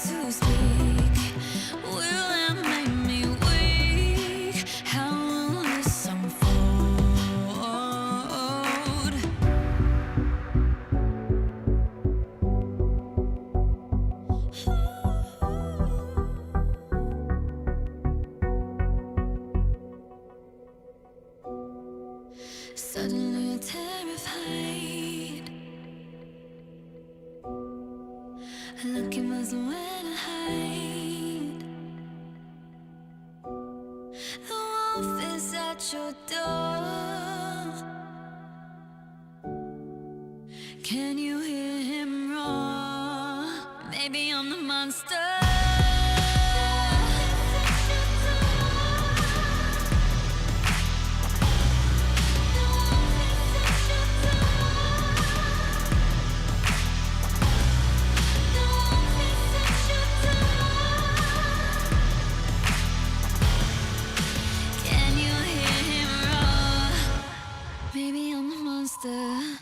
to speak? Will it make me weak? How will this unfold? Suddenly you're terrified, looking for somewhere to hide. The wolf is at your door. Can you hear him roar? Maybe I'm the monster. Maybe I'm the monster.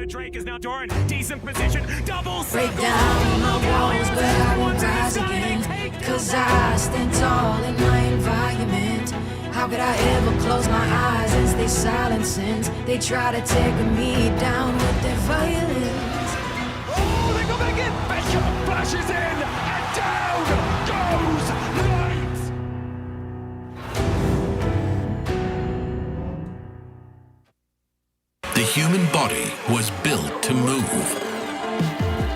the Drake is now torn. Decent position. Double break down my walls, but I won't rise again. Cause I stand tall in my environment. How could I ever close my eyes and stay silent since they try to take me down with their violence? Oh, they go back in. Becker flashes in, and down goes Knight. The human body was built to move.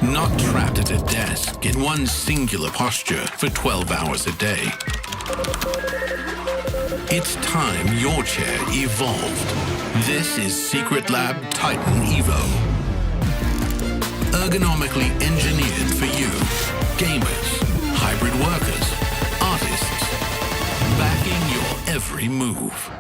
Not trapped at a desk in one singular posture for 12 hours a day. It's time your chair evolved. This is Secret Lab Titan Evo. Ergonomically engineered for you, gamers, hybrid workers, artists, backing your every move.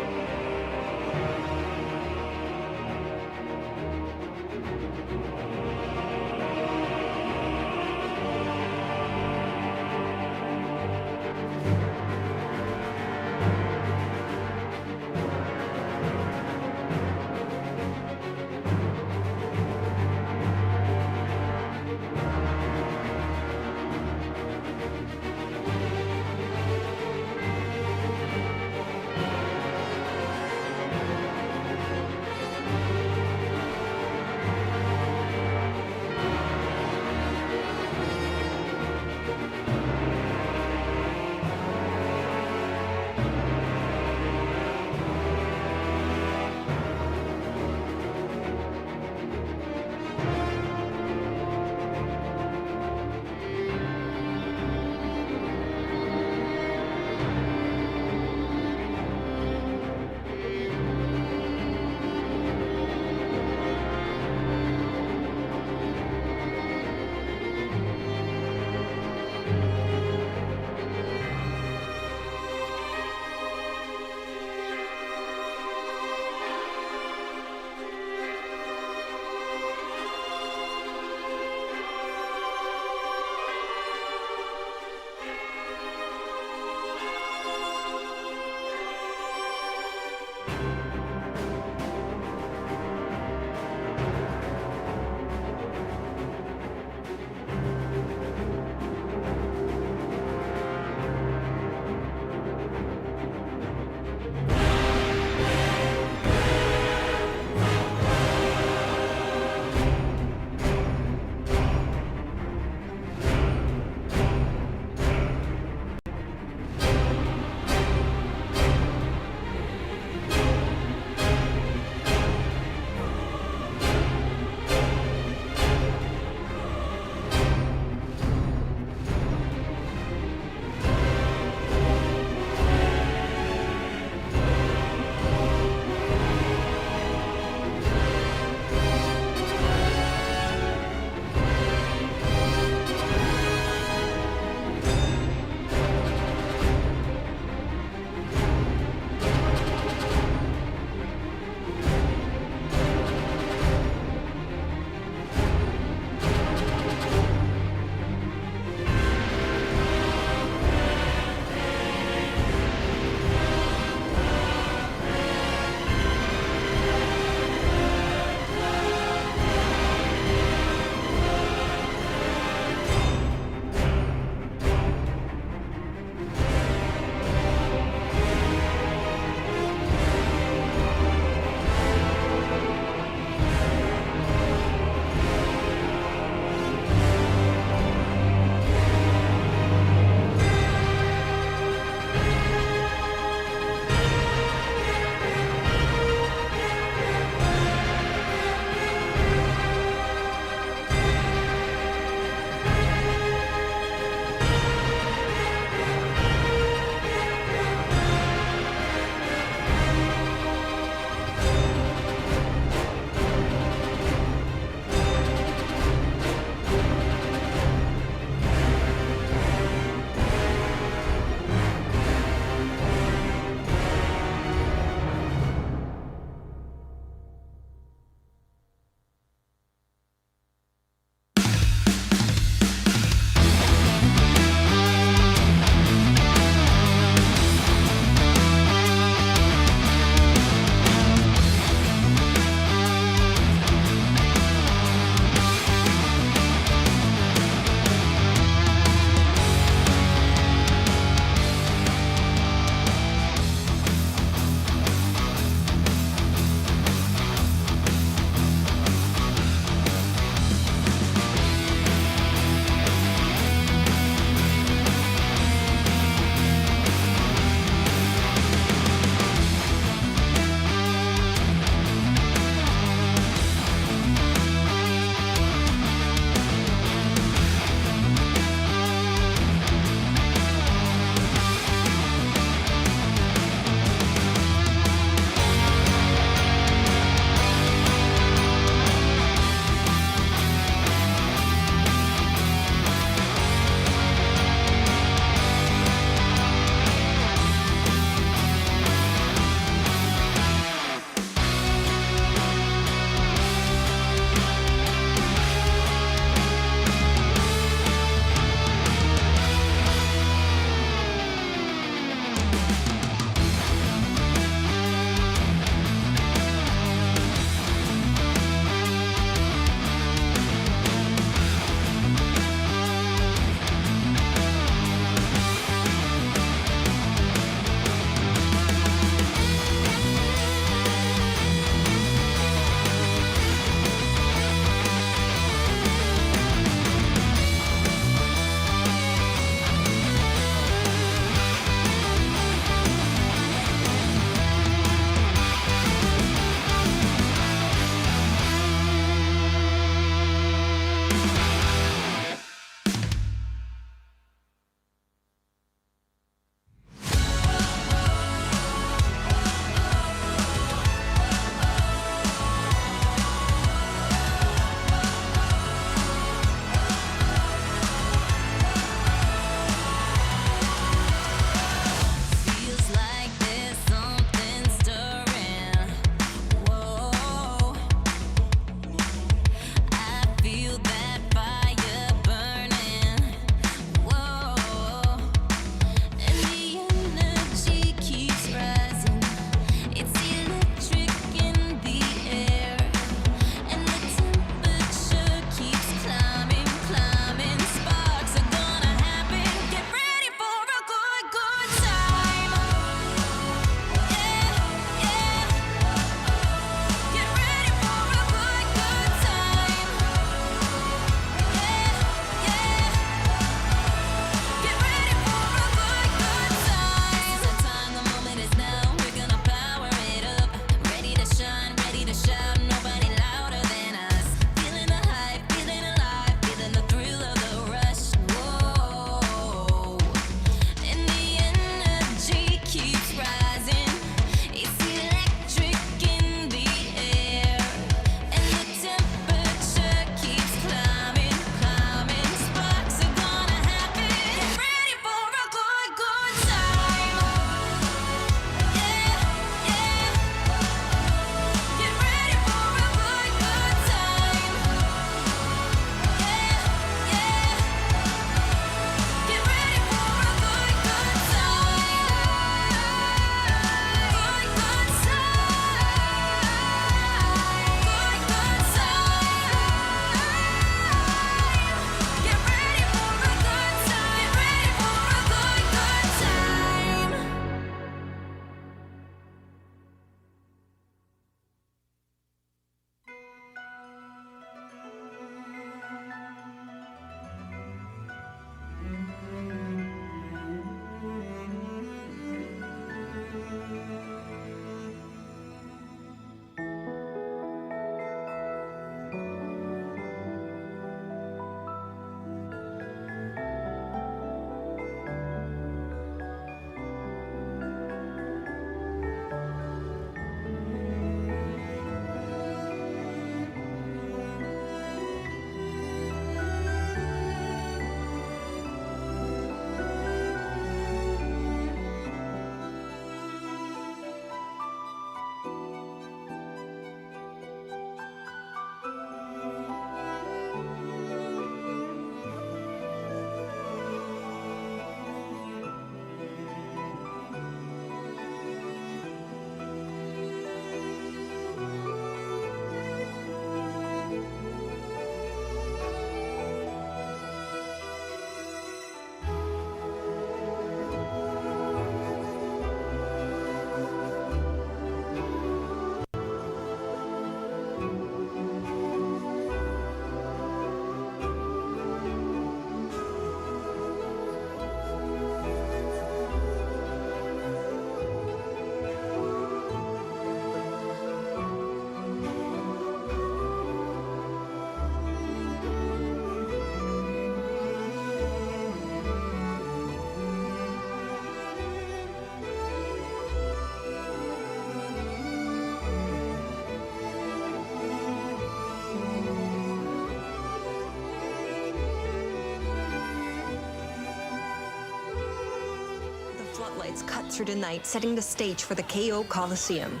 lights cut through the night, setting the stage for the KO Coliseum.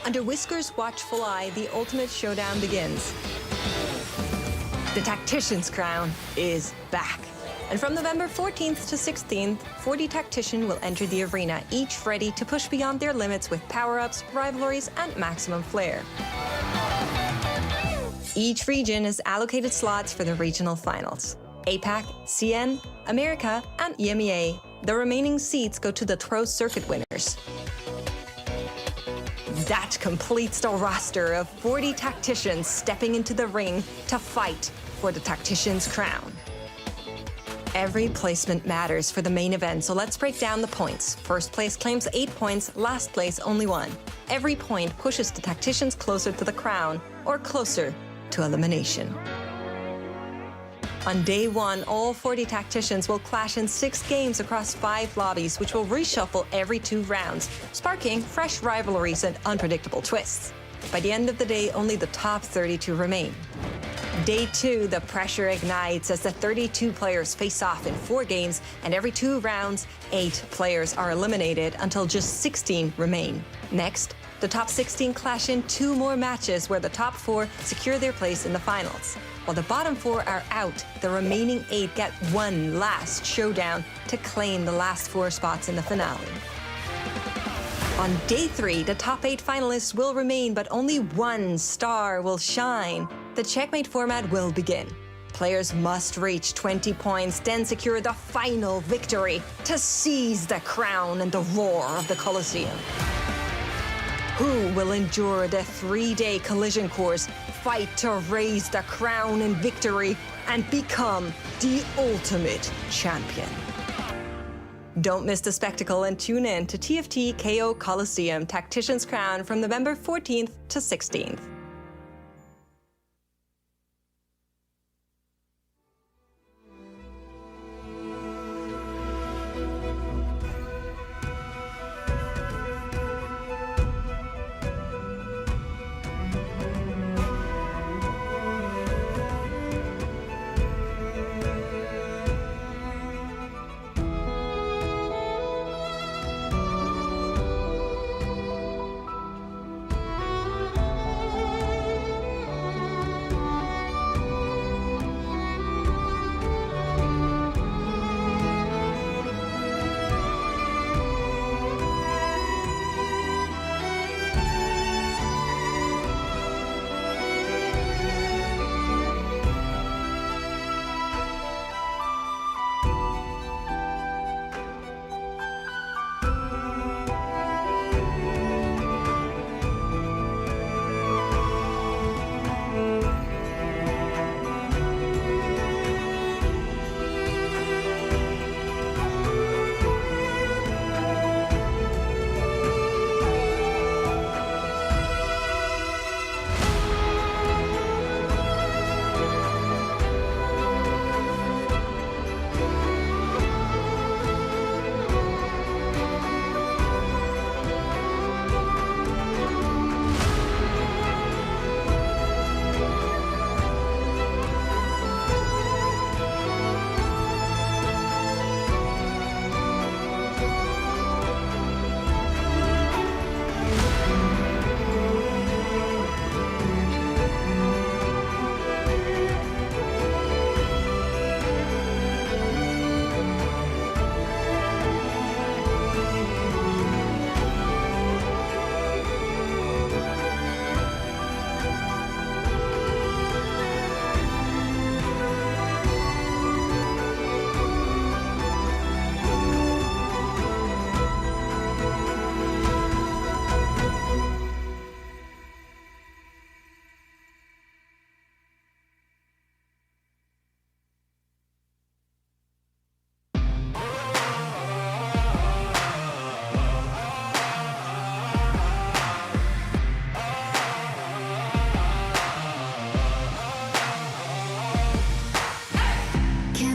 Under Whisker's watchful eye, the ultimate showdown begins. The Tactician's crown is back. And from November 14th to 16th, 40 Tactician will enter the arena, each ready to push beyond their limits with power-ups, rivalries, and maximum flair. Each region is allocated slots for the regional finals. APAC, CN, America, and EMEA. The remaining seats go to the Pro Circuit winners. That completes the roster of 40 Tacticians stepping into the ring to fight for the Tactician's crown. Every placement matters for the main event, so let's break down the points. First place claims 8 points, last place only 1. Every point pushes the Tacticians closer to the crown, or closer to elimination. On day 1, all 40 Tacticians will clash in 6 games across 5 lobbies, which will reshuffle every 2 rounds, sparking fresh rivalries and unpredictable twists. By the end of the day, only the top 32 remain. Day 2, the pressure ignites as the 32 players face off in 4 games, and every 2 rounds, 8 players are eliminated until just 16 remain. Next, the top 16 clash in 2 more matches where the top 4 secure their place in the finals. While the bottom 4 are out, the remaining 8 get one last showdown to claim the last 4 spots in the finale. On day 3, the top 8 finalists will remain, but only one star will shine. The checkmate format will begin. Players must reach 20 points, then secure the final victory to seize the crown and the roar of the Coliseum. Who will endure the 3-day collision course, fight to raise the crown and victory, and become the ultimate champion? Don't miss the spectacle and tune in to TFT KO Coliseum Tactician's Crown from November 14th to 16th.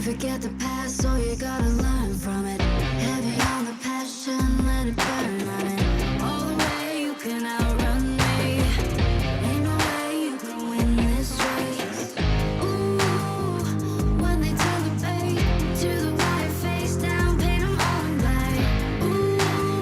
Forget the past, so you gotta learn from it. Heavy on the passion, let it burn on it. All the way you can outrun me. Ain't no way you can win this race. Ooh, when they turn the bait to the white face down, paint 'em all in black. Ooh,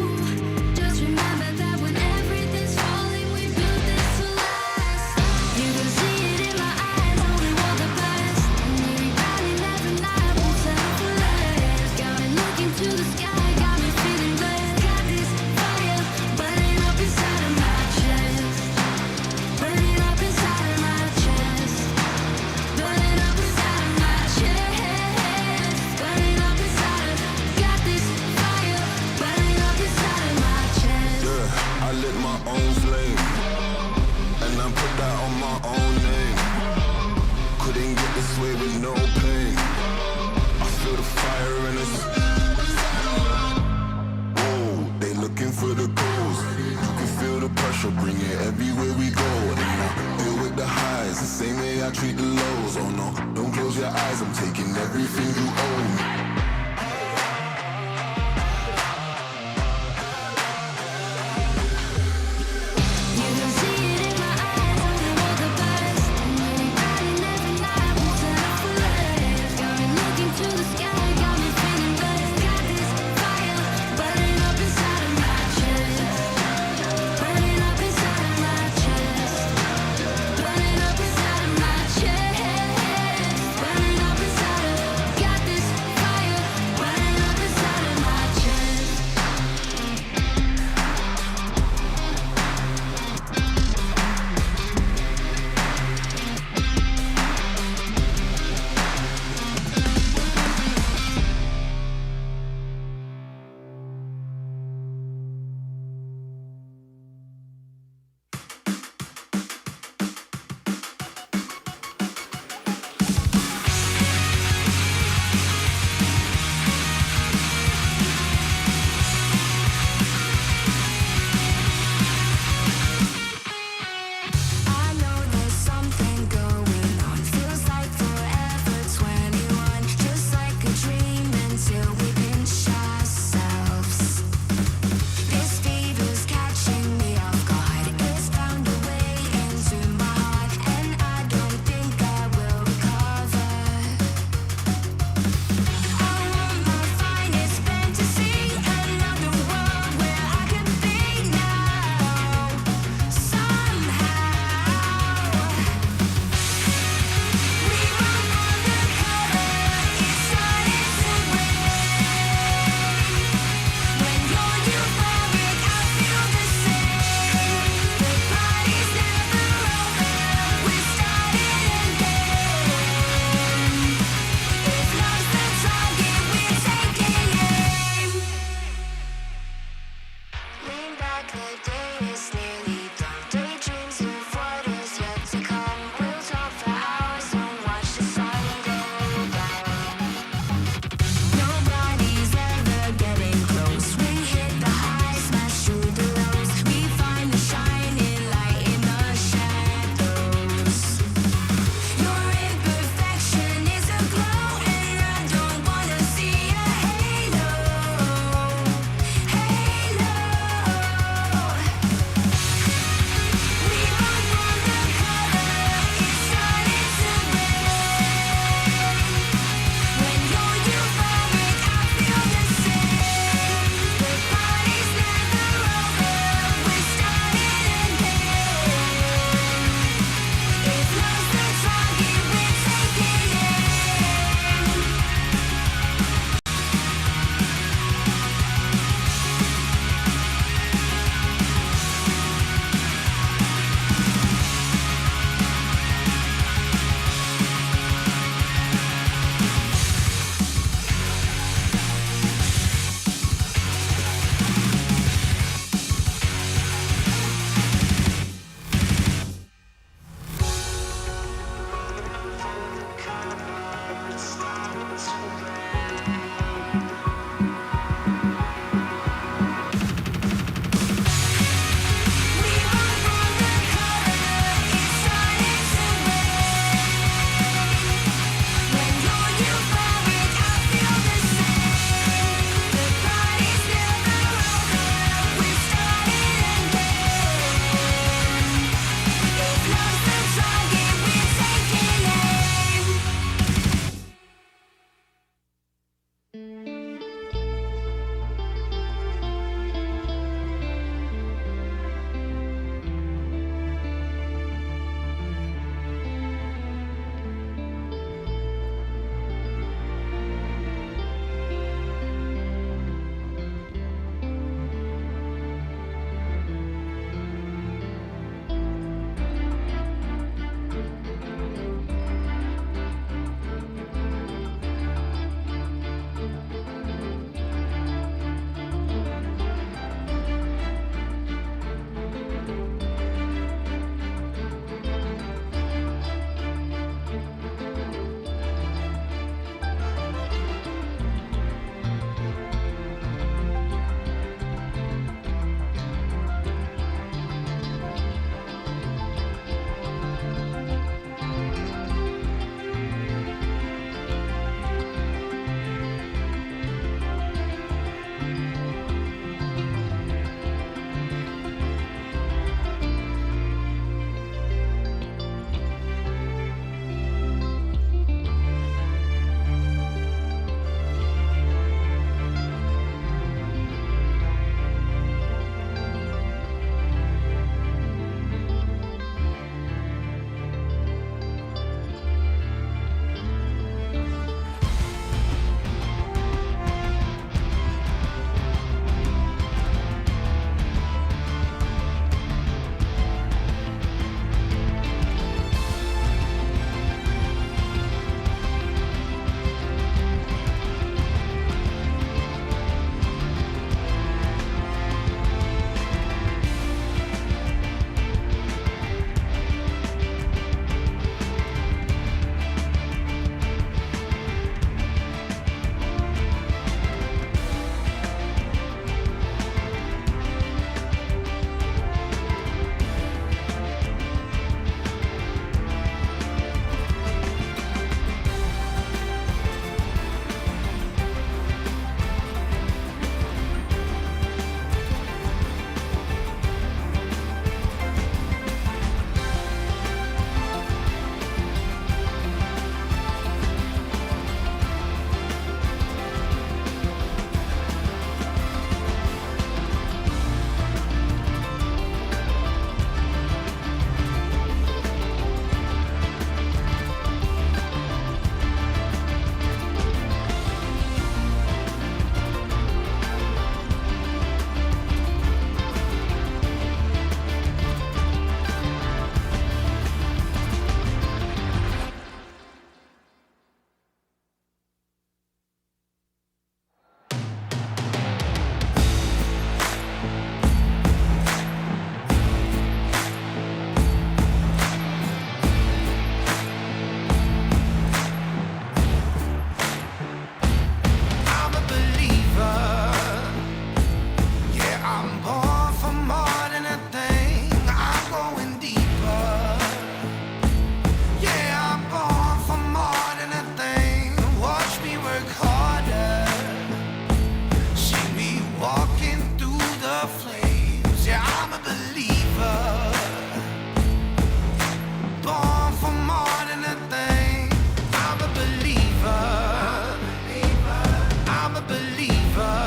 believer.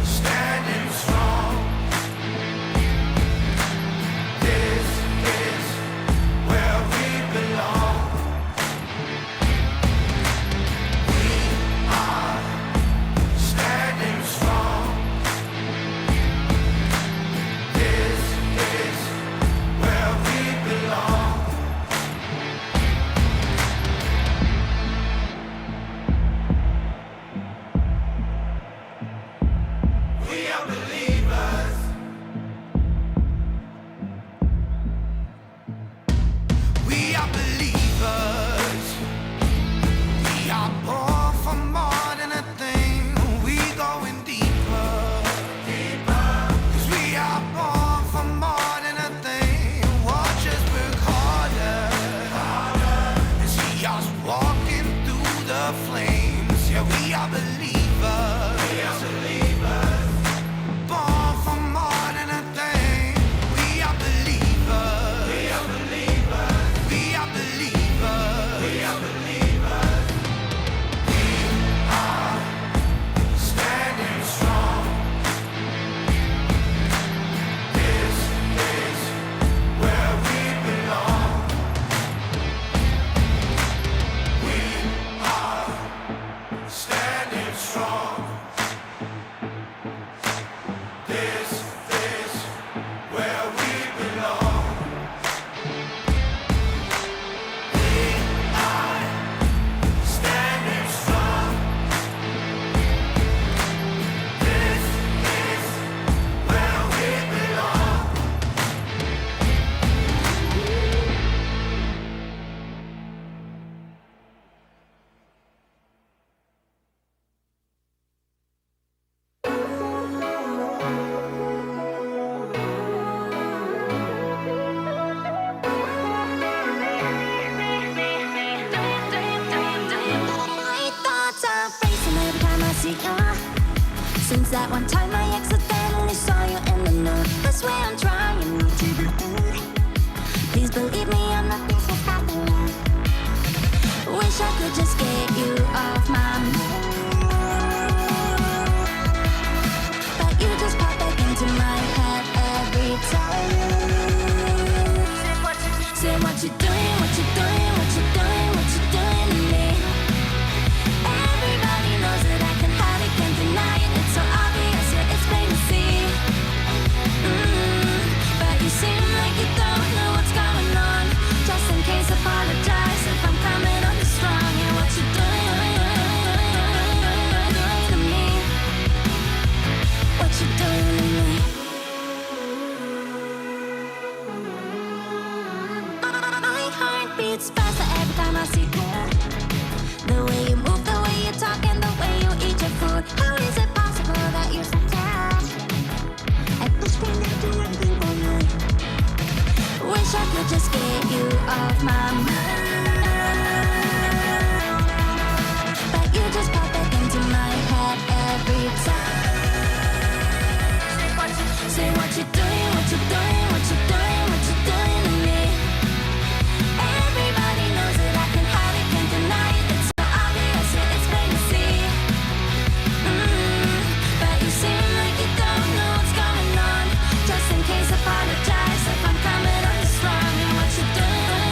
Standing strong. This is where we belong. We are standing strong. This is where we belong. We are believers. We are believers. We are born for more than a thing. We going deeper. Cause we are born for more than a thing. Watch us work harder. And see us walking through the flames. Yeah, we are believers. We are believers. Born for more than a thing. We are believers. We are believers. We are believers. We are believers. We are standing strong. This is where we belong. We are standing strong. This is where we belong. We are standing strong. This is where we belong. My thoughts are racing every time I see you. Since that one time I accidentally saw you in the nude. That's why I'm trying not to be rude. Please believe me, I'm not this is happening. Wish I could just get you off my mood, but you just pop back into my head every time. Say what you doing, what you doing, what you doing, what you doing to me. Everybody knows that I can hide it, can't deny it. It's so obvious, yeah, it's plain to see. But you seem like you don't know what's going on. Just in case, apologize if I'm coming on you strong. Yeah, what you doing to me? What you doing to me? My heart beats faster every time I see you. The way you move, the way you talk, and the way you eat your food. How is it possible that you're so down? At this point, I do anything for you. Wish I could just get you off my mind, but you just pop back into my head every time. Say what you doing, what you doing, what you doing, what you doing to me. Everybody knows that I can hide it, can't deny it. It's so obvious, yeah, it's plain to see. But you seem like you don't know what's going on. Just in case, apologize if I'm coming on you strong. And what you doing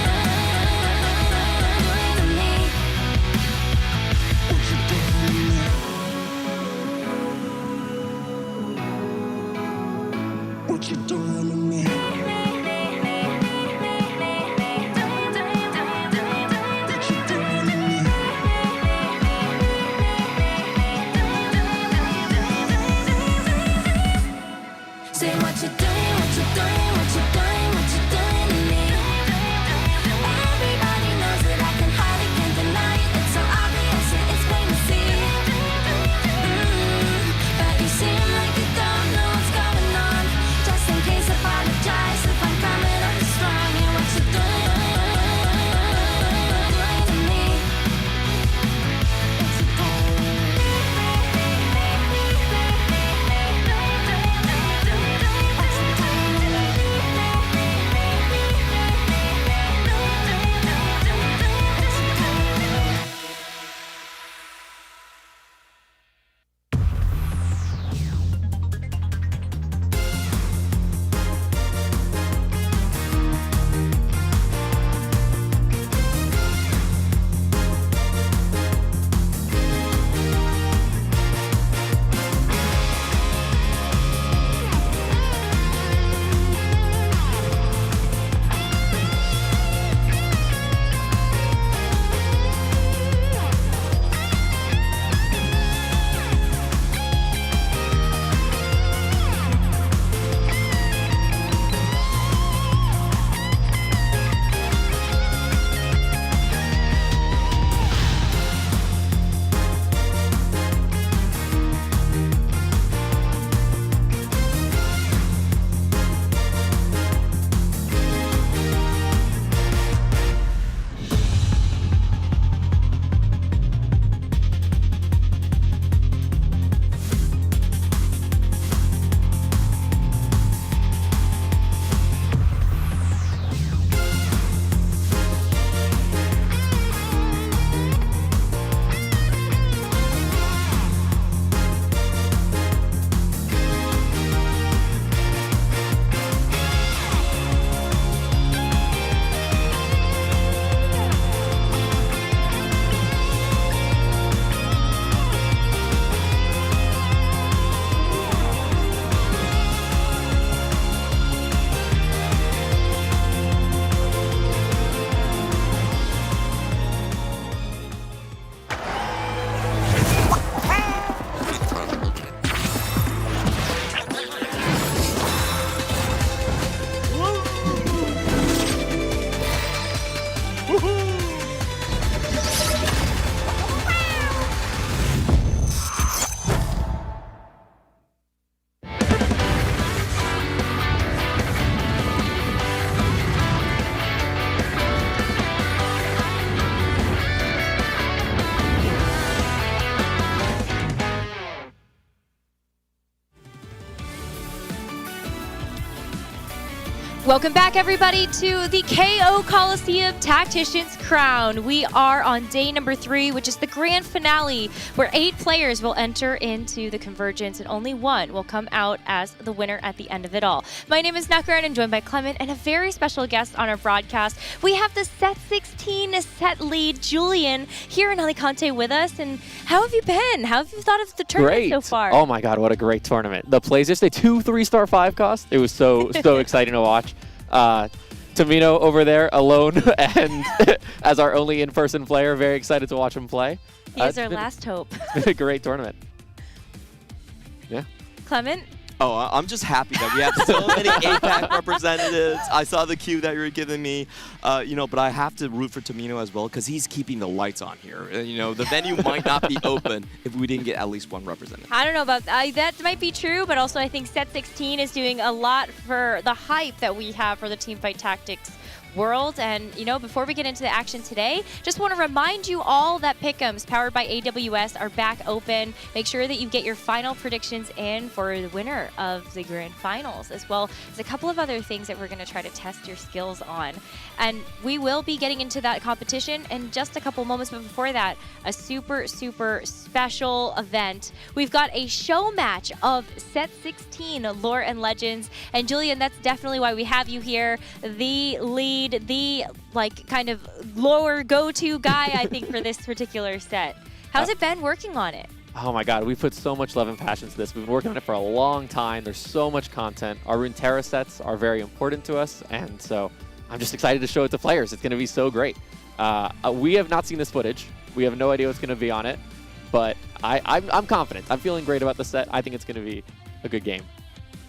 Welcome back, everybody, to the KO Coliseum Tactician's Crown. We are on day number 3, which is the grand finale, where 8 players will enter into the Convergence, and only one will come out as the winner at the end of it all. My name is Nakar, and I'm joined by Clement, and a very special guest on our broadcast. We have the Set 16 set lead, Julian, here in Alicante with us. And how have you been? How have you thought of the tournament so far? Oh my God, what a great tournament. The plays, just a 2 3-star 5 cost. It was so exciting to watch. Tamino over there alone and as our only in-person player, very excited to watch him play. He is our last hope. It's been a great tournament. Yeah. Clement? Oh, I'm just happy that we have so many APAC representatives. I saw the cue that you were giving me, but I have to root for Tamino as well because he's keeping the lights on here. The venue might not be open if we didn't get at least one representative. I don't know about that. That might be true, but also I think Set 16 is doing a lot for the hype that we have for the Teamfight Tactics world. And before we get into the action today, just want to remind you all that pick'ems powered by AWS are back open. Make sure that you get your final predictions in for the winner of the grand finals, as well as a couple of other things that we're going to try to test your skills on. And we will be getting into that competition in just a couple moments, but before that, a super special event. We've got a show match of Set 16 Lore and Legends, and Julian, that's definitely why we have you here, the lead, the kind of lower go-to guy, I think, for this particular set. How's it been working on it? Oh my God, we put so much love and passion to this. We've been working on it for a long time. There's so much content. Our Runeterra sets are very important to us, and so I'm just excited to show it to players. It's going to be so great. We have not seen this footage. We have no idea what's going to be on it, but I'm confident. I'm feeling great about the set. I think it's going to be a good game.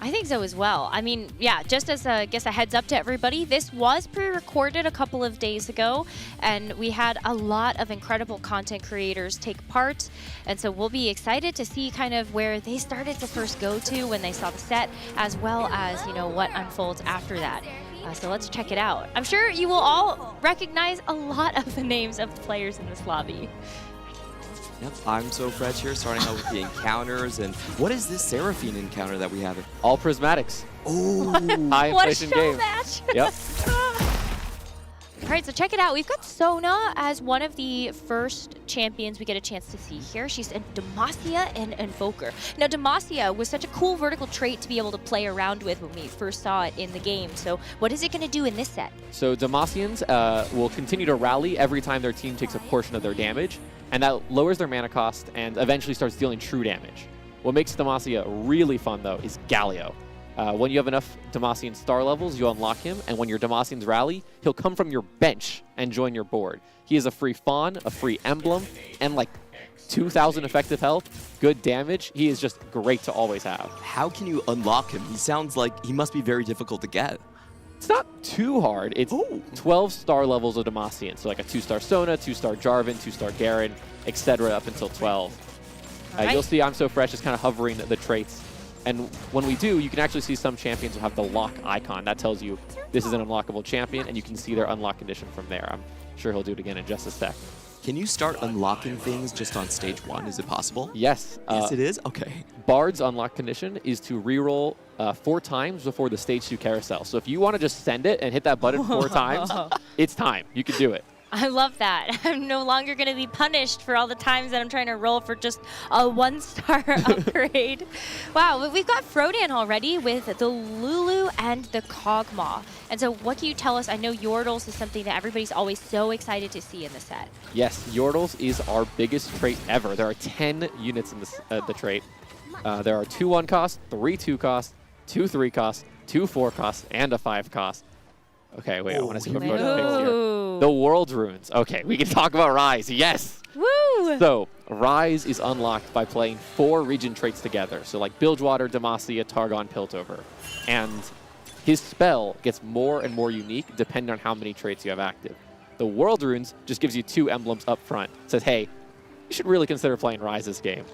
I think so as well. I mean, yeah, just as a heads up to everybody, this was pre-recorded a couple of days ago, and we had a lot of incredible content creators take part, and so we'll be excited to see kind of where they started to first go to when they saw the set, as well as, what unfolds after that. So let's check it out. I'm sure you will all recognize a lot of the names of the players in this lobby. Yep, I'm so fresh here, starting out with the encounters. And what is this Seraphine encounter that we have? All prismatics. Oh, high inflation what a show game. match. Yep. All right, so check it out. We've got Sona as one of the first champions we get a chance to see here. She's in Demacia and Invoker. Now, Demacia was such a cool vertical trait to be able to play around with when we first saw it in the game. So what is it going to do in this set? So Demacians will continue to rally every time their team takes a portion of their damage, and that lowers their mana cost and eventually starts dealing true damage. What makes Demacia really fun, though, is Galio. When you have enough Demacian star levels, you unlock him, and when your Demacians rally, he'll come from your bench and join your board. He is a free fawn, a free emblem, and 2,000 effective health, good damage. He is just great to always have. How can you unlock him? He sounds like he must be very difficult to get. It's not too hard. It's 12 star levels of Demacian, so a 2-star Sona, 2-star Jarvan, 2-star Garen, etc. up until 12. Right. You'll see I'm So Fresh is kind of hovering the traits. And when we do, you can actually see some champions will have the lock icon. That tells you this is an unlockable champion, and you can see their unlock condition from there. I'm sure he'll do it again in just a sec. Can you start unlocking things just on stage 1? Is it possible? Yes. Yes, it is? Okay. Bard's unlock condition is to reroll 4 times before the stage 2 carousel. So if you want to just send it and hit that button 4 times, it's time. You can do it. I love that. I'm no longer going to be punished for all the times that I'm trying to roll for just a 1-star upgrade. Wow, we've got Frodan already with the Lulu and the Kog'Maw. And so what can you tell us? I know Yordles is something that everybody's always so excited to see in the set. Yes, Yordles is our biggest trait ever. There are 10 units in this, the trait. There are 2 1 costs, 3 2 costs, 2 3 costs, 2 4 costs, and a 5 cost. Okay, wait, I want to see what Frodan picks here. The World Runes. Okay, we can talk about Rise. Yes! Woo! So, Rise is unlocked by playing 4 region traits together. So like Bilgewater, Demacia, Targon, Piltover. And his spell gets more and more unique depending on how many traits you have active. The World Runes just gives you 2 emblems up front. It says, hey, you should really consider playing Rise this game.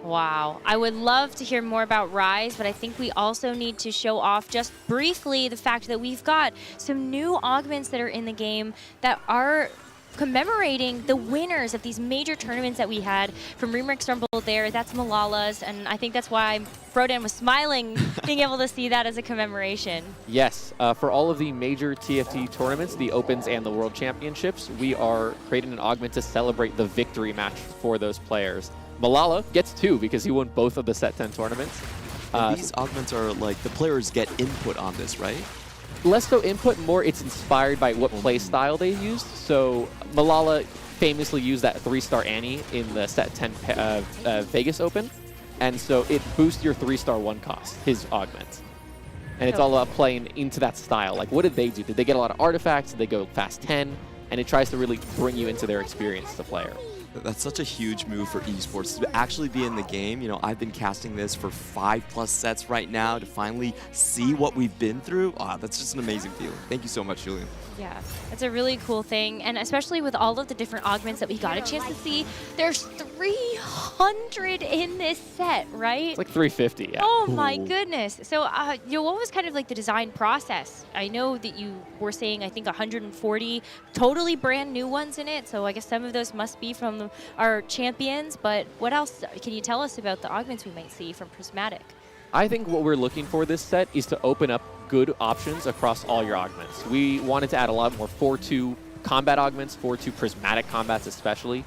Wow. I would love to hear more about Rise, but I think we also need to show off just briefly the fact that we've got some new augments that are in the game that are commemorating the winners of these major tournaments that we had from Remix Rumble there. That's Malala's, and I think that's why Frodan was smiling, being able to see that as a commemoration. Yes, for all of the major TFT tournaments, the Opens and the World Championships, we are creating an augment to celebrate the victory match for those players. Malala gets 2 because he won both of the Set 10 tournaments. These augments are like the players get input on this, right? Less so input, more it's inspired by what play style they used. So Malala famously used that 3-star Annie in the Set 10 Vegas Open. And so it boosts your 3-star 1 cost, his augment. And it's all about playing into that style. Like, what did they do? Did they get a lot of artifacts? Did they go fast 10? And it tries to really bring you into their experience as a player. That's such a huge move for esports to actually be in the game. You know, I've been casting this for 5+ sets right now to finally see what we've been through. That's just an amazing feeling. Thank you so much, Julian. Yeah, it's a really cool thing, and especially with all of the different augments that we got a chance to see, there's 300 in this set, right? It's like 350, yeah. Oh my goodness. So, what was kind of like the design process? I know that you were saying, I think 140 totally brand new ones in it, so I guess some of those must be from our champions, but what else can you tell us about the augments we might see from Prismatic? I think what we're looking for this set is to open up good options across all your augments. We wanted to add a lot more 4-2 combat augments, 4-2 prismatic combats especially.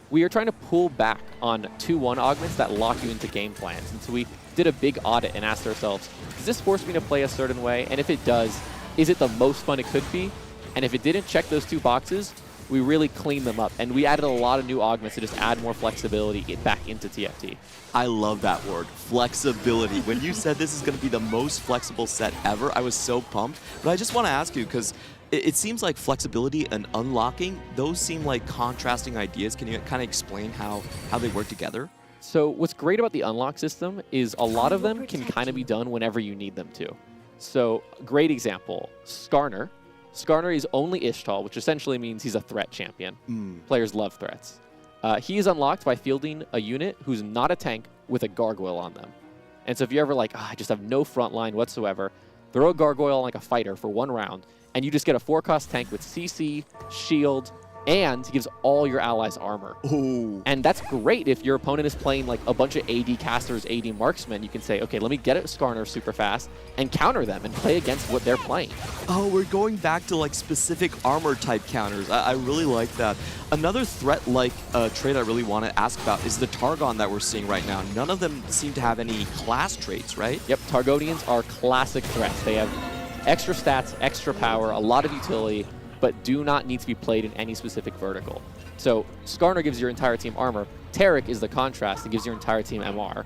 We are trying to pull back on 2-1 augments that lock you into game plans. And so we did a big audit and asked ourselves, does this force me to play a certain way? And if it does, is it the most fun it could be? And if it didn't check those 2 boxes, we really cleaned them up. And we added a lot of new augments to just add more flexibility back into TFT. I love that word, flexibility. When you said this is going to be the most flexible set ever, I was so pumped. But I just want to ask you, because it seems like flexibility and unlocking, those seem like contrasting ideas. Can you kind of explain how they work together? So what's great about the unlock system is a lot of them can kind of be done whenever you need them to. So great example, Skarner. Skarner is only Ishtal, which essentially means he's a threat champion. Players love threats. He is unlocked by fielding a unit who's not a tank with a gargoyle on them. And so if you're ever like, I just have no front line whatsoever, throw a gargoyle on like a fighter for 1 round, and you just get a 4-cost tank with CC, shield, and he gives all your allies armor. Ooh. And that's great if your opponent is playing like a bunch of AD casters, AD marksmen. You can say, okay, let me get at Skarner super fast and counter them and play against what they're playing. Oh, we're going back to like specific armor type counters. I really like that. Another threat-like trait I really want to ask about is the Targon that we're seeing right now. None of them seem to have any class traits, right? Yep, Targonians are classic threats. They have extra stats, extra power, a lot of utility, but do not need to be played in any specific vertical. So Skarner gives your entire team armor. Taric is the contrast. It gives your entire team MR.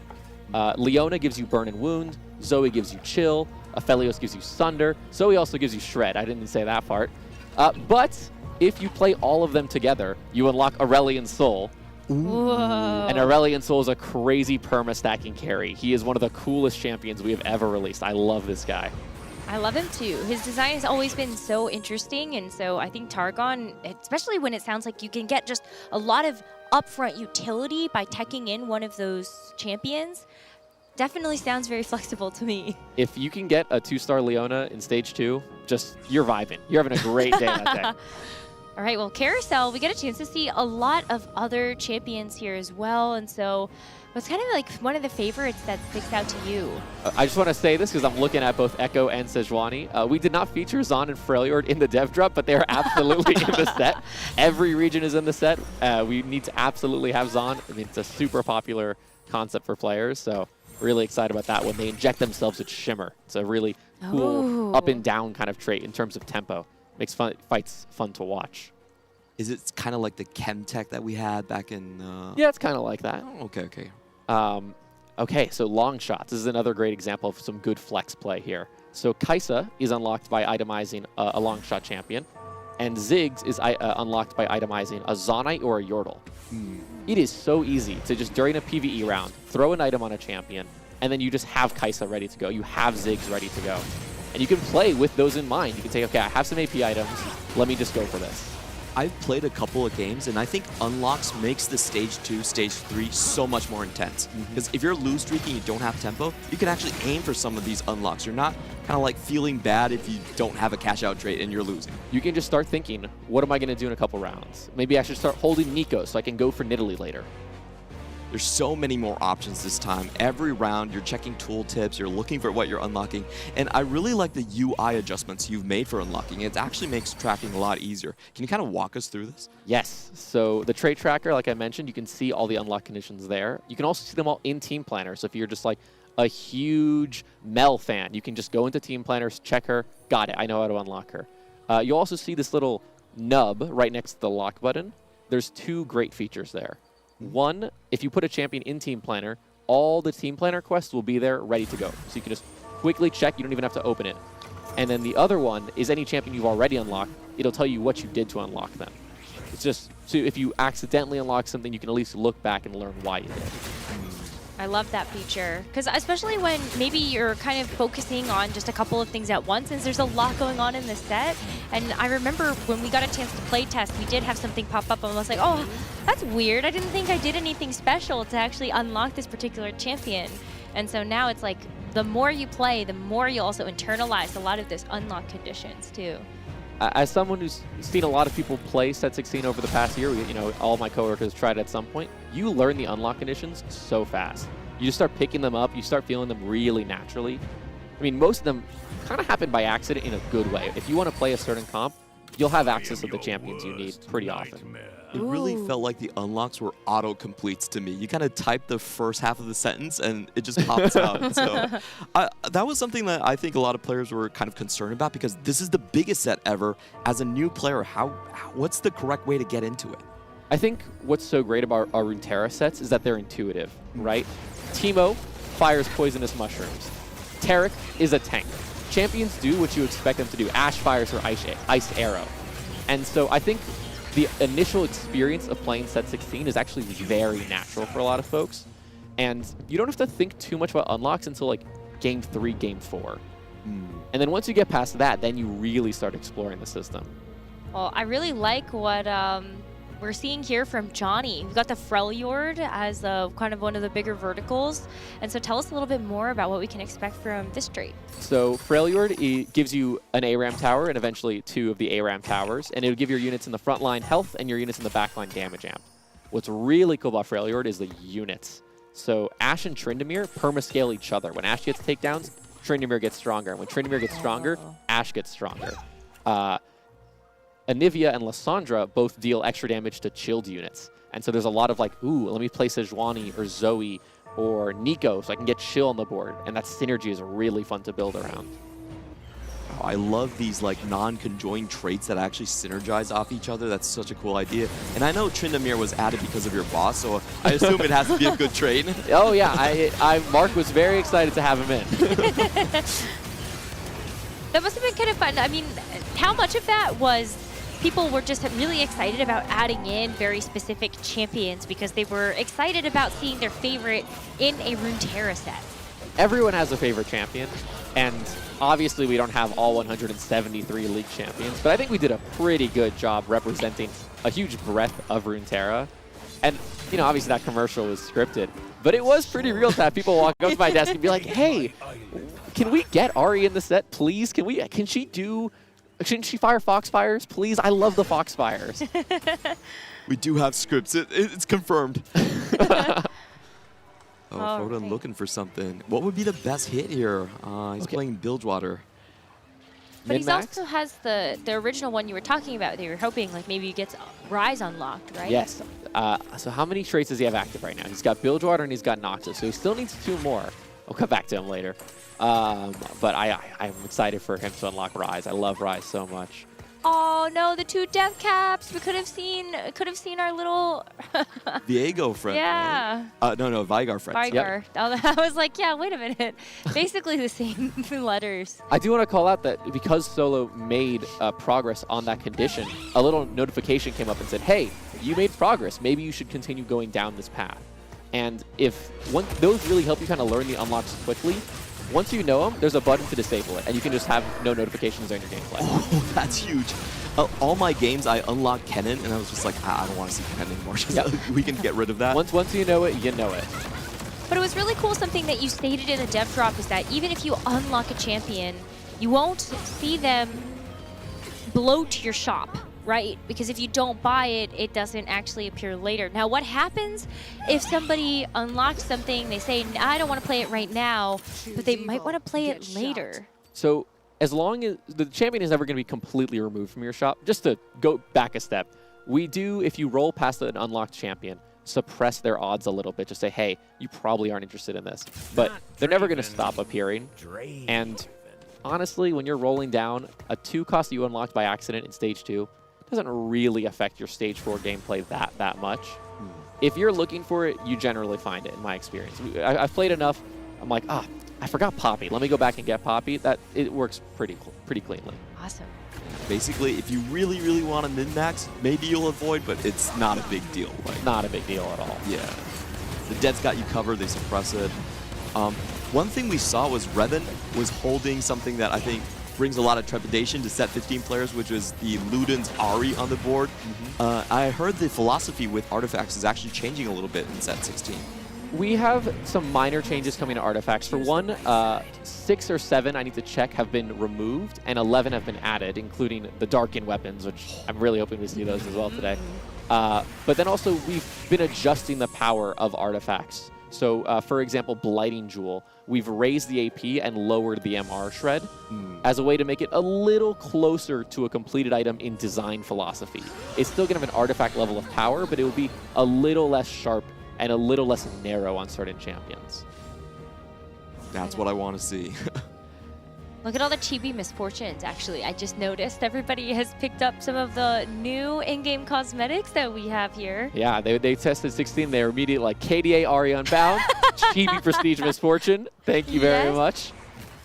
Leona gives you burn and wound. Zoe gives you chill. Aphelios gives you sunder. Zoe also gives you shred. I didn't say that part. But if you play all of them together, you unlock Aurelian Soul. Whoa. And Aurelian Soul is a crazy perma-stacking carry. He is one of the coolest champions we have ever released. I love this guy. I love him too. His design has always been so interesting, and so I think Targon, especially when it sounds like you can get just a lot of upfront utility by teching in one of those champions, definitely sounds very flexible to me. If you can get a 2-star Leona in stage 2, you're vibing. You're having a great day that day. All right, well, Carousel, we get a chance to see a lot of other champions here as well, and so what's kind of like one of the favorites that sticks out to you? I just want to say this because I'm looking at both Echo and Sejuani. We did not feature Zon and Freljord in the dev drop, but they are absolutely in the set. Every region is in the set. We need to absolutely have Zon. I mean, it's a super popular concept for players, so really excited about that when they inject themselves with Shimmer. It's a really cool up and down kind of trait in terms of tempo. Makes fights fun to watch. Is it kind of like the chem tech that we had back in... Yeah, it's kind of like that. Oh, okay. Okay, so long shots. This is another great example of some good flex play here. So Kaisa is unlocked by itemizing a long shot champion, and Ziggs is unlocked by itemizing a Zonite or a Yordle. It is so easy to just, during a PvE round, throw an item on a champion, and then you just have Kaisa ready to go. You have Ziggs ready to go. And you can play with those in mind. You can say, okay, I have some AP items. Let me just go for this. I've played a couple of games, and I think unlocks makes the stage 2, stage 3 so much more intense. Because if you're lose streaking, you don't have tempo, you can actually aim for some of these unlocks. You're not kind of like feeling bad if you don't have a cash out trade and you're losing. You can just start thinking, what am I going to do in a couple rounds? Maybe I should start holding Nico so I can go for Nidalee later. There's so many more options this time. Every round, you're checking tooltips, you're looking for what you're unlocking, and I really like the UI adjustments you've made for unlocking. It actually makes tracking a lot easier. Can you kind of walk us through this? Yes. So the trait tracker, like I mentioned, you can see all the unlock conditions there. You can also see them all in Team Planner. So if you're just like a huge Mel fan, you can just go into Team Planners, check her, got it, I know how to unlock her. You'll also see this little nub right next to the lock button. There's 2 great features there. One, if you put a champion in Team Planner, all the Team Planner quests will be there ready to go. So you can just quickly check, you don't even have to open it. And then the other one is any champion you've already unlocked, it'll tell you what you did to unlock them. It's just, so if you accidentally unlock something, you can at least look back and learn why you did. I love that feature, because especially when maybe you're kind of focusing on just a couple of things at once, since there's a lot going on in the set. And I remember when we got a chance to play test, we did have something pop up and I was like, oh, that's weird. I didn't think I did anything special to actually unlock this particular champion. And so now it's like, the more you play, the more you also internalize a lot of this unlock conditions too. As someone who's seen a lot of people play Set 16 over the past year, you know, all my coworkers tried at some point, you learn the unlock conditions so fast. You just start picking them up, you start feeling them really naturally. I mean, most of them kind of happen by accident in a good way. If you want to play a certain comp, you'll have access to the champions you need pretty often. It really felt like the unlocks were auto-completes to me. You kind of type the first half of the sentence and it just pops out. So that was something that I think a lot of players were kind of concerned about, because this is the biggest set ever. As a new player, what's the correct way to get into it? I think what's so great about our Runeterra sets is that they're intuitive, right? Teemo fires poisonous mushrooms. Taric is a tank. Champions do what you expect them to do. Ashe fires her ice arrow. And so I think the initial experience of playing Set 16 is actually very natural for a lot of folks. And you don't have to think too much about unlocks until like Game 3, Game 4. And then once you get past that, then you really start exploring the system. Well, I really like what we're seeing here from Johnny. We've got the Freljord as kind of one of the bigger verticals. And so tell us a little bit more about what we can expect from this trait. So Freljord gives you an ARAM tower and eventually 2 of the ARAM towers. And it'll give your units in the front line health and your units in the back line damage amp. What's really cool about Freljord is the units. So Ashe and Tryndamere perma-scale each other. When Ashe gets takedowns, Tryndamere gets stronger. And when Tryndamere gets stronger, Ashe gets stronger. Anivia and Lissandra both deal extra damage to chilled units. And so there's a lot of like, ooh, let me play Sejuani or Zoe or Nico so I can get chill on the board. And that synergy is really fun to build around. Oh, I love these like non-conjoined traits that actually synergize off each other. That's such a cool idea. And I know Tryndamere was added because of your boss, so I assume it has to be a good trait. Oh yeah, Mark was very excited to have him in. That must have been kind of fun. I mean, how much of that was people were just really excited about adding in very specific champions because they were excited about seeing their favorite in a Runeterra set? Everyone has a favorite champion, and obviously we don't have all 173 league champions, but I think we did a pretty good job representing a huge breadth of Runeterra. And, you know, obviously that commercial was scripted, but it was pretty real to have people walk up to my desk and be like, hey, can we get Ari in the set, please? Shouldn't she fire Foxfires, please? I love the Foxfires. We do have scripts. It's confirmed. Frodan looking for something. What would be the best hit here? He's playing Bilgewater. But he also has the original one you were talking about that you were hoping like maybe he gets Rise unlocked, right? Yes. So how many traits does he have active right now? He's got Bilgewater and he's got Noxus, so he still needs 2 more. I'll come back to him later. But I'm excited for him to unlock Rise. I love Rise so much. Oh no, the 2 death caps. We could have seen our little Viego friend. Yeah. Right? No, Vigar friend. Vigar. Yep. I was like, yeah, wait a minute. Basically the same letters. I do want to call out that because Solo made progress on that condition, a little notification came up and said, hey, you made progress. Maybe you should continue going down this path. And those really help you kind of learn the unlocks quickly. Once you know them, there's a button to disable it, and you can just have no notifications on your gameplay. Oh, that's huge. all my games, I unlocked Kennen, and I was just like, I don't want to see Kennen anymore. Just, we can get rid of that. Once you know it, you know it. But it was really cool, something that you stated in the dev drop is that even if you unlock a champion, you won't see them bloat your shop, right? Because if you don't buy it, it doesn't actually appear later. Now, what happens if somebody unlocks something, they say, I don't want to play it right now, but they might want to play it later? So as long as the champion is never going to be completely removed from your shop, just to go back a step, we do, if you roll past an unlocked champion, suppress their odds a little bit. Just say, hey, you probably aren't interested in this. But they're never going to stop appearing. And honestly, when you're rolling down, a 2 cost that you unlocked by accident in Stage 2 doesn't really affect your Stage 4 gameplay that much. If you're looking for it, you generally find it, in my experience. I've played enough. I'm like, I forgot Poppy. Let me go back and get Poppy. It works pretty cleanly. Awesome. Basically, if you really, really want to min-max, maybe you'll avoid, but it's not a big deal. Like, Not a big deal at all. yeah. The Dead's got you covered. They suppress it. One thing we saw was Revan was holding something that I think brings a lot of trepidation to set 15 players, which was the Luden's Ari on the board. I heard the philosophy with artifacts is actually changing a little bit in set 16. We have some minor changes coming to artifacts. For one, 6 or 7, I need to check, have been removed, and 11 have been added, including the Darken weapons, which I'm really hoping we see those as well today. But then also, we've been adjusting the power of artifacts. So, for example, Blighting Jewel, we've raised the AP and lowered the MR shred as a way to make it a little closer to a completed item in design philosophy. It's still going to have an artifact level of power, but it will be a little less sharp and a little less narrow on certain champions. That's what I want to see. Look at all the chibi misfortunes, actually. I just noticed everybody has picked up some of the new in-game cosmetics that we have here. Yeah, they tested 16. They were immediately like, KDA Ari Unbound, Chibi Prestige Misfortune. Thank you very much.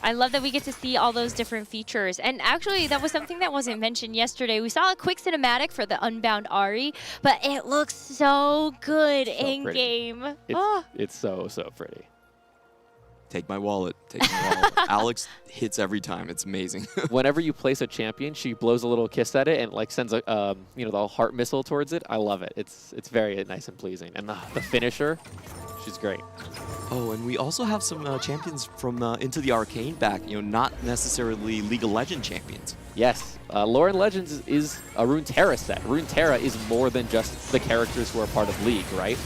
I love that we get to see all those different features. And actually, that was something that wasn't mentioned yesterday. We saw a quick cinematic for the Unbound Ari, but it looks so good in-game. It's so pretty. Take my wallet. Take my wallet. Alex hits every time. It's amazing. Whenever you place a champion, she blows a little kiss at it and like sends a the heart missile towards it. I love it. It's very nice and pleasing. And the finisher, she's great. Oh, and we also have some champions from Into the Arcane back. Not necessarily League of Legends champions. Yes, Lauren Legends is a Runeterra set. Runeterra is more than just the characters who are part of League, right?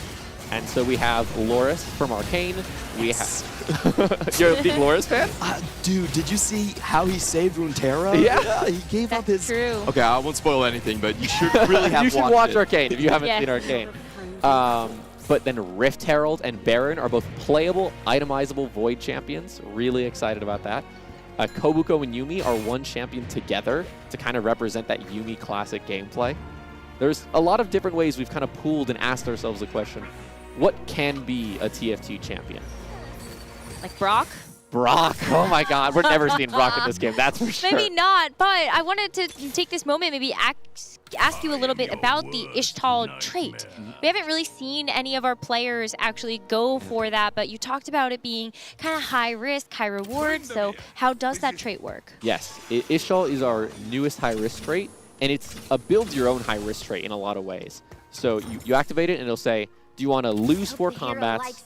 And so we have Loris from Arcane. We have. You're a big Loris fan? Dude, did you see how he saved Runeterra? Yeah. He gave up his. True. Okay, I won't spoil anything, but you should really have You should watched watch it. Arcane if you haven't seen Arcane. But then Rift Herald and Baron are both playable, itemizable Void champions. Really excited about that. Kobuko and Yumi are one champion together to kind of represent that Yumi classic gameplay. There's a lot of different ways we've kind of pooled and asked ourselves the question, what can be a TFT champion? Like Brock? Brock. Oh my God. We're never seeing Brock in this game. That's for sure. Maybe not, but I wanted to take this moment, maybe ask you a little bit about the Ishtal trait. We haven't really seen any of our players actually go for that, but you talked about it being kind of high risk, high reward. So how does that trait work? Yes. Ishtal is our newest high risk trait, and it's a build your own high risk trait in a lot of ways. So you activate it, and it'll say, do you want to lose 4 combats,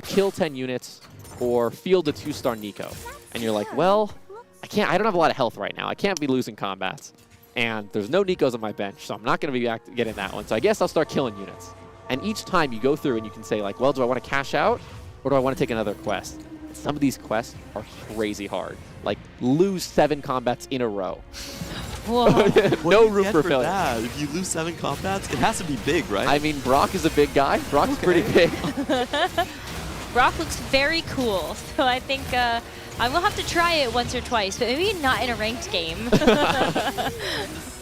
kill 10 units, or field a 2-star Nico? And you're like, well, I don't have a lot of health right now. I can't be losing combats. And there's no Nikos on my bench, so I'm not going to be getting that one. So I guess I'll start killing units. And each time you go through and you can say, like, well, do I want to cash out, or do I want to take another quest? And some of these quests are crazy hard. Like, lose 7 combats in a row. Whoa. No room for failure. That? If you lose 7 combats, it has to be big, right? I mean, Brock is a big guy. Brock's pretty big. Brock looks very cool, so I think I will have to try it once or twice, but maybe not in a ranked game.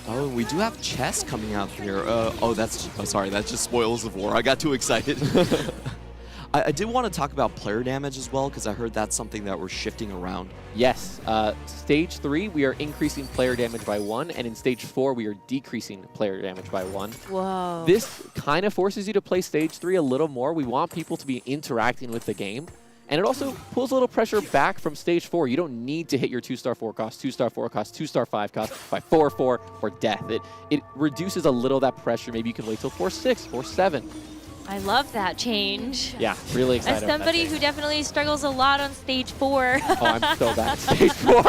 Oh, we do have chess coming out here. Sorry, that's just Spoils of War. I got too excited. I did want to talk about player damage as well, because I heard that's something that we're shifting around. Yes. Stage 3, we are increasing player damage by 1, and in Stage 4, we are decreasing player damage by 1. Whoa. This kind of forces you to play Stage 3 a little more. We want people to be interacting with the game. And it also pulls a little pressure back from stage 4. You don't need to hit your 2-star 4 cost, 2-star 4 cost, 2-star 5 cost by 4-4 or death. It reduces a little of that pressure. Maybe you can wait till 4-6, 4-7. I love that change. Yeah, really excited. As somebody who definitely struggles a lot on stage 4. Oh, I'm so bad at stage 4.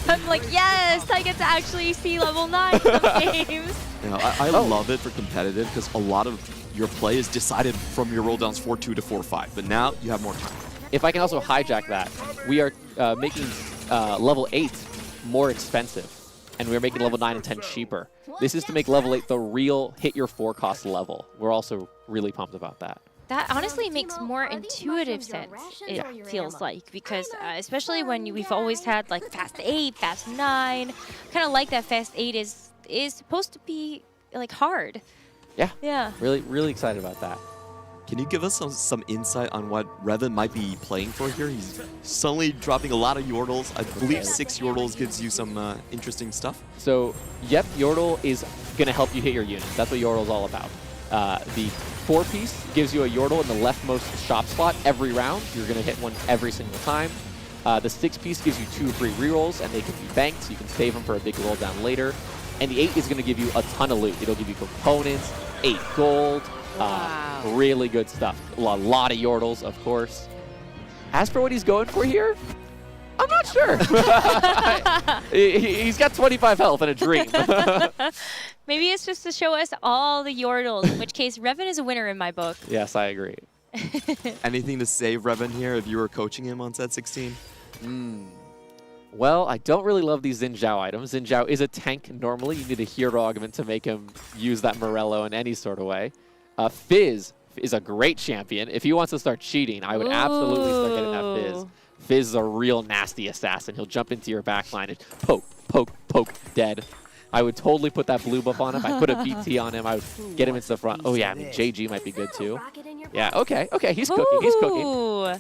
I'm like, yes, I get to actually see level 9 of games. You know, I love it for competitive because a lot of your play is decided from your roll downs 4-2 to 4-5, but now you have more time. If I can also hijack that, we are making level 8 more expensive, and we're making level 9 and 10 cheaper. This is to make level 8 the real hit your 4 cost level. We're also really pumped about that. That honestly makes more intuitive sense, it feels like, because especially when we've always had like fast 8, fast 9, kind of like that fast 8 is supposed to be like hard. Yeah. Yeah. Really excited about that. Can you give us some insight on what Revan might be playing for here? He's suddenly dropping a lot of Yordles. I believe 6 Yordles gives you some interesting stuff. So, yep, Yordle is going to help you hit your units. That's what Yordle's all about. The 4-piece gives you a Yordle in the leftmost shop slot every round. You're going to hit one every single time. The 6-piece gives you 2 free rerolls, and they can be banked, so you can save them for a big roll down later. And the 8 is going to give you a ton of loot. It'll give you components, 8 gold. Wow. Really good stuff. A lot of Yordles, of course. As for what he's going for here, I'm not sure. He's got 25 health and a dream. Maybe it's just to show us all the Yordles, in which case Revan is a winner in my book. Yes, I agree. Anything to save Revan here if you were coaching him on set 16? Well, I don't really love these Xin Zhao items. Xin Zhao is a tank normally. You need a hero augment to make him use that Morello in any sort of way. Fizz is a great champion. If he wants to start cheating, I would absolutely start getting that Fizz. Fizz is a real nasty assassin. He'll jump into your backline and poke, dead. I would totally put that blue buff on him. I put a BT on him. I would get him into the front. Oh, yeah, I mean, JG might be good, too. Yeah, okay, he's cooking. Oh,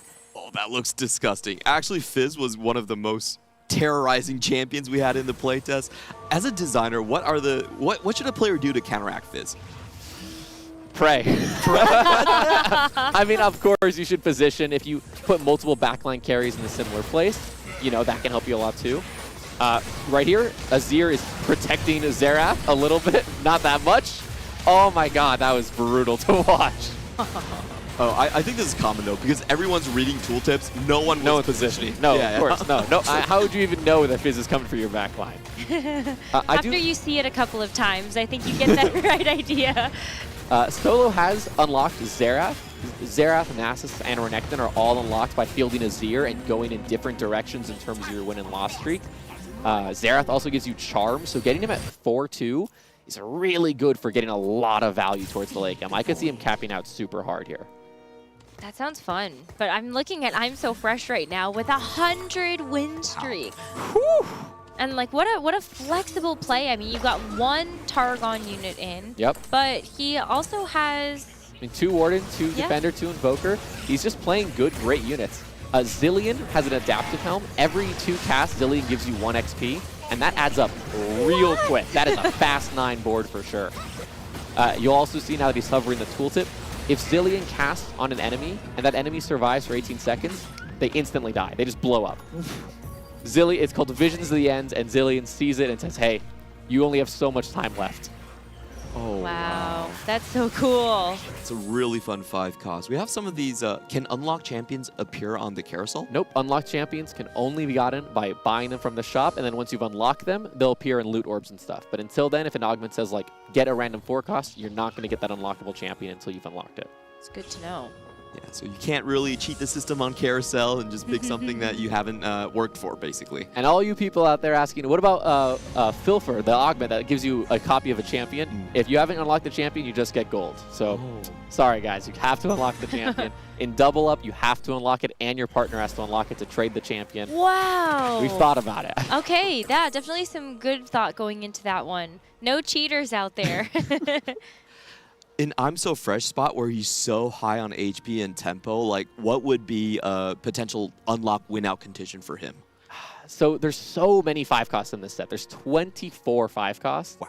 that looks disgusting. Actually, Fizz was one of the most terrorizing champions we had in the playtest. As a designer, what should a player do to counteract Fizz? Pray. I mean, of course, you should position. If you put multiple backline carries in a similar place, you know, that can help you a lot too. Right here, Azir is protecting Xerath a little bit, not that much. Oh my god, that was brutal to watch. Oh, I think this is common though, because everyone's reading tooltips. No one was positioning. No, of course, no. How would you even know that Fizz is coming for your backline? After you see it a couple of times, I think you get that right idea. Solo has unlocked Xerath. Xerath, Nasus, and Renekton are all unlocked by fielding Azir and going in different directions in terms of your win and loss streak. Xerath also gives you Charm, so getting him at 4-2 is really good for getting a lot of value towards the late game. I could see him capping out super hard here. That sounds fun, but I'm looking at I'm So Fresh right now with 100 win streak. Whew. And like, what a flexible play. I mean, you've got 1 Targon unit in. Yep. But he also has... I mean, 2 Warden, 2 Defender, 2 Invoker. He's just playing good, great units. Zillion has an Adaptive Helm. Every 2 casts, Zillion gives you 1 XP, and that adds up real quick. That is a fast 9 board for sure. You'll also see now that he's hovering the tooltip. If Zillion casts on an enemy, and that enemy survives for 18 seconds, they instantly die. They just blow up. Zillion, it's called Visions of the End, and Zillion sees it and says, hey, you only have so much time left. Oh, wow. That's so cool. It's a really fun 5 cost. We have some of these. Can unlocked champions appear on the carousel? Nope. Unlocked champions can only be gotten by buying them from the shop, and then once you've unlocked them, they'll appear in loot orbs and stuff. But until then, if an augment says, like, get a random 4 cost, you're not going to get that unlockable champion until you've unlocked it. It's good to know. Yeah, so you can't really cheat the system on carousel and just pick something that you haven't worked for, basically. And all you people out there asking, what about Filfer, the augment that gives you a copy of a champion? If you haven't unlocked the champion, you just get gold. So, sorry guys, you have to unlock the champion. In Double Up, you have to unlock it, and your partner has to unlock it to trade the champion. Wow. We've thought about it. Okay, yeah, definitely some good thought going into that one. No cheaters out there. In I'm So Fresh spot where he's so high on HP and tempo, like what would be a potential unlock win-out condition for him? So there's so many 5 costs in this set. There's 24 5 costs. Wow.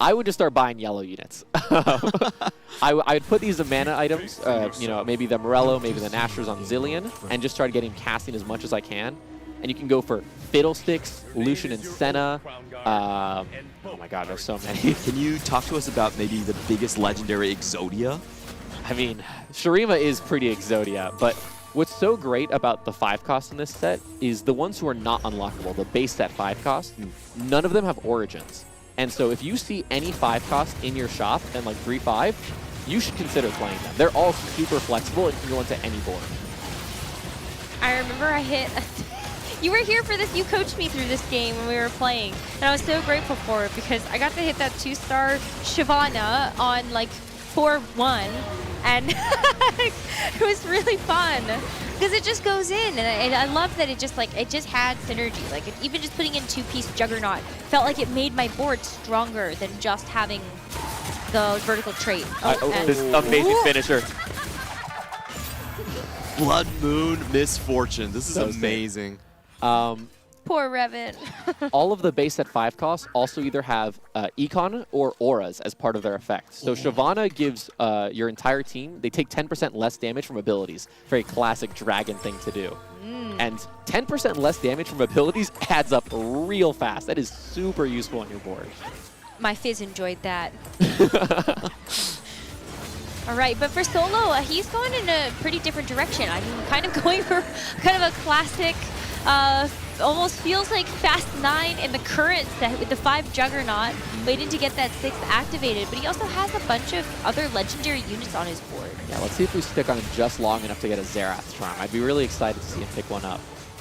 I would just start buying yellow units. I would put these mana items, you know, maybe the Morello, maybe the Nashers on Zillion, and just start getting casting as much as I can. And you can go for Fiddlesticks, Lucian and Senna. Oh my god, there's so many. Can you talk to us about maybe the biggest legendary Exodia? I mean, Shurima is pretty Exodia, but what's so great about the 5-cost in this set is the ones who are not unlockable, the base set 5-cost, none of them have origins. And so if you see any 5-cost in your shop and like 3-5, you should consider playing them. They're all super flexible and can go into any board. I remember I hit... You were here for this. You coached me through this game when we were playing. And I was so grateful for it because I got to hit that 2-star Shyvana on like 4-1. And it was really fun because it just goes in. And I love that it just had synergy. Like even just putting in 2-piece Juggernaut felt like it made my board stronger than just having the vertical trait. This amazing finisher. Blood Moon Misfortune. This is So amazing. Poor Revan. All of the base set 5-costs also either have Econ or Auras as part of their effects. So Shyvana gives your entire team, they take 10% less damage from abilities. Very classic dragon thing to do. And 10% less damage from abilities adds up real fast. That is super useful on your board. My Fizz enjoyed that. All right, but for Solo, he's going in a pretty different direction. I mean, kind of going for kind of a classic, almost feels like Fast 9 in the current set with the 5 Juggernaut, waiting to get that 6th activated. But he also has a bunch of other legendary units on his board. Yeah, let's see if we stick on him just long enough to get a Zerath Charm. I'd be really excited to see him pick one up.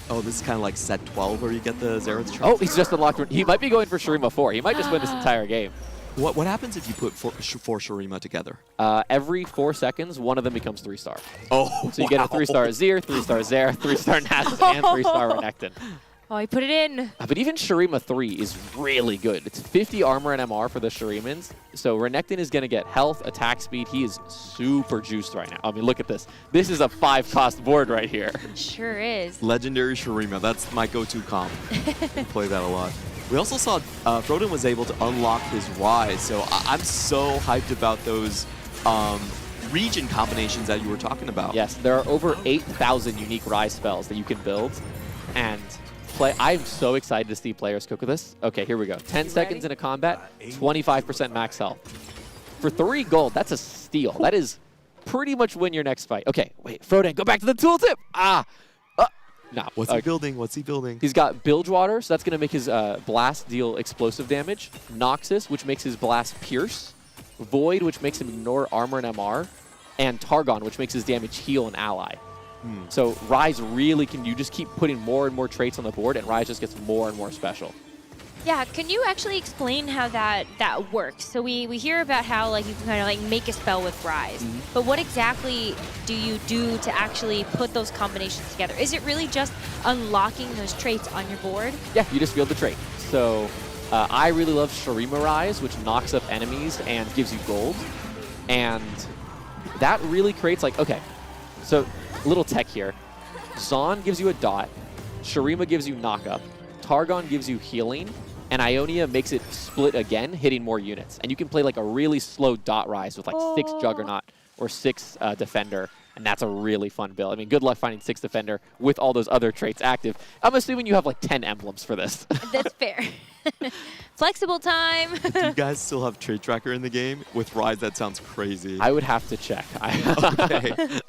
Oh, this is kind of like set 12 where you get the Zerath Charm. Oh, he's just unlocked. He might be going for Shurima 4. He might just win this entire game. What happens if you put four Shurima together? Every 4 seconds, one of them becomes 3-star. Oh, so you get a 3-star Azir, 3-star Zerath, 3-star Nasus, and 3-star Renekton. Oh, he put it in. But even Shurima 3 is really good. It's 50 armor and MR for the Shurimans. So Renekton is going to get health, attack speed. He is super juiced right now. I mean, look at this. This is a 5-cost board right here. Sure is. Legendary Shurima. That's my go-to comp. I play that a lot. We also saw Froden was able to unlock his Rise. So I'm so hyped about those region combinations that you were talking about. Yes, there are over 8,000 unique Rise spells that you can build. And I'm so excited to see players cook with this. Okay, here we go. 10 seconds in a combat, 25% max health. For 3 gold, that's a steal. That is pretty much win your next fight. Okay, wait, Froden, go back to the tooltip. No. What's he building? What's he building? He's got Bilgewater, so that's going to make his blast deal explosive damage. Noxus, which makes his blast pierce. Void, which makes him ignore armor and MR. And Targon, which makes his damage heal an ally. So Rise really can, you just keep putting more and more traits on the board, and Rise just gets more and more special. Yeah, can you actually explain how that works? So we hear about how like you can kind of like make a spell with Rise, but what exactly do you do to actually put those combinations together? Is it really just unlocking those traits on your board? Yeah, you just field the trait. So I really love Shurima Rise, which knocks up enemies and gives you gold, and that really creates like, okay, so little tech here. Zaun gives you a dot, Shurima gives you knockup, Targon gives you healing, and Ionia makes it split again, hitting more units. And you can play like a really slow dot Rise with like 6 Juggernaut or 6 Defender, and that's a really fun build. I mean, good luck finding 6 Defender with all those other traits active. I'm assuming you have like 10 emblems for this. That's fair. Flexible time. Do you guys still have Trait Tracker in the game? With Rise, that sounds crazy. I would have to check. Okay.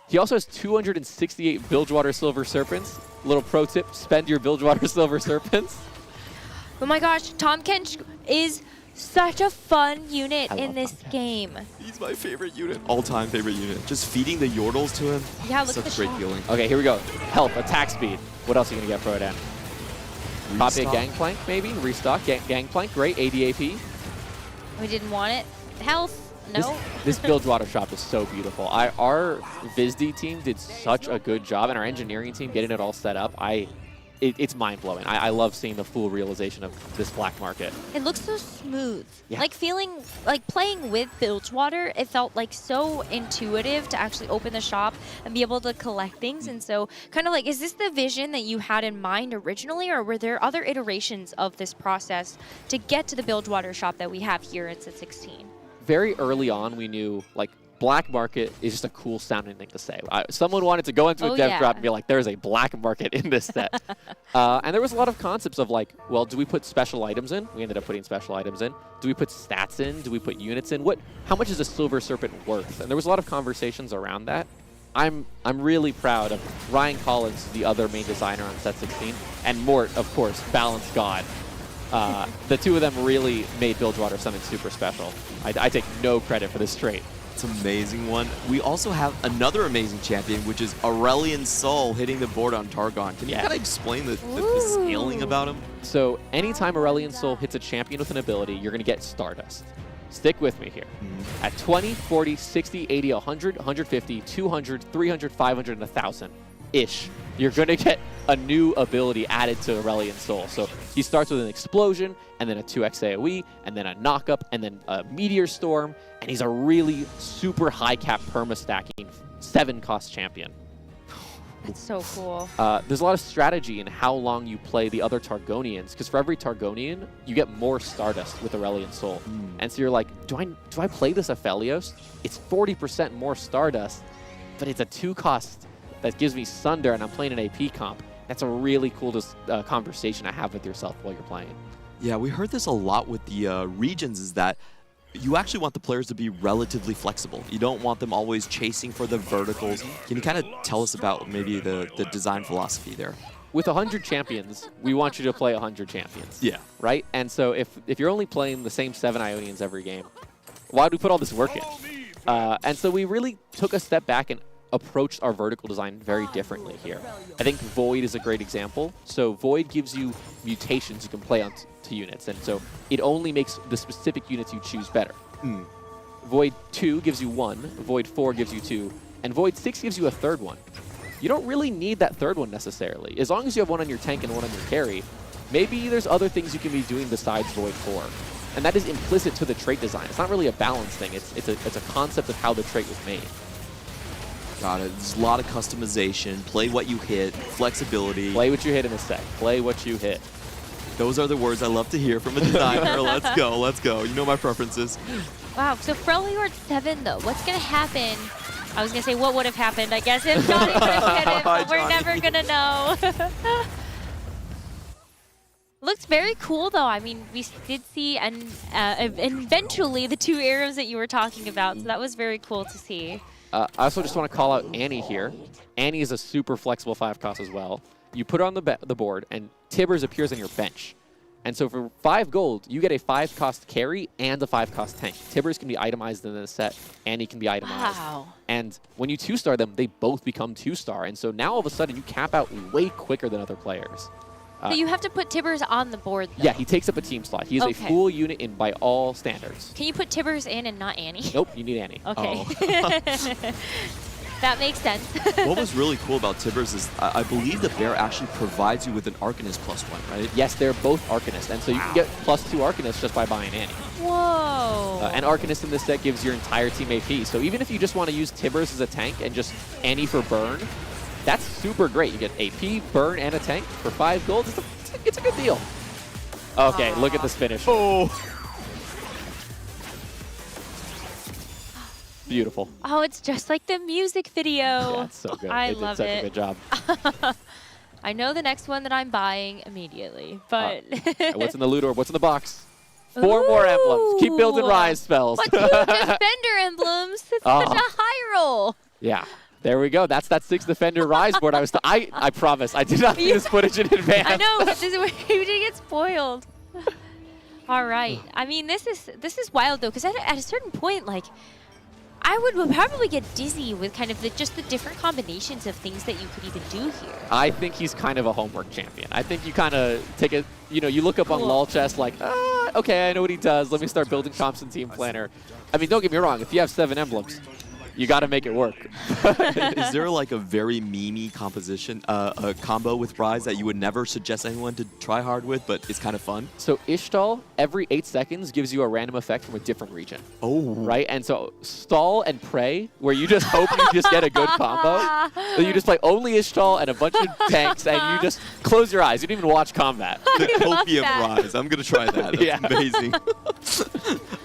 He also has 268 Bilgewater Silver Serpents. Little pro tip, spend your Bilgewater Silver Serpents. Oh my gosh, Tahm Kench is such a fun unit in this game. He's my favorite unit. All-time favorite unit. Just feeding the Yordles to him. Yeah, look such at the great shot. feeling. Okay, here we go. Health, attack speed. What else are you going to get, Frodan? Copy a Restock. Gangplank, maybe? Restock, Gangplank, great, ADAP. We didn't want it. Health, no. This Bilgewater shop is so beautiful. Our Vizd team did such a good job, and our engineering team getting it all set up. I it's mind-blowing. I love seeing the full realization of this black market. It looks so smooth. Yeah. Like playing with Bilgewater, it felt like so intuitive to actually open the shop and be able to collect things. And so kind of like, is this the vision that you had in mind originally, or were there other iterations of this process to get to the Bilgewater shop that we have here in Set 16? Very early on, we knew like black market is just a cool sounding thing to say. Someone wanted to go into a dev drop and be like, there's a black market in this set. And there was a lot of concepts of like, well, do we put special items in? We ended up putting special items in. Do we put stats in? Do we put units in? How much is a Silver Serpent worth? And there was a lot of conversations around that. I'm really proud of Ryan Collins, the other main designer on Set 16, and Mort, of course, Balance God. The two of them really made Bilgewater something super special. I take no credit for this trait. It's an amazing one. We also have another amazing champion, which is Aurelian Soul hitting the board on Targon. Can you kind of explain the scaling about him? So anytime Aurelian Soul hits a champion with an ability, you're going to get Stardust. Stick with me here. At 20, 40, 60, 80, 100, 150, 200, 300, 500, and 1,000-ish, you're going to get a new ability added to Aurelian Soul. So he starts with an explosion, and then a 2x AoE, and then a knock-up, and then a Meteor Storm, and he's a really super high-cap perma-stacking 7-cost champion. That's so cool. There's a lot of strategy in how long you play the other Targonians, because for every Targonian, you get more Stardust with Aurelian Soul. And so you're like, do I play this Aphelios? It's 40% more Stardust, but it's a 2-cost that gives me Sunder, and I'm playing an AP comp. That's a really cool conversation to have with yourself while you're playing. Yeah, we heard this a lot with the regions, is that you actually want the players to be relatively flexible. You don't want them always chasing for the verticals. Can you kind of tell us about maybe the design philosophy there? With 100 champions, we want you to play 100 champions. Yeah. Right? And so if you're only playing the same 7 Ionians every game, why do we put all this work in? And so we really took a step back and approached our vertical design very differently here. I think Void is a great example. So Void gives you mutations you can play on to units, and so it only makes the specific units you choose better. Void 2 gives you 1, Void 4 gives you 2, and Void 6 gives you a third one. You don't really need that third one necessarily. As long as you have one on your tank and one on your carry, maybe there's other things you can be doing besides Void 4. And that is implicit to the trait design. It's not really a balance thing. It's a concept of how the trait was made. Got it. There's a lot of customization. Play what you hit. Flexibility. Play what you hit in a sec. Play what you hit. Those are the words I love to hear from a designer. Let's go. Let's go. You know my preferences. Wow. So Freljord 7, though, what's going to happen? I was going to say what would have happened, I guess, if Johnny couldn't get it, but we're never going to know. Looks very cool, though. I mean, we did see eventually the 2 arrows that you were talking about, so that was very cool to see. I also just want to call out Annie here. Annie is a super flexible 5-cost as well. You put her on the board, and Tibbers appears on your bench. And so for 5 gold, you get a 5-cost carry and a 5-cost tank. Tibbers can be itemized in the set. Annie can be itemized. Wow. And when you 2-star them, they both become 2-star. And so now all of a sudden, you cap out way quicker than other players. So you have to put Tibbers on the board, though. Yeah, he takes up a team slot. He is a full unit in by all standards. Can you put Tibbers in and not Annie? Nope, you need Annie. Okay. That makes sense. What was really cool about Tibbers is I believe the bear actually provides you with an Arcanist +1, right? Yes, they're both Arcanists, and so you can get +2 Arcanists just by buying Annie. Whoa. And Arcanist in this set gives your entire team AP. So even if you just want to use Tibbers as a tank and just Annie for burn, that's super great. You get AP, burn, and a tank for 5 gold. It's a good deal. Okay, look at this finish. Oh. Beautiful. Oh, it's just like the music video. Yeah, it's so good. I They did love such it. a good job. I know the next one that I'm buying immediately, but... What's in the loot orb? What's in the box? 4 more emblems. Keep building rise spells. But 2 defender emblems. It's such a high roll. Yeah. There we go. That's that 6 defender rise board. I promise. I did not see this footage in advance. I know. This is where we did get spoiled. All right. I mean, this is wild though, because at a certain point, like, I would probably get dizzy with kind of just the different combinations of things that you could even do here. I think he's kind of a homework champion. I think you kind of take a, you look up on LOL chess like, okay, I know what he does. Let me start building Thompson Team Planner. I mean, don't get me wrong. If you have 7 emblems, You got to make it work. Is there like a very memey composition, a combo with Rise that you would never suggest anyone to try hard with, but it's kind of fun? So Ishtal, every 8 seconds, gives you a random effect from a different region. Oh. Right? And so Stall and Prey, where you just hope you just get a good combo. So you just play only Ishtal and a bunch of tanks, and you just close your eyes. You don't even watch combat. The Copium Rise. I'm going to try that. That's amazing.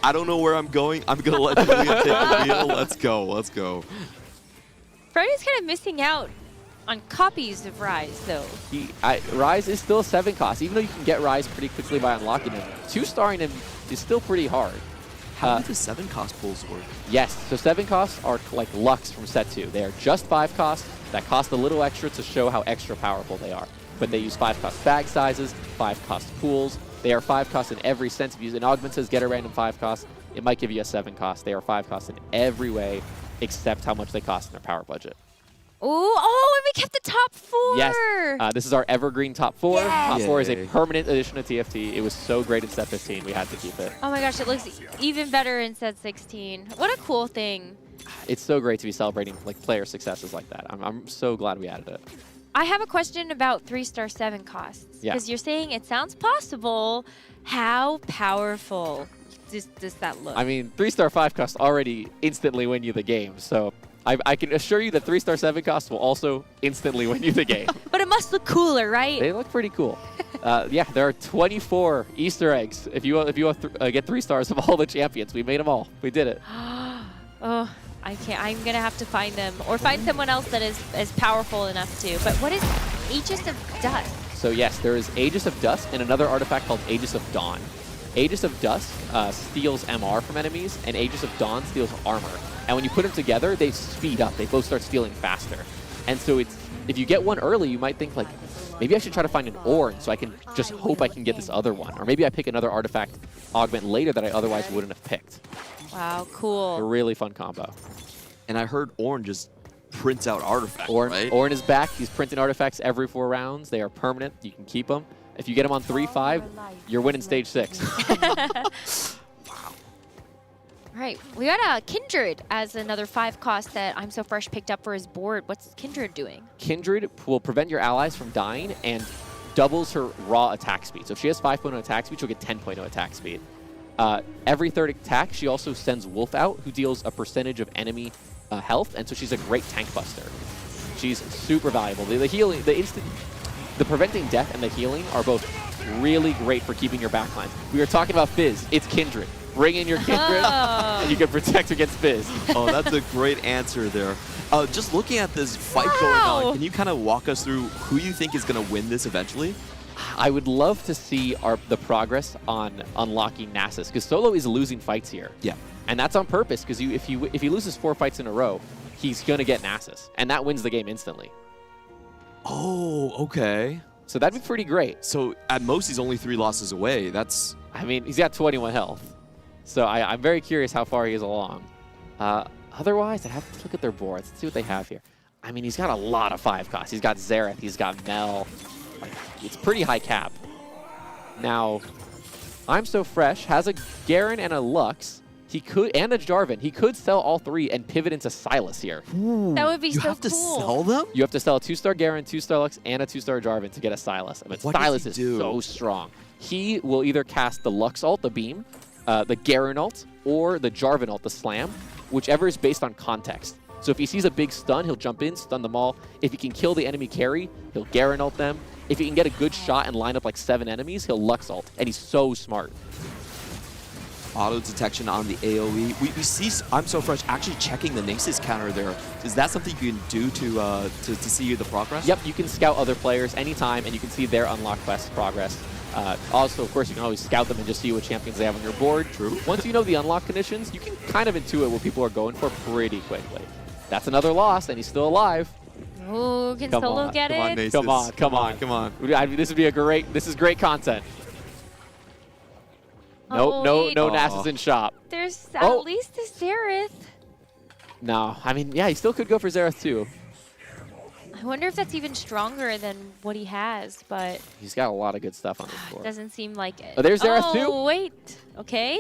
I don't know where I'm going. I'm going to let Julian take the wheel. Let's go. Let's go. Freddy's kind of missing out on copies of Rise, though. Rise is still a 7 cost, even though you can get Rise pretty quickly by unlocking him. 2-starring him is still pretty hard. How do the 7 cost pulls work? Yes, so 7 costs are like Lux from set 2. They are just 5 costs that cost a little extra to show how extra powerful they are. But they use 5 cost bag sizes, 5 cost pools. They are 5 costs in every sense. If you use an augment says get a random 5 cost, it might give you a 7 cost. They are 5 costs in every way except how much they cost in their power budget. Ooh, oh, and we kept the top 4. Yes, this is our evergreen top 4. Yes. Top 4 is a permanent addition to TFT. It was so great in set 15, we had to keep it. Oh my gosh, it looks even better in set 16. What a cool thing. It's so great to be celebrating like player successes like that. I'm so glad we added it. I have a question about 3-star 7 costs. Yeah. Because you're saying it sounds possible. How powerful does that look? I mean, 3-star 5 costs already instantly win you the game, so I can assure you that 3-star 7 costs will also instantly win you the game. But it must look cooler, right? They look pretty cool. Yeah, there are 24 Easter eggs if you get 3 stars of all the champions. We made them all. We did it. Oh, I can't. I'm going to have to find them or find someone else that is powerful enough to. But what is Aegis of Dust? So yes, there is Aegis of Dust and another artifact called Aegis of Dawn. Aegis of Dust steals MR from enemies, and Aegis of Dawn steals armor. And when you put them together, they speed up. They both start stealing faster. And so if you get one early, you might think like, maybe I should try to find an Orn so I can just hope I can get this other one. Or maybe I pick another artifact augment later that I otherwise wouldn't have picked. Wow, cool. A really fun combo. And I heard Orn just prints out artifacts, right? Orn is back. He's printing artifacts every 4 rounds. They are permanent. You can keep them. If you get them on 3-5, you're winning stage 6. All right, we got a Kindred as another 5 cost that I'm So Fresh picked up for his board. What's Kindred doing? Kindred will prevent your allies from dying and doubles her raw attack speed. So if she has 5.0 attack speed, she'll get 10.0 attack speed. Every 3rd attack, she also sends Wolf out, who deals a percentage of enemy health, and so she's a great tank buster. She's super valuable. The healing, the preventing death and the healing are both really great for keeping your backlines. We were talking about Fizz. It's Kindred. Bring in your Kindred, and you can protect against Fizz. Oh, that's a great answer there. Just looking at this fight going on, can you kind of walk us through who you think is going to win this eventually? I would love to see the progress on unlocking Nasus, because Solo is losing fights here. Yeah. And that's on purpose, because if he loses 4 fights in a row, he's going to get Nasus, and that wins the game instantly. Oh, okay. So that'd be pretty great. So at most, he's only 3 losses away. I mean, he's got 21 health. So I'm very curious how far he is along. Otherwise, I'd have to look at their boards. Let's see what they have here. I mean, he's got a lot of 5 costs. He's got Xerath. He's got Mel. It's pretty high cap. Now, I'm So Fresh has a Garen and a Lux. And a Jarvan. He could sell all 3 and pivot into Sylas here. Ooh, that would be so cool. You have to sell them? You have to sell a 2-star Garen, 2-star Lux, and a 2-star Jarvan to get a Sylas. But Sylas is so strong. He will either cast the Lux ult, the beam, the Garen ult, or the Jarvan ult, the slam, whichever is based on context. So if he sees a big stun, he'll jump in, stun them all. If he can kill the enemy carry, he'll Garen ult them. If he can get a good shot and line up like 7 enemies, he'll Lux ult. And he's so smart. Auto detection on the AoE. We see I'm So Fresh actually checking the Nasus counter there. Is that something you can do to see the progress? Yep, you can scout other players anytime, and you can see their unlock quest progress. Also, of course, you can always scout them and just see what champions they have on your board. True. Once you know the unlock conditions, you can kind of intuit what people are going for pretty quickly. That's another loss, and he's still alive. Ooh, can Solo get Come on, it? Nasus. Come on. Come on. I mean, this is great content. Oh, No Nasus in shop. There's at least a Xerath. No, I mean, yeah, he still could go for Xerath too. I wonder if that's even stronger than what he has, but He's got a lot of good stuff on this board. doesn't seem like it. Oh, there's Xerath too. Oh, wait. Okay.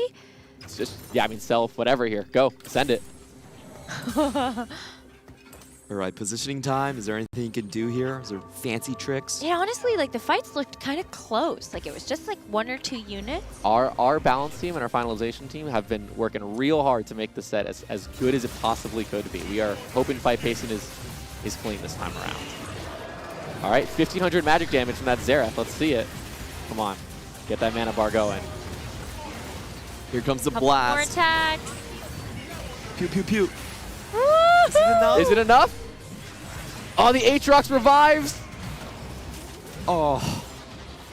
It's just, yeah, I mean, self, whatever here. Go, send it. All right, positioning time. Is there anything you can do here? Is there fancy tricks? Yeah, honestly, like the fights looked kind of close. Like it was just like 1 or 2 units. Our balance team and our finalization team have been working real hard to make the set as good as it possibly could be. We are hoping fight pacing is clean this time around. All right, 1,500 magic damage from that Xerath. Let's see it. Come on, get that mana bar going. Here comes the Couple more blast. attacks. Pew, pew, pew. Is it enough? Is it enough? Oh, the Aatrox revives. Oh,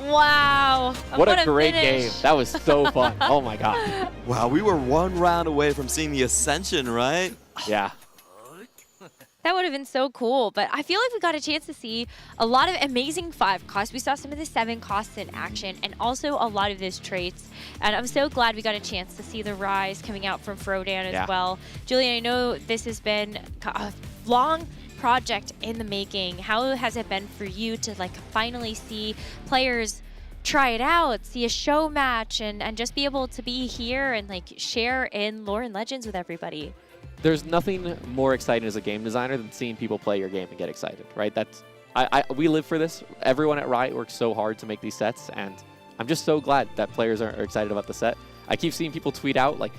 Wow. what a great finish. game. That was so fun. Oh my God. wow, we were 1 round away from seeing the Ascension, right? Yeah. That would have been so cool, but I feel like we got a chance to see a lot of amazing 5 costs. We saw some of the 7 costs in action and also a lot of those traits. And I'm so glad we got a chance to see the rise coming out from Frodan as well. Julian, I know this has been a long project in the making. How has it been for you to like finally see players try it out, see a show match, and just be able to be here and like share in Lore and Legends with everybody? There's nothing more exciting as a game designer than seeing people play your game and get excited, right? We live for this. Everyone at Riot works so hard to make these sets, and I'm just so glad that players are excited about the set. I keep seeing people tweet out like,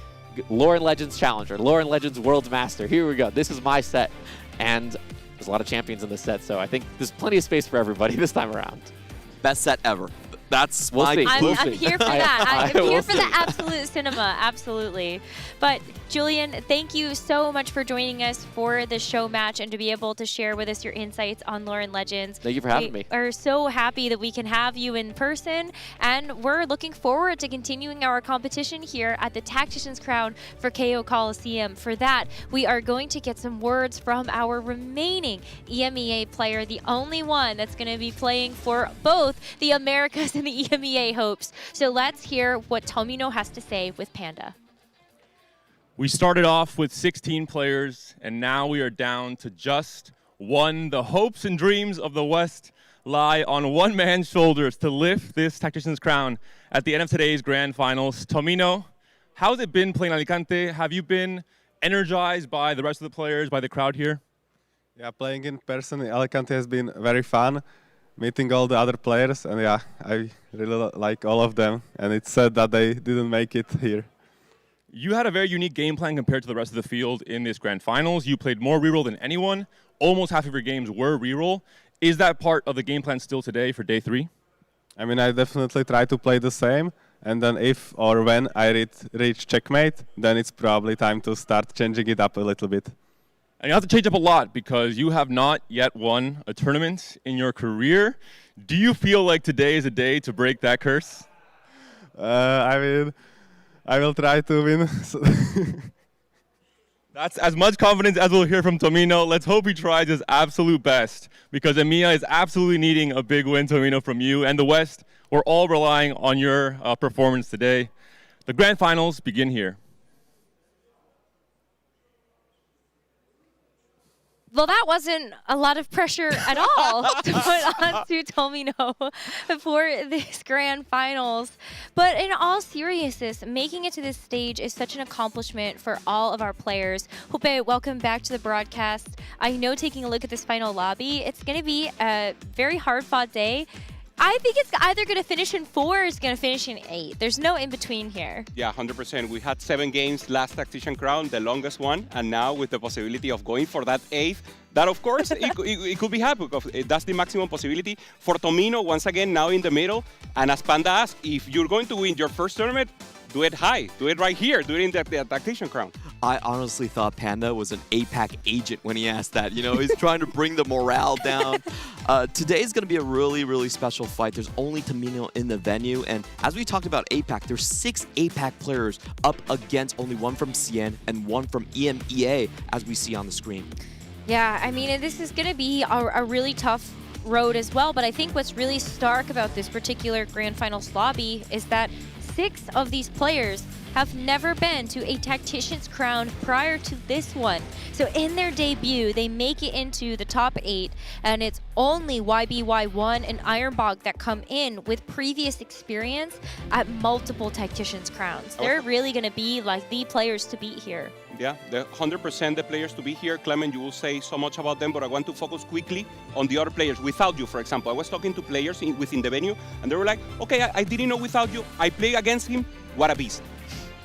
Lore and Legends Challenger, Lore and Legends World's Master, here we go, this is my set. And there's a lot of champions in this set, so I think there's plenty of space for everybody this time around. Best set ever. That's We'll my see. conclusion. I'm here for that. I'm here we'll for the see. absolute cinema, absolutely. But Julian, thank you so much for joining us for the show match and to be able to share with us your insights on Lore and Legends. Thank you for having me. We are so happy that we can have you in person, and we're looking forward to continuing our competition here at the Tactician's Crown for KO Coliseum. For that, we are going to get some words from our remaining EMEA player, the only one that's going to be playing for both the Americas and the EMEA hopes. So let's hear what Tomino has to say with Panda. We started off with 16 players, and now we are down to just 1. The hopes and dreams of the West lie on one man's shoulders to lift this Tactician's Crown at the end of today's Grand Finals. Tomino, how's it been playing Alicante? Have you been energized by the rest of the players, by the crowd here? Yeah, playing in person in Alicante has been very fun. Meeting all the other players, and yeah, I really like all of them, and it's sad that they didn't make it here. You had a very unique game plan compared to the rest of the field in this Grand Finals. You played more reroll than anyone. Almost half of your games were reroll. Is that part of the game plan still today for day 3? I mean, I definitely try to play the same, and then if or when I reach checkmate, then it's probably time to start changing it up a little bit. And you have to change up a lot because you have not yet won a tournament in your career. Do you feel like today is a day to break that curse? I mean, I will try to win. That's as much confidence as we'll hear from Tomino. Let's hope he tries his absolute best because EMEA is absolutely needing a big win, Tomino, from you. And the West, we're all relying on your performance today. The Grand Finals begin here. Well, that wasn't a lot of pressure at all to put onto Tomino for this Grand Finals. But in all seriousness, making it to this stage is such an accomplishment for all of our players. Hope, welcome back to the broadcast. I know taking a look at this final lobby, it's going to be a very hard-fought day. I think it's either going to finish in 4 or it's going to finish in 8. There's no in-between here. Yeah, 100%. We had 7 games last Tactician Crown, the longest one, and now with the possibility of going for that 8th, that of course, it could be happy because that's the maximum possibility. For Tomino, once again, now in the middle, and as Panda asked, if you're going to win your first tournament, do it high. Do it right here. Do it in the Tactician Crown. I honestly thought Panda was an APAC agent when he asked that. You know, he's trying to bring the morale down. Today's going to be a really, really special fight. There's only Tomino in the venue. And as we talked about APAC, there's 6 APAC players up against only 1 from CN and 1 from EMEA, as we see on the screen. Yeah, I mean, this is going to be a really tough road as well. But I think what's really stark about this particular Grand Finals lobby is that 6 of these players have never been to a Tactician's Crown prior to this one. So in their debut, they make it into the top 8, and it's only YBY1 and Ironbog that come in with previous experience at multiple Tactician's Crowns. They're really going to be like the players to beat here. Yeah, the 100% the players to be here. Clement, you will say so much about them, but I want to focus quickly on the other players. Without you, for example, I was talking to players within the venue, and they were like, okay, I didn't know Without You. I played against him. What a beast.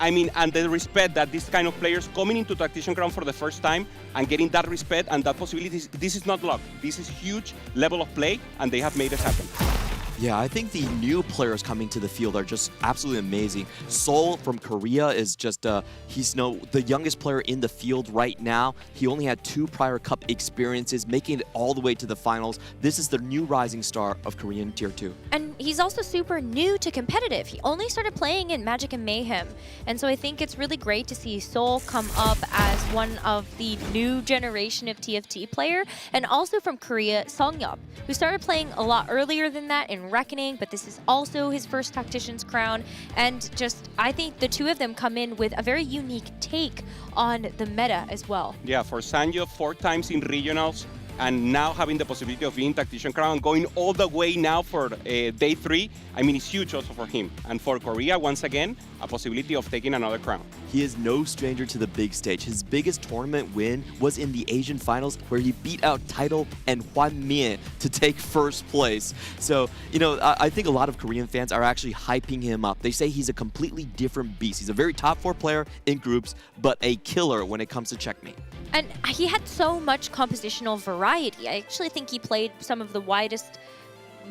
I mean, and the respect that these kind of players coming into Tactician Crown for the first time and getting that respect and that possibilities, this is not luck. This is huge level of play, and they have made it happen. Yeah, I think the new players coming to the field are just absolutely amazing. Seoul from Korea is just, he's the youngest player in the field right now. He only had 2 prior cup experiences, making it all the way to the finals. This is the new rising star of Korean Tier 2. And he's also super new to competitive. He only started playing in Magic and Mayhem. And so I think it's really great to see Seoul come up as one of the new generation of TFT player. And also from Korea, Songyup, who started playing a lot earlier than that in Reckoning, but this is also his first Tactician's Crown. And just, I think the two of them come in with a very unique take on the meta as well. Yeah, for Sanjo, 4 times in regionals, and now having the possibility of being Tactician Crown, going all the way now for day 3, I mean, it's huge also for him. And for Korea, once again, a possibility of taking another crown. He is no stranger to the big stage. His biggest tournament win was in the Asian finals, where he beat out Tidal and Hwan Mie to take first place. So, you know, I think a lot of Korean fans are actually hyping him up. They say he's a completely different beast. He's a very top 4 player in groups, but a killer when it comes to checkmate. And he had so much compositional variety. I actually think he played some of the widest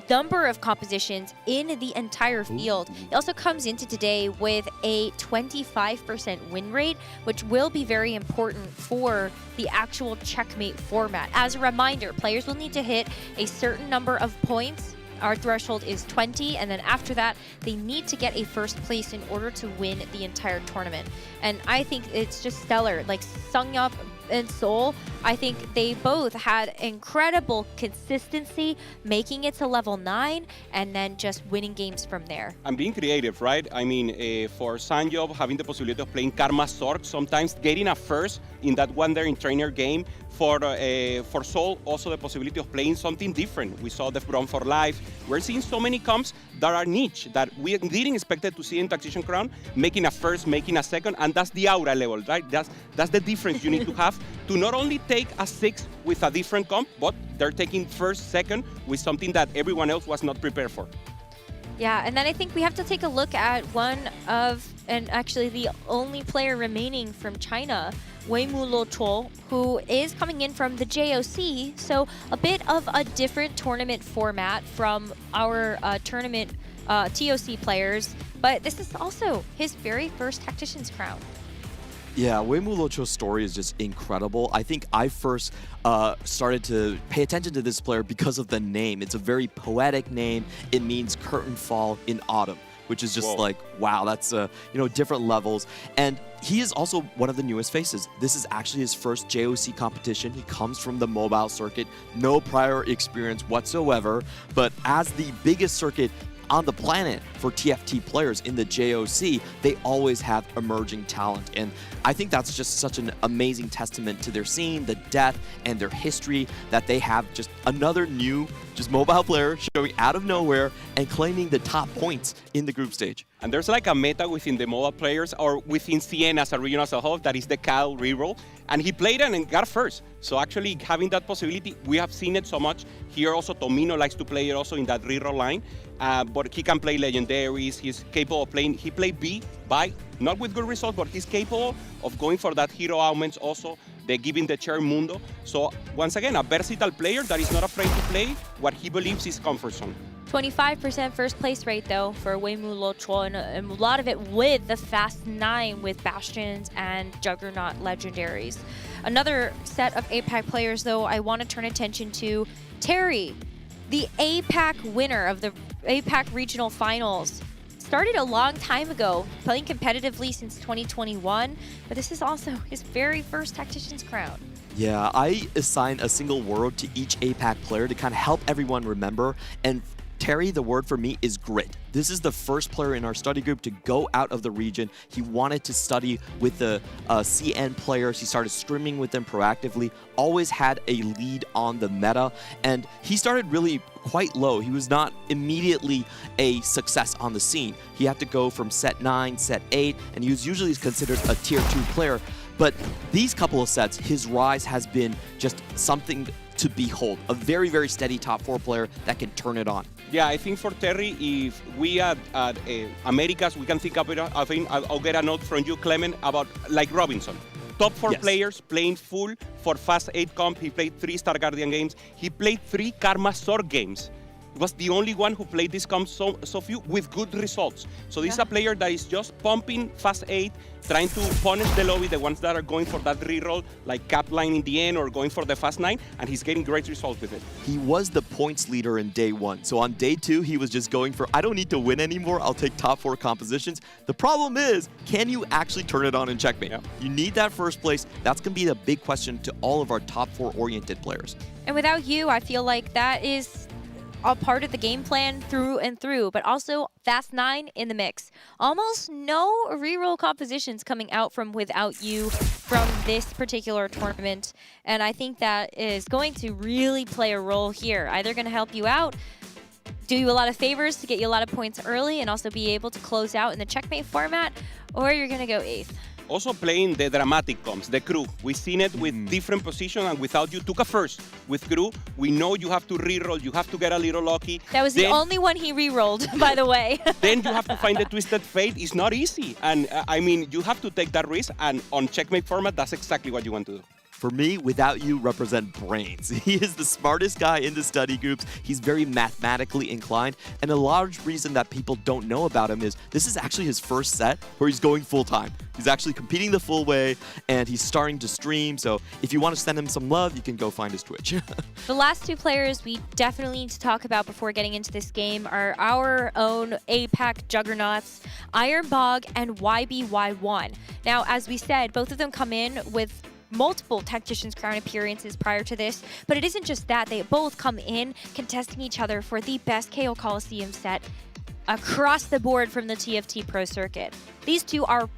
number of compositions in the entire field. He also comes into today with a 25% win rate, which will be very important for the actual checkmate format. As a reminder, players will need to hit a certain number of points. Our threshold is 20, and then after that, they need to get a first place in order to win the entire tournament. And I think it's just stellar. Like Songyup and Seoul, I think they both had incredible consistency, making it to level 9, and then just winning games from there. And being creative, right? I mean, for Sanjo, having the possibility of playing Karma Sork, sometimes getting a first in that Wandering Trainer game. For Seoul, also the possibility of playing something different. We saw the From for Life. We're seeing so many comps that are niche that we didn't expect to see in Tactician Crown, making a first, making a second, and that's the aura level, right? That's the difference you need to have to not only take a 6 with a different comp, but they're taking first, second with something that everyone else was not prepared for. Yeah, and then I think we have to take a look at one of, and actually the only player remaining from China, Weimu Lo-Chol, who is coming in from the JOC, so a bit of a different tournament format from our tournament TOC players, but this is also his very first Tactician's Crown. Yeah, Weimu Lo-Chol's story is just incredible. I think I first started to pay attention to this player because of the name. It's a very poetic name. It means curtain fall in autumn, which is just like, wow, that's, you know, different levels. And he is also one of the newest faces. This is actually his first JOC competition. He comes from the mobile circuit, no prior experience whatsoever. But as the biggest circuit on the planet for TFT players in the JOC, they always have emerging talent. And I think that's just such an amazing testament to their scene, the depth, and their history, that they have just another new, just mobile player showing out of nowhere and claiming the top points in the group stage. And there's like a meta within the mobile players or within CN as a region as a whole, that is the Cal reroll. And he played it and got first. So actually having that possibility, we have seen it so much. Here also Tomino likes to play it also in that reroll line. But he can play legendaries, he's capable of playing, he played B, by, not with good results, but he's capable of going for that hero augments also, they're giving the chair Mundo. So once again, a versatile player that is not afraid to play what he believes is comfort zone. 25% first place rate though for Weimu Lo-Chol, and a lot of it with the Fast 9 with Bastions and Juggernaut legendaries. Another set of APAC players though I want to turn attention to, Terry, the APAC winner of the APAC Regional Finals. Started a long time ago, playing competitively since 2021, but this is also his very first Tactician's Crown. Yeah, I assign a single word to each APAC player to kind of help everyone remember. And Terry, the word for me is grit. This is the first player in our study group to go out of the region. He wanted to study with the CN players. He started scrimming with them proactively, always had a lead on the meta, and he started really quite low. He was not immediately a success on the scene. He had to go from set 9, set 8, and he was usually considered a tier 2 player. But these couple of sets, his rise has been just something to behold. A very, very steady top 4 player that can turn it on. Yeah, I think for Terry, if we at Americas, we can think of it. I think I'll get a note from you, Clement, about like Robinson. Top 4 players playing full for Fast 8 comp. He played 3 Star Guardian games. He played 3 Karma Sword games. He was the only one who played this comp so few with good results. So this is a player that is just pumping Fast 8, trying to punish the lobby, the ones that are going for that reroll, like cap line in the end or going for the Fast 9, and he's getting great results with it. He was the points leader in day 1. So on day 2, he was just going for, I don't need to win anymore, I'll take top 4 compositions. The problem is, can you actually turn it on in checkmate? Yeah. You need that first place. That's going to be the big question to all of our top 4 oriented players. And without you, I feel like that is a part of the game plan through and through, but also Fast 9 in the mix. Almost no reroll compositions coming out from without you from this particular tournament, and I think that is going to really play a role here. Either going to help you out, do you a lot of favors to get you a lot of points early and also be able to close out in the checkmate format, or you're going to go 8th. Also playing the dramatic comps, the crew. We've seen it with different positions, and without you took a first. With crew, we know you have to reroll, you have to get a little lucky. That was the only one he rerolled, by the way. Then you have to find the Twisted Fate. It's not easy. And I mean, you have to take that risk, and on checkmate format, that's exactly what you want to do. For me, without you represent brains. He is the smartest guy in the study groups. He's very mathematically inclined. And a large reason that people don't know about him is this is actually his first set where he's going full time. He's actually competing the full way, and he's starting to stream. So if you want to send him some love, you can go find his Twitch. The last 2 players we definitely need to talk about before getting into this game are our own APAC juggernauts, Ironbog and YBY1. Now, as we said, both of them come in with multiple Tactician's Crown appearances prior to this, but it isn't just that. They both come in contesting each other for the best KO Coliseum set across the board from the TFT Pro Circuit. These two are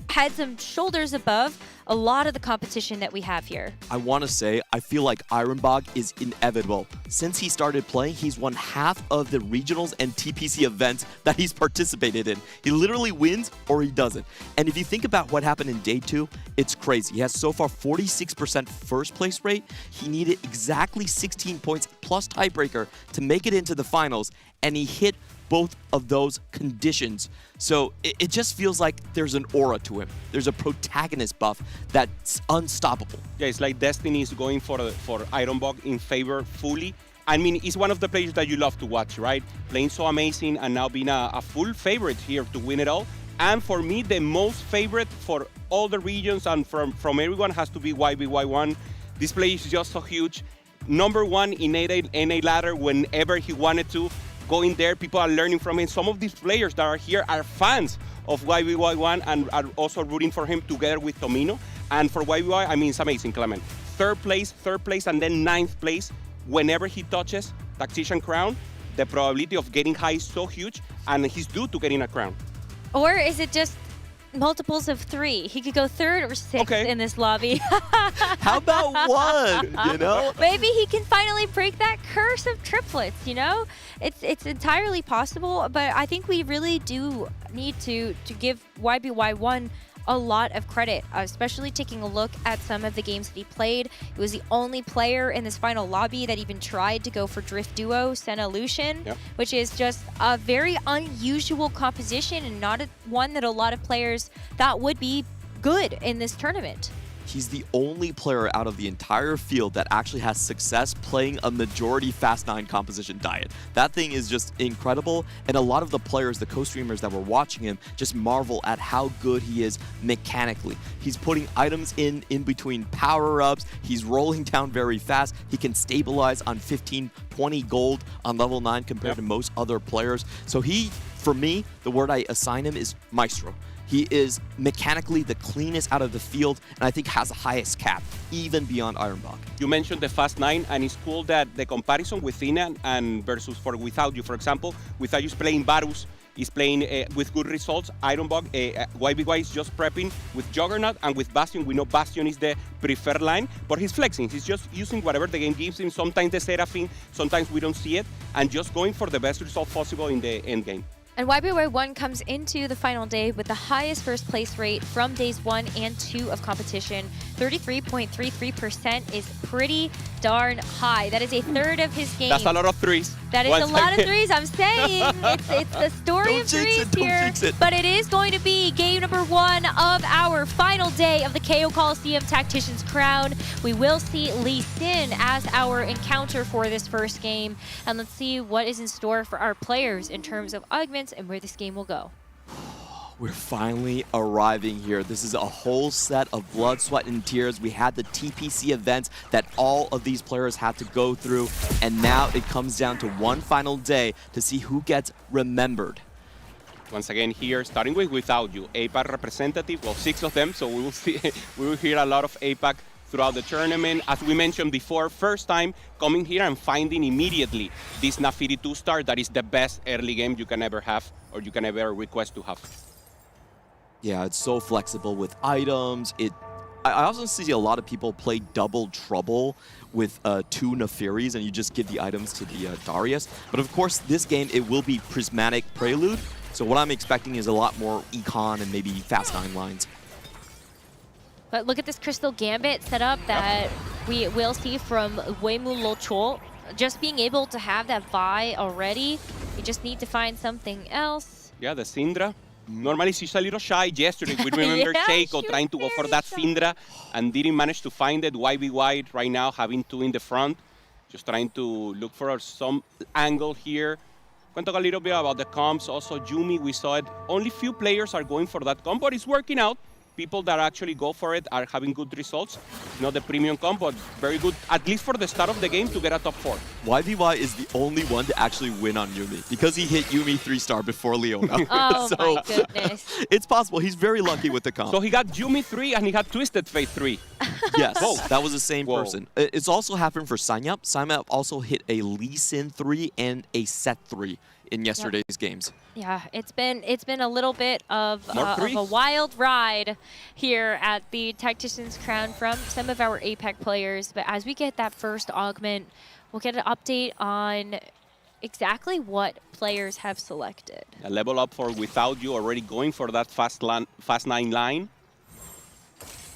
heads and shoulders above a lot of the competition that we have here. I want to say, I feel like Ironbog is inevitable. Since he started playing, he's won half of the regionals and TPC events that he's participated in. He literally wins or he doesn't. And if you think about what happened in day 2, it's crazy. He has so far 46% first place rate. He needed exactly 16 points plus tiebreaker to make it into the finals, and he hit both of those conditions. So it just feels like there's an aura to him. There's a protagonist buff that's unstoppable. Yeah, it's like Destiny is going for Ironbog in favor fully. I mean, he's one of the players that you love to watch, right? Playing so amazing and now being a full favorite here to win it all. And for me, the most favorite for all the regions and from everyone has to be YBY1. This player is just so huge. Number 1 in NA ladder whenever he wanted to. Going there, people are learning from him. Some of these players that are here are fans of YBY1 and are also rooting for him together with Tomino. And for YBY, I mean, it's amazing, Clement. Third place, and then 9th place. Whenever he touches Tactician Crown, the probability of getting high is so huge, and he's due to getting a crown. Or is it just multiples of 3? He could go 3rd or 6th in this lobby. How about 1, you know? Maybe he can finally break that curse of triplets, you know? It's entirely possible, but I think we really do need to give YBY1 a lot of credit, especially taking a look at some of the games that he played. He was the only player in this final lobby that even tried to go for Drift Duo Senna Lucian, which is just a very unusual composition and not one that a lot of players thought would be good in this tournament. He's the only player out of the entire field that actually has success playing a majority Fast 9 composition diet. That thing is just incredible, and a lot of the players, the co-streamers that were watching him, just marvel at how good he is mechanically. He's putting items in between power-ups, he's rolling down very fast, he can stabilize on 15, 20 gold on level 9 compared to most other players. So he, for me, the word I assign him is Maestro. He is mechanically the cleanest out of the field, and I think has the highest cap, even beyond Ironbog. You mentioned the Fast 9, and it's cool that the comparison with Ina and versus for Without You, for example, Without You is playing Varus, is playing with good results. Ironbog, YBY is just prepping with Juggernaut, and with Bastion, we know Bastion is the preferred line, but he's flexing. He's just using whatever the game gives him. Sometimes the Seraphine, sometimes we don't see it, and just going for the best result possible in the end game. And YBY1 comes into the final day with the highest first place rate from days 1 and 2 of competition. 33.33% is pretty darn high. That is a third of his game. That's a lot of threes. That is a lot of threes, I'm saying. It's the story of threes here. But it is going to be game number 1 of our final day of the KO Coliseum Tactician's Crown. We will see Lee Sin as our encounter for this first game. And let's see what is in store for our players in terms of augments and where this game will go. We're finally arriving here. This is a whole set of blood, sweat, and tears. We had the TPC events that all of these players had to go through, and now it comes down to one final day to see who gets remembered. Once again here, starting with Without You, APAC representative, well, 6 of them, so we will see, we will hear a lot of APAC throughout the tournament. As we mentioned before, first time coming here and finding immediately this Nafiri 2-star that is the best early game you can ever have or you can ever request to have. Yeah, it's so flexible with items. I also see a lot of people play double trouble with 2 Nefiris, and you just give the items to the Darius. But of course, this game, it will be Prismatic Prelude. So what I'm expecting is a lot more Econ and maybe Fast 9 lines. But look at this Crystal Gambit setup that we will see from Weimu Lochol. Just being able to have that Vi already, you just need to find something else. Yeah, the Syndra. Normally she's a little shy. Yesterday we remember Yeah, Shaco trying to go for that Syndra and didn't manage to find it. YBY right now having 2 in the front. Just trying to look for some angle here. Going to talk a little bit about the comps. Also Yumi, we saw it. Only few players are going for that comp, but it's working out. People that actually go for it are having good results. Not the premium comp, but very good, at least for the start of the game, to get a top 4. YBY is the only one to actually win on Yumi because he hit Yumi 3-star before Leona. Oh so my goodness. It's possible. He's very lucky with the comp. So he got Yumi 3 and he had Twisted Fate 3. Yes, Whoa. that was the same Whoa. person. It's also happened for Sanyap. Sanyap also hit a Lee Sin 3 and a Set 3 in yesterday's games. Yeah, it's been a little bit of More a wild ride here at the Tactician's Crown from some of our APAC players. But as we get that first augment, we'll get an update on exactly what players have selected. A level up for Without You, already going for that fast 9 line.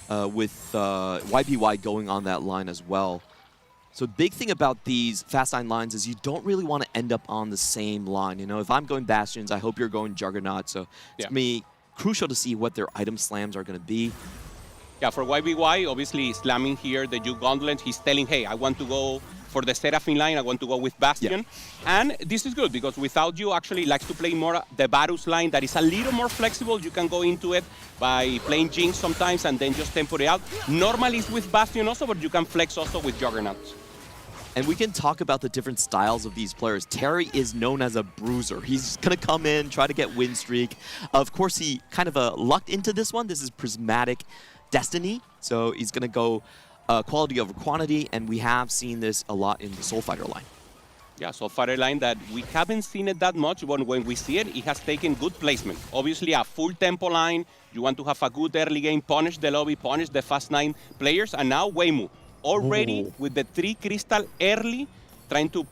With YBY going on that line as well. So big thing about these Fast 9 lines is you don't really want to end up on the same line. You know, if I'm going Bastions, I hope you're going Juggernaut. So it's going to be crucial to see what their item slams are going to be. Yeah, for YBY, obviously slamming here the Juke Gauntlet. He's telling, hey, I want to go for the Seraphine line. I want to go with Bastion. Yeah. And this is good because Without You actually likes to play more the Varus line that is a little more flexible. You can go into it by playing Jinx sometimes and then just tempo it out. Normally it's with Bastion also, but you can flex also with Juggernaut. And we can talk about the different styles of these players. Terry is known as a bruiser. He's going to come in, try to get win streak. Of course, he kind of lucked into this one. This is Prismatic Destiny. So he's going to go quality over quantity, and we have seen this a lot in the Soul Fighter line. Yeah, Soul Fighter line that we haven't seen it that much, but when we see it, it has taken good placement. Obviously, a full tempo line. You want to have a good early game, punish the lobby, punish the Fast 9 players, and now Weimu. Already with the 3 crystal early, trying to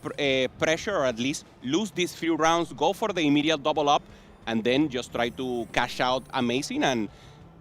pressure or at least lose these few rounds, go for the immediate double up, and then just try to cash out amazing and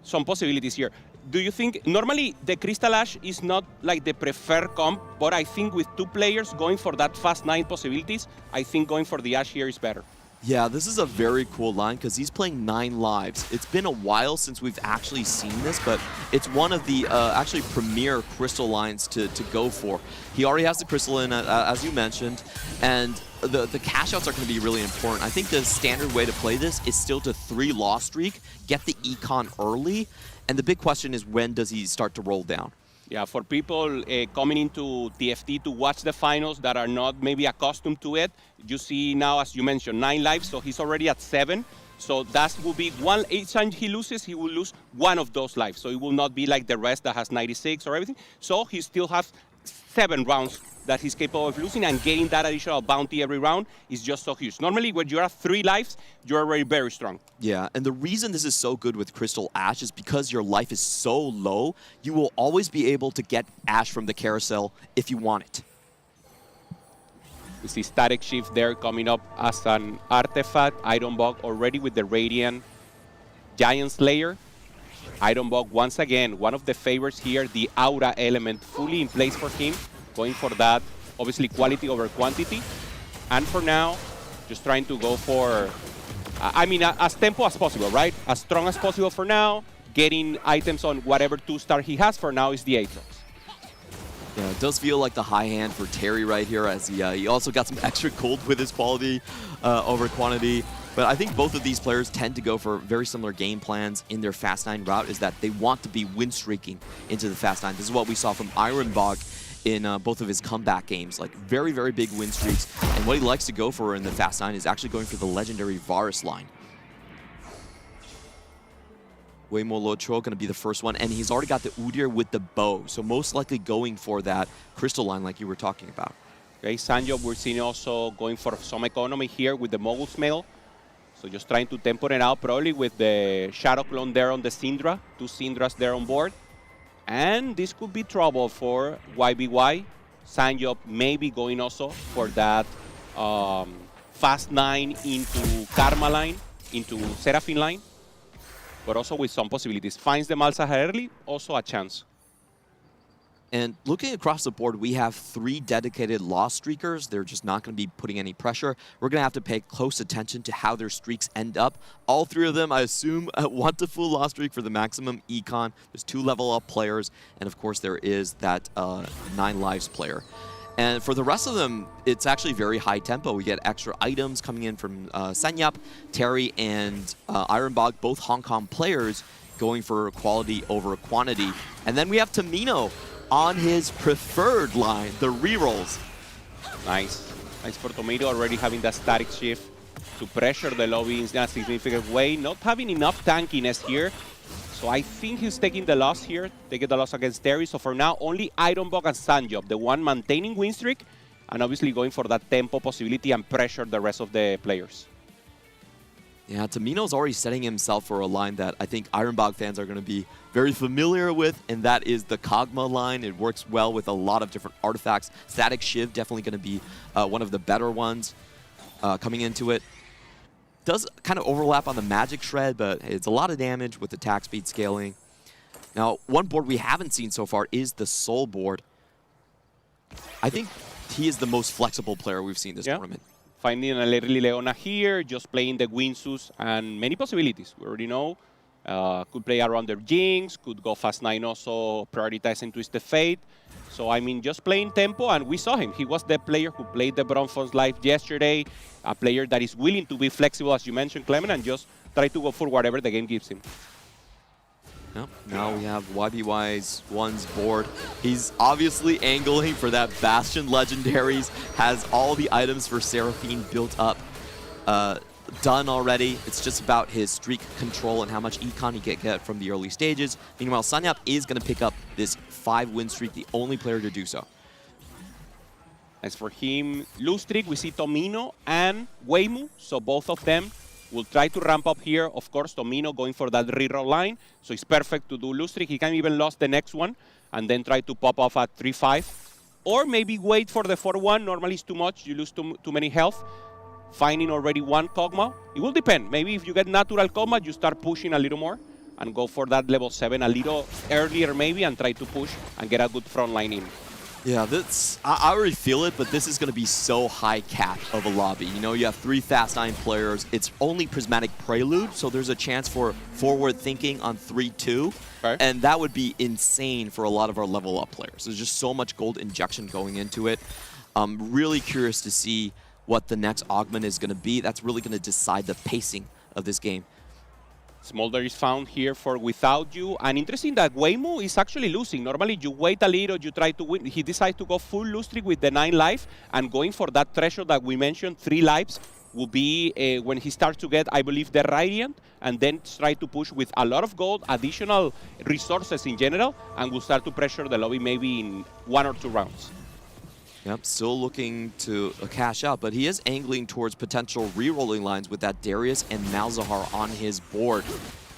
some possibilities here. Do you think, normally the Crystal Ash is not like the preferred comp, but I think with 2 players going for that Fast 9 possibilities, I think going for the Ash here is better. Yeah, this is a very cool line because he's playing 9 lives. It's been a while since we've actually seen this, but it's one of the actually premier crystal lines to go for. He already has the crystal in, as you mentioned, and the cash outs are going to be really important. I think the standard way to play this is still to 3 loss streak, get the econ early, and the big question is when does he start to roll down? Yeah, for people coming into TFT to watch the finals that are not maybe accustomed to it, you see now, as you mentioned, 9 lives, so he's already at 7. So that will be one, each time he loses, he will lose one of those lives. So it will not be like the rest that has 96 or everything. So he still has 7 rounds that he's capable of losing, and getting that additional bounty every round is just so huge. Normally, when you have 3 lives, you're already very strong. Yeah, and the reason this is so good with Crystal Ash is because your life is so low, you will always be able to get Ash from the carousel if you want it. We see Static Shift there coming up as an artifact. Iron Bug already with the Radiant Giant Slayer. Iron Bug, once again, one of the favorites here, the Aura element fully in place for him. Going for that, obviously quality over quantity. And for now, just trying to go for, I mean, as tempo as possible, right? As strong as possible for now. Getting items on whatever 2-star he has for now is the Aatrox. Yeah, it does feel like the high hand for Terry right here, as he also got some extra gold with his quality over quantity. But I think both of these players tend to go for very similar game plans in their Fast 9 route, is that they want to be win streaking into the Fast 9. This is what we saw from Ironbog in both of his comeback games, like very, very big win streaks. And what he likes to go for in the Fast 9 is actually going for the legendary Varus line. Weimo Locho going to be the first one, and he's already got the Udyr with the bow, so most likely going for that crystal line like you were talking about. Okay, Sanjo, we're seeing also going for some economy here with the Mogul's Mail. So just trying to tempo it out, probably with the Shadow Clone there on the Syndra, 2 Syndras there on board. And this could be trouble for YBY. Sanjo maybe going also for that Fast 9 into Karma line, into Seraphine line. But also with some possibilities. Finds the Malzahar early, also a chance. And looking across the board, we have 3 dedicated Lost Streakers. They're just not going to be putting any pressure. We're going to have to pay close attention to how their streaks end up. All 3 of them, I assume, want a full Lost Streak for the maximum econ. There's 2 level up players, and of course there is that 9 lives player. And for the rest of them, it's actually very high tempo. We get extra items coming in from Sanyap, Terry, and Ironbog, both Hong Kong players, going for quality over quantity. And then we have Tamino on his preferred line, the rerolls. Nice. Nice for Tomito, already having that Static Shift to pressure the lobby in a significant way. Not having enough tankiness here. So I think he's taking the loss here, taking the loss against Terry. So for now, only Ironbog and Sanjob, the one maintaining win streak, and obviously going for that tempo possibility and pressure the rest of the players. Yeah, Tamino's already setting himself for a line that I think Ironbog fans are going to be very familiar with, and that is the Kog'Maw line. It works well with a lot of different artifacts. Static Shiv definitely going to be one of the better ones coming into it. Does kind of overlap on the Magic Shred, but it's a lot of damage with attack speed scaling. Now, one board we haven't seen so far is the Soul board. I think he is the most flexible player we've seen this tournament. Finding a Lerly Leona here, just playing the Winsus, and many possibilities. We already know. Could play around their Jinx, could go Fast 9 also, prioritizing Twisted Fate. So, I mean, just playing tempo, and we saw him. He was the player who played the Bronfons live yesterday, a player that is willing to be flexible, as you mentioned, Clement, and just try to go for whatever the game gives him. Yep. Now we have YBY's one's board. He's obviously angling for that Bastion Legendaries, has all the items for Seraphine built up, done already. It's just about his streak control and how much econ he can get from the early stages. Meanwhile, Sanyap is going to pick up this 5-win streak, the only player to do so. As for him, lose streak, we see Tomino and Weimo, so both of them will try to ramp up here. Of course, Tomino going for that reroll line, so it's perfect to do lose streak. He can even lose the next one and then try to pop off at 3-5. Or maybe wait for the 4-1. Normally it's too much. You lose too many health. Finding already one Kog'Maw. It will depend. Maybe if you get natural Kog'Maw, you start pushing a little more and go for that level 7 a little earlier maybe and try to push and get a good front line in. Yeah, I already feel it, but this is going to be so high cap of a lobby. You know, you have 3 Fast 9 players. It's only Prismatic Prelude, so there's a chance for forward thinking on 3-2. Okay. And that would be insane for a lot of our level up players. There's just so much gold injection going into it. I'm really curious to see what the next augment is going to be. That's really going to decide the pacing of this game. Smolder is found here for Without You. And interesting that Weimo is actually losing. Normally you wait a little, you try to win. He decides to go full lose streak with the 9 life and going for that threshold that we mentioned, 3 lives. will be when he starts to get, I believe, the Radiant, and then try to push with a lot of gold, additional resources in general, and will start to pressure the lobby maybe in 1 or 2 rounds. Yep, still looking to cash out, but he is angling towards potential re-rolling lines with that Darius and Malzahar on his board.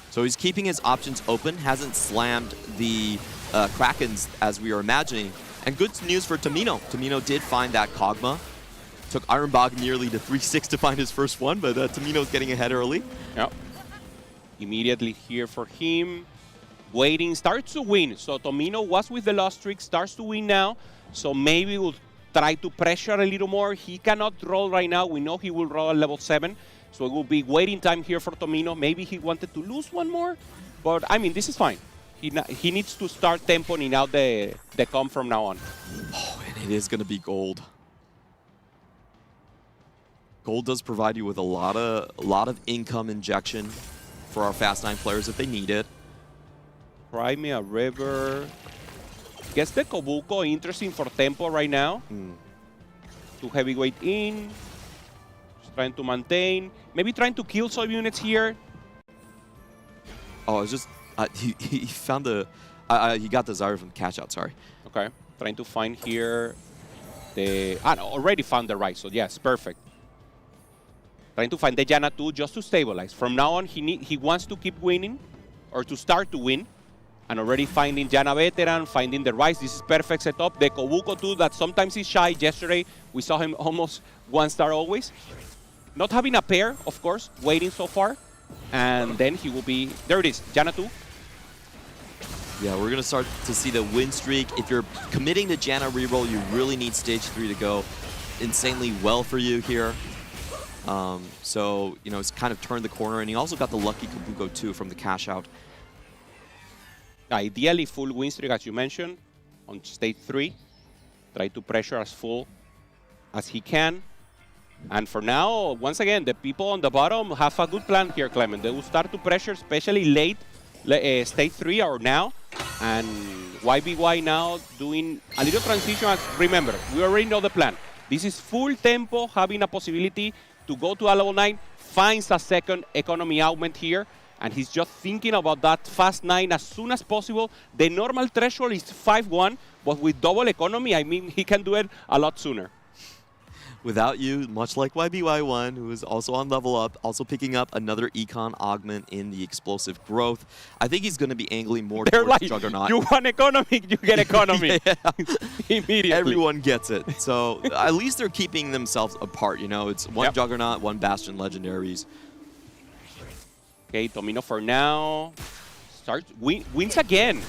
So he's keeping his options open, hasn't slammed the Krakens as we were imagining. And good news for Tamino. Tamino did find that Kog'Maw. Took Ironbog nearly to 3-6 to find his first one, but Tamino's getting ahead early. Yep. Immediately here for him. Waiting, starts to win. So Tomino was with the lost streak, starts to win now. So maybe we'll try to pressure a little more. He cannot roll right now. We know he will roll at level 7. So it will be waiting time here for Tomino. Maybe he wanted to lose one more. But, I mean, this is fine. He needs to start tempoing out the comp from now on. Oh, and it is going to be gold. Gold does provide you with a lot of income injection for our Fast 9 players if they need it. Crimea River. Gets the Kobuko interesting for tempo right now. 2 heavyweight in. Just trying to maintain. Maybe trying to kill some units here. Oh, it's just he found the he got the Zyra from cash out. Sorry. Okay, trying to find here the no, already found the right. So yes, perfect. Trying to find the Janna too, just to stabilize. From now on, he wants to keep winning or to start to win. And already finding Janna Veteran, finding the Rise. This is perfect setup. The Kobuko too, that sometimes is shy. Yesterday, we saw him almost 1-star always. Not having a pair, of course, waiting so far. And then he will be, there it is, Janna 2. Yeah, we're going to start to see the win streak. If you're committing to Janna reroll, you really need stage 3 to go insanely well for you here. So, you know, it's kind of turned the corner. And he also got the lucky Kobuko too from the cash out. Ideally, full win streak, as you mentioned, on stage 3. Try to pressure as full as he can. And for now, once again, the people on the bottom have a good plan here, Clement. They will start to pressure, especially late stage 3 or now. And YBY now doing a little transition. As, remember, we already know the plan. This is full tempo, having a possibility to go to a level 9, finds a second economy augment here. And he's just thinking about that fast 9 as soon as possible. The normal threshold is 5-1, but with double economy, I mean, he can do it a lot sooner. Without you, much like YBY1, who is also on level up, also picking up another econ augment in the explosive growth. I think he's going to be angling more towards like, Juggernaut. You want economy, you get economy. Immediately. Everyone gets it. So at least they're keeping themselves apart, you know. It's one Juggernaut, one Bastion Legendaries. Okay, Tomino for now wins again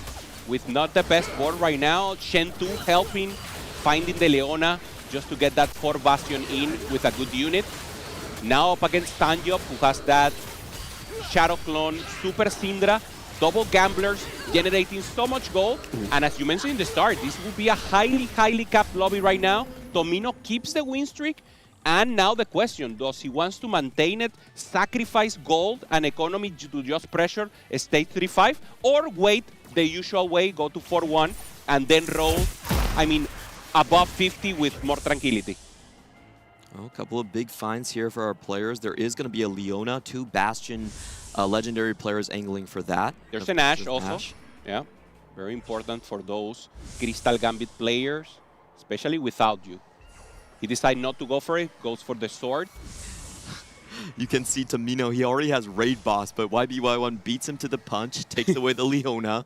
with not the best board right now. Shen2 helping, finding the Leona just to get that 4 Bastion in with a good unit. Now up against Tanjop, who has that Shadow Clone, Super Syndra, double Gamblers, generating so much gold. And as you mentioned in the start, this will be a highly capped lobby right now. Tomino keeps the win streak. And now the question, does he wants to maintain it, sacrifice gold and economy to just pressure stage 3-5, or wait the usual way, go to 4-1, and then roll, I mean, above 50 with more tranquility? Well, a couple of big finds here for our players. There is going to be a Leona, 2 Bastion legendary players angling for that. There's an Ashe also. Yeah, very important for those Crystal Gambit players, especially without you. He decided not to go for it, goes for the sword. You can see Tamino, he already has Raid Boss, but YBY1 beats him to the punch, takes away the Leona.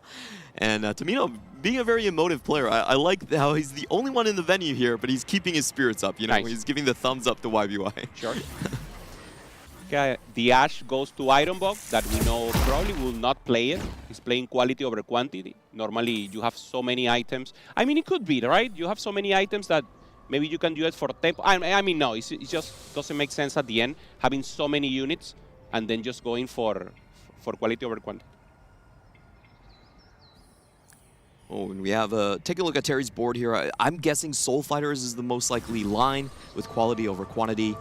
And Tamino, being a very emotive player, I like how he's the only one in the venue here, but he's keeping his spirits up, you know? Nice. He's giving the thumbs up to YBY. Sure. Okay, the Ashe goes to Ironbog, that we know probably will not play it. He's playing quality over quantity. Normally, you have so many items. I mean, it could be, right? You have so many items that maybe you can do it for tempo. I mean, no, it just doesn't make sense at the end, having so many units and then just going for quality over quantity. Oh, and we have, take a look at Terry's board here. I'm guessing Soul Fighters is the most likely line with quality over quantity.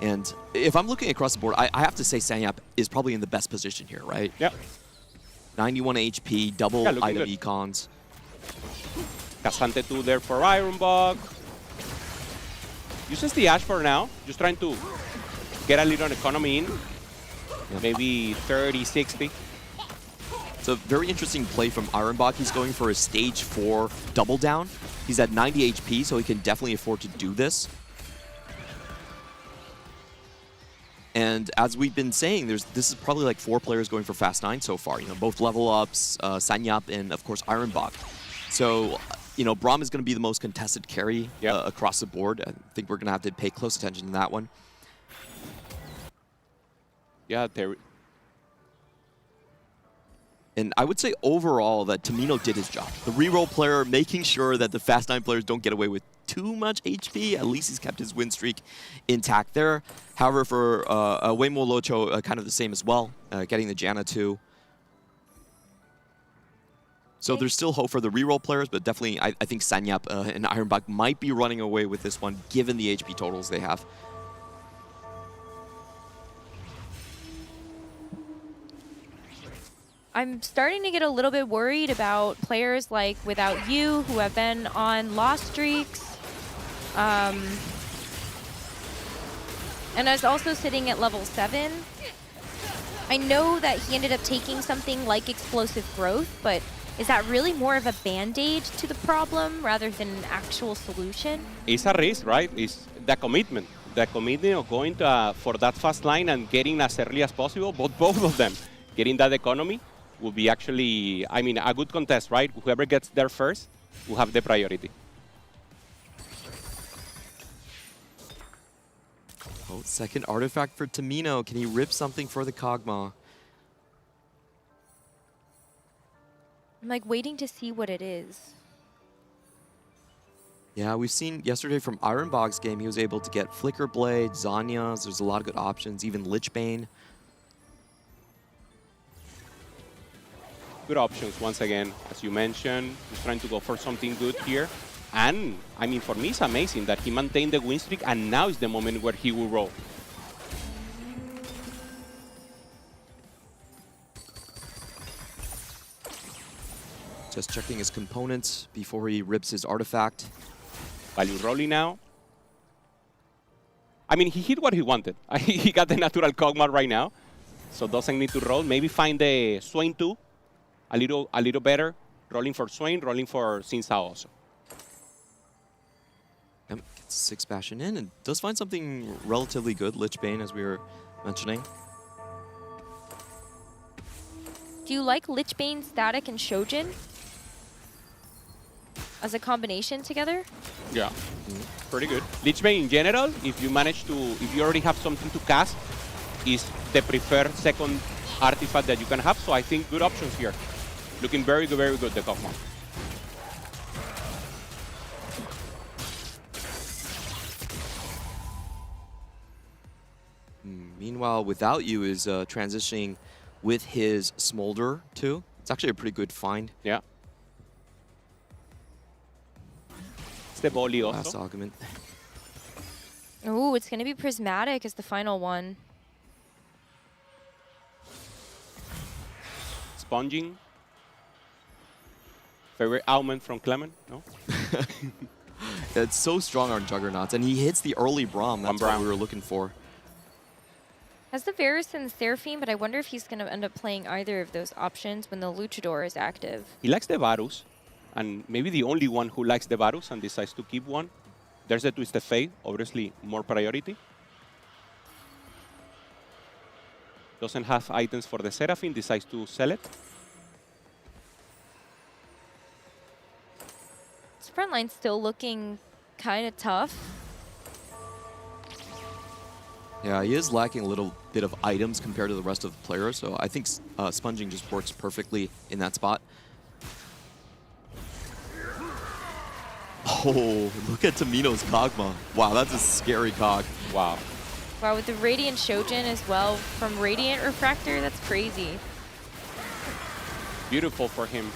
And if I'm looking across the board, I have to say Sanyap is probably in the best position here, right? Yep. 91 HP, double item econs. Casante 2 there for Ironbog. Uses the Ash for now, just trying to get a little economy in. Maybe 30, 60. It's a very interesting play from Ironbach. He's going for a stage 4 double down. He's at 90 HP, so he can definitely afford to do this. And as we've been saying, this is probably like 4 players going for Fast 9 so far. You know, both level ups, Sanyap and of course Ironbach. So, you know, Braum is going to be the most contested carry across the board. I think we're going to have to pay close attention to that one. Yeah, there. And I would say overall that Tamino did his job. The reroll player making sure that the Fast 9 players don't get away with too much HP. At least he's kept his win streak intact there. However, for Waymo Locho, kind of the same as well, getting the Janna too. So there's still hope for the reroll players, but definitely I think Sanyap and Ironbach might be running away with this one, given the HP totals they have. I'm starting to get a little bit worried about players like Without You, who have been on loss streaks. And is also sitting at level 7. I know that he ended up taking something like Explosive Growth, but is that really more of a band-aid to the problem rather than an actual solution? It's a risk, right? It's the commitment. The commitment of going to, for that fast line and getting as early as possible, but both of them getting that economy will be actually, I mean, a good contest, right? Whoever gets there first will have the priority. Oh, second artifact for Tamino. Can he rip something for the Kog'Maw? I'm like waiting to see what it is. Yeah, we've seen yesterday from Ironbog's game, he was able to get Flicker Blade, Zanyas. There's a lot of good options, even Lichbane. Good options once again, as you mentioned. He's trying to go for something good here. And, I mean, for me, it's amazing that he maintained the win streak, and now is the moment where he will roll. Just checking his components before he rips his artifact. Value rolling now. I mean, he hit what he wanted. He got the natural Kog'Maw right now, so doesn't need to roll. Maybe find the Swain too. A little better. Rolling for Swain, rolling for Xin Sao also. Yep, gets 6 Bastion in and does find something relatively good, Lichbane, as we were mentioning. Do you like Lichbane, Static, and Shojin as a combination together? Yeah, pretty good. Lichbane in general, if you already have something to cast, is the preferred second artifact that you can have. So I think good options here. Looking very good, the Kog'Maw. Meanwhile, Without You is transitioning with his Smolder too. It's actually a pretty good find. Yeah. It's the volley also. Last augment. Ooh, it's going to be Prismatic as the final one. Sponging. Favorite augment from Clement, no? It's so strong on Juggernauts, and he hits the early Braum. That's what we were looking for. Has the Varus and the Seraphine, but I wonder if he's going to end up playing either of those options when the Luchador is active. He likes the Varus, and maybe the only one who likes the Varus and decides to keep one. There's the Twisted Fate, obviously more priority. Doesn't have items for the Seraphine, decides to sell it. This front line's still looking kind of tough. Yeah, he is lacking a little bit of items compared to the rest of the players, so I think sponging just works perfectly in that spot. Oh, look at Tamino's Kog'Maw. Wow, that's a scary Cog. Wow. Wow, with the Radiant Shojin as well from Radiant Refractor, that's crazy. Beautiful for him.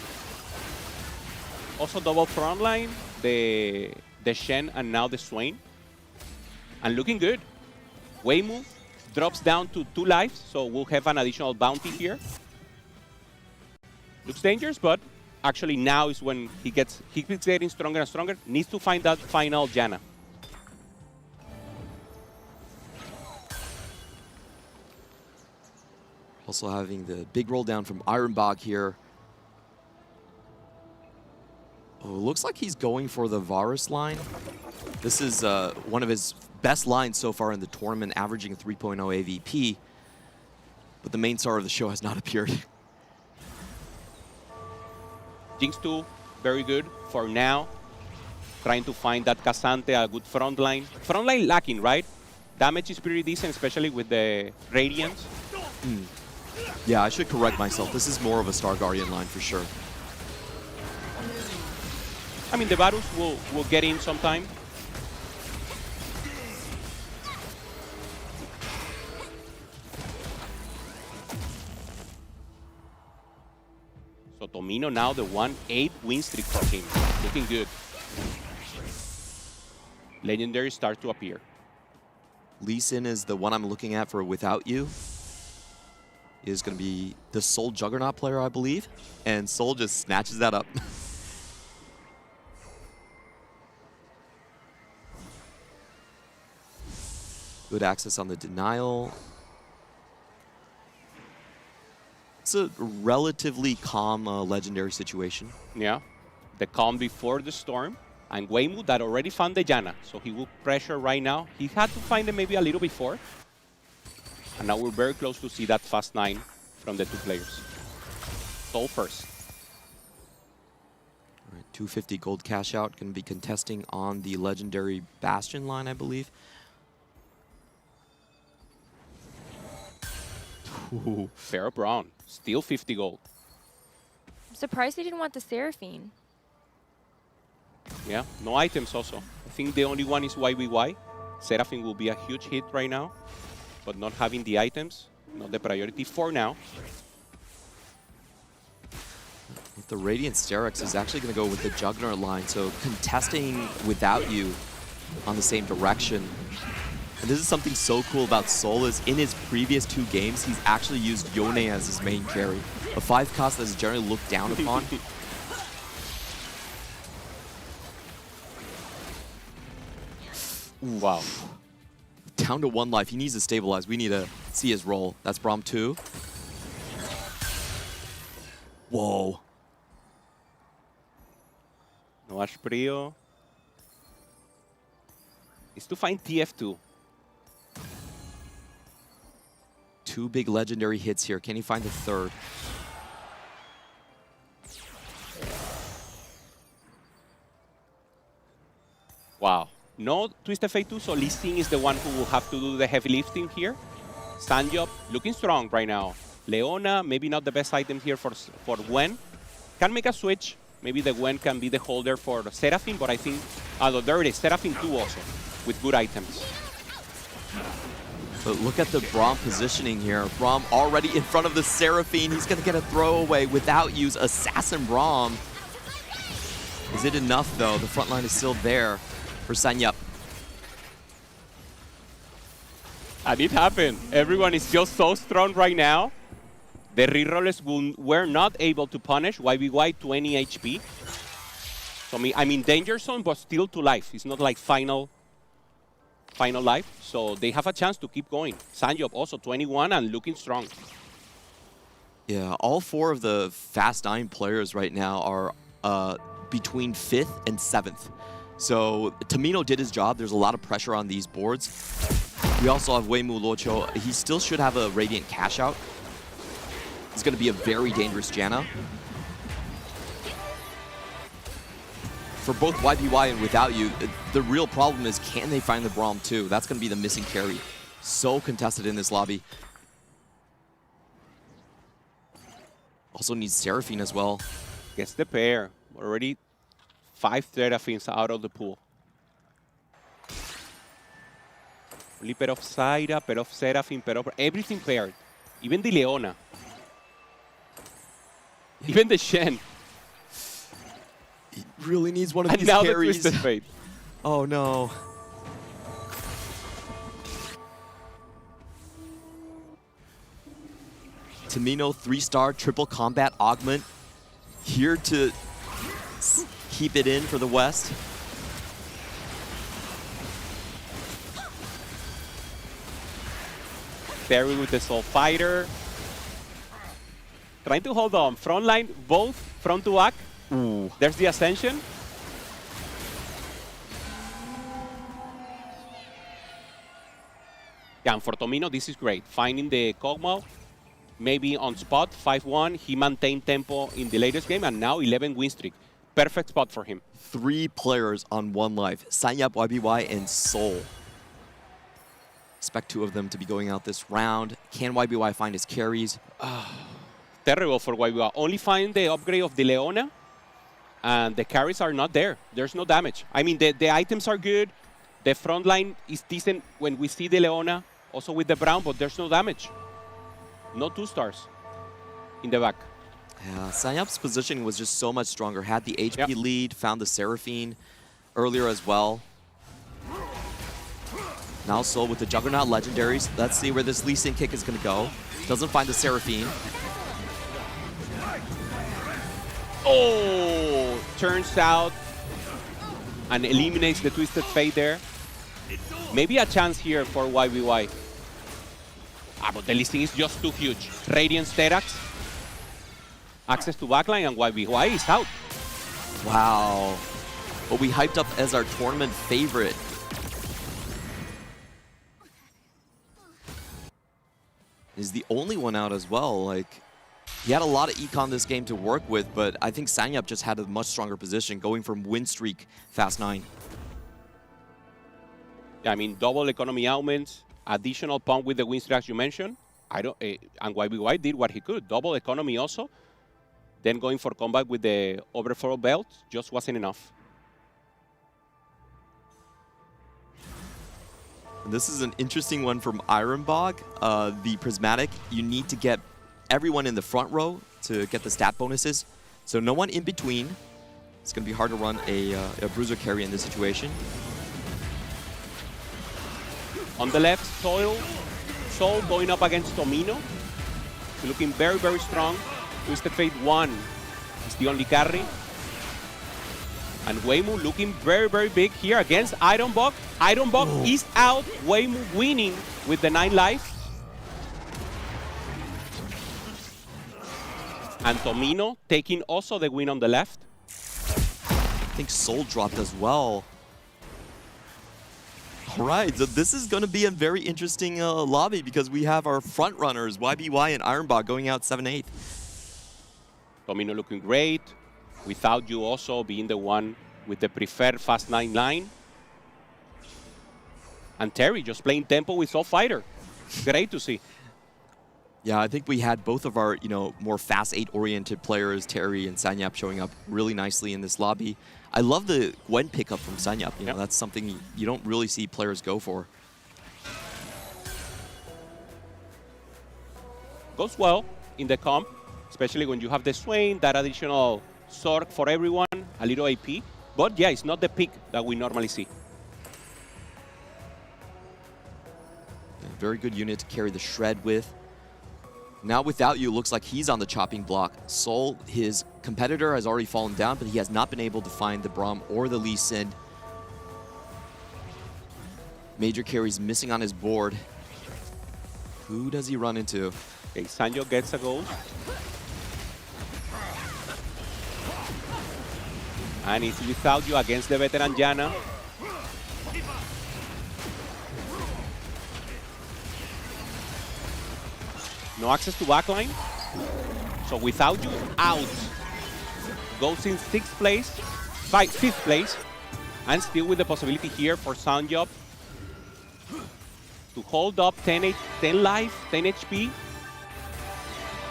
Also double front line, the Shen and now the Swain. And looking good. Waymo drops down to 2 lives, so we'll have an additional bounty here. Looks dangerous, but actually now is when he keeps getting stronger and stronger. Needs to find that final Janna. Also having the big roll down from Ironbog here. Oh, looks like he's going for the Varus line. This is one of his best lines so far in the tournament, averaging 3.0 AVP. But the main star of the show has not appeared. Jinx 2, very good for now. Trying to find that Casante, a good front line. Front line lacking, right? Damage is pretty decent, especially with the Radiance. Yeah, I should correct myself. This is more of a Star Guardian line for sure. I mean, the Varus will get in sometime. So Tomino now the 1-8 win streak for him. Looking good. Legendary start to appear. Lee Sin is the one I'm looking at for Without You. Is going to be the Soul Juggernaut player, I believe. And Soul just snatches that up. Good access on the denial. It's a relatively calm legendary situation. Yeah, the calm before the storm. And Weimu that already found the Janna, so he will pressure right now. He had to find it maybe a little before. And now we're very close to see that fast 9 from the two players. Soul first. All right, 250 gold cash out. Going to be contesting on the legendary Bastion line, I believe. Ooh, Pharaoh Brown, still 50 gold. I'm surprised they didn't want the Seraphine. Yeah, no items also. I think the only one is YBY. Seraphine will be a huge hit right now, but not having the items, not the priority for now. With the Radiant Sterex is actually going to go with the Juggernaut line, so contesting Without You on the same direction. And this is something so cool about Soul is in his previous 2 games, he's actually used Yone as his main carry. A 5 cost that is generally looked down upon. Wow. Down to 1 life. He needs to stabilize. We need to see his roll. That's Braum 2. Whoa. No Ash Prio. Is to find TF2. 2 big legendary hits here. Can he find the 3rd? Wow. No Twisted Fate 2, so Lee Sin is the one who will have to do the heavy lifting here. Sanjop looking strong right now. Leona, maybe not the best item here for Gwen. Can make a switch. Maybe the Gwen can be the holder for Seraphine, but I think, although there it is, Seraphine 2 also, with good items. But look at the Braum positioning here. Braum already in front of the Seraphine. He's going to get a throwaway without use. Assassin Braum. Is it enough, though? The front line is still there for Sanyup. And it happened. Everyone is just so strong right now. The rerollers were not able to punish YBY 20 HP. So I'm in danger zone, but still to life. It's not like final life. So they have a chance to keep going. Sanjop also 21 and looking strong. Yeah, all 4 of the Fast 9 players right now are between 5th and 7th. So Tomino did his job. There's a lot of pressure on these boards. We also have Weimu Locho. He still should have a Radiant cash out. It's going to be a very dangerous Janna. For both YBY and Without You, the real problem is can they find the Braum too? That's going to be the missing carry. So contested in this lobby. Also needs Seraphine as well. Gets the pair. Already 5 Seraphines out of the pool. Only pair of Zaira, pair of Seraphine, pair of everything paired. Even the Leona. Even the Shen. He really needs one of And these now carries. the Twisted Fate. Oh no. Tomino 3-star triple combat augment. Here to keep it in for the West. Barry with the Soul Fighter. Trying to hold on. Front line, both front to back. Ooh. There's the ascension. Yeah, and for Tomino, this is great. Finding the Kog'Maw, maybe on spot, 5-1. He maintained tempo in the latest game, and now 11 win streak. Perfect spot for him. 3 players on 1 life. Sanyap, YBY, and Soul. Expect 2 of them to be going out this round. Can YBY find his carries? Terrible for YBY. Only find the upgrade of the Leona, and the carries are not there. There's no damage. I mean, the items are good. The front line is decent when we see the Leona, also with the Brown, but there's no damage. No 2 stars in the back. Yeah, Sanyap's positioning was just so much stronger. Had the HP lead, found the Seraphine earlier as well. Now Soul with the Juggernaut legendaries. Let's see where this Lee Sin kick is going to go. Doesn't find the Seraphine. Oh, turns out and eliminates the Twisted Fate there. Maybe a chance here for YBY. But the listing is just too huge. Radiant Sterax. Access to backline, and YBY is out. Wow. What we hyped up as our tournament favorite. Is the only one out as well. Like, he had a lot of econ this game to work with, but I think Sanyap just had a much stronger position, going from win streak, fast 9. Yeah, I mean, double economy augments, additional pump with the win streak as you mentioned. And YBY did what he could. Double economy also. Then going for combat with the overthrow belt just wasn't enough. This is an interesting one from Ironbog. The Prismatic, you need to get everyone in the front row to get the stat bonuses. So no one in between. It's going to be hard to run a bruiser carry in this situation. On the left, Soul going up against Tomino. Looking very, very strong. Twisted Fate 1 is the only carry. And Weimu looking very, very big here against Ironbog. Ironbog is out. Weimu winning with the 9 life. And Tomino taking also the win on the left. I think Soul dropped as well. All right, so this is going to be a very interesting lobby because we have our front runners, YBY and Ironbog, going out 7-8. Tomino looking great. Without you also being the one with the preferred fast 9 line. And Terry just playing tempo with Soul Fighter. Great to see. Yeah, I think we had both of our, more fast 8-oriented players, Terry and Sanyap, showing up really nicely in this lobby. I love the Gwen pickup from Sanyap. That's something you don't really see players go for. Goes well in the comp, especially when you have the Swain, that additional sword for everyone, a little AP. But yeah, it's not the pick that we normally see. Very good unit to carry the Shred with. Now without you, looks like he's on the chopping block. Soul, his competitor, has already fallen down, but he has not been able to find the Braum or the Lee Sin. Major carries missing on his board. Who does he run into? Okay, Sanjo gets a goal. And it's without you against the veteran Janna. No access to backline. So without you, out. Goes in 6th place, 5th place. And still with the possibility here for Sanjob to hold up 10 life, 10 HP.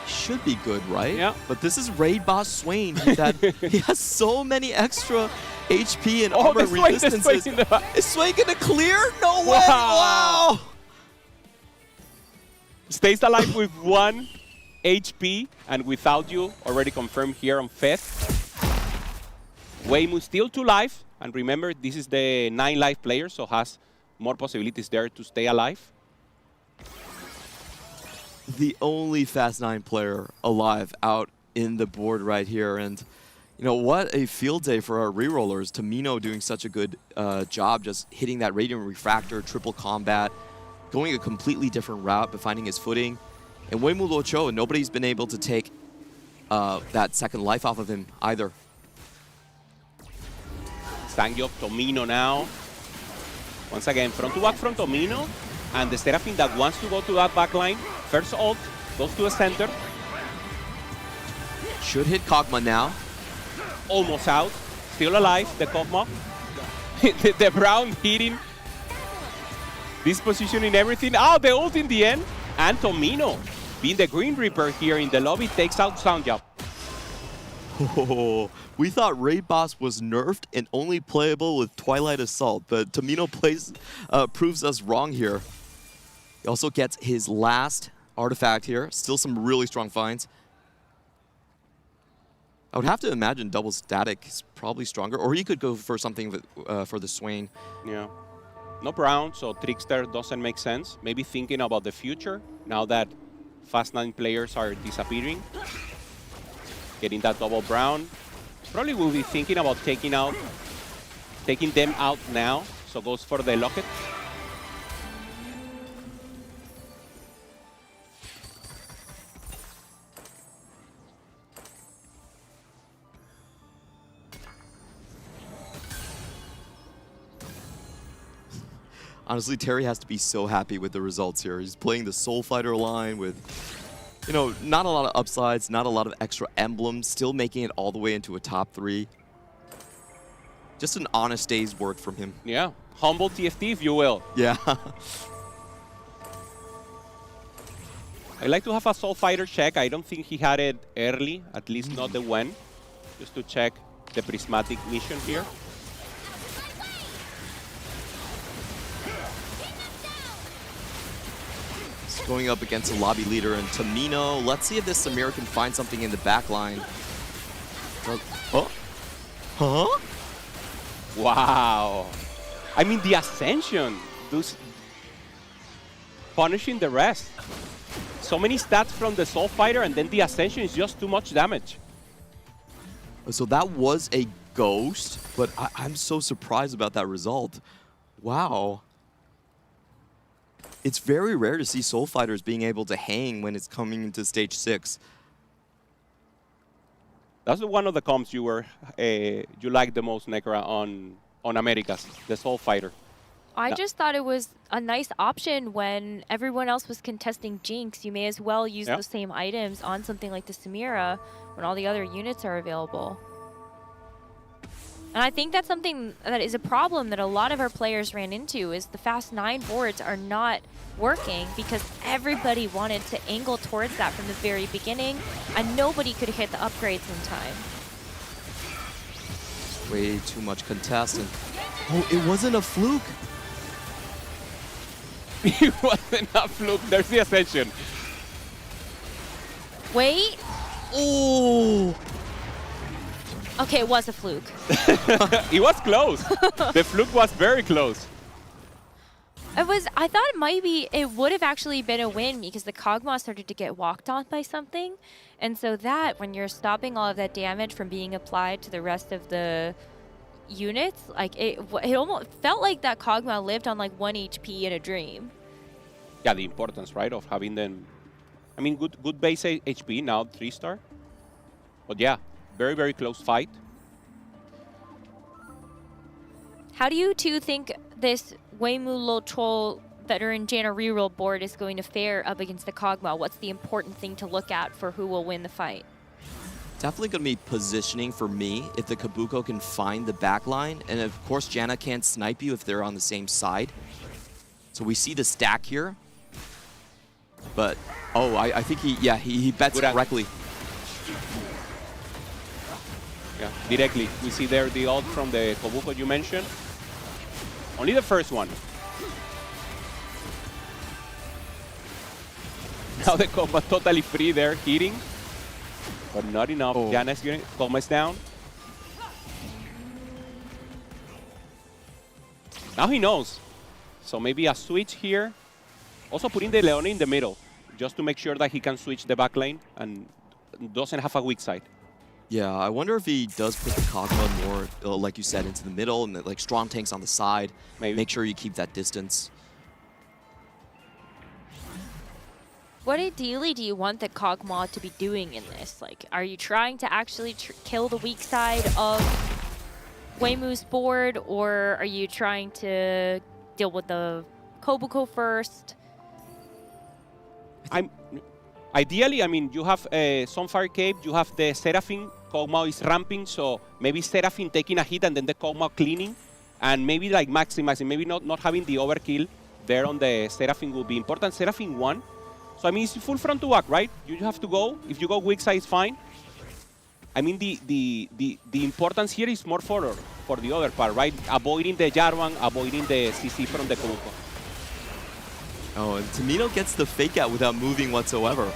Should be good, right? Yeah. But this is Raid Boss Swain. He has so many extra HP and armor resistances. Is Swain gonna clear? No way! Wow! Stays alive with 1 HP, and without you, already confirmed here on 5th. Weimu still 2 life, and remember, this is the 9 life player, so has more possibilities there to stay alive. The only Fast 9 player alive out in the board right here, and what a field day for our rerollers. Tomino doing such a good job just hitting that Radiant Refractor, triple combat, going a completely different route but finding his footing. And Weimu Luocho, nobody's been able to take that second life off of him either. Sangyok, Tomino now. Once again, front to back from Tomino. And the Seraphine that wants to go to that back line. First ult, goes to the center. Should hit Kog'Maw now. Almost out. Still alive, the Kog'Maw. the Brown hitting. This positioning, everything. Oh, the ult in the end. And Tomino, being the Green Reaper here in the lobby, takes out Sangyok. Oh, we thought Raid Boss was nerfed and only playable with Twilight Assault, but Tomino proves us wrong here. He also gets his last artifact here. Still some really strong finds. I would have to imagine double static is probably stronger, or he could go for something for the Swain. Yeah. No Brown, so Trickster doesn't make sense. Maybe thinking about the future now that Fast 9 players are disappearing. Getting that double Brown. Probably will be thinking about taking them out now. So goes for the Locket. Honestly, Terry has to be so happy with the results here. He's playing the Soul Fighter line with, you know, not a lot of upsides, not a lot of extra emblems, still making it all the way into a top 3. Just an honest day's work from him. Yeah, humble TFT, if you will. Yeah. I like to have a Soul Fighter check. I don't think he had it early, at least not the when. Just to check the prismatic mission here. Going up against a lobby leader and Tomino. Let's see if this Samira can find something in the back line. Oh. Huh? Wow. I mean, the Ascension. Punishing the rest. So many stats from the Soul Fighter, and then the Ascension is just too much damage. So that was a ghost, but I'm so surprised about that result. Wow. It's very rare to see Soul Fighters being able to hang when it's coming into stage 6. That's one of the comps you liked the most, Necra, on Americas, the Soul Fighter. I just thought it was a nice option when everyone else was contesting Jinx. You may as well use those same items on something like the Samira when all the other units are available. And I think that's something that is a problem that a lot of our players ran into, is the Fast 9 boards are not working because everybody wanted to angle towards that from the very beginning, and nobody could hit the upgrades in time. Way too much contest, and oh, it wasn't a fluke. It wasn't a fluke. There's the Ascension. Wait. Oh. Okay, it was a fluke. It was close. The fluke was very close. I thought it would have actually been a win because the Kog'Maw started to get walked on by something. And so that, when you're stopping all of that damage from being applied to the rest of the units, like it almost felt like that Kog'Maw lived on like 1 HP in a dream. Yeah, the importance, right, of having them. I mean, good base HP, now 3-star. But yeah, very, very close fight. How do you two think this Weimu Lo Troll veteran Janna reroll board is going to fare up against the Kog'Maw? What's the important thing to look at for who will win the fight? Definitely going to be positioning for me if the Kabuko can find the back line. And of course, Janna can't snipe you if they're on the same side. So we see the stack here. But, oh, I think he bets correctly. Yeah, directly. We see there the ult from the Kabuko you mentioned. Only the first one. Now the Kog'Maw totally free there, hitting. But not enough. Oh. Janna's getting Kog'Maw down. Now he knows. So maybe a switch here. Also putting the Leone in the middle, just to make sure that he can switch the back lane and doesn't have a weak side. Yeah, I wonder if he does put the Kog'Maw more, like you said, into the middle and like strong tanks on the side. Maybe. Make sure you keep that distance. What ideally do you want the Kog'Maw to be doing in this? Like, are you trying to actually kill the weak side of Weimu's board, or are you trying to deal with the Kobuko first? Ideally, I mean, you have Sunfire Cape, you have the Seraphine, Kog'Maw is ramping, so maybe Seraphine taking a hit and then the Kog'Maw cleaning, and maybe like maximizing, maybe not having the overkill there on the Seraphine will be important. Seraphine won, so I mean, it's full front to back, right? You have to go. If you go weak side, it's fine. I mean, the importance here is more for the other part, right? Avoiding the Jarvan, avoiding the CC from the Kobuko. Oh, and Tamino gets the fake out without moving whatsoever.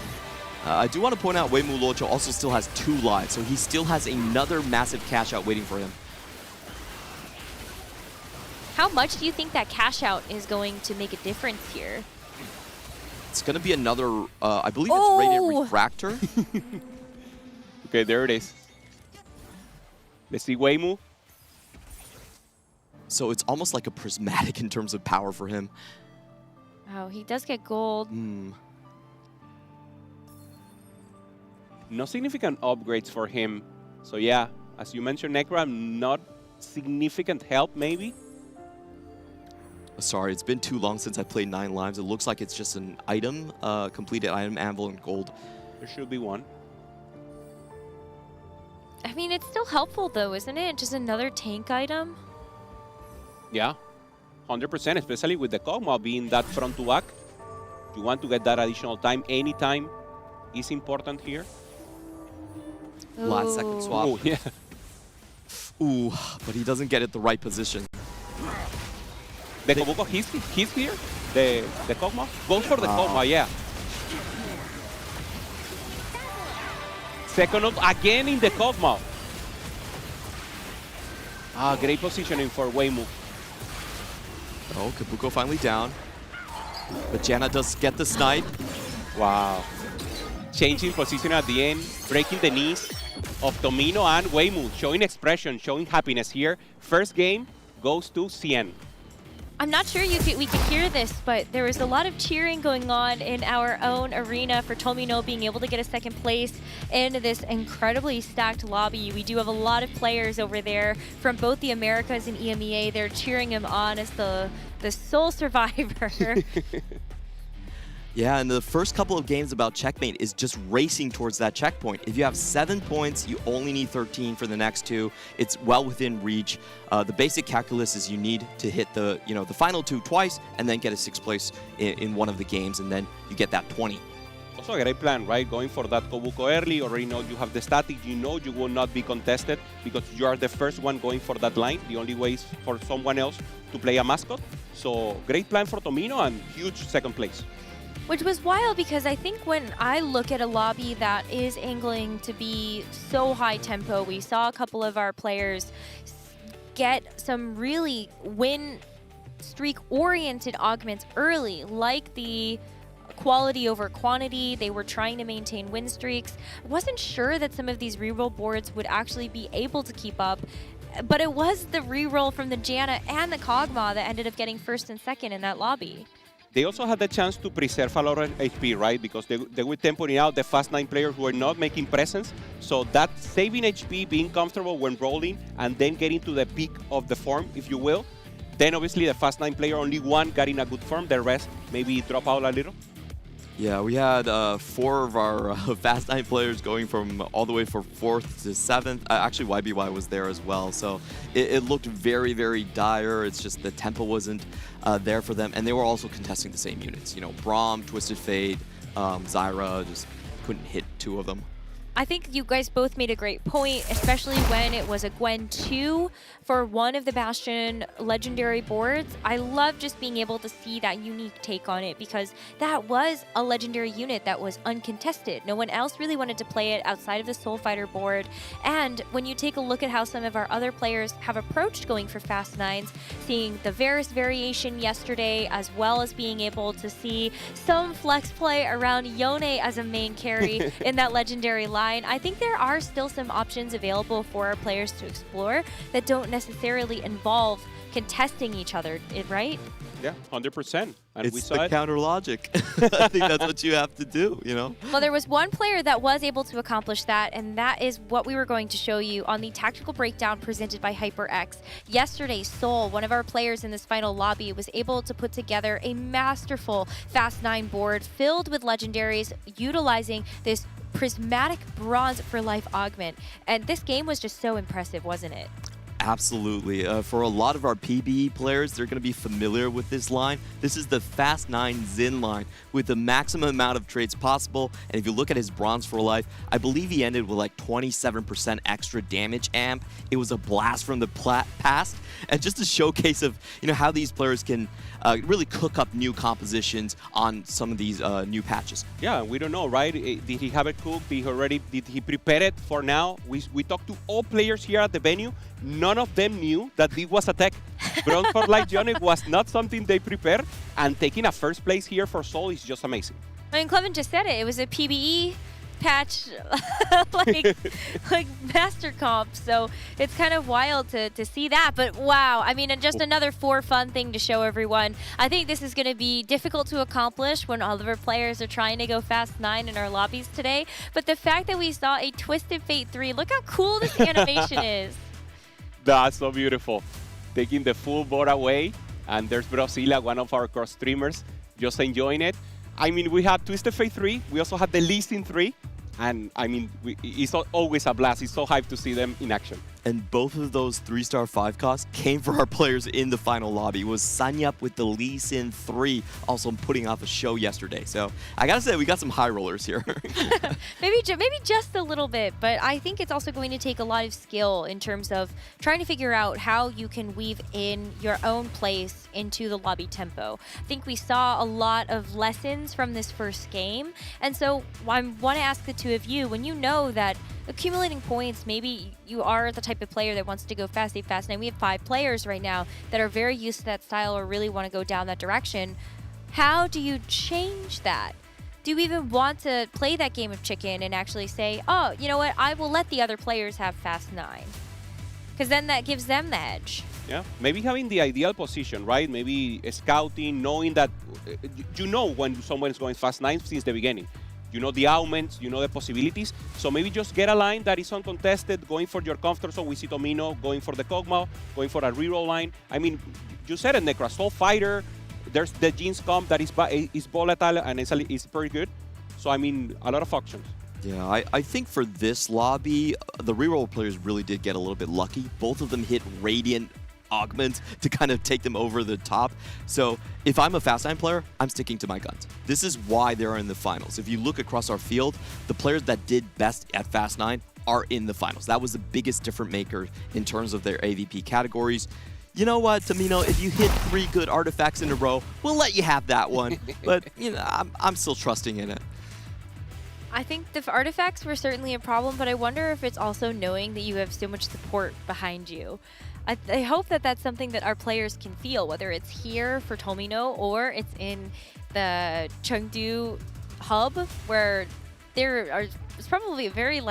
I do want to point out Weimu Locho also still has 2 lives, so he still has another massive cash out waiting for him. How much do you think that cash out is going to make a difference here? It's going to be another, I believe it's Radiant Refractor. Okay, there it is. Let's see Weimu. So it's almost like a prismatic in terms of power for him. Oh, he does get gold. No significant upgrades for him. So yeah, as you mentioned, Necra, not significant help maybe. Sorry, it's been too long since I played 9 lives. It looks like it's just an item, completed item, anvil, and gold. There should be one. I mean, it's still helpful though, isn't it? Just another tank item. Yeah, 100%, especially with the Kog'Maw being that front to back. You want to get that additional time. Any time is important here. Last second swap. Oh, yeah. Ooh, but he doesn't get it the right position. The Kobuko, he's here. The Kog'Maw goes for the Kog'Maw, yeah. Second up again in the Kog'Maw. Great positioning for Weimu. Oh, Kabuko finally down. But Janna does get the snipe. Wow. Changing position at the end, breaking the knees of Tomino and Weimu, showing expression, showing happiness here. First game goes to Cien. I'm not sure we could hear this, but there was a lot of cheering going on in our own arena for Tomino being able to get a second place in this incredibly stacked lobby. We do have a lot of players over there from both the Americas and EMEA. They're cheering him on as the sole survivor. Yeah, and the first couple of games about Checkmate is just racing towards that checkpoint. If you have 7 points, you only need 13 for the next 2. It's well within reach. The basic calculus is you need to hit the final 2 twice and then get a 6th place in one of the games, and then you get that 20. Also a great plan, right? Going for that Kobuko early, already know you have the static, you know you will not be contested because you are the first one going for that line. The only way is for someone else to play a mascot. So great plan for Tomino and huge second place. Which was wild because I think when I look at a lobby that is angling to be so high tempo, we saw a couple of our players get some really win streak oriented augments early, like the quality over quantity. They were trying to maintain win streaks. I wasn't sure that some of these reroll boards would actually be able to keep up, but it was the reroll from the Janna and the Kog'Maw that ended up getting first and second in that lobby. They also had the chance to preserve a lot of HP, right? Because they were tempoing out the fast 9 players who were not making presence. So that saving HP, being comfortable when rolling, and then getting to the peak of the form, if you will. Then obviously the fast 9 player, only one got in a good form. The rest maybe drop out a little. Yeah, we had 4 of our Fast 9 players going from all the way from 4th to 7th. Actually, YBY was there as well. So it looked very, very dire. It's just the tempo wasn't there for them. And they were also contesting the same units. You know, Braum, Twisted Fate, Zyra, just couldn't hit 2 of them. I think you guys both made a great point, especially when it was a Gwen 2 for one of the Bastion legendary boards. I love just being able to see that unique take on it because that was a legendary unit that was uncontested. No one else really wanted to play it outside of the Soul Fighter board. And when you take a look at how some of our other players have approached going for Fast 9s, seeing the Varus variation yesterday, as well as being able to see some flex play around Yone as a main carry in that legendary live, line, I think there are still some options available for our players to explore that don't necessarily involve contesting each other, right? Yeah, 100%. And we It's saw the it. counter logic. I think that's what you have to do, you know? Well, there was one player that was able to accomplish that, and that is what we were going to show you on the tactical breakdown presented by HyperX. Yesterday, Sol, one of our players in this final lobby, was able to put together a masterful Fast 9 board filled with legendaries utilizing this prismatic bronze for life augment. And this game was just so impressive, wasn't it? Absolutely. For a lot of our PBE players, they're going to be familiar with this line. This is the Fast 9 Xin line with the maximum amount of trades possible. And if you look at his Bronze for Life, I believe he ended with like 27% extra damage amp. It was a blast from the past. And just a showcase of how these players can really cook up new compositions on some of these new patches. Yeah, we don't know, right? Did he have it cooked? Did he prepare it for now? We talked to all players here at the venue. None of them knew that this was a tech. Bronze for Life Johnny was not something they prepared, and taking a first place here for Sol is just amazing. I mean, Clevin just said it. It was a PBE patch, like master comp. So it's kind of wild to see that. But wow, I mean, and just another fun thing to show everyone. I think this is going to be difficult to accomplish when all of our players are trying to go Fast 9 in our lobbies today. But the fact that we saw a Twisted Fate 3, look how cool this animation is. That's so beautiful. Taking the full board away, and there's Brasila, one of our cross streamers, just enjoying it. I mean, we had Twisted Fate 3. We also had the Listing 3. And I mean, it's always a blast. It's so hyped to see them in action. And both of those 3-star 5 costs came for our players in the final lobby. It was Sanyup with the Lee Sin 3, also putting off a show yesterday. So I gotta say, we got some high rollers here. maybe just a little bit, but I think it's also going to take a lot of skill in terms of trying to figure out how you can weave in your own place into the lobby tempo. I think we saw a lot of lessons from this first game, and so I want to ask the two of you, when you know that accumulating points, maybe you are the type of player that wants to go fast, stay fast. And we have 5 players right now that are very used to that style or really want to go down that direction. How do you change that? Do you even want to play that game of chicken and actually say, oh, you know what, I will let the other players have Fast 9? Because then that gives them the edge. Yeah, maybe having the ideal position, right? Maybe scouting, knowing that you know when someone is going Fast 9 since the beginning. You know the augments, you know the possibilities. So maybe just get a line that is uncontested, going for your comfort zone. We see Tomino going for the Kog'Maw, going for a reroll line. I mean, you said it, Necra, Soul Fighter. There's the Jeans comp that is volatile and is pretty good. So, I mean, a lot of options. Yeah, I think for this lobby, the reroll players really did get a little bit lucky. Both of them hit Radiant augments to kind of take them over the top. So if I'm a Fast 9 player, I'm sticking to my guns. This is why they're in the finals. If you look across our field, the players that did best at Fast 9 are in the finals. That was the biggest difference maker in terms of their AVP categories. You know what, Tomino, if you hit 3 good artifacts in a row, we'll let you have that one. But, you know, I'm still trusting in it. I think the artifacts were certainly a problem, but I wonder if it's also knowing that you have so much support behind you. I hope that that's something that our players can feel, whether it's here for Tomino or it's in the Chengdu hub, where it's probably a very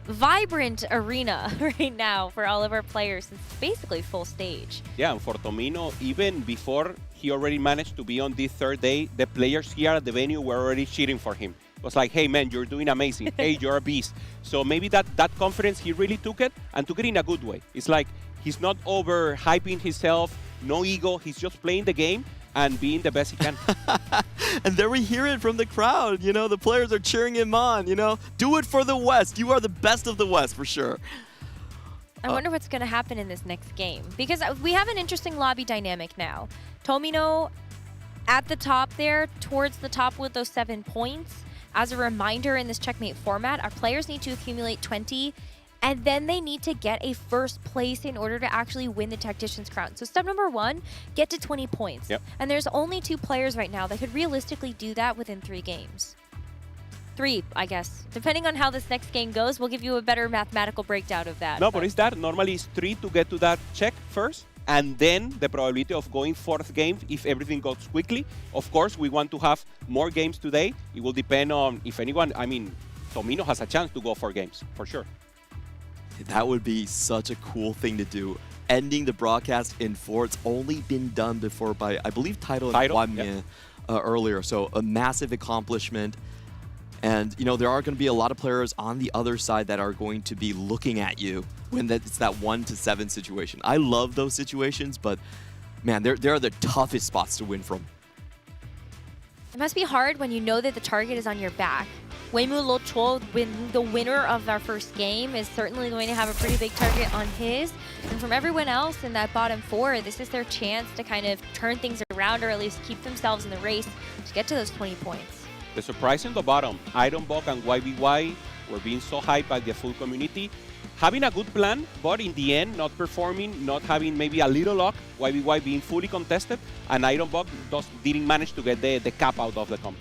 vibrant arena right now for all of our players. It's basically full stage. Yeah, and for Tomino, even before he already managed to be on this third day, the players here at the venue were already cheering for him. It was like, hey man, you're doing amazing. Hey, you're a beast. So maybe that confidence, he really took it and took it in a good way. It's like he's not over hyping himself, no ego. He's just playing the game and being the best he can. And there we hear it from the crowd. You know, the players are cheering him on. You know, do it for the West. You are the best of the West for sure. I wonder what's going to happen in this next game, because we have an interesting lobby dynamic now. Tomino at the top there, towards the top with those 7 points. As a reminder, in this checkmate format, our players need to accumulate 20, and then they need to get a first place in order to actually win the Tactician's crown. So step number 1, get to 20 points. Yep. And there's only 2 players right now that could realistically do that within 3 games. 3, I guess. Depending on how this next game goes, we'll give you a better mathematical breakdown of that. No, but it's that. Normally it's 3 to get to that check first, and then the probability of going 4th game if everything goes quickly. Of course, we want to have more games today. It will depend on if anyone, I mean, Tomino has a chance to go 4 games, for sure. That would be such a cool thing to do. Ending the broadcast in 4. It's only been done before by, I believe, Title and Guamie earlier. So a massive accomplishment. And, you know, there are going to be a lot of players on the other side that are going to be looking at you when it's that 1 to 7 situation. I love those situations, but, man, they're the toughest spots to win from. It must be hard when you know that the target is on your back. Weimu Lochuo, the winner of our first game, is certainly going to have a pretty big target on his. And from everyone else in that bottom 4, this is their chance to kind of turn things around or at least keep themselves in the race to get to those 20 points. The surprise in the bottom, Ironbog and YBY were being so hyped by the full community. Having a good plan, but in the end, not performing, not having maybe a little luck, YBY being fully contested, and Ironbog didn't manage to get the cap out of the comp.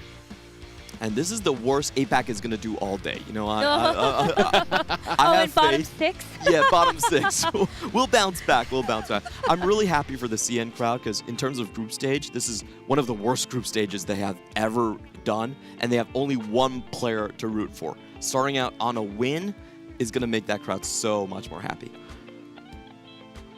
And this is the worst APAC is going to do all day. You know, I have bottom 6? Yeah, bottom 6. We'll bounce back. We'll bounce back. I'm really happy for the CN crowd because in terms of group stage, this is one of the worst group stages they have ever done, and they have only one player to root for. Starting out on a win is going to make that crowd so much more happy.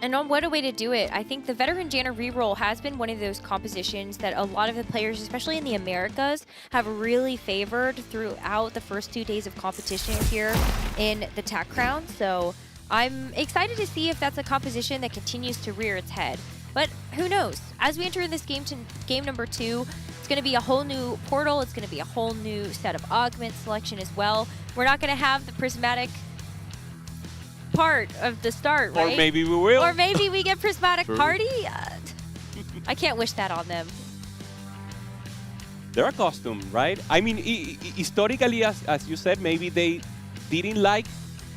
And what a way to do it. I think the Veteran Janna reroll has been one of those compositions that a lot of the players, especially in the Americas, have really favored throughout the first 2 days of competition here in the TAC Crown. So I'm excited to see if that's a composition that continues to rear its head. But who knows? As we enter this game to game number 2, it's going to be a whole new portal. It's going to be a whole new set of augment selection as well. We're not going to have the prismatic part of the start, right? Or maybe we will. Or maybe we get prismatic party. I can't wish that on them. They're accustomed, right? I mean, historically, as you said, maybe they didn't like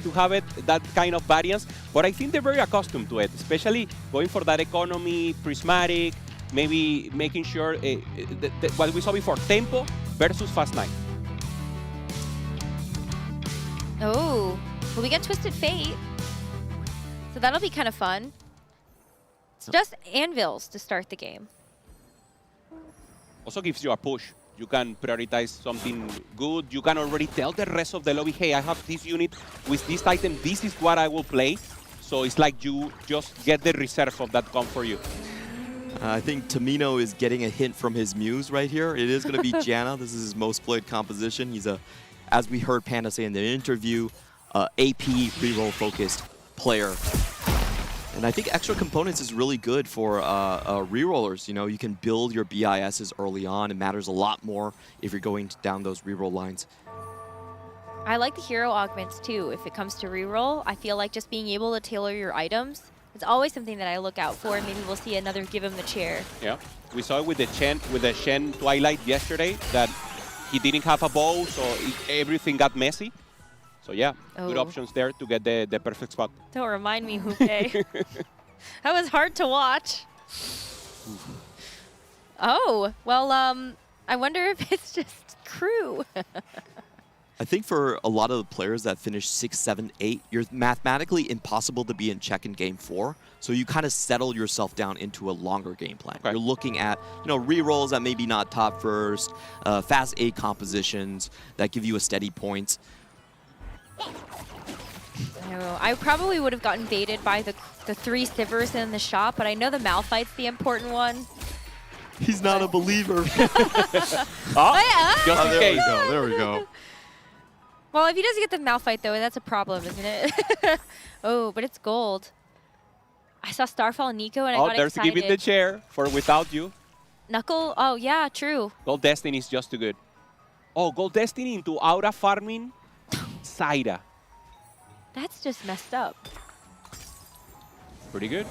to have that kind of variance, but I think they're very accustomed to it, especially going for that economy, prismatic, maybe making sure what we saw before, tempo versus fast 9. Oh. Well, we get Twisted Fate, so that'll be kind of fun. It's just anvils to start the game. Also gives you a push. You can prioritize something good. You can already tell the rest of the lobby, hey, I have this unit with this item. This is what I will play. So it's like you just get the reserve of that comp for you. I think Tomino is getting a hint from his muse right here. It is going to be Janna. This is his most played composition. He's as we heard Panda say in the interview, AP reroll focused player. And I think extra components is really good for rerollers. You know, you can build your BISs early on. It matters a lot more if you're going down those reroll lines. I like the hero augments too. If it comes to reroll, I feel like just being able to tailor your items, it's always something that I look out for. Maybe we'll see another give him the chair. Yeah, we saw it with the Shen Twilight yesterday that he didn't have a bow, so everything got messy. So yeah, good options there to get the perfect spot. Don't remind me, Hoope. That was hard to watch. Oh, well, I wonder if it's just crew. I think for a lot of the players that finish 6, 7, 8, you're mathematically impossible to be in check in game 4. So you kind of settle yourself down into a longer game plan. Okay. You're looking at, you know, rerolls that maybe not top first, fast 8 compositions that give you a steady points. I probably would have gotten baited by the 3 Sivers in the shop, but I know the Malphite's the important one. He's not a believer. Just in case. There we go. Well, if he doesn't get the Malphite, though, that's a problem, isn't it? Oh, but it's gold. I saw Starfall and Nico, and I got excited. There's giving the chair for without you. Knuckle? Oh, yeah, true. Gold Destiny is just too good. Oh, Gold Destiny into Aura farming Zaira. That's just messed up. Pretty good.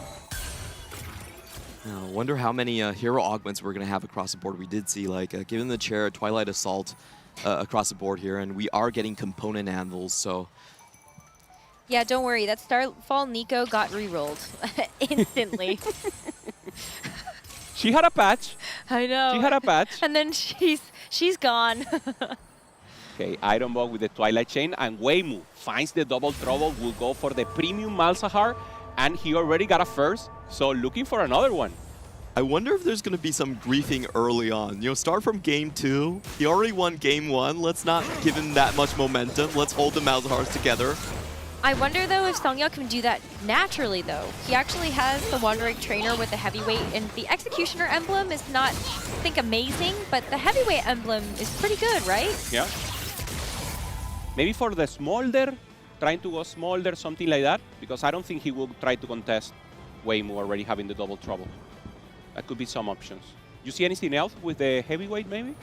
I wonder how many hero augments we're going to have across the board. We did see, like, given the chair, Twilight Assault across the board here, and we are getting component anvils, so... Yeah, don't worry. That Starfall Nico got rerolled instantly. She had a patch. I know. She had a patch. And then she's gone. Okay, Ironbog with the Twilight Chain, and Weimu finds the double trouble, will go for the premium Malzahar, and he already got a first, so looking for another one. I wonder if there's going to be some griefing early on. You know, start from game 2. He already won game 1. Let's not give him that much momentum. Let's hold the Malzahars together. I wonder, though, if Songyeo can do that naturally, though. He actually has the Wandering Trainer with the heavyweight, and the Executioner emblem is not, I think, amazing, but the heavyweight emblem is pretty good, right? Yeah. Maybe for the Smolder, trying to go Smolder, something like that, because I don't think he will try to contest Weimu already having the double trouble. That could be some options. You see anything else with the heavyweight, maybe?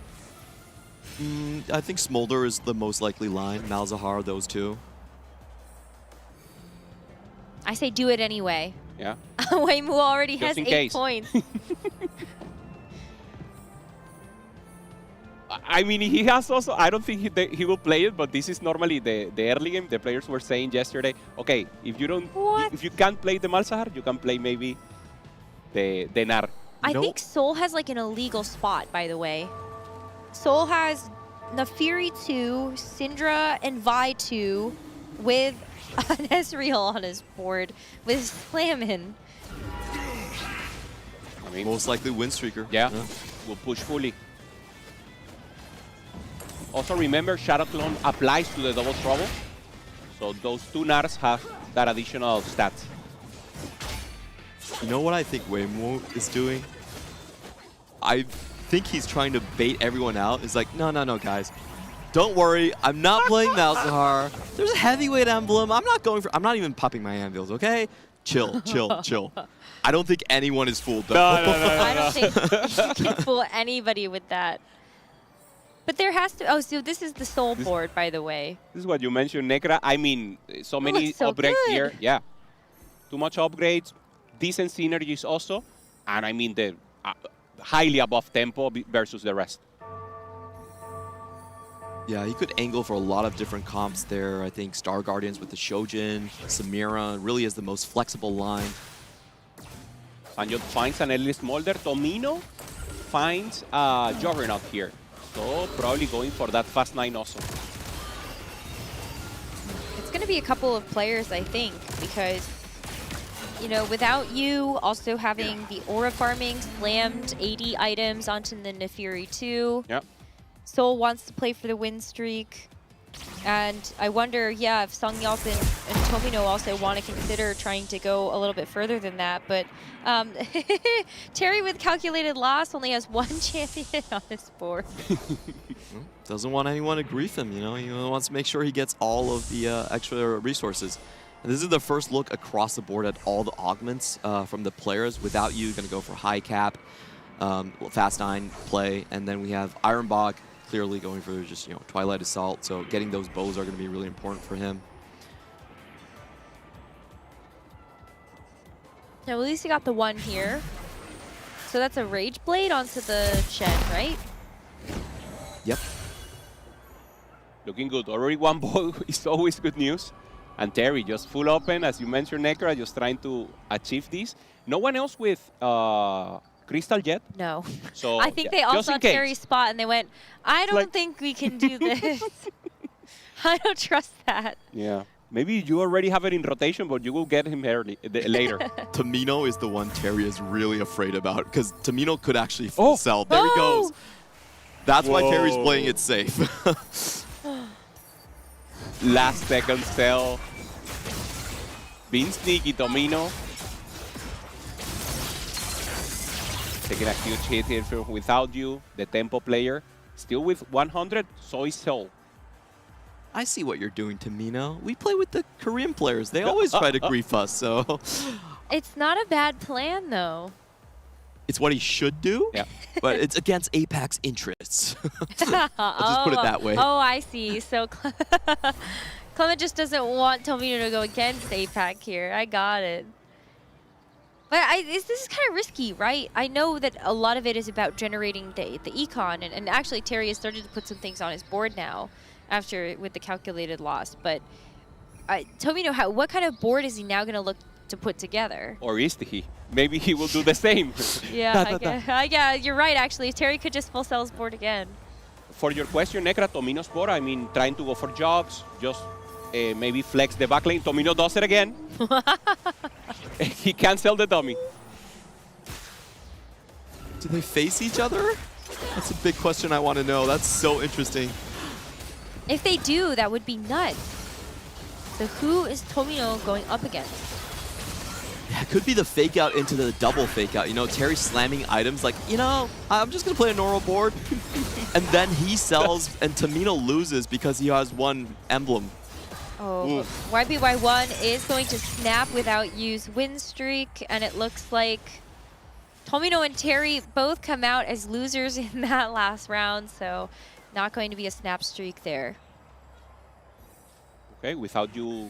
I think Smolder is the most likely line. Malzahar, those two. I say do it anyway. Yeah. Weimu already Just has in 8 case. points. I mean, he has also, I don't think he will play it, but this is normally the early game. The players were saying yesterday, okay, if you don't, if you can't play the Malzahar, you can play maybe the Nar. I think Seoul has like an illegal spot, by the way. Seoul has Nafiri 2, Syndra, and Vi 2 with an Ezreal on his board with Slammin. I mean, Most likely win streaker. Yeah, will push fully. Also remember, Shadow Clone applies to the double trouble. So those two Nars have that additional stats. You know what I think Weimu is doing? I think he's trying to bait everyone out. It's like, no, guys. Don't worry, I'm not playing Malzahar. There's a heavyweight emblem. I'm not even popping my anvils, okay? Chill. I don't think anyone is fooled, though. No. I don't think you can fool anybody with that. But there has to... Oh, so this is the Soul board, by the way. This is what you mentioned, Necra. I mean, so many looks so upgrades good. here. Yeah. Too much upgrades, decent synergies also. And I mean, the highly above tempo versus the rest. Yeah, he could angle for a lot of different comps there. I think Star Guardians with the Shojin, Samira really is the most flexible line. Sanjot finds an early Smolder. Tomino finds a Juggernaut here. So probably going for that fast 9 also. It's going to be a couple of players, I think, because, you know, without you also having the aura farming, slammed 80 items onto the Nefiri 2. Yep. Soul wants to play for the win streak. And I wonder, yeah, if Songyeo and Tomino also want to consider trying to go a little bit further than that. But Terry with calculated loss only has 1 champion on his board. Doesn't want anyone to grief him, you know? He wants to make sure he gets all of the extra resources. And this is the first look across the board at all the augments from the players. Without you, going to go for high cap, fast 9 play, and then we have Ironbog clearly going for just, you know, Twilight Assault. So getting those bows are going to be really important for him. Now, at least he got the 1 here. So that's a Rage Blade onto the Shen, right? Yep. Looking good. Already 1 ball is always good news. And Terry just full open, as you mentioned, Necra, just trying to achieve this. No one else with Crystal yet? No. So I think they all just saw in case. Terry's spot and they went, I don't think we can do this. I don't trust that. Yeah. Maybe you already have it in rotation, but you will get him later. Tomino is the one Terry is really afraid about, because Tomino could actually full sell. There he goes. That's why Terry's playing it safe. Last second sell. Being sneaky, Tomino. Taking a huge hit here from Without You, the tempo player. Still with 100, so is Seoul. I see what you're doing, Tomino. We play with the Korean players. They always try to grief us, so... It's not a bad plan, though. It's what he should do, but it's against APAC's interests. I'll just put it that way. Oh, I see. So Clement just doesn't want Tomino to go against APAC here. I got it. But this is kind of risky, right? I know that a lot of it is about generating the econ, and actually Terry has started to put some things on his board now after with the calculated loss. But Tomino, what kind of board is he now going to look to put together? Or is he? Maybe he will do the same. Yeah, yeah, you're right, actually. Terry could just full sell his board again. For your question, Necra, Tomino's board, I mean, trying to go for jogs, just maybe flex the backlane. Tomino does it again. He can't sell the dummy. Do they face each other? That's a big question I want to know. That's so interesting. If they do, that would be nuts. So who is Tomino going up against? Yeah, it could be the fake out into the double fake out. You know, Terry slamming items like, you know, I'm just going to play a normal board. And then he sells and Tomino loses because he has one emblem. Oh, YBY1 is going to snap without use win streak, and it looks like Tomino and Terry both come out as losers in that last round, so not going to be a snap streak there. Okay, without you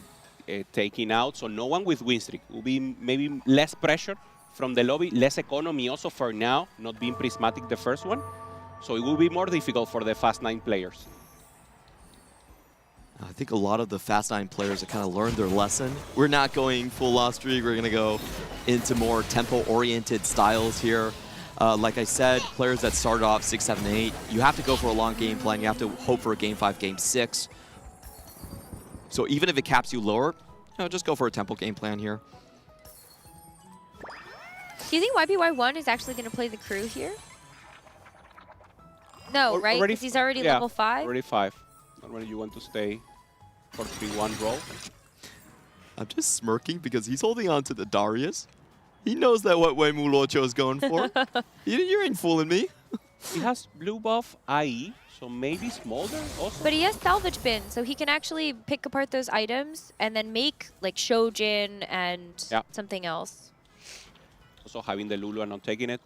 taking out, so no one with win streak. Will be maybe less pressure from the lobby, less economy also for now, not being prismatic the first one. So it will be more difficult for the Fast 9 players. I think a lot of the Fast 9 players have kind of learned their lesson. We're not going full lost streak. We're going to go into more tempo-oriented styles here. Like I said, players that started off 6, 7, 8, you have to go for a long game plan. You have to hope for a game 5, game 6. So even if it caps you lower, you know, just go for a tempo game plan here. Do you think YBY1 is actually going to play the crew here? No, right? Because he's already level 5? Already 5. Normally you want to stay for 3-1 roll. I'm just smirking because he's holding on to the Darius. He knows that what Wei Mu Luoqiu is going for. You ain't fooling me. He has blue buff IE, so maybe Smolder also. But he has Salvage Bin, so he can actually pick apart those items and then make like Shojin and something else. Also having the Lulu and not taking it.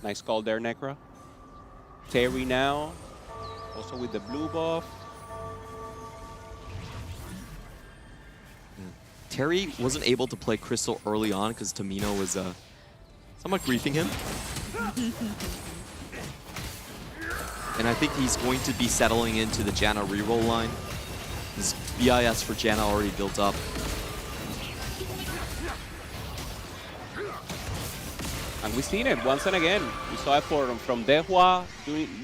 Nice call there, Necra. Terry now, also with the blue buff. Terry wasn't able to play Crystal early on because Tomino was somewhat griefing him. And I think he's going to be settling into the Janna reroll line. His BIS for Janna already built up. And we've seen it once and again. We saw it from Dehua,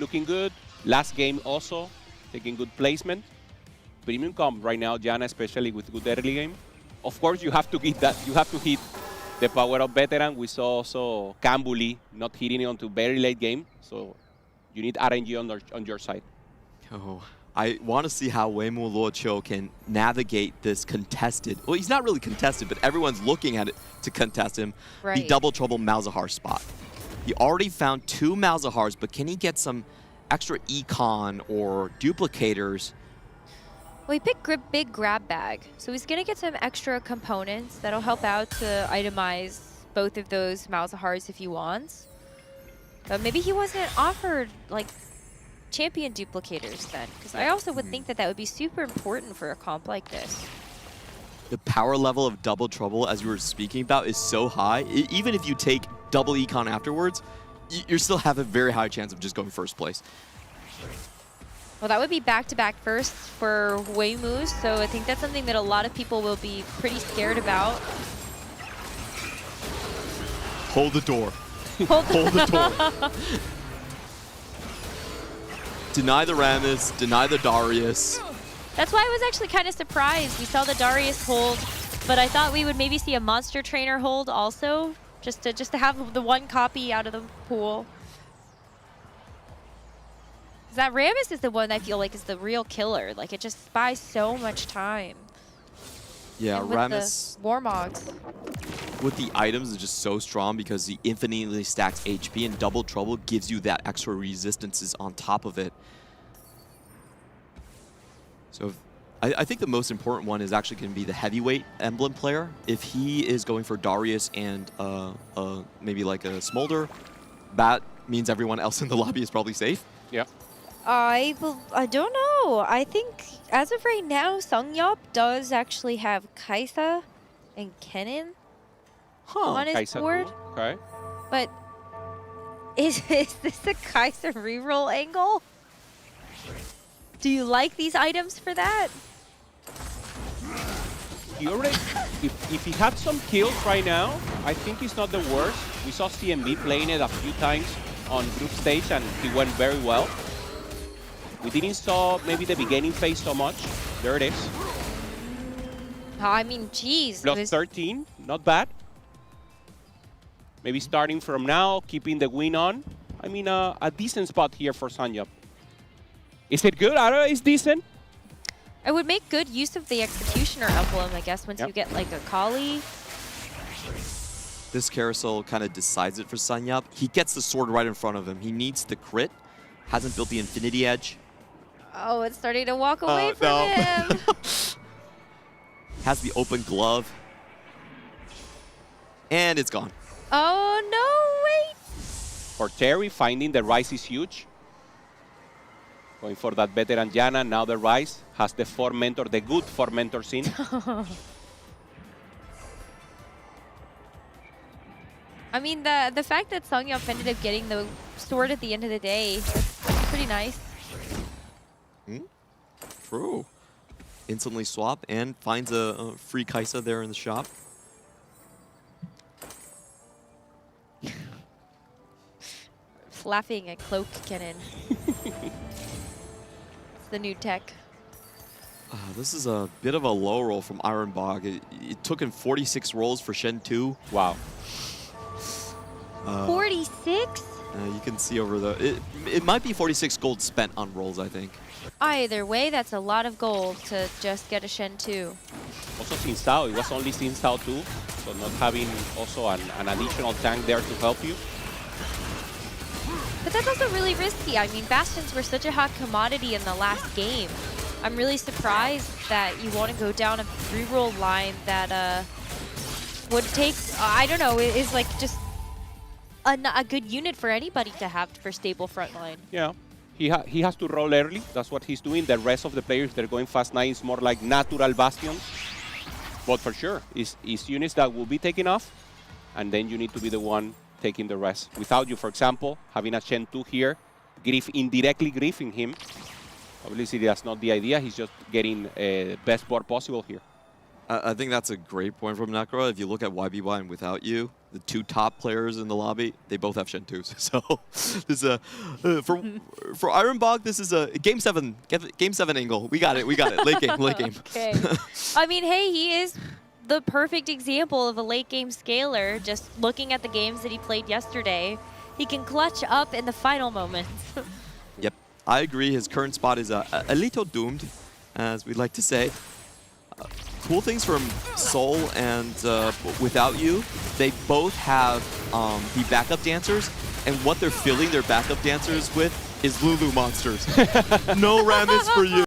looking good. Last game also, taking good placement. Premium comp right now, Janna, especially with good early game. Of course, you have to hit that. You have to hit the power of veteran. We saw also Kambuli not hitting it onto very late game. So you need RNG on your side. Oh, I want to see how Wei Mu Luoqiu can navigate this contested. Well, he's not really contested, but everyone's looking at it to contest him. Right. The double trouble Malzahar spot. He already found 2 Malzahars, but can he get some extra econ or duplicators? Well, he picked big grab bag, so he's going to get some extra components that'll help out to itemize both of those Malzahars if he wants. But maybe he wasn't offered like champion duplicators then, because I also would think that that would be super important for a comp like this. The power level of double trouble, as you were speaking about, is so high. Even if you take double econ afterwards, you still have a very high chance of just going first place. Well, that would be back-to-back firsts for Wei Mu, so I think that's something that a lot of people will be pretty scared about. Hold the door. Hold the door. Deny the Rammus, deny the Darius. That's why I was actually kind of surprised. We saw the Darius hold, but I thought we would maybe see a Monster Trainer hold also, just to have the one copy out of the pool. That Rammus is the one I feel like is the real killer. Like, it just buys so much time. Yeah, and with Rammus the Warmogs. with the items is just so strong because he infinitely stacks HP, and double trouble gives you that extra resistances on top of it. So I think the most important one is actually going to be the heavyweight emblem player. If he is going for Darius and maybe like a Smolder, that means everyone else in the lobby is probably safe. Yeah. I don't know. I think as of right now, Sungyup does actually have Kaisa and Kennen on his Kaisa board. Cool. Okay. But is this a Kaisa reroll angle? Do you like these items for that? He already, if he had some kills right now, I think it's not the worst. We saw CMB playing it a few times on group stage, and he went very well. We didn't saw maybe the beginning phase so much. There it is. I mean, geez. Plus 13, not bad. Maybe starting from now, keeping the win on. I mean, a decent spot here for Sanyap. Is it good? I don't know, it's decent. I would make good use of the Executioner emblem, I guess, once Yep. you get like a Kali. This carousel kind of decides it for Sanyap. He gets the sword right in front of him. He needs the crit. Hasn't built the Infinity Edge. Oh, it's starting to walk away from no. him. Has the open glove. And it's gone. Oh, no, wait. For Terry, finding the Rise is huge. Going for that veteran Yana. Now the Rise has the 4 mentor, the good 4 mentor scene. I mean, the fact that Songyop ended up getting the sword at the end of the day, that's pretty nice. True. Instantly swap and finds a free Kaisa there in the shop. Laughing at Cloak Cannon. It's the new tech. This is a bit of a low roll from Ironbog. It took him 46 rolls for Shen 2. Wow. 46? You can see over the... It might be 46 gold spent on rolls, I think. Either way, that's a lot of gold to just get a Shen 2. Also Sin Sao, it was only Sin Sao 2, so not having also an additional tank there to help you. But that's also really risky. I mean, Bastions were such a hot commodity in the last game. I'm really surprised that you want to go down a reroll line that would take, I don't know, is like just a good unit for anybody to have for stable frontline. Yeah, he has to roll early. That's what he's doing. The rest of the players, they're going fast 9. It's more like natural Bastions. But for sure, it's units that will be taken off, and then you need to be the one taking the rest. Without you, for example, having a Shen 2 here, indirectly griefing him. Obviously, that's not the idea. He's just getting best board possible here. I think that's a great point from Necro. If you look at YBY and Without You, the 2 top players in the lobby, they both have Shen 2s. So this is a for Ironbog, this is a game 7 angle. We got it. Late game. Okay. I mean, hey, he is the perfect example of a late game scaler. Just looking at the games that he played yesterday, he can clutch up in the final moments. Yep, I agree. His current spot is a little doomed, as we'd like to say. Cool things from Soul and Without You, they both have the backup dancers, and what they're filling their backup dancers with is Lulu monsters. No Rammus for you.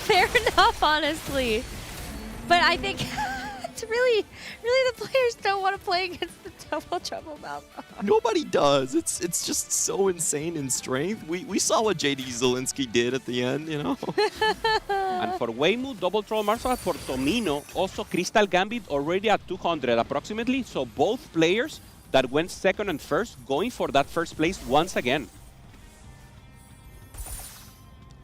Fair enough, honestly. But I think it's really the players don't want to play against the Double Trouble Malzahar. Nobody does. It's just so insane in strength. We saw what JD Zielinski did at the end, you know. And for Weimu, Double Troll Marshall, for Tomino, also Crystal Gambit already at 200 approximately. So both players that went second and first going for that first place once again.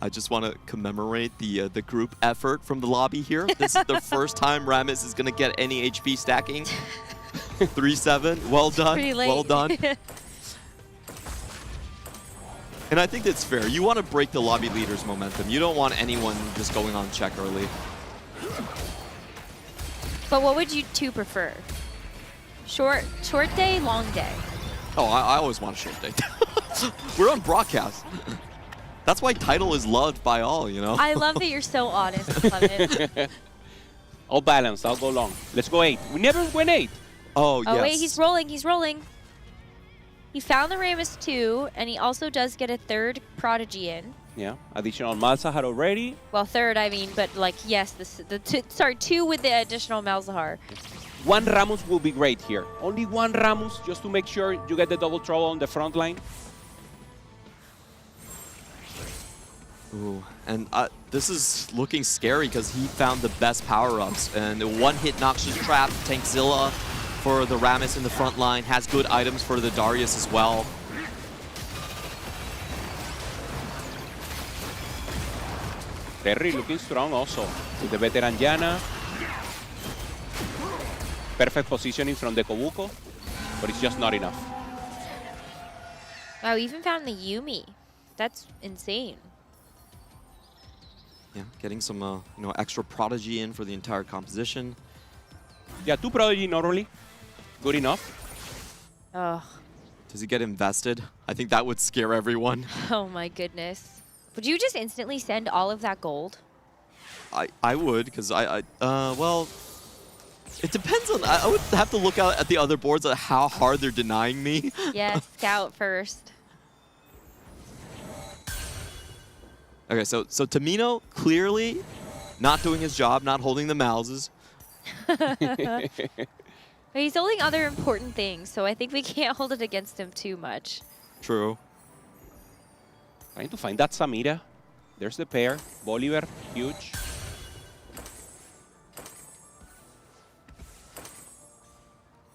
I just want to commemorate the group effort from the lobby here. This is the first time Rammus is going to get any HP stacking. 3-7. Well done. Pretty late. Well done. And I think that's fair. You want to break the lobby leader's momentum. You don't want anyone just going on check early. But what would you two prefer? Short day, long day? Oh, I always want a short day. We're on broadcast. That's why title is loved by all, you know? I love that you're so honest, Clement. I'll balance. I'll go long. Let's go 8. We never went 8. Oh, yes. Oh, wait, he's rolling. He found the Rammus 2, and he also does get a third Prodigy in. Yeah, additional Malzahar already. Well, third, I mean, but like, yes, two with the additional Malzahar. 1 Rammus will be great here. Only 1 Rammus just to make sure you get the double trouble on the front line. Ooh, and this is looking scary because he found the best power-ups. And a one-hit Noxious Trap, Tankzilla for the Rammus in the front line, has good items for the Darius as well. Terry looking strong also with the veteran Yana. Perfect positioning from the Kobuko, but it's just not enough. Wow, we even found the Yumi. That's insane. Yeah, getting some extra Prodigy in for the entire composition. Yeah, 2 Prodigy normally. Good enough. Ugh. Does he get invested? I think that would scare everyone. Oh my goodness. Would you just instantly send all of that gold? I would, because well, it depends on, I would have to look out at the other boards at how hard they're denying me. Yeah, scout first. Okay, so Tamino clearly not doing his job, not holding the mouses. But he's holding other important things, so I think we can't hold it against him too much. True. Trying to find that Samira. There's the pair. Bolivar, huge.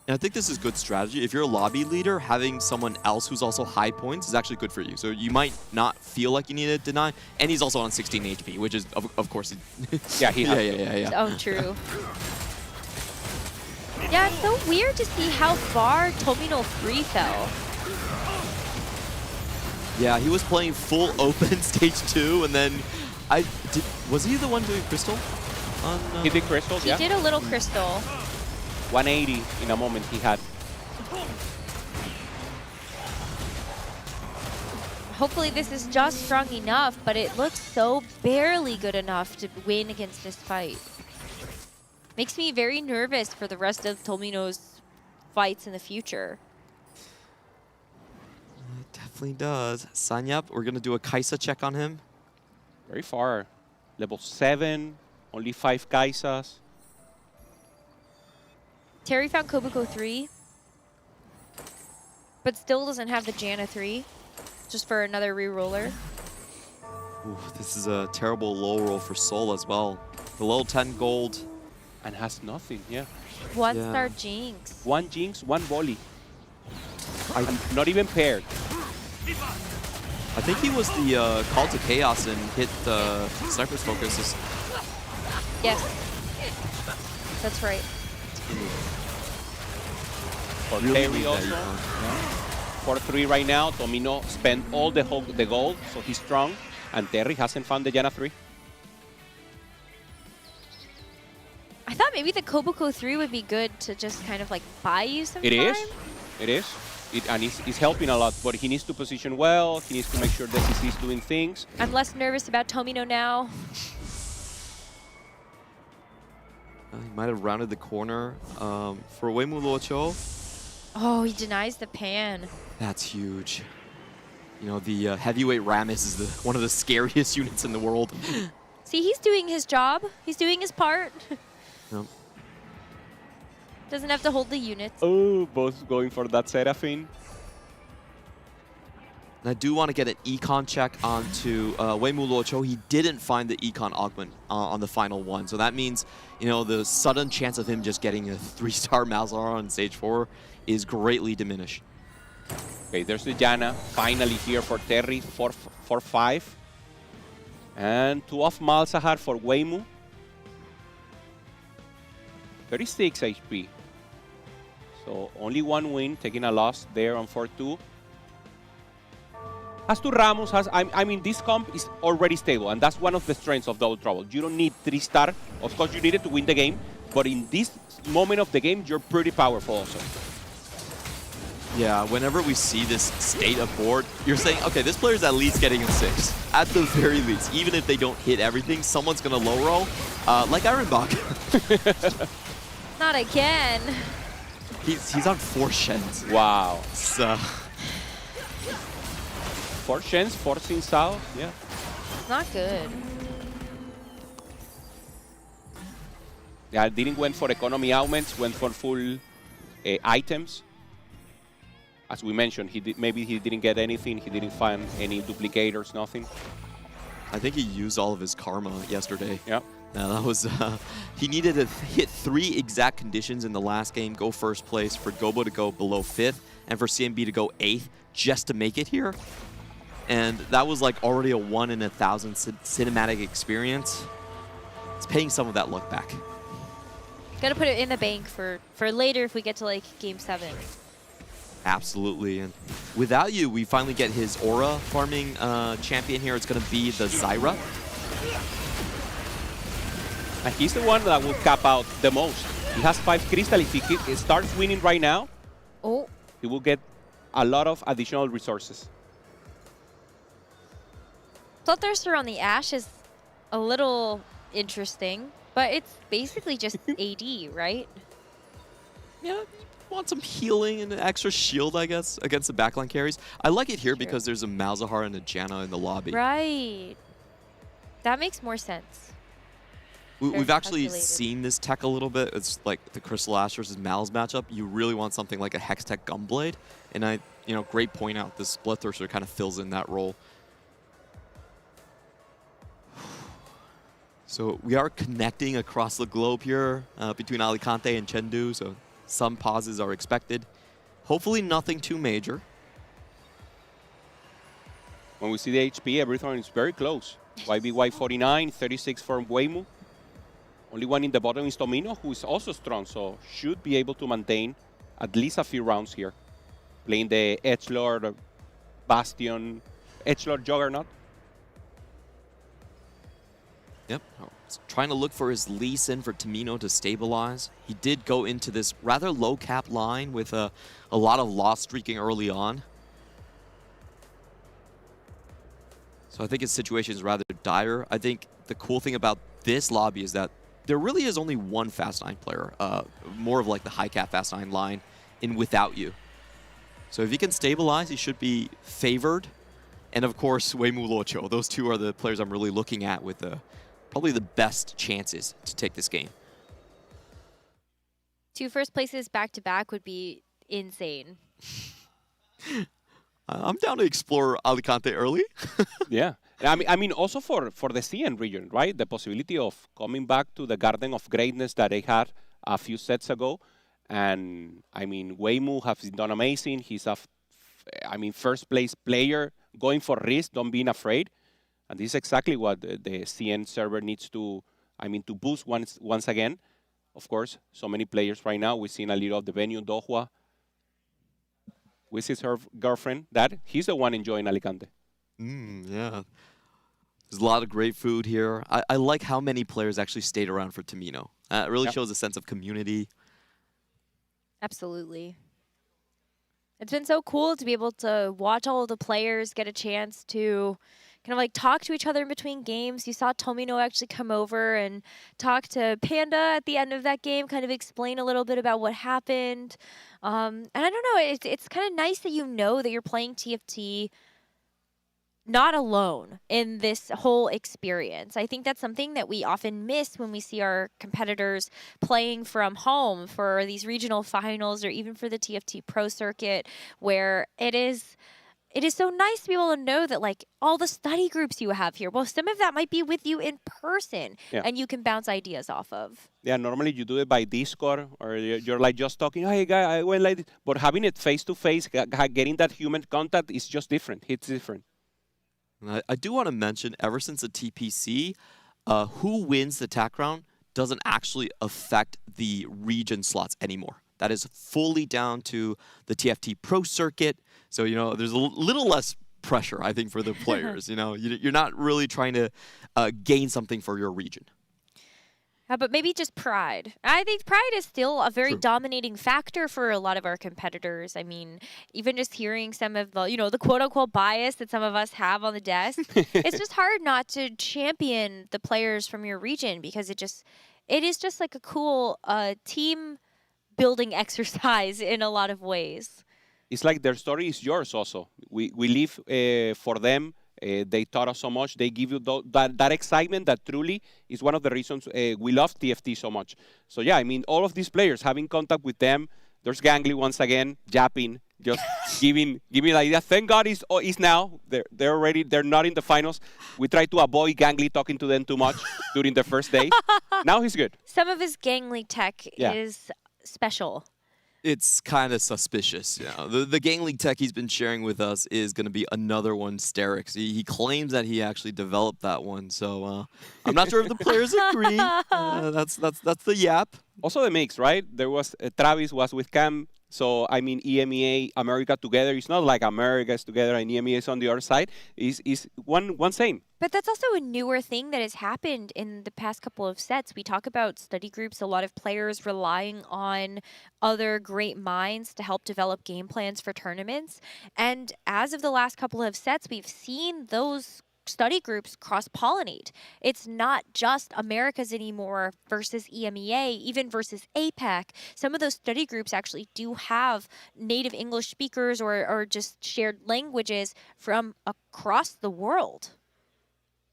And I think this is good strategy. If you're a lobby leader, having someone else who's also high points is actually good for you. So you might not feel like you need to deny. And he's also on 16 HP, which is, of course, yeah, he has yeah. Oh, true. Yeah, it's so weird to see how far Tomino 3 fell. Yeah, he was playing full open stage 2, and then was he the one doing crystal? He did crystal, He yeah. did a little crystal. 180 in a moment he had. Hopefully this is just strong enough, but it looks so barely good enough to win against this fight. Makes me very nervous for the rest of Tomino's fights in the future. It definitely does. Sanyap, we're going to do a Kaisa check on him. Very far. Level 7, only 5 Kaisas. Terry found Kobuko 3, but still doesn't have the Janna 3, just for another re-roller. Ooh, this is a terrible low roll for Soul as well. Below 10 gold. And has nothing, yeah. One star Jinx. 1 Jinx, 1 volley. Not even paired. I think he was the call to chaos and hit the sniper's focuses. Yes, that's right. For Really Terry need also. that, 4-3 right now. Tomino spent all the gold, so he's strong. And Terry hasn't found the Janna 3. I thought maybe the Kobuko 3 would be good to just kind of like buy you some It time. is. It is. And it's helping a lot, but he needs to position well. He needs to make sure that he's doing things. I'm less nervous about Tomino now. He might have rounded the corner. For Uemu Luocho, Oh, he denies the pan. that's huge. You know, the heavyweight Ramus is one of the scariest units in the world. See, he's doing his job. He's doing his part. Yep. Doesn't have to hold the units. Oh, both going for that Seraphine. And I do want to get an econ check onto Uemu Luocho. He didn't find the econ augment on the final one. So that means, you know, the sudden chance of him just getting a 3-star Malzahar on stage 4 is greatly diminished. Okay, there's the Janna. Finally here for Terry, 4-5. And 2 off Malzahar for Uemu. 36 HP. So only 1 win, taking a loss there on 4-2. As to Ramos, I mean, this comp is already stable, and that's one of the strengths of Double Trouble. You don't need 3-star. Of course, you need it to win the game, but in this moment of the game, you're pretty powerful also. Yeah, whenever we see this state of board, you're saying, okay, this player's at least getting a 6. At the very least. Even if they don't hit everything, someone's going to low roll, like Ironbach. Not again. He's on 4 Shens. Wow. So 4 Shens, 4 Sin Sao, yeah. Not good. Yeah, didn't went for economy augments, went for full items. As we mentioned, maybe he didn't get anything. He didn't find any duplicators, nothing. I think he used all of his karma yesterday. Yeah. That was, he needed to hit 3 exact conditions in the last game, go first place, for Gobo to go below 5th, and for CMB to go 8th just to make it here. And that was like already a 1 in 1,000 cinematic experience. It's paying some of that luck back. Gotta put it in the bank for later if we get to like game 7. Absolutely. And without you, we finally get his aura farming champion here. It's going to be the Zyra. And he's the one that will cap out the most. He has 5 crystal. If he starts winning right now, Oh, he will get a lot of additional resources. Bloodthirster on the Ashe is a little interesting, but it's basically just AD, right? Yeah, you want some healing and an extra shield, I guess, against the backline carries. I like it here because there's a Malzahar and a Janna in the lobby. Right. That makes more sense. We've actually seen this tech a little bit. It's like the Crystal Ash versus Mal's matchup. You really want something like a Hex Tech Gunblade. And great point out, this Bloodthirster kind of fills in that role. So we are connecting across the globe here between Alicante and Chengdu, so some pauses are expected. Hopefully nothing too major. When we see the HP, everything is very close. YBY 49, 36 for Weimu. Only one in the bottom is Tomino, who is also strong, so should be able to maintain at least a few rounds here. Playing the Edgelord Bastion, Edgelord Juggernaut. Yep, trying to look for his Lee Sin for Tomino to stabilize. He did go into this rather low cap line with a lot of loss streaking early on. So I think his situation is rather dire. I think the cool thing about this lobby is that there really is only one Fast 9 player, more of like the high cap Fast 9 line in without you. So if he can stabilize, he should be favored. And of course, Weimu Luoqiu. Those two are the players I'm really looking at with probably the best chances to take this game. 2 first places back-to-back would be insane. I'm down to explore Alicante early. Yeah. I mean, also for the CN region, right? The possibility of coming back to the Garden of Greatness that they had a few sets ago. And, I mean, Weimu has done amazing. He's a, first place player going for risk, don't being afraid. And this is exactly what the CN server needs to, to boost once again. Of course, so many players right now. We've seen a little of the venue, Dohua, with his girlfriend. He's the one enjoying Alicante. Yeah. There's a lot of great food here. I like how many players actually stayed around for Tomino. It really shows a sense of community. Absolutely. It's been so cool to be able to watch all of the players get a chance to kind of like talk to each other in between games. You saw Tomino actually come over and talk to Panda at the end of that game, kind of explain a little bit about what happened. And I don't know, it's kind of nice that you know that you're playing TFT not alone in this whole experience. I think that's something that we often miss when we see our competitors playing from home for these regional finals or even for the TFT Pro Circuit, where it is so nice to be able to know that like all the study groups you have here, well, some of that might be with you in person and you can bounce ideas off of. Yeah, normally you do it by Discord or you're like just talking, hey guy, I went like this. But having it face to face, getting that human contact is just different. It's different. I do want to mention, ever since the TPC, who wins the TAC round doesn't actually affect the region slots anymore. That is fully down to the TFT Pro Circuit. So, there's a little less pressure, I think, for the players. You're not really trying to gain something for your region. But maybe just pride. I think pride is still a very dominating factor for a lot of our competitors. I mean, even just hearing some of the, the quote-unquote bias that some of us have on the desk, it's just hard not to champion the players from your region because it is just like a cool team-building exercise in a lot of ways. It's like their story is yours also. We live for them. They taught us so much. They give you that excitement that truly is one of the reasons we love TFT so much. So yeah, all of these players, having contact with them, there's Gangly once again, yapping, just giving the idea. Thank God is now. They're not in the finals. We try to avoid Gangly talking to them too much during the first day. Now he's good. Some of his Gangly tech is special. It's kind of suspicious. The Gang League tech he's been sharing with us is going to be another one, Sterix. He claims that he actually developed that one, so I'm not sure if the players agree. That's the yap. Also the mix, right? There was Travis was with Cam, So, I mean, EMEA, America together, it's not like America is together and EMEA is on the other side. It's one same. But that's also a newer thing that has happened in the past couple of sets. We talk about study groups, a lot of players relying on other great minds to help develop game plans for tournaments. And as of the last couple of sets, we've seen those study groups cross-pollinate. It's not just Americas anymore versus EMEA, even versus APAC. Some of those study groups actually do have native English speakers or just shared languages from across the world.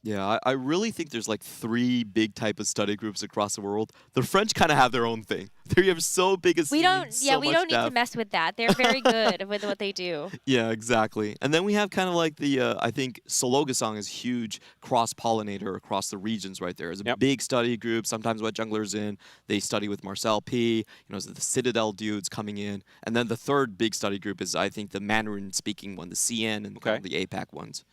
Yeah, I really think there's like 3 big type of study groups across the world. The French kind of have their own thing. They have so big a scene. We don't need depth. to mess with that. They're very good with what they do. Yeah, exactly. And then we have kind of like the, I think Sologasong is huge cross-pollinator across the regions right there. It's a big study group. Sometimes Wet Jungler's in. They study with Marcel P. The Citadel dudes coming in. And then the third big study group is, I think, the Mandarin-speaking one, the CN and kind of the APAC ones.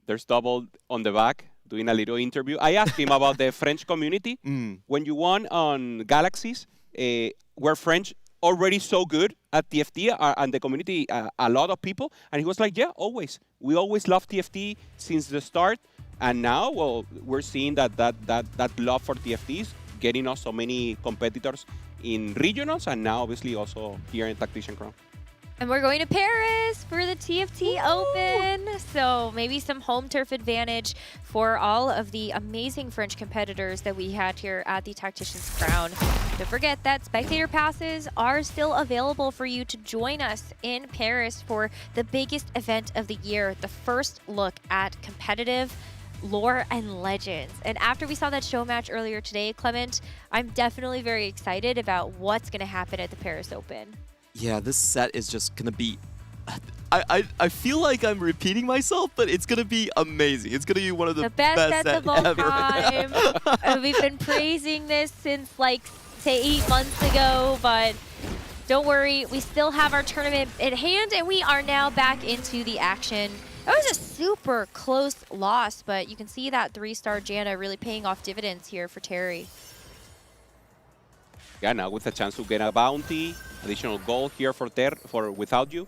There's Double on the back doing a little interview. I asked him about the French community. When you won on Galaxies, were French already so good at TFT and the community, a lot of people? And he was like, yeah, always. We always loved TFT since the start. And now, well, we're seeing that love for TFT is getting us so many competitors in regionals and now obviously also here in Tactician Crown. And we're going to Paris for the TFT Open. So maybe some home turf advantage for all of the amazing French competitors that we had here at the Tactician's Crown. Don't forget that spectator passes are still available for you to join us in Paris for the biggest event of the year, the first look at competitive lore and legends. And after we saw that show match earlier today, Clement, I'm definitely very excited about what's going to happen at the Paris Open. Yeah, this set is just going to be... I feel like I'm repeating myself, but it's going to be amazing. It's going to be one of the best sets of all ever. time. We've been praising this since, like, say 8 months ago, but don't worry. We still have our tournament at hand, and we are now back into the action. That was a super close loss, but you can see that 3-star Janna really paying off dividends here for Terry. Yeah, now with a chance to get a bounty, additional gold here for Without You.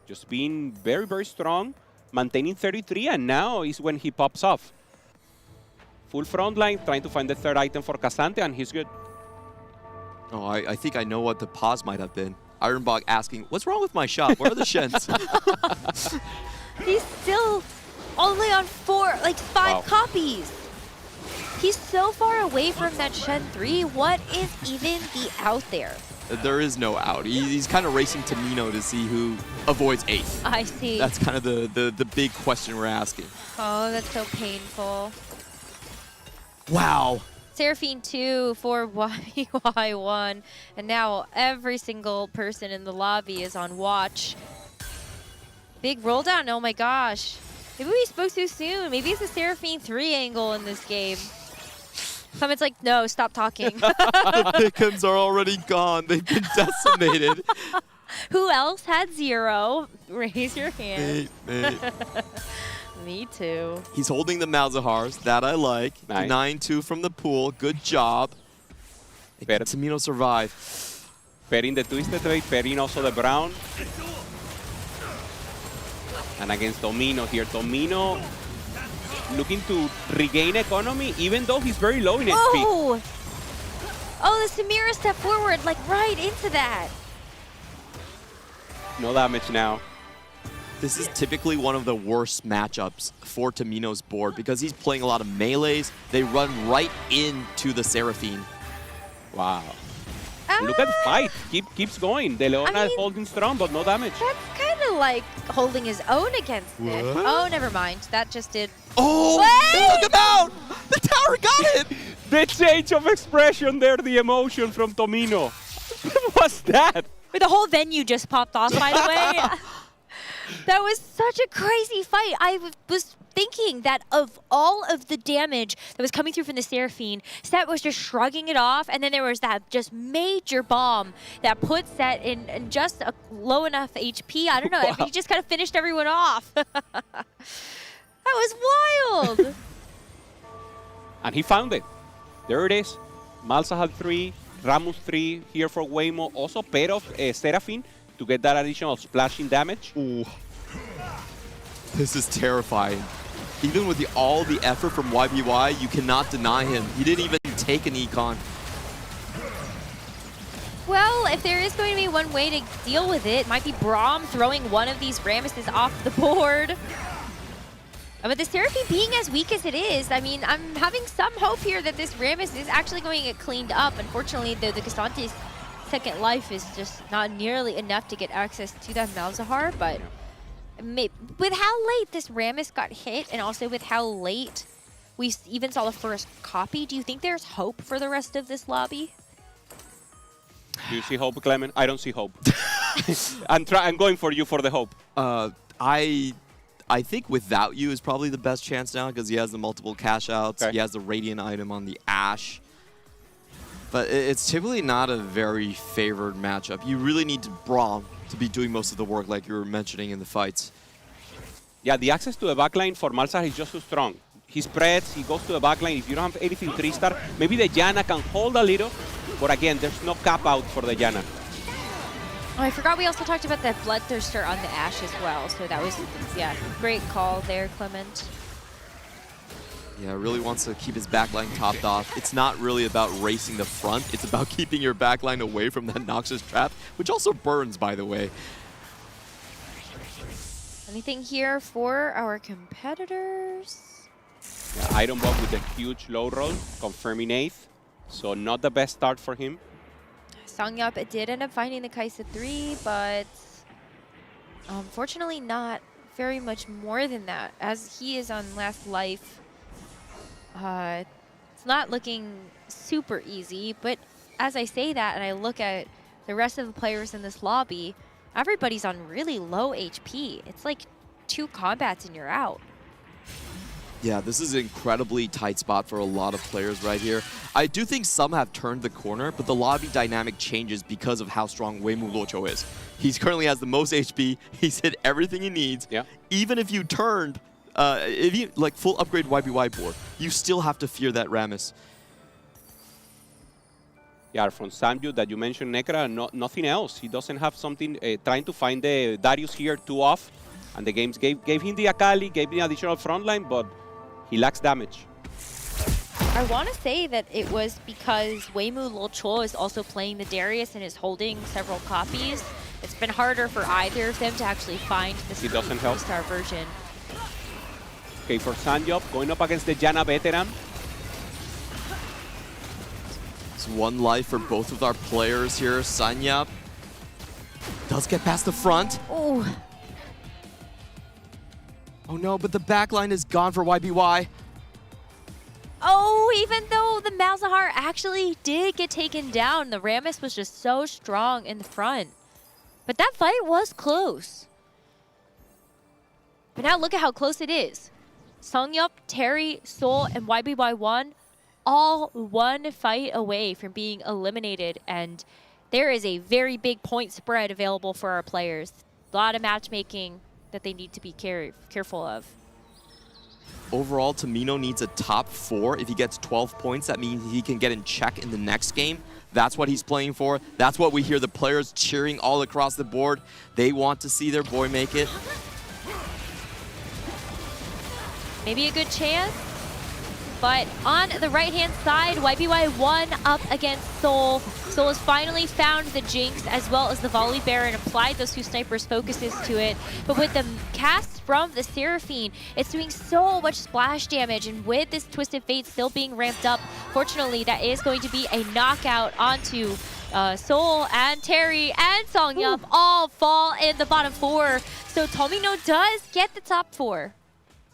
Just being very, very strong, maintaining 33, and now is when he pops off. Full front line, trying to find the third item for Casante, and he's good. Oh, I think I know what the pause might have been. Ironbog asking, what's wrong with my shop? Where are the Shens? He's still only on 5 copies. He's so far away from that Shen 3. What is even the out there? There is no out. He's kind of racing to Mino to see who avoids 8th. I see. That's kind of the big question we're asking. Oh, that's so painful. Wow. Seraphine 2 for YY1. And now every single person in the lobby is on watch. Big roll down. Oh my gosh. Maybe we spoke too soon. Maybe it's a Seraphine 3 angle in this game. Clement's like, no, stop talking. The Pickums are already gone. They've been decimated. Who else had 0? Raise your hand. Mate. Me too. He's holding the Malzahars. That I like. Nice. 9-2 from the pool. Good job. Tamino survive. Pairing the Twisted Fate, pairing also the Brown. And against Tomino here. Tomino looking to regain economy, even though he's very low in HP. Oh! Oh, the Samira step forward, like right into that. No damage now. This is typically one of the worst matchups for Tamino's board because he's playing a lot of melees. They run right into the Seraphine. Wow. Look at the fight. Keeps going. De Leona is holding strong, but no damage. That's kind of like holding his own against it. Oh, never mind. That just did. Oh, they took him out! The tower got it! The change of expression there, the emotion from Tomino. What's that? The whole venue just popped off, by the way. That was such a crazy fight. I was thinking that of all of the damage that was coming through from the Seraphine, Set was just shrugging it off, and then there was that just major bomb that put Set in just a low enough HP. I don't know, he just kind of finished everyone off. That was wild. And he found it. There it is. Malzahar 3, Ramus 3 here for Waymo. Also pair of Seraphine to get that additional splashing damage. Ooh. This is terrifying. Even with all the effort from YBY, you cannot deny him. He didn't even take an econ. Well, if there is going to be one way to deal with it, might be Braum throwing one of these Ramesses off the board. But the Seraphine being as weak as it is, I mean, I'm having some hope here that this Ramess is actually going to get cleaned up. Unfortunately, though, the Casante's second life is just not nearly enough to get access to that Malzahar, but with how late this Ramess got hit, and also with how late we even saw the first copy, do you think there's hope for the rest of this lobby? Do you see hope, Clement? I don't see hope. I'm going for you for the hope. I think Without You is probably the best chance now because he has the multiple cash outs. Okay. He has the Radiant item on the Ashe. But it's typically not a very favored matchup. You really need Braum to be doing most of the work like you were mentioning in the fights. Yeah, the access to the backline for Malzahar is just too strong. He spreads, he goes to the backline. If you don't have anything 3-star, maybe the Janna can hold a little. But again, there's no cap out for the Janna. Oh, I forgot we also talked about that Bloodthirster on the Ashe as well. So that was, yeah, great call there, Clement. Yeah, really wants to keep his backline topped off. It's not really about racing the front. It's about keeping your backline away from that Noxious Trap, which also burns, by the way. Anything here for our competitors? Yeah, Iron Bomb with a huge low roll, confirming 8th. So not the best start for him. Songyup did end up finding the Kaisa 3, but unfortunately not very much more than that. As he is on last life, it's not looking super easy, but as I say that and I look at the rest of the players in this lobby, everybody's on really low HP. It's like 2 combats and you're out. Yeah, this is an incredibly tight spot for a lot of players right here. I do think some have turned the corner, but the lobby dynamic changes because of how strong Waymu Locho is. He currently has the most HP. He's hit everything he needs. Yeah. Even if you turned, if you like full upgrade YBY board, you still have to fear that Rammus. Yeah, from Samju that you mentioned, Necra, nothing else. He doesn't have something, trying to find the Darius here too off. And the games gave him the Akali, gave him the additional frontline, but he lacks damage. I want to say that it was because Waymu Locho is also playing the Darius and is holding several copies. It's been harder for either of them to actually find the star version. Okay, for Sanjop, going up against the Janna veteran. It's 1 life for both of our players here. Sanyap does get past the front. Oh. Oh no, but the backline is gone for YBY. Oh, even though the Malzahar actually did get taken down, the Rammus was just so strong in the front. But that fight was close. But now look at how close it is. Songyup, Terry, Sol, and YBY1 all 1 fight away from being eliminated. And there is a very big point spread available for our players. A lot of matchmaking that they need to be careful of. Overall, Tamino needs a top 4. If he gets 12 points, that means he can get in check in the next game. That's what he's playing for. That's what we hear the players cheering all across the board. They want to see their boy make it. Maybe a good chance. But on the right-hand side, YBY1 up against Sol. Sol has finally found the Jinx as well as the Volley Bear and applied those 2 snipers focuses to it. But with the casts from the Seraphine, it's doing so much splash damage. And with this Twisted Fate still being ramped up, fortunately, that is going to be a knockout onto Sol and Terry and Songyup all fall in the bottom 4. So Tomino does get the top 4.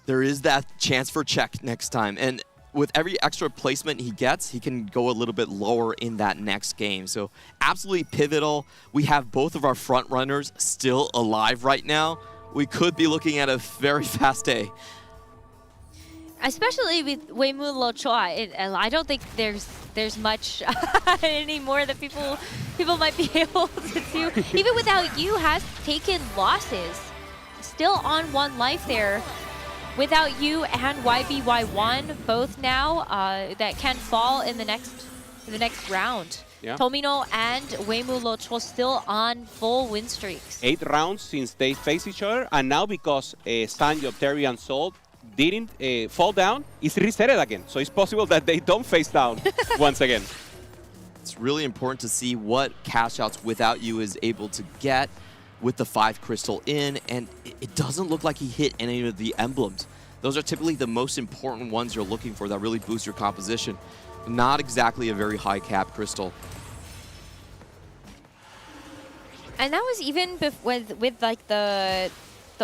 There is that chance for check next time. And with every extra placement he gets, he can go a little bit lower in that next game. So absolutely pivotal. We have both of our front runners still alive right now. We could be looking at a very fast day. Especially with Waymu Locho, I don't think there's much anymore that people might be able to do. Even Without You has taken losses. Still on 1 life there. Without You and YBY1 both now that can fall in the next round. Yeah. Tomino and Weimu Locho still on full win streaks. 8 rounds since they faced each other, and now because Sanjo, Terry, and Sol didn't fall down, it's resetted again. So it's possible that they don't face down once again. It's really important to see what cash outs Without You is able to get with the 5 crystal in, and it doesn't look like he hit any of the emblems. Those are typically the most important ones you're looking for that really boost your composition. Not exactly a very high cap crystal. And that was even with like the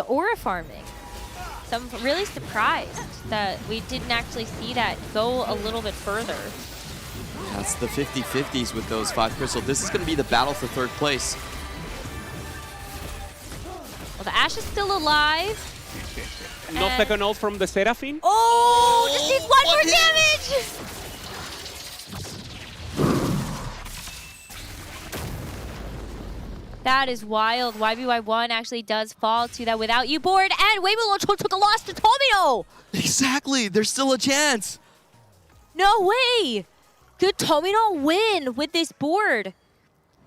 aura farming. So I'm really surprised that we didn't actually see that go a little bit further. That's the 50-50s with those 5 crystal. This is going to be the battle for 3rd place. Well, the Ashe is still alive. No second ult from the Seraphine. Oh, just needs one more damage! That is wild. YBY1 actually does fall to that Without You board, and Weimu Locho took a loss to Tomino! Exactly, there's still a chance. No way! Could Tomino win with this board?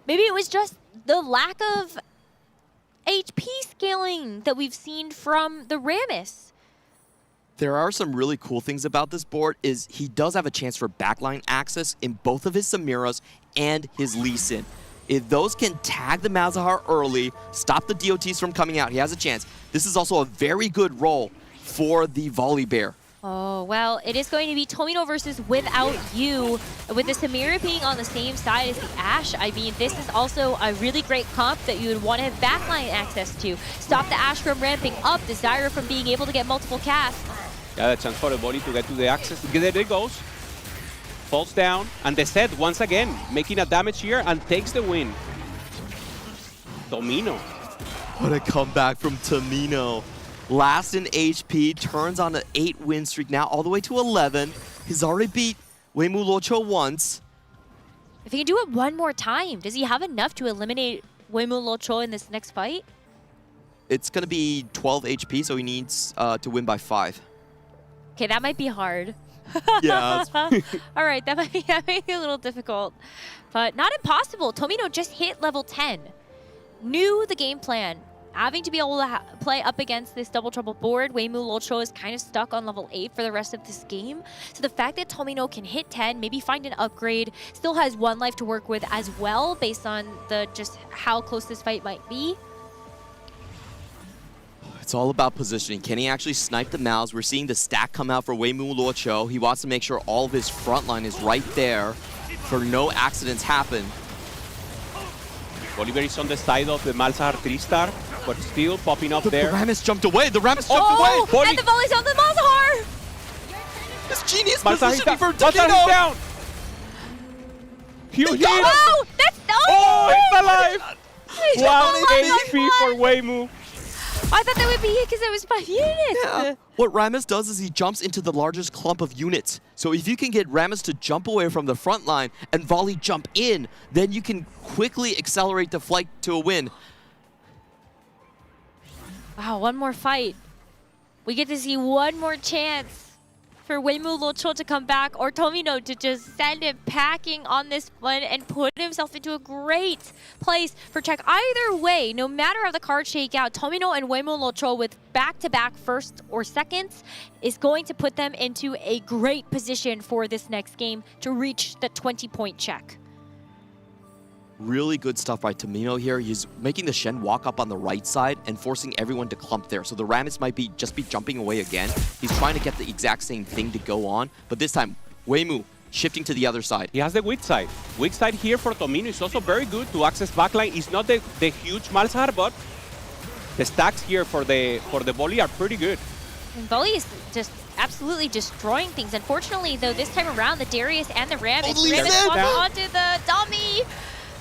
Maybe it was just the lack of HP scaling that we've seen from the Rammus. There are some really cool things about this board is he does have a chance for backline access in both of his Samiras and his Lee Sin. If those can tag the Malzahar early, stop the DOTs from coming out, he has a chance. This is also a very good role for the Volley Bear. Oh, well, it is going to be Tomino versus Without You. With the Samira being on the same side as the Ashe, I mean, this is also a really great comp that you would want to have backline access to. Stop the Ashe from ramping up, the Zyra from being able to get multiple casts. Yeah, the chance for the body to get to the access. There it goes. Falls down, and the set once again making a damage here and takes the win. Tomino. What a comeback from Tomino. Last in HP, turns on an 8-win streak, now all the way to 11. He's already beat Weimu Locho once. If he can do it one more time, does he have enough to eliminate Weimu Locho in this next fight? It's going to be 12 HP, so he needs to win by 5. Okay, that might be hard. Yeah. All right, that might be a little difficult, but not impossible. Tomino just hit level 10. Knew the game plan. Having to be able to play up against this double trouble board, Weimu Locho is kind of stuck on level 8 for the rest of this game. So the fact that Tomino can hit 10, maybe find an upgrade, still has 1 life to work with as well, based on the just how close this fight might be. It's all about positioning. Can he actually snipe the Mals? We're seeing the stack come out for Weimu Locho. He wants to make sure all of his front line is right there for no accidents happen. Oliver is on the side of the Malzahar 3-star, but still popping up there. The Rammus jumped away. The Rammus jumped away. And the volley's on the Malzahar! This genius Malzahar positioning for Malzahar is down. Huge hit. Oh, that's Oh, he's alive. He's Wow, alive. HP for Weimu. I thought that would be it because it was 5 units. Yeah. What Rammus does is he jumps into the largest clump of units. So if you can get Rammus to jump away from the front line and Volley jump in, then you can quickly accelerate the flight to a win. Wow, one more fight. We get to see one more chance for Weimu Locho to come back, or Tomino to just send him packing on this one and put himself into a great place for check. Either way, no matter how the cards shake out, Tomino and Weimu Locho with back-to-back first or seconds is going to put them into a great position for this next game to reach the 20-point check. Really good stuff by Tomino here. He's making the Shen walk up on the right side and forcing everyone to clump there. So the Rammus might just be jumping away again. He's trying to get the exact same thing to go on. But this time, Weimu shifting to the other side. He has the weak side. Weak side here for Tomino is also very good to access backline. It's not the huge Malzahar, but the stacks here for the volley are pretty good. And Volley is just absolutely destroying things. Unfortunately, though, this time around, the Darius and the Rammus onto the dummy.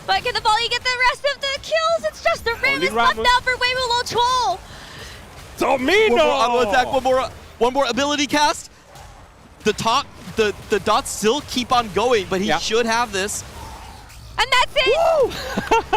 But can the Volley get the rest of the kills? It's just the Rammus left now for Weimu Locho. Tomino! One more auto attack, one more ability cast. The dots still keep on going, but he should have this. And that's it!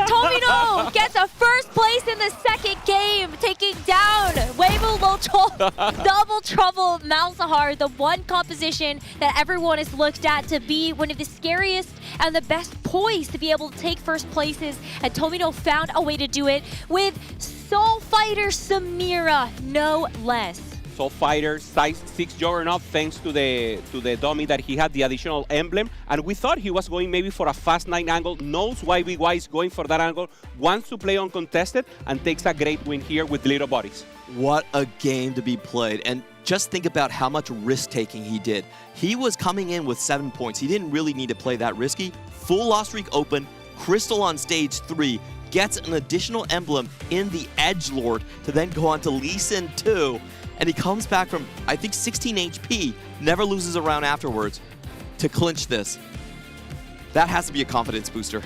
Tomino gets a first place in the second game, taking down Weimu Locho Double Trouble Malzahar, the one composition that everyone has looked at to be one of the scariest and the best poised to be able to take first places, and Tomino found a way to do it with Soul Fighter Samira, no less. Soul Fighter, size 6 juggernaut, thanks to the dummy that he had, the additional emblem. And we thought he was going maybe for a fast 9 angle, knows why BY is going for that angle, wants to play uncontested, and takes a great win here with little bodies. What a game to be played. And just think about how much risk-taking he did. He was coming in with 7 points. He didn't really need to play that risky. Full loss streak open, Crystal on stage 3, gets an additional emblem in the Edgelord to then go on to Lee Sin 2. And he comes back from, I think, 16 HP, never loses a round afterwards, to clinch this. That has to be a confidence booster.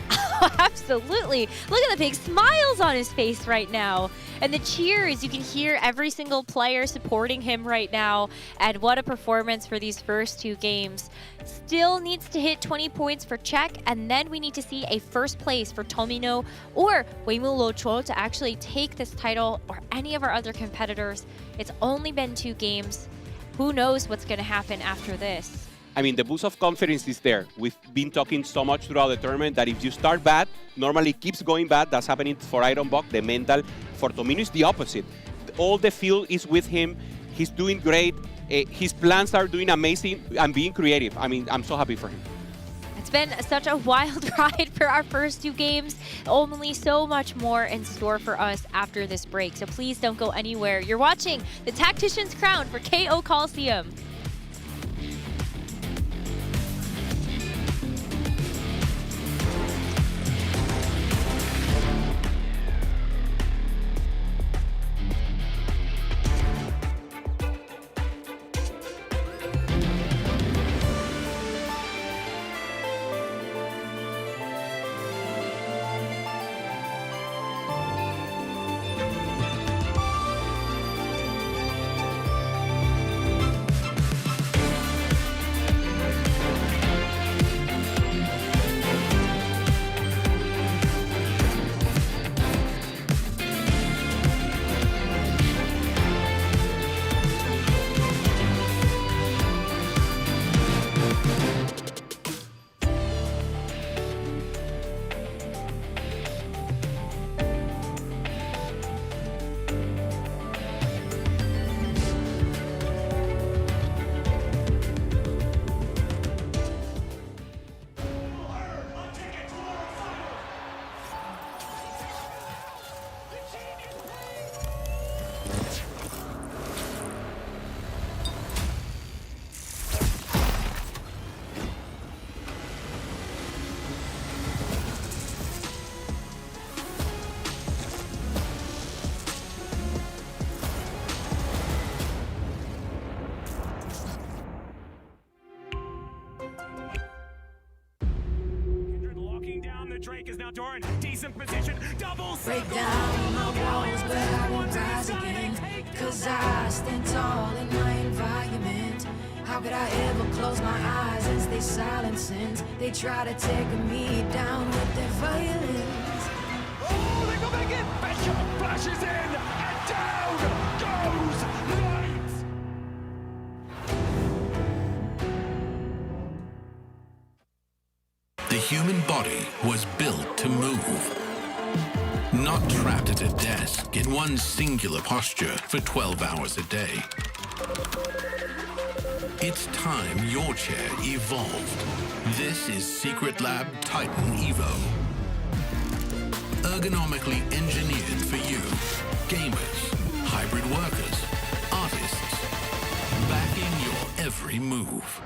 Absolutely. Look at the big smiles on his face right now. And the cheers, you can hear every single player supporting him right now. And what a performance for these first 2 games. Still needs to hit 20 points for Czech, and then we need to see a first place for Tomino or Weimul Locho to actually take this title, or any of our other competitors. It's only been 2 games. Who knows what's going to happen after this? I mean, the boost of confidence is there. We've been talking so much throughout the tournament that if you start bad, normally it keeps going bad. That's happening for Ironbuck. The mental for Tomino is the opposite. All the field is with him. He's doing great. His plans are doing amazing and being creative. I mean, I'm so happy for him. It's been such a wild ride for our first 2 games. Only so much more in store for us after this break. So please don't go anywhere. You're watching the Tactician's Crown for KO Coliseum. Drake is now Doran. Decent position. Double Break down my walls, but I won't rise again. Cause I stand tall in my environment. How could I ever close my eyes and stay silent since they try to take me down with their violence? Oh, they go back in. Bishop flashes in. And down goes Knight. The human body was built to move. Not trapped at a desk in one singular posture for 12 hours a day. It's time your chair evolved. This is Secret Lab Titan Evo. Ergonomically engineered for you. Gamers, hybrid workers, artists. Backing your every move.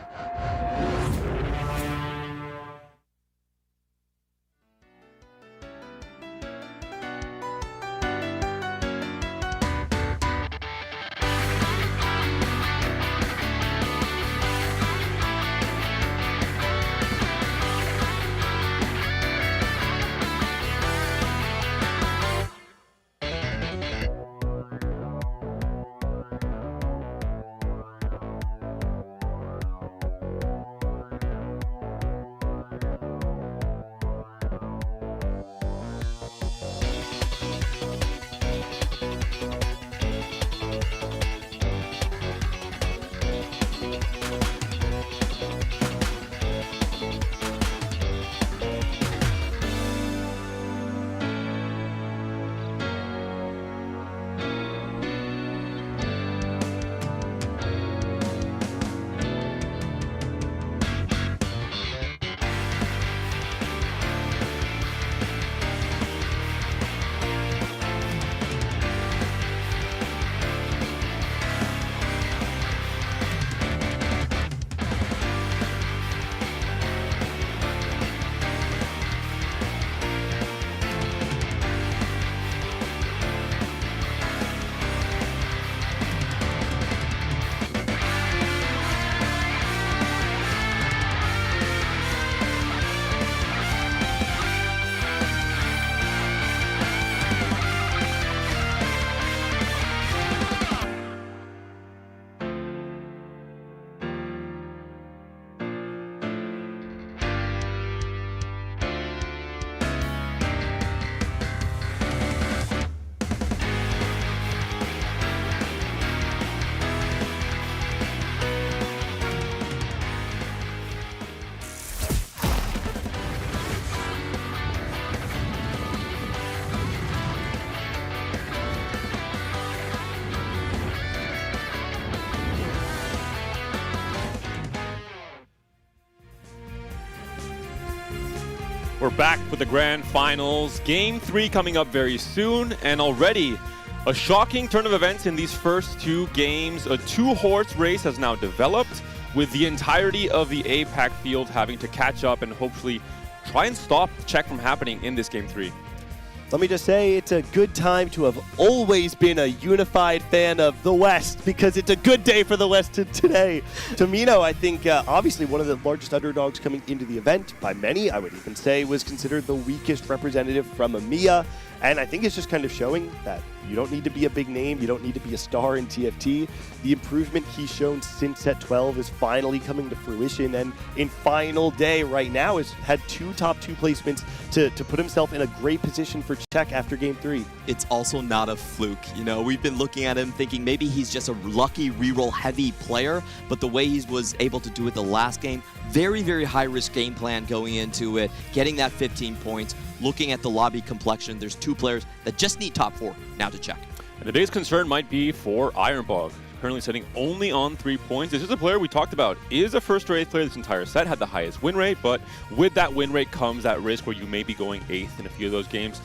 back with the grand finals. Game 3 coming up very soon, and already a shocking turn of events in these first 2 games. A 2-horse race has now developed, with the entirety of the APAC field having to catch up and hopefully try and stop Czech from happening in this Game 3. Let me just say, it's a good time to have always been a unified fan of the West, because it's a good day for the West today. Tomino, I think, obviously one of the largest underdogs coming into the event. By many, I would even say, was considered the weakest representative from EMEA. And I think it's just kind of showing that you don't need to be a big name, you don't need to be a star in TFT. The improvement he's shown since set 12 is finally coming to fruition, and in final day right now has had 2 top 2 placements to put himself in a great position for Czech after Game 3. It's also not a fluke. You know, we've been looking at him thinking maybe he's just a lucky reroll heavy player, but the way he was able to do it the last game, very, very high risk game plan going into it, getting that 15 points. Looking at the lobby complexion, there's 2 players that just need top 4 now to check. And the biggest concern might be for Ironbog, currently sitting only on 3 points. This is a player we talked about, is a first or 8th player this entire set, had the highest win rate, but with that win rate comes that risk where you may be going 8th in a few of those games.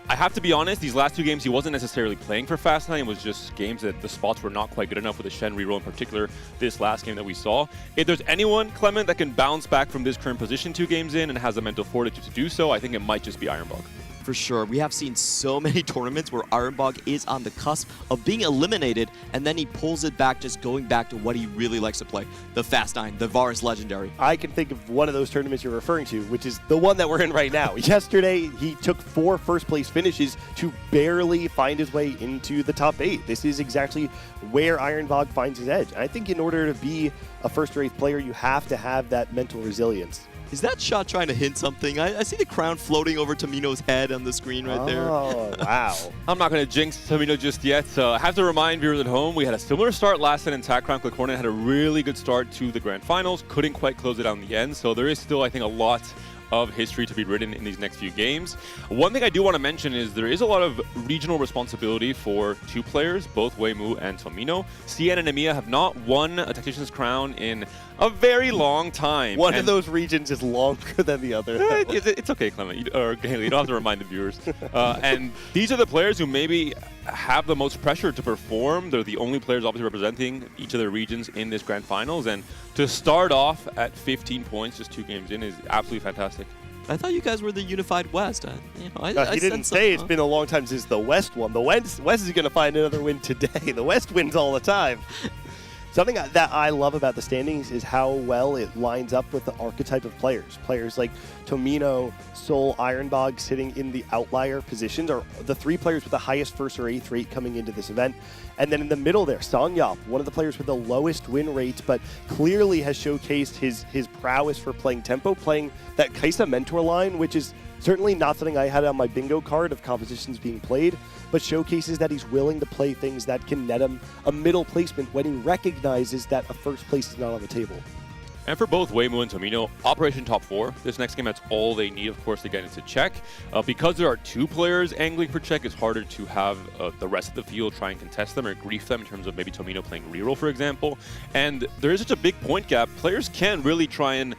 I have to be honest, these last 2 games he wasn't necessarily playing for Fast 9. It was just games that the spots were not quite good enough with the Shen reroll in particular this last game that we saw. If there's anyone, Clement, that can bounce back from this current position 2 games in and has the mental fortitude to do so, I think it might just be Ironbog. For sure. We have seen so many tournaments where Ironbog is on the cusp of being eliminated, and then he pulls it back, just going back to what he really likes to play, the Fast 9, the Varus Legendary. I can think of one of those tournaments you're referring to, which is the one that we're in right now. Yesterday, he took 4 first-place finishes to barely find his way into the top 8. This is exactly where Ironbog finds his edge. And I think in order to be a first or 8th player, you have to have that mental resilience. Is that shot trying to hint something? I see the crown floating over Tomino's head on the screen right there. Oh, wow. I'm not going to jinx Tomino just yet. I have to remind viewers at home, we had a similar start last set in TAC Crown. Click Hornet had a really good start to the grand finals. Couldn't quite close it out in the end. So there is still, I think, a lot of history to be written in these next few games. One thing I do want to mention is there is a lot of regional responsibility for 2 players, both Weimu and Tomino. CN and EMEA have not won a Tactician's Crown in a very long time. One of those regions is longer than the other. It's okay, Clement, or Haley, you don't have to remind the viewers. And these are the players who maybe have the most pressure to perform. They're the only players obviously representing each of their regions in this grand finals. And to start off at 15 points, just 2 games in, is absolutely fantastic. I thought you guys were the unified West. He didn't say it's been a long time since the West won. The West is going to find another win today. The West wins all the time. Something that I love about the standings is how well it lines up with the archetype of players. Players like Tomino, Sol, Ironbog sitting in the outlier positions are the 3 players with the highest first or 8th rate coming into this event. And then in the middle there, Songyop, one of the players with the lowest win rate, but clearly has showcased his prowess for playing tempo, playing that Kaisa mentor line, which is certainly not something I had on my bingo card of compositions being played, but showcases that he's willing to play things that can net him a middle placement when he recognizes that a first place is not on the table. And for both Weimu and Tomino, Operation Top 4, this next game, that's all they need, of course, to get into Czech. Because there are 2 players angling for Czech, it's harder to have the rest of the field try and contest them or grief them in terms of maybe Tomino playing reroll, for example. And there is such a big point gap, players can really try and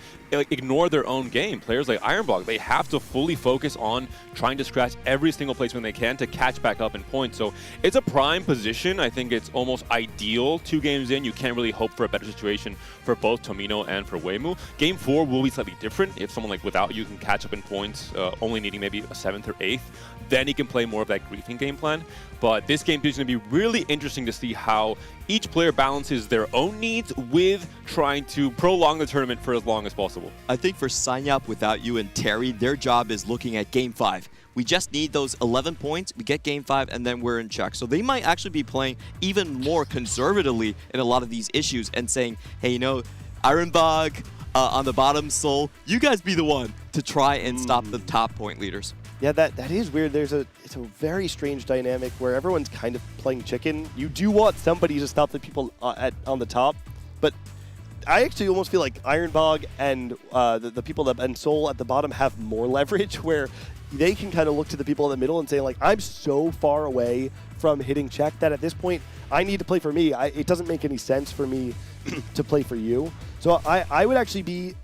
ignore their own game. Players like Ironbog, they have to fully focus on trying to scratch every single placement they can to catch back up in points. So it's a prime position. I think it's almost ideal 2 games in. You can't really hope for a better situation for both Tomino and for Weimu. Game 4 will be slightly different. If someone like without you can catch up in points, only needing maybe a 7th or 8th, then he can play more of that griefing game plan. But this game is going to be really interesting to see how each player balances their own needs with trying to prolong the tournament for as long as possible. I think for Sanyap, Without You, and Terry, their job is looking at Game 5. We just need those 11 points, we get Game 5, and then we're in check. So they might actually be playing even more conservatively in a lot of these issues and saying, hey, you know, Ironbog on the bottom, Sol, you guys be the one to try and stop the top point leaders. Yeah, that is weird. It's a very strange dynamic where everyone's kind of playing chicken. You do want somebody to stop the people on the top, but I actually almost feel like Ironbog and the people and Sol at the bottom have more leverage, where they can kind of look to the people in the middle and say, like, I'm so far away from hitting check that at this point I need to play for me. It doesn't make any sense for me to play for you. So I would actually be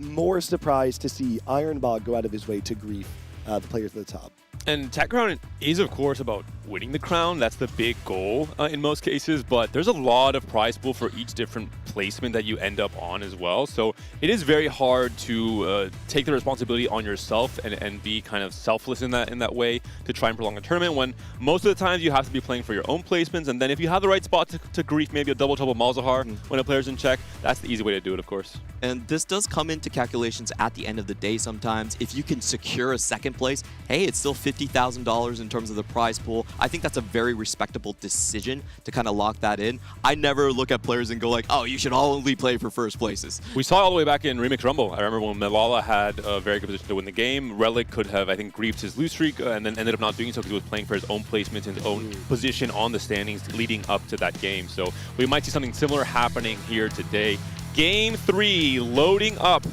more surprised to see Ironbog go out of his way to grief the players at the top. And Tech Crown is, of course, about winning the crown. That's the big goal in most cases, but there's a lot of prize pool for each different placement that you end up on as well. So it is very hard to take the responsibility on yourself and be kind of selfless in that way to try and prolong a tournament, when most of the times you have to be playing for your own placements. And then if you have the right spot to grief maybe a double Malzahar when a player's in check, that's the easy way to do it, of course. And this does come into calculations at the end of the day sometimes. If you can secure a second place, hey, it's still $50,000 in terms of the prize pool. I think that's a very respectable decision to kind of lock that in. I never look at players and go like, oh, you should only play for first places. We saw all the way back in Remix Rumble. I remember when Malala had a very good position to win the game. Relic could have, I think, griefed his lose streak and then ended up not doing so because he was playing for his own placement and his own position on the standings leading up to that game. So we might see something similar happening here today. Game 3 loading up.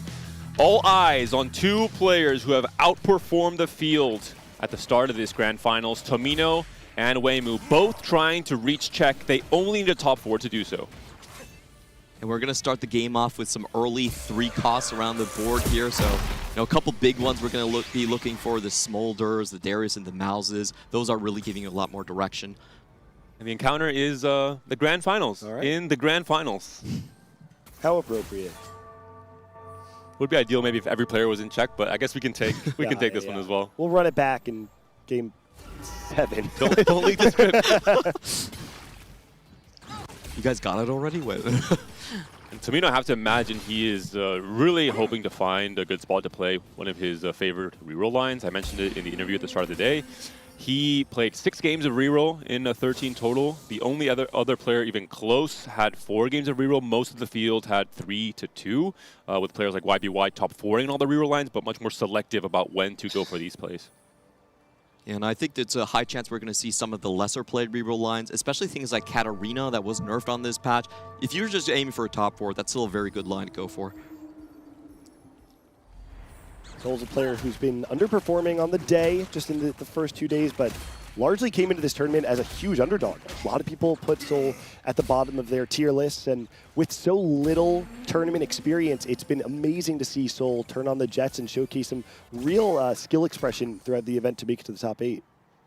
All eyes on two players who have outperformed the field at the start of this grand finals. Tomino and Weimu both trying to reach check. They only need a top 4 to do so. And we're going to start the game off with some early 3 costs around the board here. So, a couple big ones we're going to be looking for: the Smolders, the Darius, and the Mouses. Those are really giving you a lot more direction. And the encounter is the grand finals. In the grand finals. How appropriate. Would be ideal maybe if every player was in check, but I guess we can take this one as well. We'll run it back in game 7. Don't leak the script. You guys got it already? And Tomino, I have to imagine he is really hoping to find a good spot to play one of his favorite reroll lines. I mentioned it in the interview at the start of the day. He played 6 games of reroll in 13 total. The only other player even close had 4 games of reroll. Most of the field had 3 to 2, with players like YBY top 4ing all the reroll lines, but much more selective about when to go for these plays. And I think it's a high chance we're going to see some of the lesser played reroll lines, especially things like Katarina that was nerfed on this patch. If you're just aiming for a top 4, that's still a very good line to go for. Soul's a player who's been underperforming on the day, just in the first 2 days, but largely came into this tournament as a huge underdog. A lot of people put Soul at the bottom of their tier lists, and with so little tournament experience, it's been amazing to see Soul turn on the jets and showcase some real skill expression throughout the event to make it to the top 8.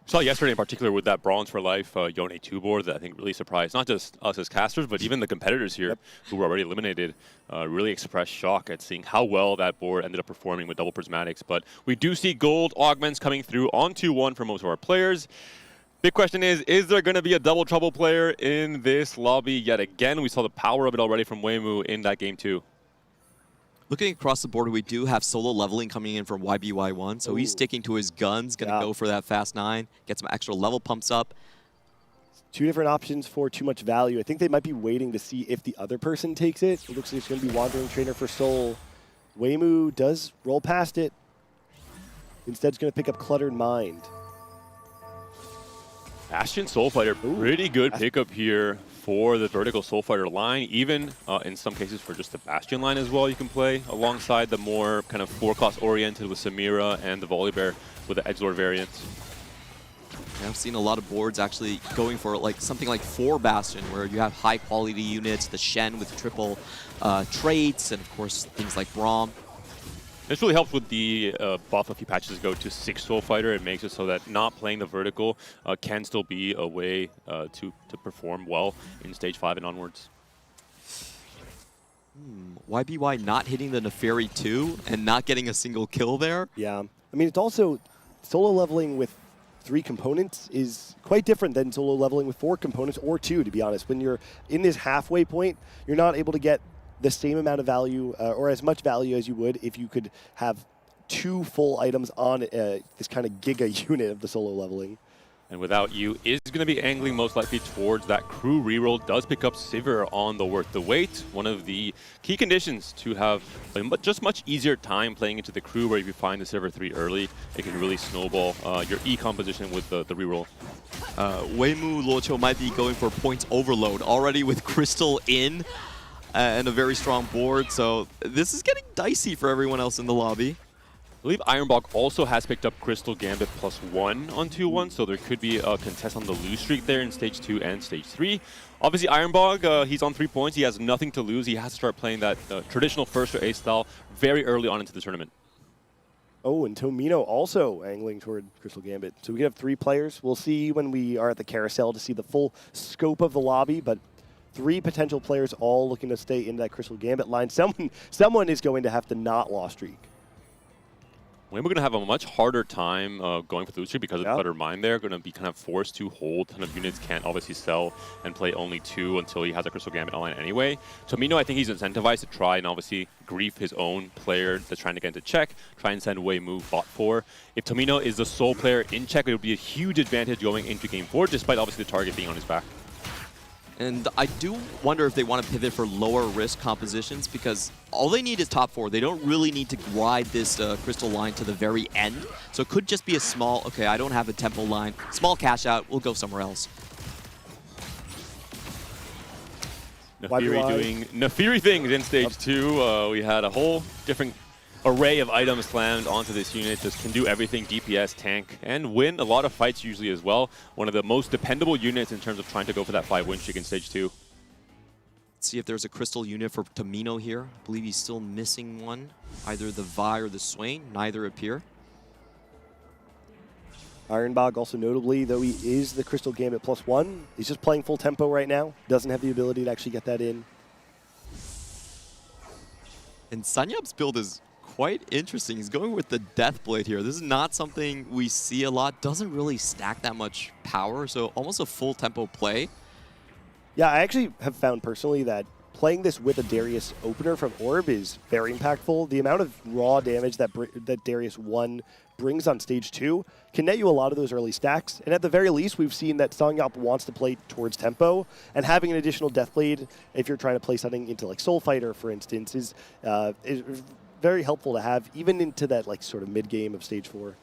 Saw yesterday in particular with that Bronze for Life Yone 2 board that I think really surprised not just us as casters, but even the competitors here who were already eliminated. Really expressed shock at seeing how well that board ended up performing with double prismatics. But we do see gold augments coming through on 2-1 for most of our players. Big question is there going to be a double trouble player in this lobby yet again? We saw the power of it already from Weimu in that game too. Looking across the board, we do have solo leveling coming in from YBY1, so he's sticking to his guns, going to go for that fast 9, get some extra level pumps up. 2 different options for too much value. I think they might be waiting to see if the other person takes it. It looks like it's going to be Wandering Trainer for Soul. Weimu does roll past it. Instead, it's going to pick up Cluttered Mind. Bastion Soul Fighter, pretty good pickup here for the vertical Soul Fighter line, even in some cases for just the Bastion line as well you can play, alongside the more kind of 4-cost oriented with Samira and the Volibear with the Edgelord variant. Yeah, I've seen a lot of boards actually going for something like 4 Bastion, where you have high quality units, the Shen with triple traits, and of course things like Braum. This really helps with the buff a few patches ago to 6 Soul Fighter. It makes it so that not playing the vertical can still be a way to perform well in stage 5 and onwards. YBY not hitting the Neferi 2 and not getting a single kill there. Yeah, I mean, it's also solo leveling with 3 components is quite different than solo leveling with 4 components or 2, to be honest. When you're in this halfway point, you're not able to get the same amount of value or as much value as you would if you could have 2 full items on this kind of giga unit of the solo leveling. And Without You is going to be angling most likely towards that crew reroll. Does pick up Sivir on the Worth the Wait. One of the key conditions to have a just much easier time playing into the crew, where if you find the Sivir 3 early, it can really snowball your econ position with the reroll. Weimu Luoqiu might be going for points overload already with Crystal in. And a very strong board, so this is getting dicey for everyone else in the lobby. I believe Ironbog also has picked up Crystal Gambit +1 on 2-1, so there could be a contest on the lose streak there in Stage 2 and Stage 3. Obviously, Ironbog, he's on 3 points. He has nothing to lose. He has to start playing that traditional first or ace style very early on into the tournament. Oh, and Tomino also angling toward Crystal Gambit. So we could have 3 players. We'll see when we are at the carousel to see the full scope of the lobby, but 3 potential players all looking to stay in that Crystal Gambit line. Someone is going to have to not loss streak. We're going to have a much harder time going for the lose streak because of the Cluttered Mine there. Going to be kind of forced to hold. Ton of units can't obviously sell and play only 2 until he has a Crystal Gambit online anyway. Tomino, I think he's incentivized to try and obviously grief his own player that's trying to get into check, try and send Wei-Mu bot 4. If Tomino is the sole player in check, it would be a huge advantage going into game 4, despite obviously the target being on his back. And I do wonder if they want to pivot for lower risk compositions, because all they need is top 4. They don't really need to ride this crystal line to the very end. So it could just be a small, okay, I don't have a tempo line, small cash out, we'll go somewhere else. Nefiri doing Nefiri things in Stage 2. We had a whole different array of items slammed onto this unit. Just can do everything, DPS, tank, and win a lot of fights usually as well. One of the most dependable units in terms of trying to go for that 5-win streak in Stage 2. Let's see if there's a crystal unit for Tomino here. I believe he's still missing one. Either the Vi or the Swain. Neither appear. Ironbog also notably, though he is the Crystal Gambit +1, he's just playing full tempo right now. Doesn't have the ability to actually get that in. And Sanyap's build is quite interesting. He's going with the Deathblade here. This is not something we see a lot. Doesn't really stack that much power, so almost a full tempo play. Yeah, I actually have found personally that playing this with a Darius opener from Orb is very impactful. The amount of raw damage that Darius 1 brings on Stage 2 can net you a lot of those early stacks. And at the very least, we've seen that Songyop wants to play towards tempo, and having an additional Deathblade, if you're trying to play something into like Soul Fighter, for instance, is very helpful to have, even into that like sort of mid-game of Stage 4.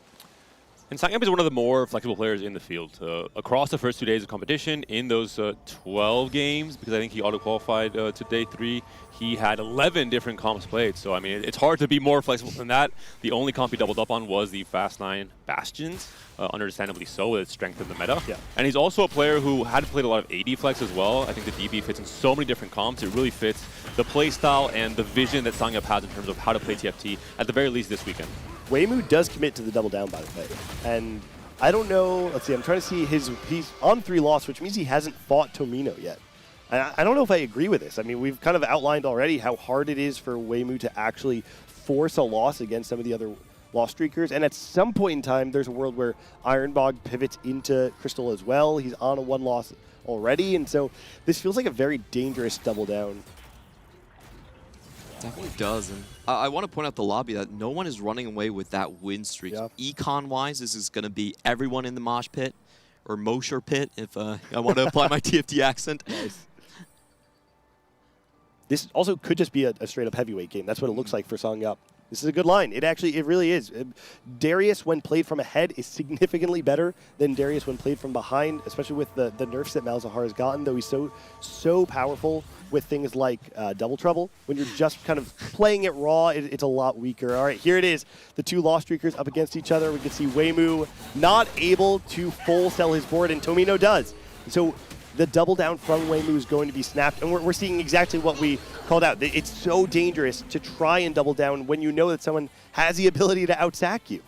And Sanyap is one of the more flexible players in the field. Across the first 2 days of competition, in those 12 games, because I think he auto-qualified to day 3, he had 11 different comps played. So, I mean, it's hard to be more flexible than that. The only comp he doubled up on was the Fast 9 Bastions, understandably so, with its strength in the meta. Yeah. And he's also a player who had played a lot of AD flex as well. I think the DB fits in so many different comps. It really fits the play style and the vision that Sanyap has in terms of how to play TFT, at the very least this weekend. Wei-Mu does commit to the double down, by the way. And I don't know, let's see, I'm trying to see he's on 3 loss, which means he hasn't fought Tomino yet. And I don't know if I agree with this. I mean, we've kind of outlined already how hard it is for Wei-Mu to actually force a loss against some of the other loss streakers. And at some point in time, there's a world where Ironbog pivots into Crystal as well. He's on a 1 loss already. And so this feels like a very dangerous double down. Definitely does. And I want to point out the lobby that no one is running away with that win streak. Yeah. Econ-wise, this is going to be everyone in the mosh pit, or Mosher pit, if I want to apply my TFT accent. Nice. This also could just be a straight-up heavyweight game. That's what it looks like for Songyop. This is a good line. It really is. Darius, when played from ahead, is significantly better than Darius when played from behind, especially with the nerfs that Malzahar has gotten, though he's so powerful with things like Double Trouble. When you're just kind of playing it raw, it's a lot weaker. All right, here it is. The 2 loss streakers up against each other. We can see Wei-Mu not able to full sell his board, and Tomino does. So the double down from Wei-Mu is going to be snapped, and we're seeing exactly what we called out. It's so dangerous to try and double down when you know that someone has the ability to outsack you.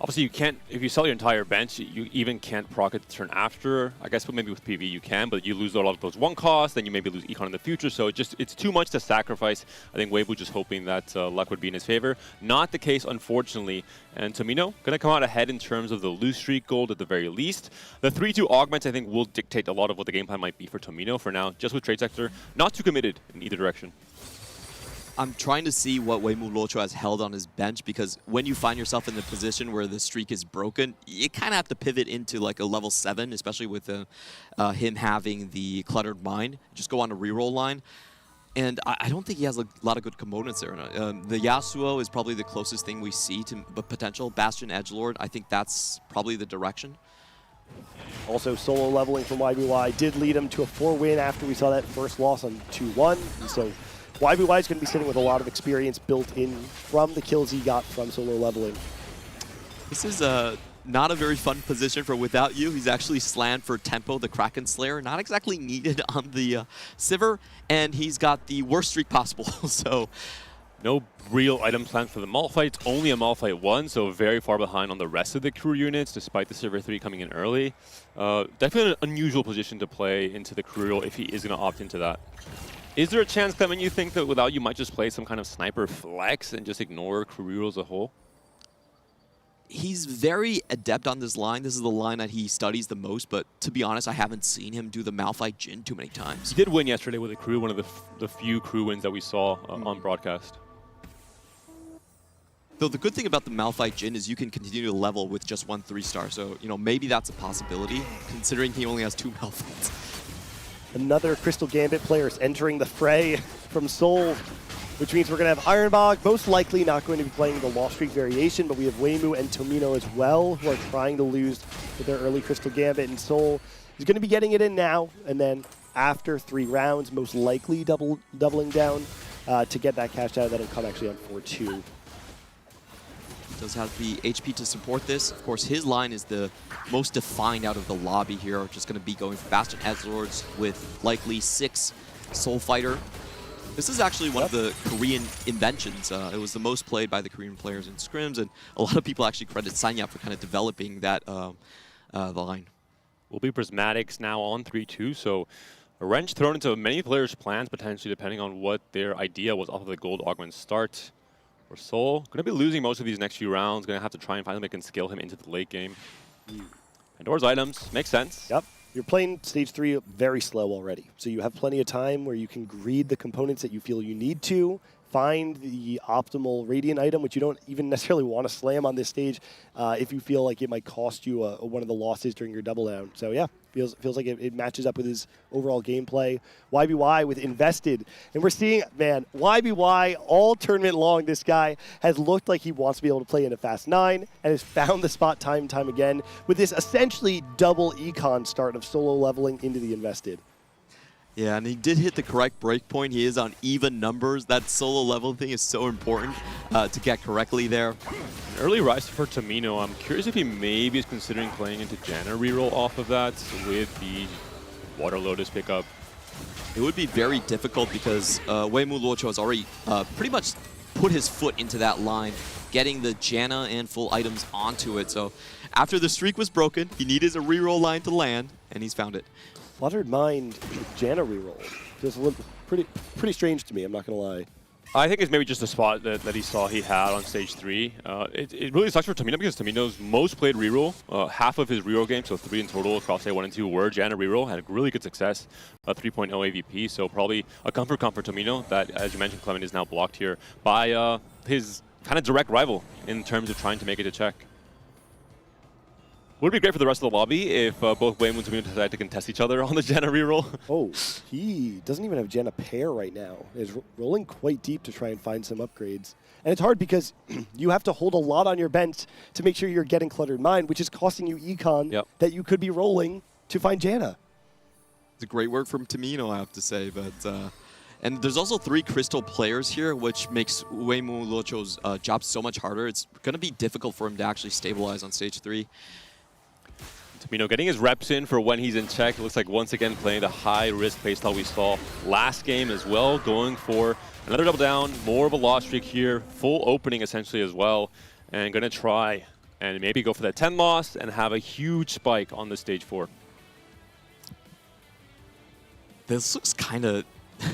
Obviously, you can't, if you sell your entire bench, you even can't proc it the turn after. I guess maybe with PV you can, but you lose a lot of those 1 costs, then you maybe lose Econ in the future, so it's too much to sacrifice. I think Wei-Mu just hoping that luck would be in his favor. Not the case, unfortunately. And Tomino going to come out ahead in terms of the lose streak gold at the very least. The 3-2 augments, I think, will dictate a lot of what the game plan might be for Tomino for now, just with Trade Sector. Not too committed in either direction. I'm trying to see what Wei-Mu Luochuo has held on his bench, because when you find yourself in the position where the streak is broken, you kind of have to pivot into like a level 7, especially with him having the Cluttered Mine. Just go on a reroll line. And I don't think he has a lot of good components there. The Yasuo is probably the closest thing we see to potential. Bastion Edgelord, I think that's probably the direction. Also, solo leveling from YBY did lead him to a 4-win after we saw that first loss on 2-1. And so YBY is going to be sitting with a lot of experience built in from the kills he got from solo leveling. This is not a very fun position for Without You. He's actually slammed for Tempo, the Kraken Slayer. Not exactly needed on the Sivir, and he's got the worst streak possible. So no real item plan for the Malphite. It's only a Malphite 1, so very far behind on the rest of the crew units, despite the Sivir 3 coming in early. Definitely an unusual position to play into the crew role if he is going to opt into that. Is there a chance, Clement, you think that Without You might just play some kind of sniper flex and just ignore crew rule as a whole? He's very adept on this line. This is the line that he studies the most, but to be honest, I haven't seen him do the Malphite Jhin too many times. He did win yesterday with a crew, one of the few crew wins that we saw on broadcast. Though the good thing about the Malphite Jhin is you can continue to level with just 1 3-star, so maybe that's a possibility, considering he only has 2 Malphites. Another Crystal Gambit player is entering the fray from Seoul, which means we're going to have Ironbog, most likely not going to be playing the Lost Streak variation, but we have Weimu and Tomino as well, who are trying to lose with their early Crystal Gambit, and Seoul is going to be getting it in now, and then after 3 rounds, most likely doubling down to get that cash out. That'll come actually on 4-2. Does have the HP to support this. Of course, his line is the most defined out of the lobby here. Just going to be going for Bastion Edgelords with likely 6 Soul Fighter. This is actually one of the Korean inventions. It was the most played by the Korean players in scrims, and a lot of people actually credit Sanyap for kind of developing that line. Will be Prismatics now on 3-2, so a wrench thrown into many players' plans, potentially, depending on what their idea was off of the gold augment start. For Seoul, going to be losing most of these next few rounds. Going to have to try and finally make and scale him into the late game. Pandora's items, makes sense. Yep. You're playing stage 3 very slow already. So you have plenty of time where you can greed the components that you feel you need to, find the optimal Radiant item, which you don't even necessarily want to slam on this stage if you feel like it might cost you one of the losses during your double down. So yeah, feels like it matches up with his overall gameplay. YBY with Invested. And we're seeing, man, YBY all tournament long, this guy has looked like he wants to be able to play in a Fast 9 and has found the spot time and time again with this essentially double econ start of solo leveling into the Invested. Yeah, and he did hit the correct breakpoint. He is on even numbers. That solo level thing is so important to get correctly there. An early rise for Tomino. I'm curious if he maybe is considering playing into Janna reroll off of that with the Water Lotus pickup. It would be very difficult because Weimu Luocho has already pretty much put his foot into that line, getting the Janna and full items onto it. So after the streak was broken, he needed a reroll line to land, and he's found it. Fluttered Mind with Janna reroll. Feels a little pretty strange to me, I'm not going to lie. I think it's maybe just a spot that he saw he had on stage 3. It really sucks for Tomino because Tomino's most played reroll, half of his reroll games, so 3 in total across day 1 and 2 were Janna reroll, had a really good success, 3.0 AVP, so probably a comfort for Tomino that, as you mentioned, Clement, is now blocked here by his kind of direct rival in terms of trying to make it a check. Would be great for the rest of the lobby if both Weimu and Tomino decide to contest each other on the Janna reroll. Oh, he doesn't even have Janna pair right now. He's rolling quite deep to try and find some upgrades. And it's hard because you have to hold a lot on your bench to make sure you're getting Cluttered Mind, which is costing you econ that you could be rolling to find Janna. It's a great work from Tomino, I have to say. But and there's also 3 Crystal players here, which makes Weimu Luocho's job so much harder. It's going to be difficult for him to actually stabilize on stage 3. Tomino getting his reps in for when he's in check. It looks like once again playing the high-risk playstyle we saw last game as well, going for another double down, more of a loss streak here, full opening essentially as well, and going to try and maybe go for that 10 loss and have a huge spike on the stage 4. This looks kind of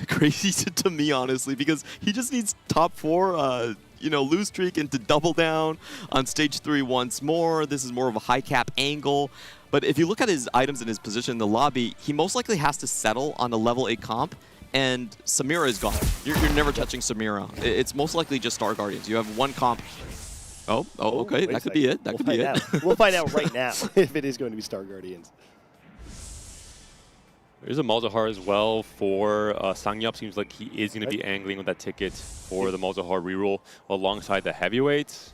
crazy to me, honestly, because he just needs top 4, lose streak into double down on stage 3 once more. This is more of a high cap angle. But if you look at his items in his position in the lobby, he most likely has to settle on a level 8 comp, and Samira is gone. You're never touching Samira. It's most likely just Star Guardians. You have 1 comp. Oh, okay. That could be it. That could be it. We'll find out right now if it is going to be Star Guardians. There's a Malzahar as well for Sangyup. Seems like he is going to be angling with that ticket for the Malzahar reroll alongside the heavyweights.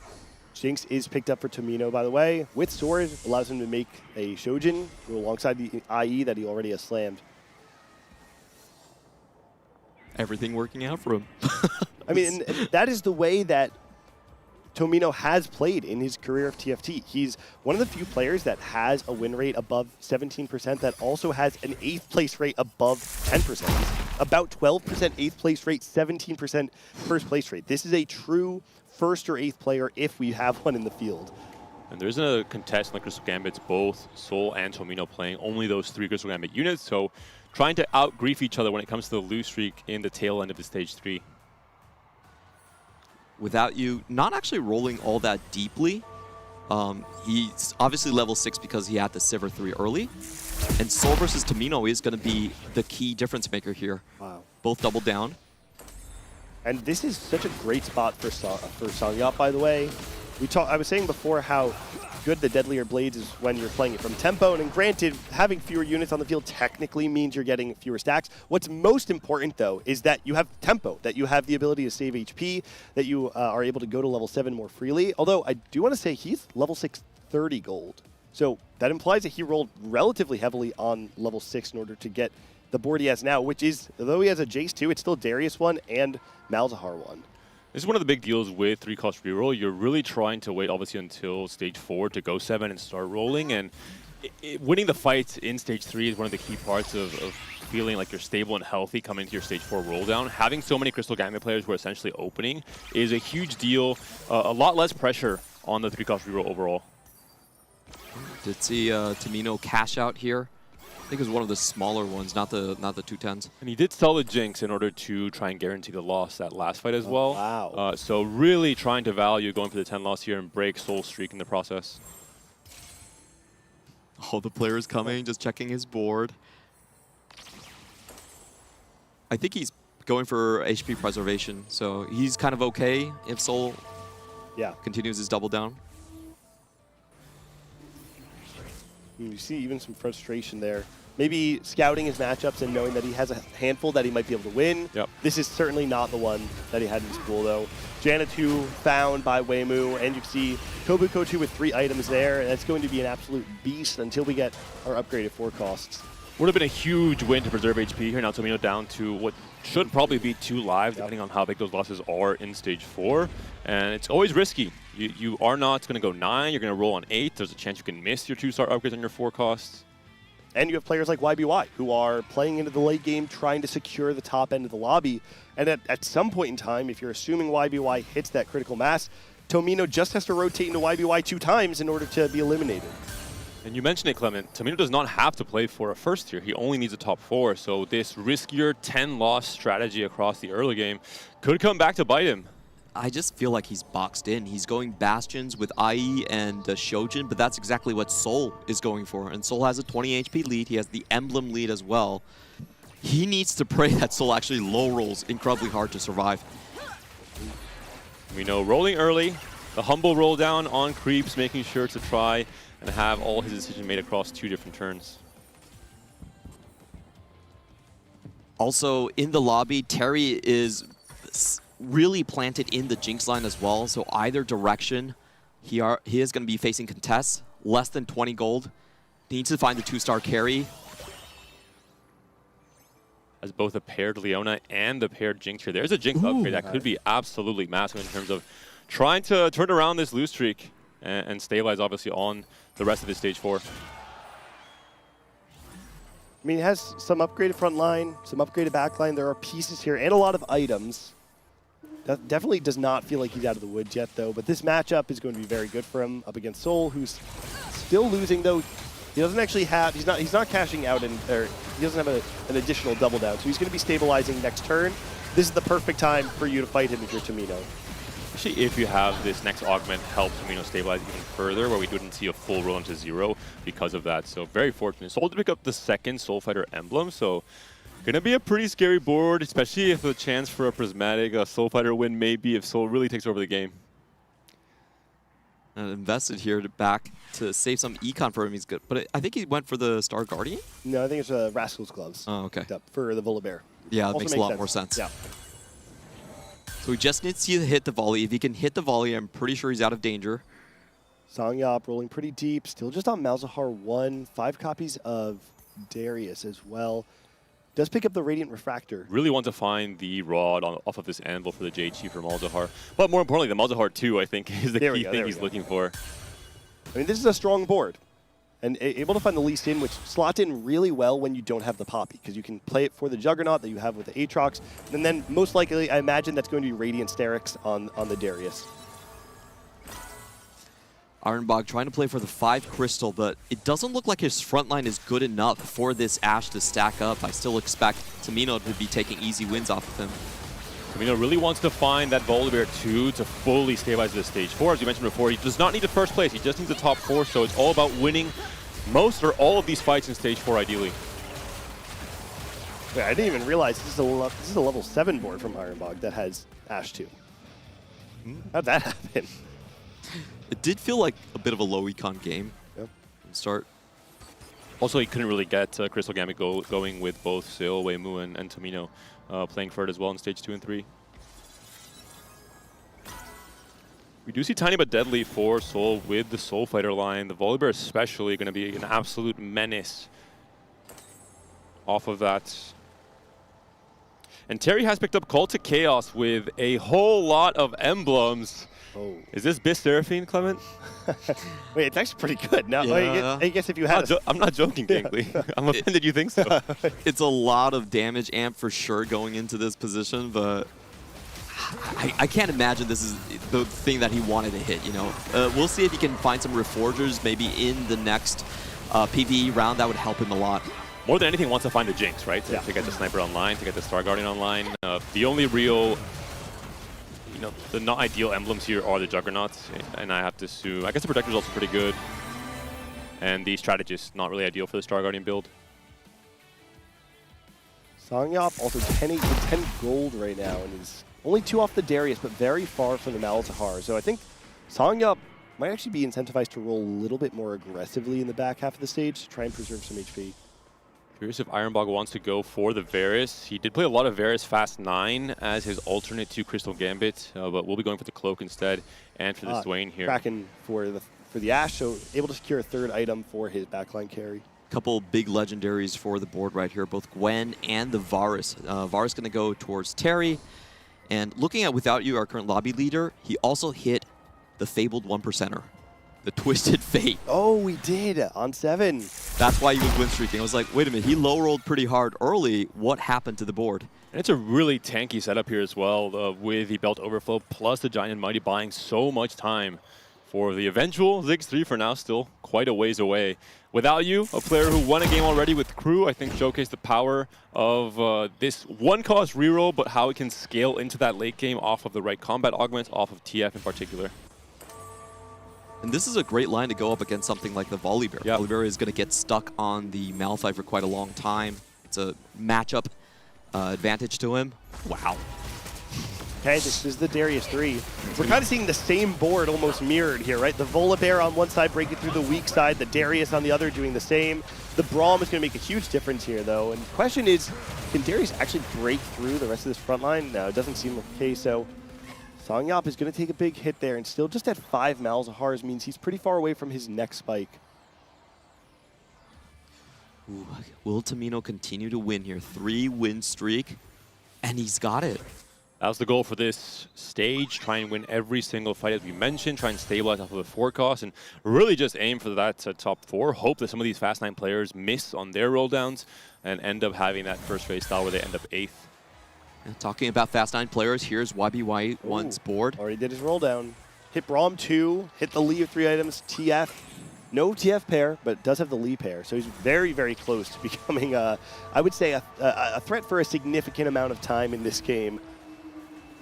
Jinx is picked up for Tomino, by the way. With Sword, allows him to make a Shojin alongside the IE that he already has slammed. Everything working out for him. I mean, and that is the way that Tomino has played in his career of TFT. He's one of the few players that has a win rate above 17% that also has an 8th place rate above 10%. About 12% 8th place rate, 17% first place rate. This is a true 1st or 8th player if we have one in the field. And there isn't a contest like Crystal Gambit's, both Sol and Tomino playing only those 3 Crystal Gambit units, so trying to out-grief each other when it comes to the lose streak in the tail end of the stage 3. Without you not actually rolling all that deeply, he's obviously level 6 because he had the Sivir 3 early. And Sol versus Tomino is going to be the key difference maker here. Wow. Both double down. And this is such a great spot for Songyop, by the way. I was saying before how good the Deadlier Blades is when you're playing it from tempo, and granted, having fewer units on the field technically means you're getting fewer stacks. What's most important, though, is that you have tempo, that you have the ability to save HP, that you are able to go to level 7 more freely. Although, I do want to say he's level 6, 30 gold. So that implies that he rolled relatively heavily on level 6 in order to get the board he has now, which is, though he has a Jace 2, it's still Darius 1 and Malzahar 1. This is one of the big deals with 3-cost reroll. You're really trying to wait, obviously, until stage 4 to go 7 and start rolling. And winning the fights in stage 3 is one of the key parts of feeling like you're stable and healthy coming into your stage 4 roll down. Having so many Crystal Gambit players who are essentially opening is a huge deal. A lot less pressure on the 3-cost reroll overall. Did see Tomino cash out here. I think it was one of the smaller ones, not the 210s. And he did sell the Jinx in order to try and guarantee the loss that last fight as well. Wow. So really trying to value going for the 10 loss here and break Sol's streak in the process. All the players coming, just checking his board. I think he's going for HP preservation, so he's kind of okay if Sol continues his double down. You see even some frustration there. Maybe scouting his matchups and knowing that he has a handful that he might be able to win. Yep. This is certainly not the one that he had in his pool, though. Janna 2 found by Waymu, and you see Kobuko 2 with 3 items there. And that's going to be an absolute beast until we get our upgraded 4 costs. Would have been a huge win to preserve HP here. Now Tomino down to what should probably be 2 lives, depending on how big those losses are in stage 4. And it's always risky. You are not going to go 9. You're going to roll on 8. There's a chance you can miss your 2-star upgrades on your 4 costs. And you have players like YBY who are playing into the late game, trying to secure the top end of the lobby. And at some point in time, if you're assuming YBY hits that critical mass, Tomino just has to rotate into YBY 2 times in order to be eliminated. And you mentioned it, Clement. Tomino does not have to play for a first tier. He only needs a top 4. So this riskier 10-loss strategy across the early game could come back to bite him. I just feel like he's boxed in. He's going Bastions with IE and Shojin, but that's exactly what Sol is going for. And Sol has a 20 HP lead. He has the Emblem lead as well. He needs to pray that Sol actually low rolls incredibly hard to survive. We know rolling early, the humble roll down on creeps, making sure to try and have all his decisions made across 2 different turns. Also, in the lobby, Terry is really planted in the Jinx line as well, so either direction, he is going to be facing contests, less than 20 gold. He needs to find the 2-star carry. As both a paired Leona and the paired Jinx here. There's a Jinx upgrade that could be absolutely massive in terms of trying to turn around this lose streak and stabilize, obviously, on the rest of the stage 4. I mean, it has some upgraded front line, some upgraded back line. There are pieces here and a lot of items. That definitely does not feel like he's out of the woods yet, though. But this matchup is going to be very good for him up against Sol, who's still losing, though. He doesn't actually have, he's not cashing out, or he doesn't have an additional double down. So he's going to be stabilizing next turn. This is the perfect time for you to fight him if you're Tomino. Especially if you have this next augment help Tomino stabilize even further, where we didn't see a full roll into 0 because of that. So very fortunate. Sol to pick up the second Soul Fighter emblem, so gonna be a pretty scary board, especially if the chance for a prismatic Soul Fighter win may be if Sol really takes over the game. Invested here back to save some econ for him. He's good, but I think he went for the Star Guardian. No, I think it's Rascal's Gloves. Oh, okay. For the Volibear. Yeah, that makes a lot more sense. Yeah. So he just needs to hit the volley. If he can hit the volley, I'm pretty sure he's out of danger. Songyop rolling pretty deep, still just on Malzahar 1. 5 copies of Darius as well. Does pick up the Radiant Refractor. Really want to find the rod off of this anvil for the JHG for Malzahar. But more importantly, the Malzahar 2, I think, is the key thing he's looking for. I mean, this is a strong board. And able to find the Lee Sin, which slots in really well when you don't have the Poppy, because you can play it for the Juggernaut that you have with the Aatrox. And then most likely, I imagine that's going to be Radiant Sterix on the Darius. Ironbog trying to play for the 5 crystal, but it doesn't look like his front line is good enough for this Ashe to stack up. I still expect Tamino to be taking easy wins off of him. Tamino really wants to find that Volibear 2 to fully stabilize this stage 4. As you mentioned before, he does not need the first place. He just needs the top 4, so it's all about winning most or all of these fights in stage 4, ideally. Wait, I didn't even realize this is a level 7 board from Ironbog that has Ashe 2. How'd that happen? It did feel like a bit of a low econ game from the start. Also, he couldn't really get Crystal Gambit going with both Sil, Weimu, and Tamino playing for it as well in stage 2 and 3. We do see Tiny but Deadly for Soul with the Soul Fighter line. The Volibear especially going to be an absolute menace off of that. And Terry has picked up Call to Chaos with a whole lot of emblems. Oh. Is this Bis Seraphine, Clement? Wait, it's actually pretty good. No, Yeah. I guess if you had I'm not joking, Gangley. I'm offended you think so. It's a lot of damage amp for sure going into this position, but I can't imagine this is the thing that he wanted to hit, you know. We'll see if he can find some Reforgers maybe in the next PvE round. That would help him a lot. More than anything, wants to find the Jinx, right? To get the Sniper online, to get the Star Guardian online. The only real, the not ideal emblems here are the Juggernauts, and I have to assume, I guess the Protector's also pretty good. And the Strategist, not really ideal for the Star Guardian build. Songyop also 10 gold right now, and is only 2 off the Darius, but very far from the Malzahar. So I think Songyop might actually be incentivized to roll a little bit more aggressively in the back half of the stage to try and preserve some HP. Curious if Ironbog wants to go for the Varus. He did play a lot of Varus Fast 9 as his alternate to Crystal Gambit, but we'll be going for the Cloak instead and for the Swain here. Kraken for the Ashe, so able to secure a 3rd item for his backline carry. Couple big legendaries for the board right here, both Gwen and the Varus. Varus going to go towards Terry. And looking at Without You, our current lobby leader, he also hit the fabled 1%er. The Twisted Fate. Oh, we did on 7. That's why he was win streaking. I was like, wait a minute, he low rolled pretty hard early. What happened to the board? And it's a really tanky setup here as well, with the Belt Overflow plus the Giant and Mighty buying so much time for the eventual Ziggs 3 for now, still quite a ways away. Without You, a player who won a game already with Crew, I think showcased the power of this one-cost reroll, but how it can scale into that late game off of the right combat augments, off of TF in particular. And this is a great line to go up against something like the Volibear. Yep. Volibear is going to get stuck on the Malphite for quite a long time. It's a matchup advantage to him. Wow. Okay, this is the Darius 3. We're kind of seeing the same board almost mirrored here, right? The Volibear on one side breaking through the weak side, the Darius on the other doing the same. The Braum is going to make a huge difference here, though. And the question is, can Darius actually break through the rest of this front line? No, it doesn't seem like the case. So Songyop is going to take a big hit there, and still just at 5 Malzahars means he's pretty far away from his next spike. Ooh, will Tamino continue to win here? 3-win streak, and he's got it. That was the goal for this stage, try and win every single fight as we mentioned, try and stabilize off of the forecast, and really just aim for that top 4. Hope that some of these Fast 9 players miss on their roll downs and end up having that first phase style where they end up 8th. And talking about Fast 9 players, here's YBY1's board. Already did his roll down. Hit Braum 2, hit the Lee of 3 items, TF. No TF pair, but does have the Lee pair. So he's very, very close to becoming, I would say, a threat for a significant amount of time in this game.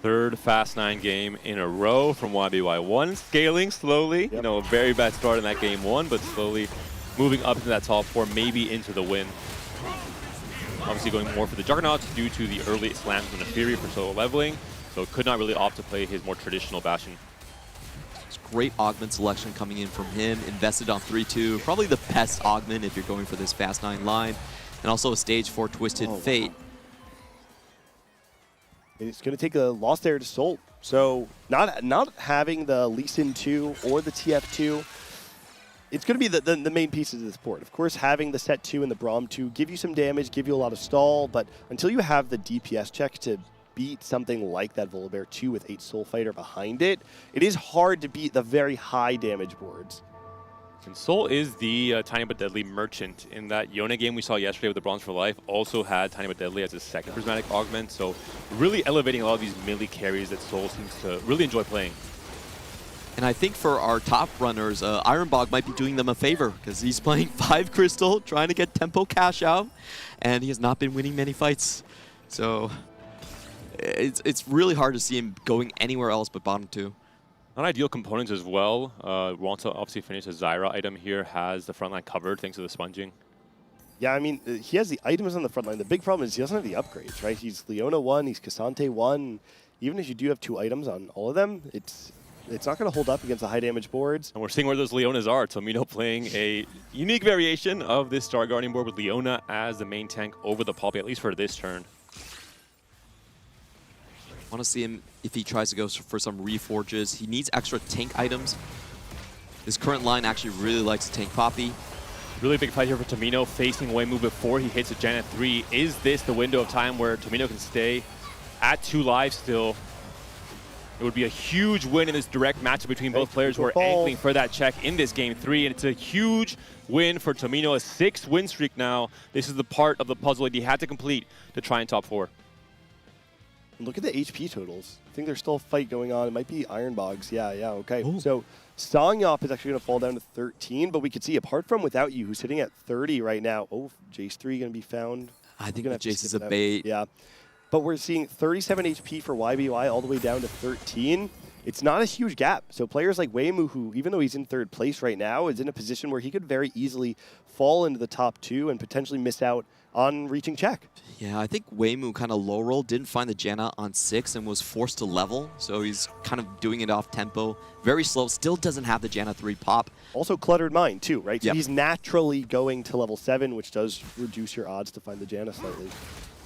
3rd Fast 9 game in a row from YBY1, scaling slowly. Yep. You know, a very bad start in that game 1, but slowly moving up into that top 4, maybe into the win. Obviously going more for the Juggernauts due to the early slams from the Fury for solo leveling, so could not really opt to play his more traditional Bastion. It's great augment selection coming in from him, invested on 3-2, probably the best augment if you're going for this Fast 9 line, and also a stage 4 Twisted Fate. Wow. It's going to take a loss there to Soul. So not having the Lee Sin 2 or the TF2 it's going to be the main pieces of this board. Of course, having the set 2 and the Braum 2 give you some damage, give you a lot of stall, but until you have the DPS check to beat something like that Volibear 2 with 8 Soul Fighter behind it, it is hard to beat the very high damage boards. And Soul is the Tiny But Deadly merchant. In that Yona game we saw yesterday with the Bronze for Life, also had Tiny But Deadly as his second prismatic augment, so really elevating a lot of these melee carries that Soul seems to really enjoy playing. And I think for our top runners, Ironbog might be doing them a favor because he's playing 5 Crystal, trying to get tempo cash out, and he has not been winning many fights. So it's really hard to see him going anywhere else but bottom 2. Non-ideal components as well. Want to obviously finish a Zyra item here, has the front line covered thanks to the sponging. Yeah, I mean, he has the items on the front line. The big problem is he doesn't have the upgrades, right? He's Leona 1, he's Cassante 1. Even if you do have 2 items on all of them, it's not going to hold up against the high damage boards. And we're seeing where those Leonas are. Tomino playing a unique variation of this Star Guardian board with Leona as the main tank over the Poppy, at least for this turn. Want to see him if he tries to go for some reforges. He needs extra tank items. His current line actually really likes to tank Poppy. Really big fight here for Tomino, facing Weimu before he hits a Gen at 3. Is this the window of time where Tomino can stay at 2 lives still? It would be a huge win in this direct matchup between both players who are angling for that check in this game 3, and it's a huge win for Tomino, a 6 win streak now. This is the part of the puzzle that he had to complete to try and top 4. Look at the HP totals. I think there's still a fight going on. It might be Ironbogs. Yeah, okay. Ooh. So Songyop is actually going to fall down to 13, but we could see, apart from Without You, who's sitting at 30 right now. Oh, Jace 3 going to be found. I think Jace is a bait. Yeah. But we're seeing 37 HP for YBY all the way down to 13. It's not a huge gap. So players like Weimu, who, even though he's in 3rd place right now, is in a position where he could very easily fall into the top 2 and potentially miss out on reaching check. Yeah, I think Weimu kind of low rolled, didn't find the Janna on 6 and was forced to level. So he's kind of doing it off tempo. Very slow, still doesn't have the Janna 3 pop. Also Cluttered Mind too, right? So yep. He's naturally going to level 7, which does reduce your odds to find the Janna slightly.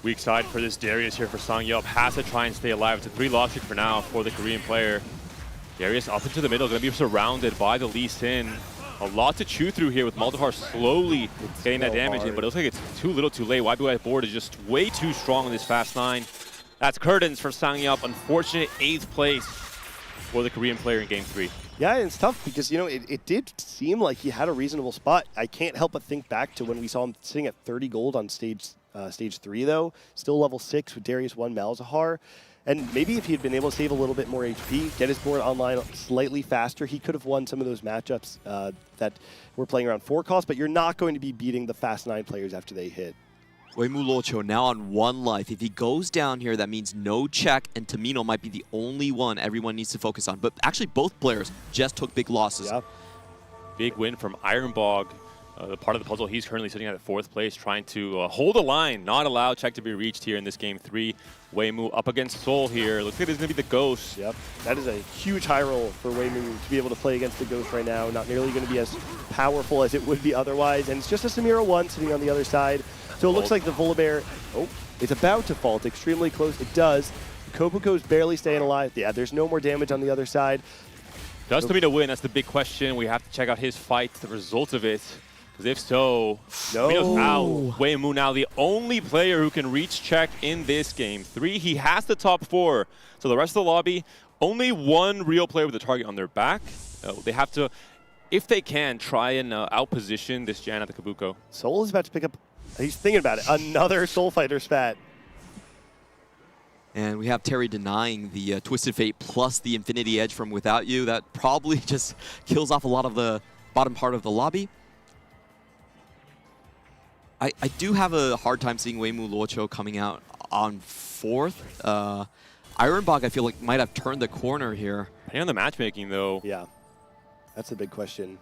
Weak side for this Darius here for Songyop. Has to try and stay alive. It's a 3 loss streak for now for the Korean player. Darius up into the middle, going to be surrounded by the Lee Sin. A lot to chew through here with Malzahar slowly getting that damage in, but it looks like it's too little too late. YBY's board is just way too strong in this fast 9. That's curtains for Songyop. Unfortunate 8th place for the Korean player in game 3. Yeah, and it's tough because, you know, it did seem like he had a reasonable spot. I can't help but think back to when we saw him sitting at 30 gold on stage 3, though. Still level 6 with Darius 1 Malzahar. And maybe if he had been able to save a little bit more HP, get his board online slightly faster, he could have won some of those matchups that were playing around 4 cost, but you're not going to be beating the fast 9 players after they hit. Weimu Locho now on 1 life. If he goes down here, that means no check, and Tomino might be the only one everyone needs to focus on. But actually, both players just took big losses. Yep. Big win from Ironbog. The part of the puzzle, he's currently sitting at 4th place, trying to hold a line, not allow check to be reached here in this game 3. Weimu up against Soul here. Looks like it's going to be the Ghost. Yep, that is a huge high roll for Weimu to be able to play against the Ghost right now. Not nearly going to be as powerful as it would be otherwise. And it's just a Samira 1 sitting on the other side. So it looks like the Volibear, it's about to fall. It's extremely close. It does. Kobuko's barely staying alive. Yeah, there's no more damage on the other side. Does Tomino win? That's the big question. We have to check out his fight, the result of it. Because if so, Tomino's out. Weimu now the only player who can reach check in this game 3. He has the top 4. So the rest of the lobby, only 1 real player with a target on their back. They have to, if they can, try and outposition this Jan at the Kabuko. Soul is about to pick up, he's thinking about it, another Soul Fighter spat. And we have Terry denying the Twisted Fate plus the Infinity Edge from Without You. That probably just kills off a lot of the bottom part of the lobby. I do have a hard time seeing Weimu Luocho coming out on 4th. Ironbog, I feel like, might have turned the corner here. Depending on the matchmaking, though. Yeah, that's a big question.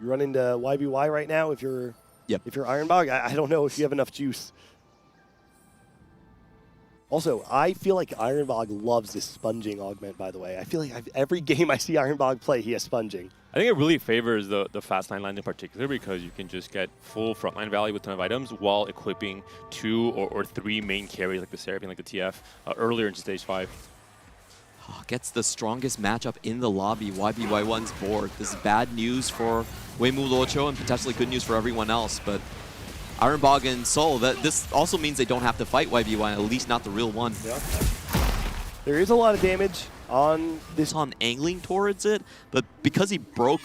You run into YBY right now if you're Ironbog? I don't know if you have enough juice. Also, I feel like Ironbog loves this sponging augment, by the way. I feel like every game I see Ironbog play, he has sponging. I think it really favors the fast 9 line in particular because you can just get full frontline value with a ton of items while equipping 2 or 3 main carries like the Seraphine, like the TF, earlier into stage 5. Gets the strongest matchup in the lobby, YBY1's board. This is bad news for Wei-Mu Luoqiu and potentially good news for everyone else, but Ironbog and Seoul, this also means they don't have to fight YBY, at least not the real one. Yeah. There is a lot of damage on this. On angling towards it, but because he broke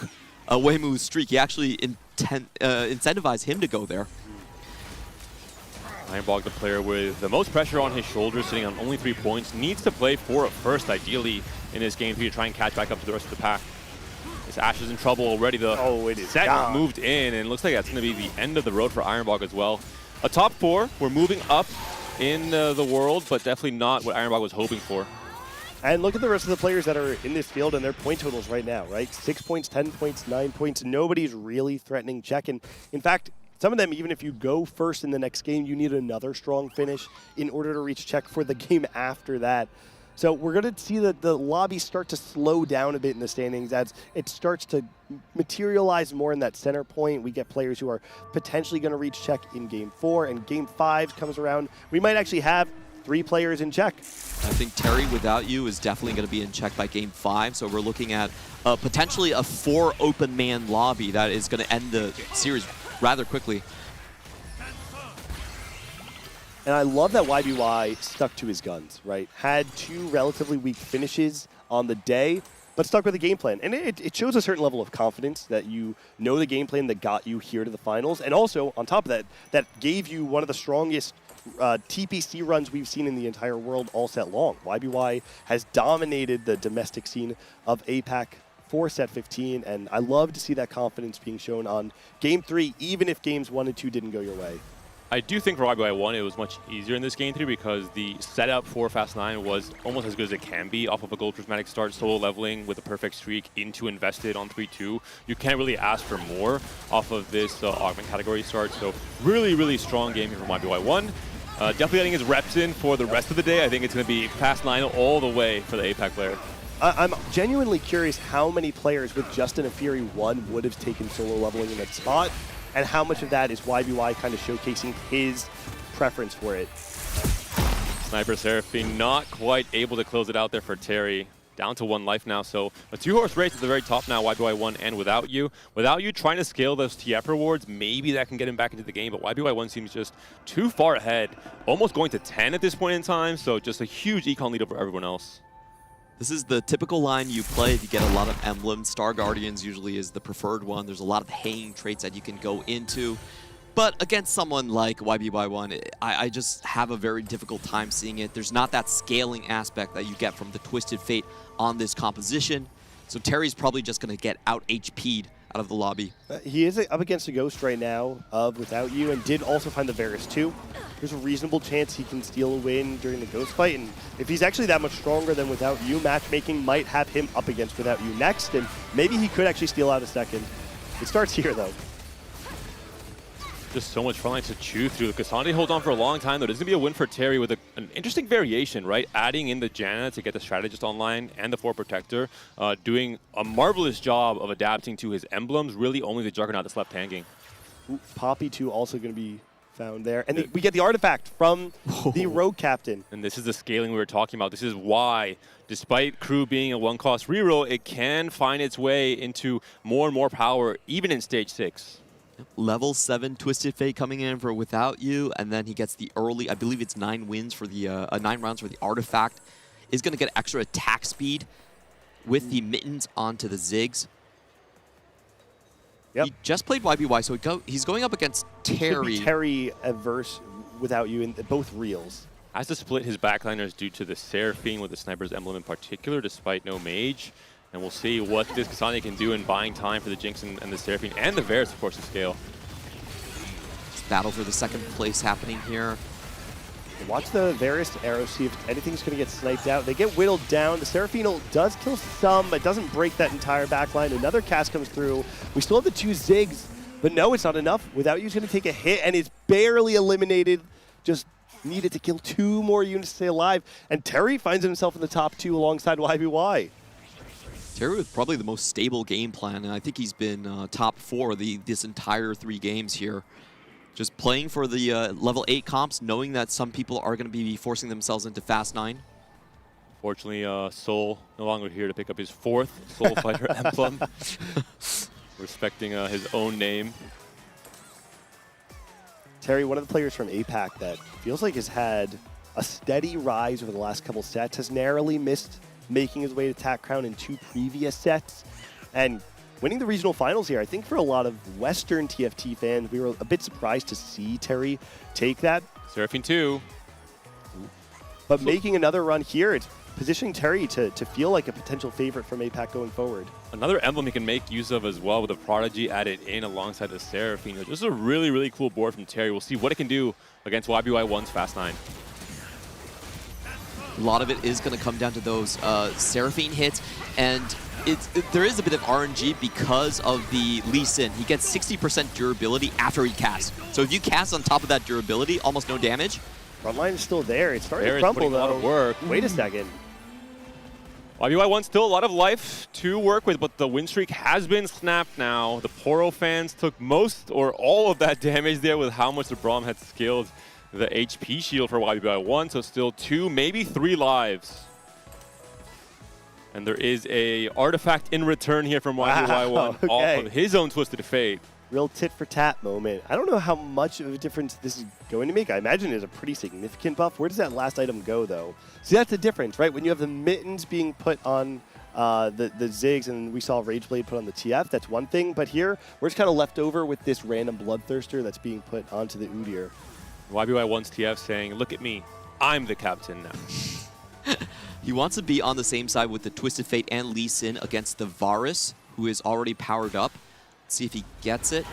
Wei-Mu's streak, he actually incentivized him to go there. Ironbog, the player with the most pressure on his shoulders, sitting on only 3 points, needs to play for a first, ideally, in this game to try and catch back up to the rest of the pack. This Ash is in trouble already. The set gone. moved in, and it looks like that's going to be the end of the road for Ironbog as well. A top 4, we're moving up in the world, but definitely not what Ironbog was hoping for. And look at the rest of the players that are in this field and their point totals right now, right? 6 points, 10 points, 9 points. Nobody's really threatening check. And in fact, some of them, even if you go first in the next game, you need another strong finish in order to reach check for the game after that. So we're going to see that the lobby start to slow down a bit in the standings as it starts to materialize more in that center point. We get players who are potentially going to reach check in Game 4, and Game 5 comes around. We might actually have 3 players in check. I think Terry, without you, is definitely going to be in check by Game 5, so we're looking at potentially a 4 open man lobby that is going to end the series rather quickly. And I love that YBY stuck to his guns, right? Had 2 relatively weak finishes on the day, but stuck with the game plan. And it shows a certain level of confidence that you know the game plan that got you here to the finals. And also, on top of that, that gave you one of the strongest TPC runs we've seen in the entire world all set long. YBY has dominated the domestic scene of APAC for set 15, and I love to see that confidence being shown on Game 3, even if Games 1 and 2 didn't go your way. I do think for YBY1 it was much easier in this Game 3 because the setup for Fast 9 was almost as good as it can be off of a gold prismatic start, solo leveling with a perfect streak into invested on 3-2. You can't really ask for more off of this augment category start, so really, really strong game here from YBY1. Definitely getting his reps in for the rest of the day. I think it's going to be Fast 9 all the way for the APAC player. I'm genuinely curious how many players with Justin Fury 1 would have taken solo leveling in that spot, and how much of that is YBY kind of showcasing his preference for it. Sniper Seraphine not quite able to close it out there for Terry. Down to 1 life now, so a 2-horse race at the very top now, YBY1 and Without You. Without You trying to scale those TF rewards, maybe that can get him back into the game, but YBY1 seems just too far ahead. Almost going to 10 at this point in time, so just a huge econ lead over everyone else. This is the typical line you play if you get a lot of emblems. Star Guardians usually is the preferred one. There's a lot of hanging traits that you can go into. But against someone like YBY1, I just have a very difficult time seeing it. There's not that scaling aspect that you get from the Twisted Fate on this composition. So Terry's probably just going to get out HP'd out of the lobby. He is up against a Ghost right now of Without You, and did also find the Varus too. There's a reasonable chance he can steal a win during the Ghost fight, and if he's actually that much stronger than Without You, matchmaking might have him up against Without You next, and maybe he could actually steal out a second. It starts here though. Just so much frontline to chew through. Cassandre holds on for a long time, though. There's going to be a win for Terry with an interesting variation, right? Adding in the Janna to get the Strategist online and the 4 Protector, doing a marvelous job of adapting to his emblems. Really only the Juggernaut that's left hanging. Ooh, Poppy 2 also going to be found there. And we get the artifact from the Rogue Captain. And this is the scaling we were talking about. This is why, despite Crew being a 1-cost reroll, it can find its way into more and more power, even in Stage 6. Level 7 Twisted Fate coming in for Without You, and then he gets the early, I believe it's 9 wins for the 9 rounds for the artifact. Is going to get extra attack speed with the mittens onto the Ziggs. Yep. He just played YBY, so he's going up against Terry. Terry adverse Without You in both reels. Has to split his backliners due to the Seraphine with the Sniper's emblem in particular, despite no mage. And we'll see what this Cassandre can do in buying time for the Jinx and the Seraphine, and the Varus, of course, to scale. It's battle for the 2nd place happening here. Watch the Varus arrow, see if anything's going to get sniped out. They get whittled down. The Seraphine does kill some, but doesn't break that entire backline. Another cast comes through. We still have the 2 Ziggs, but no, it's not enough. Without You, he's going to take a hit, and is barely eliminated. Just needed to kill 2 more units to stay alive. And Terry finds himself in the top 2 alongside YBY. Terry with probably the most stable game plan, and I think he's been top 4 this entire 3 games here. Just playing for the level 8 comps, knowing that some people are going to be forcing themselves into Fast 9. Fortunately, Soul no longer here to pick up his 4th Soul Fighter emblem, respecting his own name. Terry, one of the players from APAC that feels like has had a steady rise over the last couple sets, has narrowly missed making his way to TAC Crown in 2 previous sets, and winning the regional finals here. I think for a lot of Western TFT fans, we were a bit surprised to see Terry take that. Seraphine 2. But making another run here, it's positioning Terry to feel like a potential favorite from APAC going forward. Another emblem he can make use of as well with the Prodigy added in alongside the Seraphine. This is a really, really cool board from Terry. We'll see what it can do against YBY1's Fast 9. A lot of it is going to come down to those Seraphine hits, and there is a bit of RNG because of the Lee Sin. He gets 60% durability after he casts. So if you cast on top of that durability, almost no damage. Front line is still there. It's starting There to is crumble, putting a lot though. of work. Wait a second. YBY1 still a lot of life to work with, but the win streak has been snapped now. The Poro fans took most or all of that damage there with how much the Braum had scaled the HP shield for YBY1, so still 2, maybe 3 lives. And there is a artifact in return here from YBY1 off of his own Twisted Fate. Real tit-for-tat moment. I don't know how much of a difference this is going to make. I imagine it's a pretty significant buff. Where does that last item go, though? See, that's the difference, right? When you have the mittens being put on the Ziggs, and we saw Rageblade put on the TF, that's one thing. But here, we're just kind of left over with this random Bloodthirster that's being put onto the Udyr. YBY1's TF saying, look at me, I'm the captain now. He wants to be on the same side with the Twisted Fate and Lee Sin against the Varus, who is already powered up. See if he gets it.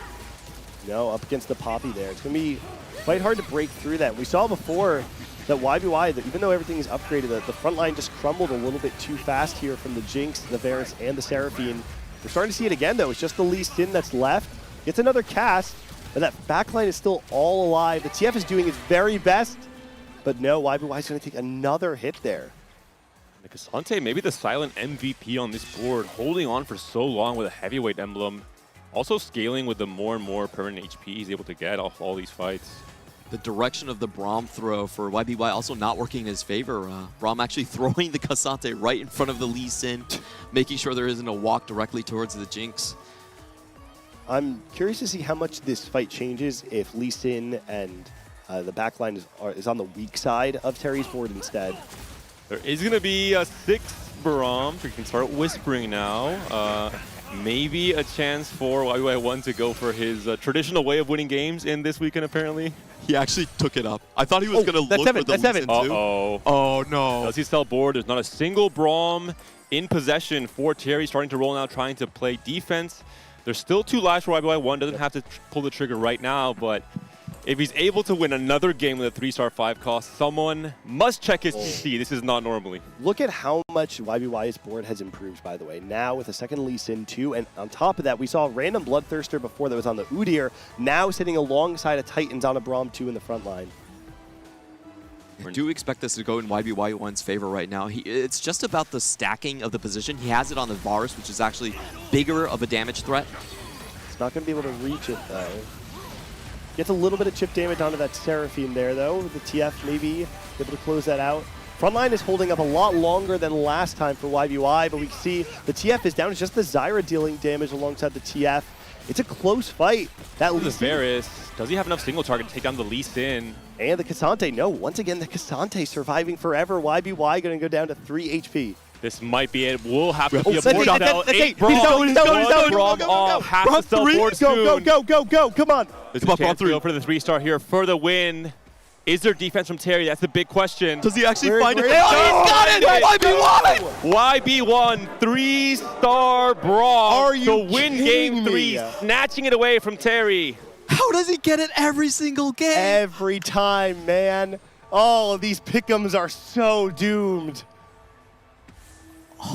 No, up against the Poppy there. It's going to be quite hard to break through that. We saw before that YBY, that even though everything is upgraded, the front line just crumbled a little bit too fast here from the Jinx, the Varus, and the Seraphine. We're starting to see it again, though. It's just the Lee Sin that's left. Gets another cast, but that backline is still all alive. The TF is doing its very best, but no, YBY is going to take another hit there. The Cassante, maybe the silent MVP on this board, holding on for so long with a heavyweight emblem. Also scaling with the more and more permanent HP he's able to get off all these fights. The direction of the Braum throw for YBY also not working in his favor. Braum actually throwing the Cassante right in front of the Lee Sin, making sure there isn't a walk directly towards the Jinx. I'm curious to see how much this fight changes if Lee Sin and the backline is on the weak side of Terry's board instead. There is going to be a 6th Braum. We can start whispering now. Maybe a chance for YBY1 to go for his traditional way of winning games in this weekend, apparently. He actually took it up. I thought he was going to look for the Lee Sin too. Uh-oh. Oh, no. Does he sell board? There's not a single Braum in possession for Terry, starting to roll now, trying to play defense. There's still 2 lives for YBY1. Doesn't have to pull the trigger right now, but if he's able to win another game with a 3-star 5 cost, someone must check his PC. This is not normally. Look at how much YBY's board has improved, by the way. Now with a second Lee Sin too, and on top of that, we saw a random Bloodthirster before that was on the Udyr, now sitting alongside a Titans on a Braum 2 in the front line. I do expect this to go in YBY1's favor right now. It's just about the stacking of the position. He has it on the Varus, which is actually bigger of a damage threat. It's not going to be able to reach it, though. Gets a little bit of chip damage onto that Seraphine there, though. The TF maybe able to close that out. Frontline is holding up a lot longer than last time for YBY, but we can see the TF is down. It's just the Zyra dealing damage alongside the TF. It's a close fight. That Lee Sin. Varus, does he have enough single target to take down the Lee Sin? And the Cassante, no. Once again, the Cassante surviving forever. YBY going to go down to 3 HP. This might be it. We'll have to be a that's board cell. 8 Braum. Braum Go. has to sell board soon. Go. Come on. There's a chance to go for the 3-star here for the win. Is there defense from Terry? That's the big question. Does he actually find it? Oh, he's got it! YB1, 3-star Braum to win game 3, snatching it away from Terry. How does he get it every single game? Every time, man. Oh, these pick'ems are so doomed.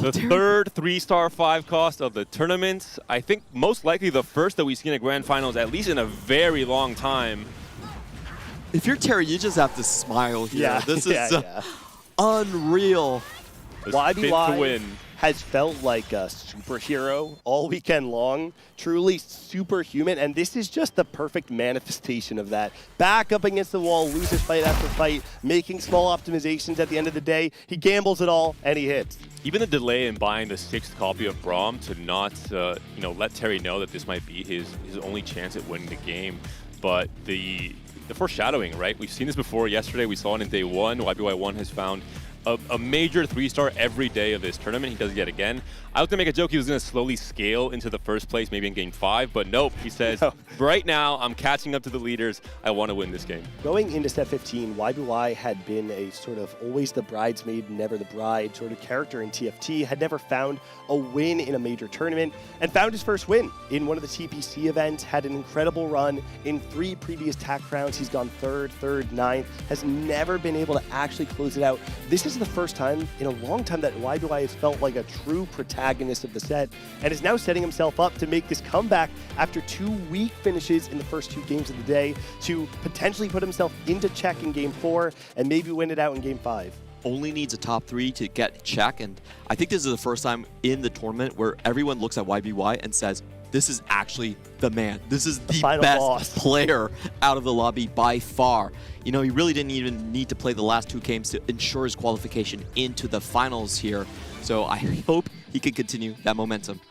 The third 3-star 5 cost of the tournament. I think most likely the first that we've seen at Grand Finals, at least in a very long time. If you're Terry, you just have to smile here. Yeah, This is unreal. Fit to win. has felt like a superhero all weekend long, truly superhuman, and this is just the perfect manifestation of that. Back up against the wall, loses fight after fight, making small optimizations at the end of the day. He gambles it all, and he hits. Even the delay in buying the 6th copy of Braum to not, let Terry know that this might be his only chance at winning the game. But the foreshadowing, right? We've seen this before. Yesterday, we saw it in day 1. YBY1 has found a major 3-star every day of this tournament. He does it yet again. I was going to make a joke he was going to slowly scale into the first place, maybe in game 5, but nope. He says, right now, I'm catching up to the leaders. I want to win this game. Going into set 15, YBY had been a sort of always the bridesmaid, never the bride sort of character in TFT, had never found a win in a major tournament, and found his first win in one of the TPC events, had an incredible run in 3 previous TAC rounds. He's gone 3rd, 9th, has never been able to actually close it out. This is the first time in a long time that YBY has felt like a true protagonist of the set, and is now setting himself up to make this comeback after 2 weak finishes in the first 2 games of the day to potentially put himself into check in game 4 and maybe win it out in game 5. Only needs a top 3 to get check, and I think this is the first time in the tournament where everyone looks at YBY and says, this is actually the man. This is the best boss player out of the lobby by far. You know, he really didn't even need to play the last 2 games to ensure his qualification into the finals here. So I hope he can continue that momentum.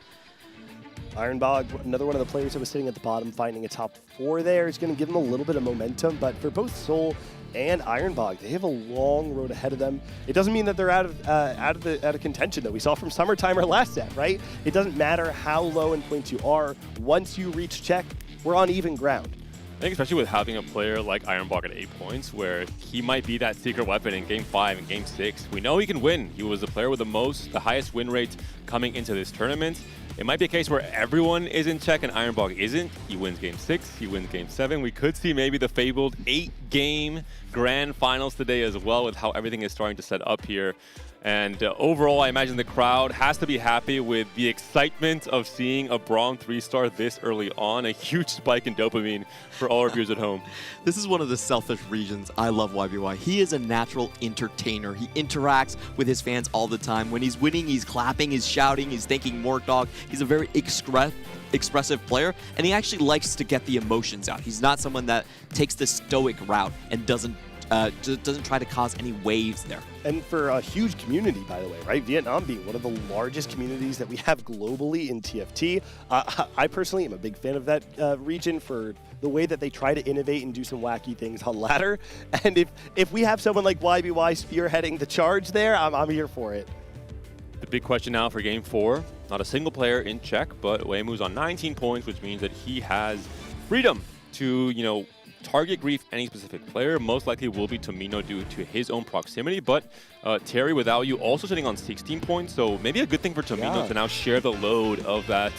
Ironbog, another one of the players that was sitting at the bottom, finding a top 4 there is going to give him a little bit of momentum. But for both Soul and Ironbog, they have a long road ahead of them. It doesn't mean that they're out of contention that we saw from Summertime or last set, right? It doesn't matter how low in points you are. Once you reach check, we're on even ground. I think especially with having a player like Ironbog at 8 points, where he might be that secret weapon in game 5 and game 6. We know he can win. He was the player with the highest win rate coming into this tournament. It might be a case where everyone is in check and Ironbog isn't. He wins game 6, he wins game 7. We could see maybe the fabled 8-game grand finals today as well, with how everything is starting to set up here. And overall, I imagine the crowd has to be happy with the excitement of seeing a Braum 3-star this early on. A huge spike in dopamine for all our viewers at home. This is one of the selfish regions. I love YBY. He is a natural entertainer. He interacts with his fans all the time. When he's winning, he's clapping, he's shouting, he's thanking Morkdog. He's a very expressive player, and he actually likes to get the emotions out. He's not someone that takes the stoic route and doesn't try to cause any waves there. And for a huge community, by the way, right? Vietnam being one of the largest communities that we have globally in TFT. I personally am a big fan of that region for the way that they try to innovate and do some wacky things on ladder. And if we have someone like YBY spearheading the charge there, I'm here for it. The big question now for game 4, not a single player in check, but Weimu's on 19 points, which means that he has freedom to, target grief any specific player. Most likely will be Tomino due to his own proximity, but Terry, without you, also sitting on 16 points, so maybe a good thing for Tomino to now share the load of that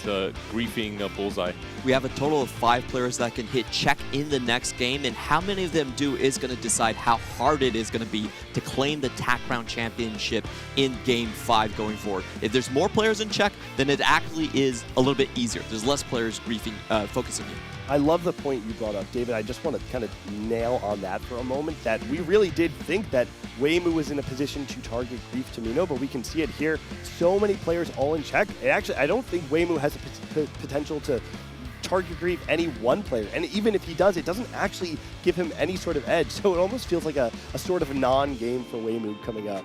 griefing bullseye. We have a total of 5 players that can hit check in the next game, and how many of them do is going to decide how hard it is going to be to claim the TAC Round Championship in game 5 going forward. If there's more players in check, then it actually is a little bit easier. There's less players griefing, focusing you. I love the point you brought up, David. I just want to kind of nail on that for a moment, that we really did think that Weimu was in a position to target Grief Tomino, but we can see it here. So many players all in check. I don't think Weimu has a potential to target grief any one player. And even if he does, it doesn't actually give him any sort of edge. So it almost feels like a sort of non-game for Weimu coming up.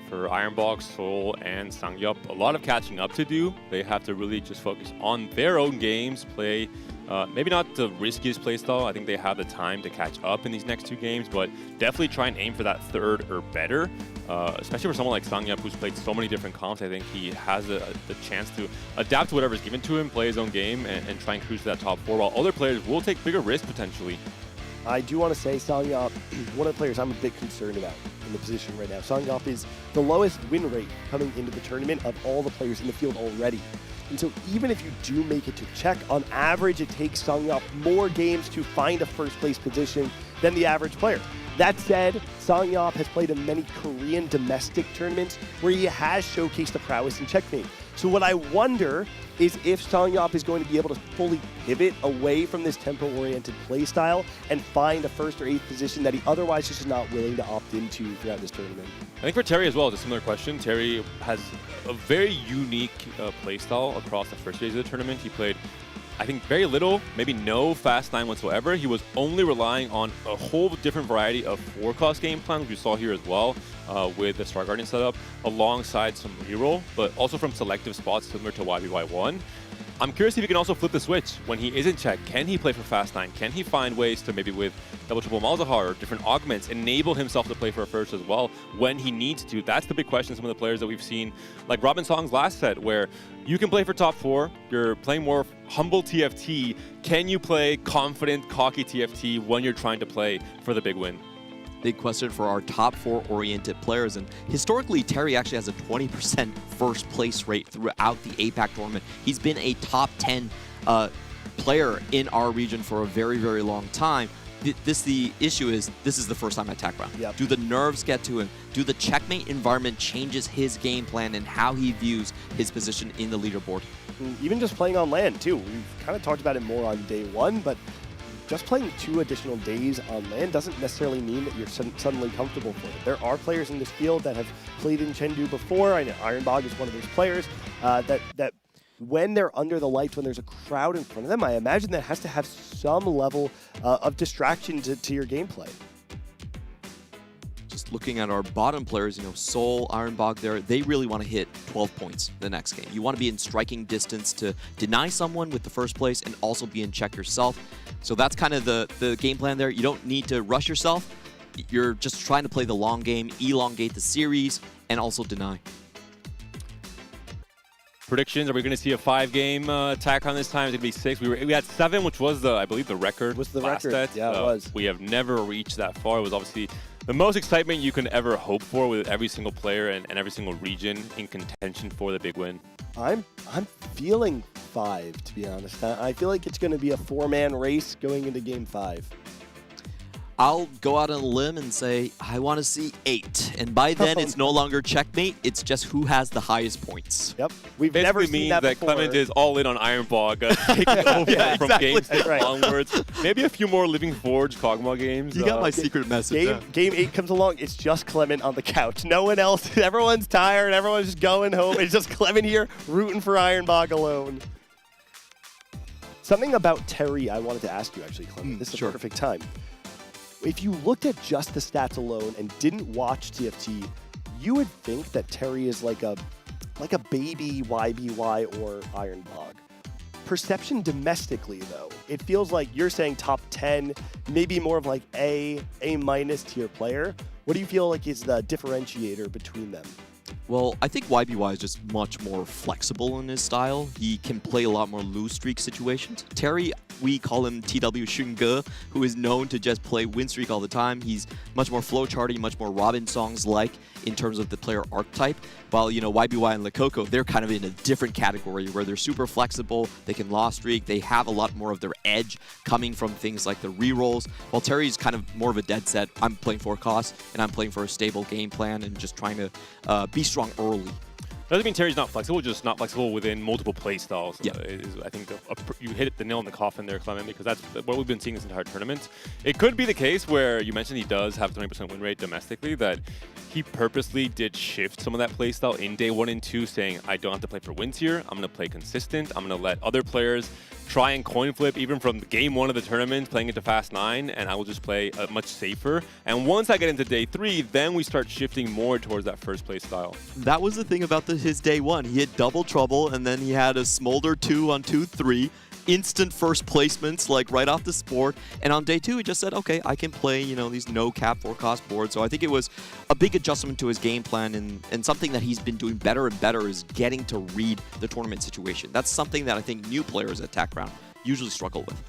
For Ironbog, Soul, and Sangyup, a lot of catching up to do. They have to really just focus on their own games, play maybe not the riskiest playstyle. I think they have the time to catch up in these next 2 games, but definitely try and aim for that 3rd or better, especially for someone like Sangyup, who's played so many different comps. I think he has the chance to adapt to whatever's given to him, play his own game, and try and cruise to that top 4, while other players will take bigger risks potentially. I do want to say Sangyup, one of the players I'm a bit concerned about in the position right now. Sangyup is the lowest win rate coming into the tournament of all the players in the field already. And so even if you do make it to check, on average it takes Sangyup more games to find a first place position than the average player. That said, Sangyup has played in many Korean domestic tournaments where he has showcased the prowess in checkmate. So what I wonder is if Songyop is going to be able to fully pivot away from this tempo-oriented playstyle and find a first or eighth position that he otherwise is just not willing to opt into throughout this tournament. I think for Terry as well, it's a similar question. Terry has a very unique playstyle across the first phase of the tournament. He played, I think, very little, maybe no Fast 9 whatsoever. He was only relying on a whole different variety of forecast game plans, which you saw here as well, with the Star Guardian setup, alongside some reroll, but also from selective spots similar to YBY1. I'm curious if he can also flip the switch when he is in check. Can he play for Fast 9? Can he find ways to maybe with double triple Malzahar or different augments enable himself to play for a first as well when he needs to? That's the big question. Some of the players that we've seen, like Robin Song's last set, where you can play for top 4, you're playing more humble TFT. Can you play confident, cocky TFT when you're trying to play for the big win? Big question for our top 4 oriented players. And historically, Terry actually has a 20% first place rate throughout the APAC tournament. He's been a top 10 player in our region for a very, very long time. The issue is, this is the first time at Tech Round. Yep. Do the nerves get to him? Do the checkmate environment changes his game plan and how he views his position in the leaderboard? Even just playing on land, too. We've kind of talked about it more on day 1, but just playing 2 additional days on land doesn't necessarily mean that you're suddenly comfortable for it. There are players in this field that have played in Chengdu before. I know Ironbog is one of those players that when they're under the lights, when there's a crowd in front of them, I imagine that has to have some level of distraction to your gameplay. Just looking at our bottom players, Soul, Ironbog there, they really want to hit 12 points the next game. You want to be in striking distance to deny someone with the first place and also be in check yourself. So that's kind of the game plan there. You don't need to rush yourself. You're just trying to play the long game, elongate the series, and also deny. Predictions, are we going to see a 5-game attack on this time? It's going to be 6. We had 7, which was, I believe, the record. Was the last record. set. Yeah, it was. We have never reached that far. It was obviously the most excitement you can ever hope for with every single player and every single region in contention for the big win. I'm feeling 5, to be honest. I feel like it's going to be a 4-man race going into game 5. I'll go out on a limb and say, I want to see 8. And by then, it's no longer checkmate. It's just who has the highest points. Yep. We've Basically never seen means that that before. Clement is all in on Ironbog, taking over from game 6 onwards. Maybe a few more Living Forge Kog'Maw games. You got my secret message. Game 8 comes along, it's just Clement on the couch. No one else. Everyone's tired. Everyone's just going home. It's just Clement here rooting for Ironbog alone. Something about Terry I wanted to ask you, actually, Clement. This is a perfect time. If you looked at just the stats alone and didn't watch TFT, you would think that Terry is like a baby YBY or Ironbog. Perception domestically, though, it feels like you're saying top 10, maybe more of like A- tier player. What do you feel like is the differentiator between them? Well, I think YBY is just much more flexible in his style. He can play a lot more loose streak situations. Terry, we call him TW Xunge, who is known to just play win streak all the time. He's much more flowcharty, much more Robin Songs-like in terms of the player archetype. While, YBY and Lakoko, they're kind of in a different category where they're super flexible, they can loss streak, they have a lot more of their edge coming from things like the rerolls. While Terry's kind of more of a dead set, I'm playing for a cost, and I'm playing for a stable game plan and just trying to be strong early. Doesn't mean Terry's not flexible, just not flexible within multiple play styles. Yeah. I think you hit the nail in the coffin there, Clement, because that's what we've been seeing this entire tournament. It could be the case where you mentioned he does have 20% win rate domestically, that he purposely did shift some of that play style in day 1 and 2, saying, I don't have to play for wins here. I'm going to play consistent. I'm going to let other players try and coin flip even from game 1 of the tournament, playing into Fast 9, and I will just play much safer. And once I get into day 3, then we start shifting more towards that first play style. That was the thing about his day 1. He had double trouble, and then he had a Smolder 2 on 2-3. Instant first placements, like right off the sport. And on day 2, he just said, okay, I can play, these no-cap forecast boards. So I think it was a big adjustment to his game plan, and something that he's been doing better and better is getting to read the tournament situation. That's something that I think new players at Tech Round usually struggle with.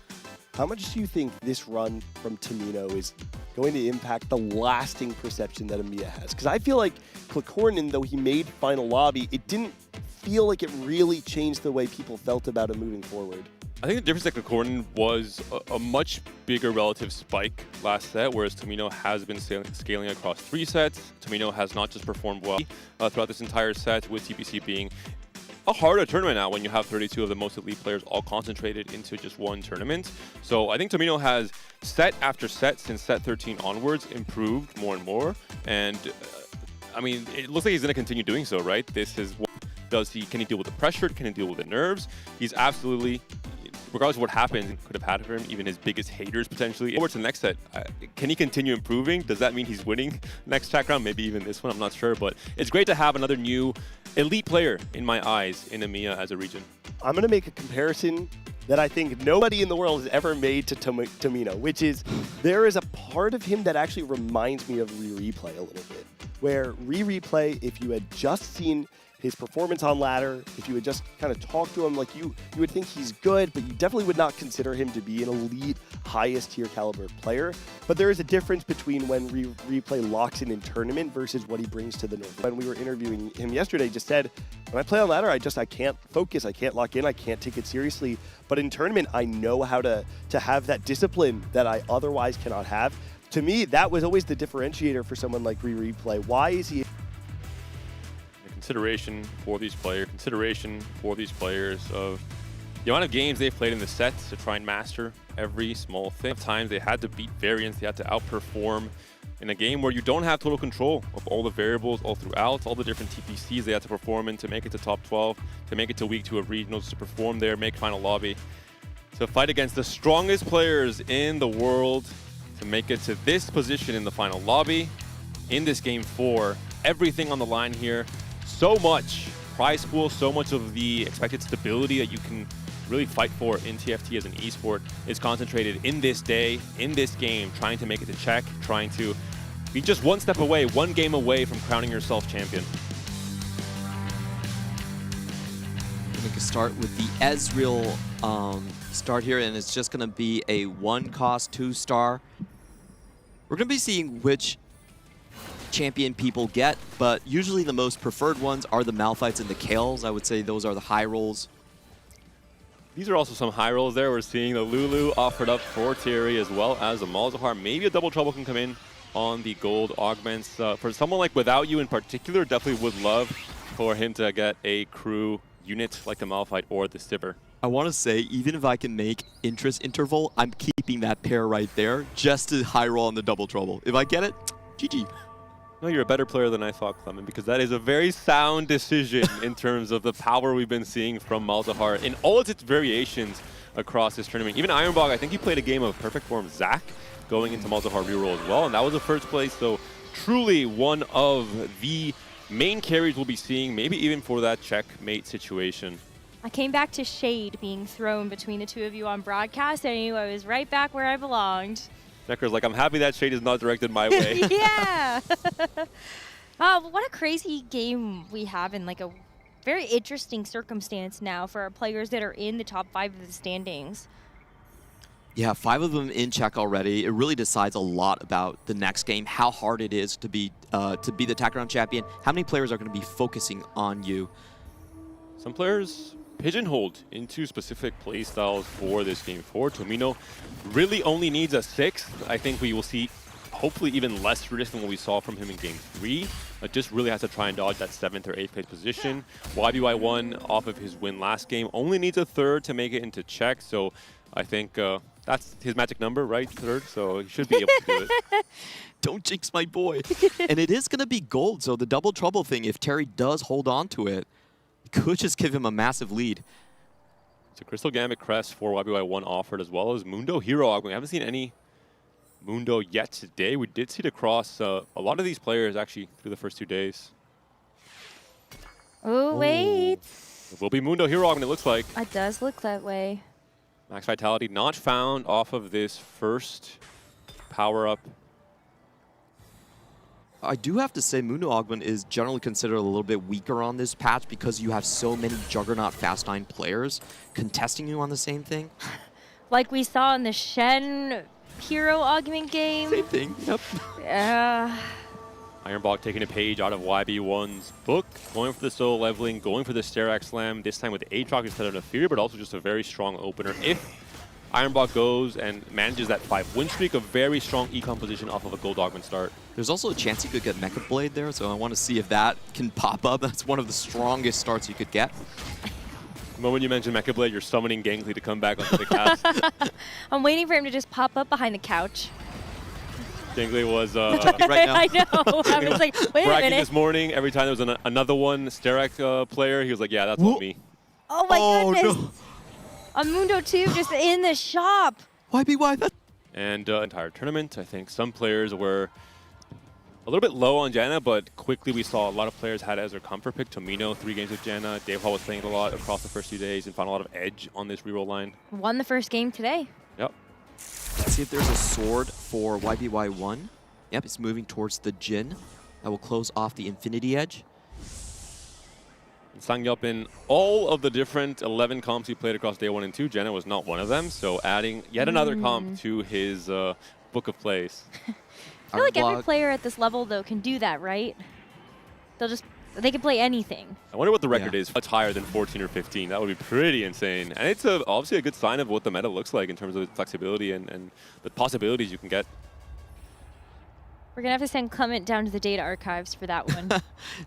How much do you think this run from Tamino is going to impact the lasting perception that Amiya has? Because I feel like Klikornin, though he made final lobby, it didn't feel like it really changed the way people felt about him moving forward. I think the difference at Klikornin was a much bigger relative spike last set, whereas Tamino has been scaling across 3 sets. Tamino has not just performed well throughout this entire set, with TPC being a harder tournament now when you have 32 of the most elite players all concentrated into just one tournament. So I think Tomino has set after set since set 13 onwards improved more and more. And I mean, it looks like he's going to continue doing so, right? This is what can he deal with the pressure? Can he deal with the nerves? He's absolutely, regardless of what happens, could have had for him, even his biggest haters potentially. Over to the next set, can he continue improving? Does that mean he's winning next track round? Maybe even this one, I'm not sure. But it's great to have another new elite player, in my eyes, in EMEA as a region. I'm going to make a comparison that I think nobody in the world has ever made to Tomino, which is there is a part of him that actually reminds me of Replay a little bit, where Replay, if you had just seen his performance on ladder, if you would just kind of talk to him, like you would think he's good, but you definitely would not consider him to be an elite, highest tier caliber player. But there is a difference between when Replay locks in tournament versus what he brings to the North. When we were interviewing him yesterday, he just said, when I play on ladder, I can't focus, I can't lock in, I can't take it seriously. But in tournament, I know how to have that discipline that I otherwise cannot have. To me, that was always the differentiator for someone like Replay. Why is he? Consideration for these players of the amount of games they've played in the sets to try and master every small thing. Times they had to beat variants, they had to outperform in a game where you don't have total control of all the variables all throughout, all the different TPCs they had to perform in to make it to top 12, to make it to week 2 of regionals, to perform there, make final lobby, to fight against the strongest players in the world, to make it to this position in the final lobby, in this game 4. Everything on the line here. So much prize pool, so much of the expected stability that you can really fight for in TFT as an esport is concentrated in this day, in this game, trying to make it to Czech, trying to be just one step away, one game away from crowning yourself champion. Make a start with the Ezreal start here, and it's just going to be a 1-cost 2-star. We're going to be seeing which champion people get, but usually the most preferred ones are the Malphites and the Kales. I would say those are the high rolls. These are also some high rolls there. We're seeing the Lulu offered up for Thierry as well as the Malzahar. Maybe a double trouble can come in on the gold augments. For someone like Without You in particular, definitely would love for him to get a crew unit like the Malphite or the Sivir. I want to say, even if I can make interest interval, I'm keeping that pair right there just to high roll on the double trouble. If I get it, GG. No, you're a better player than I thought, Clement, because that is a very sound decision in terms of the power we've been seeing from Malzahar in all of its variations across this tournament. Even Ironbog, I think he played a game of Perfect Form Zac going into Malzahar reroll as well, and that was the first place, so truly one of the main carries we'll be seeing, maybe even for that checkmate situation. I came back to shade being thrown between the two of you on broadcast, and I knew I was right back where I belonged. Necker's like, I'm happy that shade is not directed my way. Yeah. What a crazy game we have in like a very interesting circumstance now for our players that are in the top 5 of the standings. Yeah, 5 of them in Czech already. It really decides a lot about the next game, how hard it is to be the Tactician champion, how many players are going to be focusing on you. Some players pigeonholed into specific playstyles for this game 4. Tomino really only needs a 6th. I think we will see hopefully even less risk than what we saw from him in game 3. But just really has to try and dodge that 7th or 8th place position. YBY1 off of his win last game only needs a 3rd to make it into Czech. So I think that's his magic number, right? 3rd. So he should be able to do it. Don't jinx my boy. And it is going to be gold. So the double trouble thing, if Terry does hold on to it, could just give him a massive lead. So Crystal Gambit Crest for YBY1 offered, as well as Mundo Hero Augment. We haven't seen any Mundo yet today. We did see it across a lot of these players actually through the first 2 days. Oh, wait. It will be Mundo Hero Augment, it looks like. It does look that way. Max Vitality not found off of this first power-up. I do have to say Mundo Augment is generally considered a little bit weaker on this patch because you have so many Juggernaut Fast 9 players contesting you on the same thing. Like we saw in the Shen Hero Augment game. Same thing, yep. Ironbog taking a page out of YB1's book, going for the solo leveling, going for the Sterax Slam, this time with Aatrox instead of Fear, but also just a very strong opener. If Ironbot goes and manages that 5 win streak, a very strong econ position off of a gold augment start. There's also a chance you could get Mecha Blade there, so I want to see if that can pop up. That's one of the strongest starts you could get. The moment you mention Mecha Blade, you're summoning Gangly to come back onto the cast. I'm waiting for him to just pop up behind the couch. Gangly was right now. I know. I was like, wait a bragging minute. this morning. Every time there was another one, Sterak player, he was like, yeah, that's all me. Oh my goodness. No. Amundo 2 just in the shop. YBY, that. And entire tournament, I think some players were a little bit low on Janna, but quickly we saw a lot of players had as their comfort pick. Tomino, 3 games with Janna. Dave Hall was playing it a lot across the first few days and found a lot of edge on this reroll line. Won the first game today. Yep. Let's see if there's a sword for YBY1. Yep, it's moving towards the Jin. That will close off the Infinity Edge. Sangyup, all of the different 11 comps he played across day 1 and 2, Janna was not one of them, so adding yet another comp to his book of plays. I feel like every player at this level, though, can do that, right? They can play anything. I wonder what the record is. Much higher than 14 or 15. That would be pretty insane. And it's obviously a good sign of what the meta looks like in terms of flexibility and the possibilities you can get. We're going to have to send Clement down to the data archives for that one.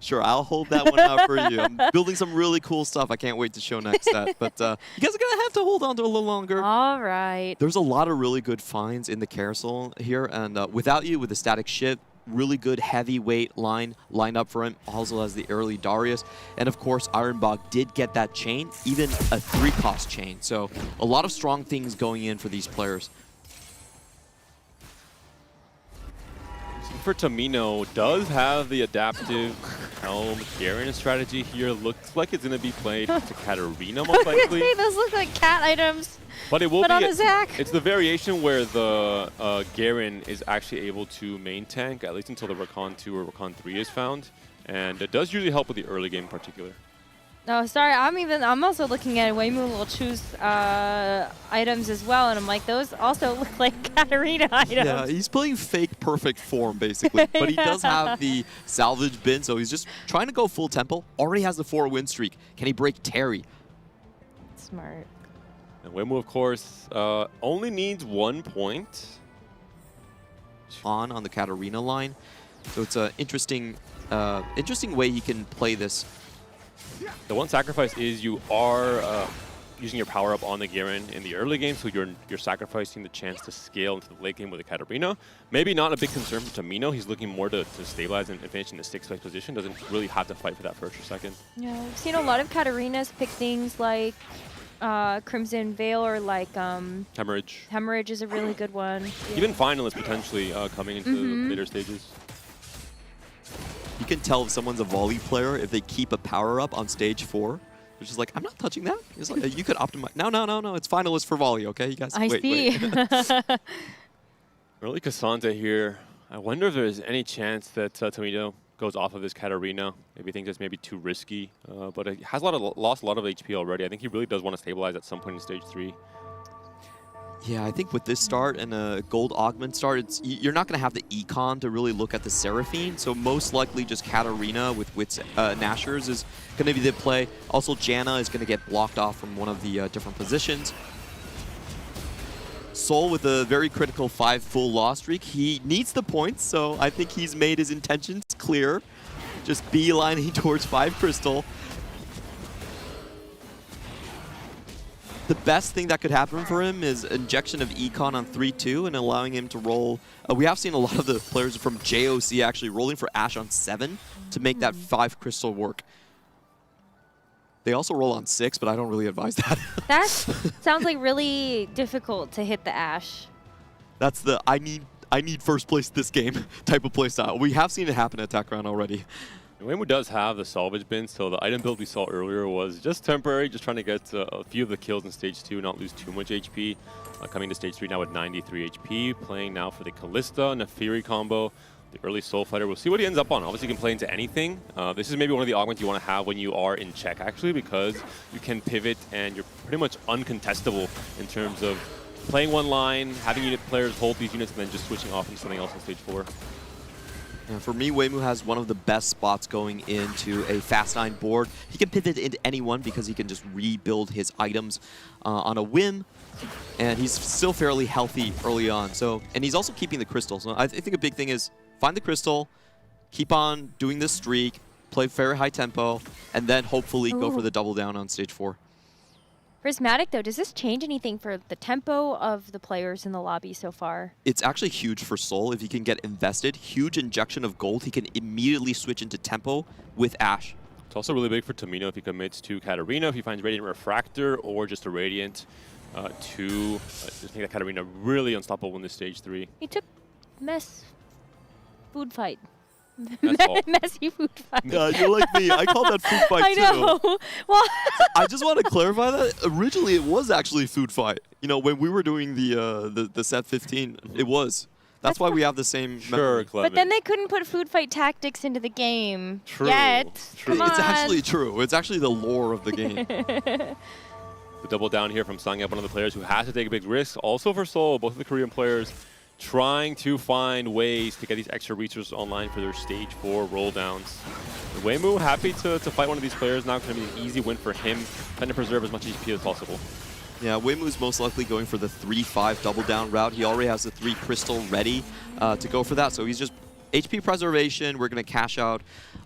Sure, I'll hold that one out for you. I'm building some really cool stuff. I can't wait to show next set. But you guys are going to have to hold on to a little longer. All right. There's a lot of really good finds in the carousel here. And without you, with the static ship, really good heavyweight lined up for him. Also has the early Darius. And of course, Ironbog did get that chain, even a 3-cost chain. So a lot of strong things going in for these players. For Tomino, does have the adaptive Helm Garen strategy here. Looks like it's going to be played to Katarina most likely. Those look like cat items. But it will be on a Zac. It's the variation where the Garen is actually able to main tank, at least until the Rakan 2 or Rakan 3 is found. And it does usually help with the early game in particular. Oh, sorry. I'm also looking at Weimu will choose items as well, and I'm like, those also look like Katarina items. Yeah, he's playing fake perfect form, basically. But he does have the salvage bin, so he's just trying to go full tempo. Already has the 4-win streak. Can he break Terry? Smart. And Weimu, of course, only needs 1 point. On the Katarina line. So it's an interesting way he can play this. The one sacrifice is you are using your power up on the Garen in the early game, so you're sacrificing the chance to scale into the late game with the Katarina. Maybe not a big concern for Tomino. He's looking more to stabilize and finish in the 6th place position. Doesn't really have to fight for that 1st or 2nd. Yeah, we've seen a lot of Katarinas pick things like Crimson Veil or like Hemorrhage. Hemorrhage is a really good one. Yeah. Even Finalists potentially coming into the later stages. You can tell if someone's a volley player if they keep a power-up on stage 4. They're just like, I'm not touching that. It's like, you could optimize. No. It's finalist for volley, okay? You guys, wait. Early Cassandra here. I wonder if there's any chance that Tomino goes off of his Katarina. Maybe thinks it's maybe too risky. But it has lost a lot of HP already. I think he really does want to stabilize at some point in stage 3. Yeah, I think with this start and a gold augment start, you're not going to have the econ to really look at the Seraphine, so most likely just Katarina with Wits Nashers is going to be the play. Also, Janna is going to get blocked off from one of the different positions. Soul with a very critical 5 full loss streak. He needs the points, so I think he's made his intentions clear. Just beelining towards 5 crystal. The best thing that could happen for him is injection of econ on 3-2 and allowing him to roll. We have seen a lot of the players from JOC actually rolling for Ashe on 7 to make that 5 crystal work. They also roll on 6, but I don't really advise that. That sounds like really difficult to hit the Ashe. That's the I need first place this game type of playstyle. We have seen it happen at TechRound already. Weimu does have the salvage bin, so the item build we saw earlier was just temporary, just trying to get a few of the kills in stage 2, not lose too much HP. Coming to stage 3 now with 93 HP, playing now for the Callista, Nefiri combo, the early Soul Fighter. We'll see what he ends up on. Obviously, you can play into anything. This is maybe one of the augments you want to have when you are in check, actually, because you can pivot and you're pretty much uncontestable in terms of playing one line, having unit players hold these units, and then just switching off into something else in stage 4. And for me, Weimu has one of the best spots going into a Fast 9 board. He can pivot into anyone because he can just rebuild his items on a whim. And he's still fairly healthy early on. And he's also keeping the crystal. So I think a big thing is find the crystal, keep on doing this streak, play very high tempo, and then hopefully go for the double down on stage 4. Prismatic, though, does this change anything for the tempo of the players in the lobby so far? It's actually huge for Soul if he can get invested. Huge injection of gold. He can immediately switch into tempo with Ashe. It's also really big for Tomino if he commits to Katarina, if he finds Radiant Refractor or just a Radiant to just make that Katarina really unstoppable in this stage 3. He took food fight. Messy food fight. Yeah, you're like me. I call that food fight I know. too. Well, I just want to clarify that originally it was actually food fight. You know, when we were doing the set 15, it was. That's why we have the same. Sure, Clement. But then they couldn't put food fight tactics into the game yet. True. Come It's on. actually true. It's actually the lore of the game. The double down here from Sang Yup, one of the players who has to take a big risk. Also for Seoul, both of the Korean players trying to find ways to get these extra resources online for their stage 4 roll downs. Weimu happy to fight one of these players now. It's going to be an easy win for him, trying to preserve as much HP as possible. Yeah, Weimu's most likely going for the 3-5 double down route. He already has the 3 crystal ready to go for that. So he's just HP preservation. We're going to cash out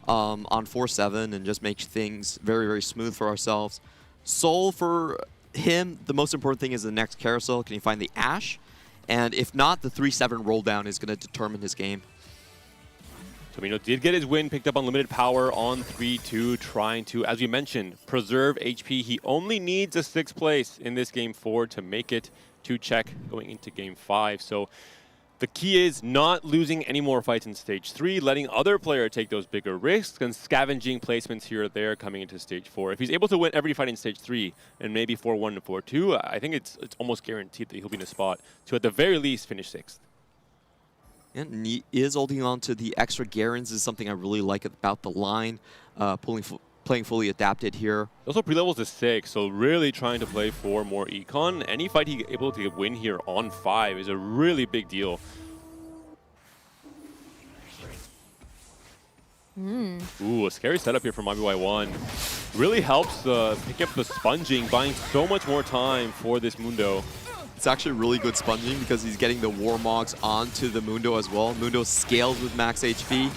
on 4-7 and just make things very, very smooth for ourselves. Soul, for him, the most important thing is the next carousel. Can he find the Ashe? And if not, the 3-7 roll down is going to determine his game. Tomino did get his win, picked up unlimited power on 3-2, trying to, as we mentioned, preserve HP. He only needs a 6th place in this game 4 to make it to check going into game 5. So the key is not losing any more fights in stage 3, letting other players take those bigger risks and scavenging placements here or there coming into stage 4. If he's able to win every fight in stage 3 and maybe 4-1 and 4-2, I think it's almost guaranteed that he'll be in a spot to at the very least finish 6th. And he is holding on to the extra Garens is something I really like about the line, playing fully adapted here. Also pre-levels to 6, so really trying to play for more econ. Any fight he's able to win here on 5 is a really big deal. Ooh, a scary setup here from IBY1. Really helps pick up the sponging, buying so much more time for this Mundo. It's actually really good sponging because he's getting the Warmogs onto the Mundo as well. Mundo scales with max HP.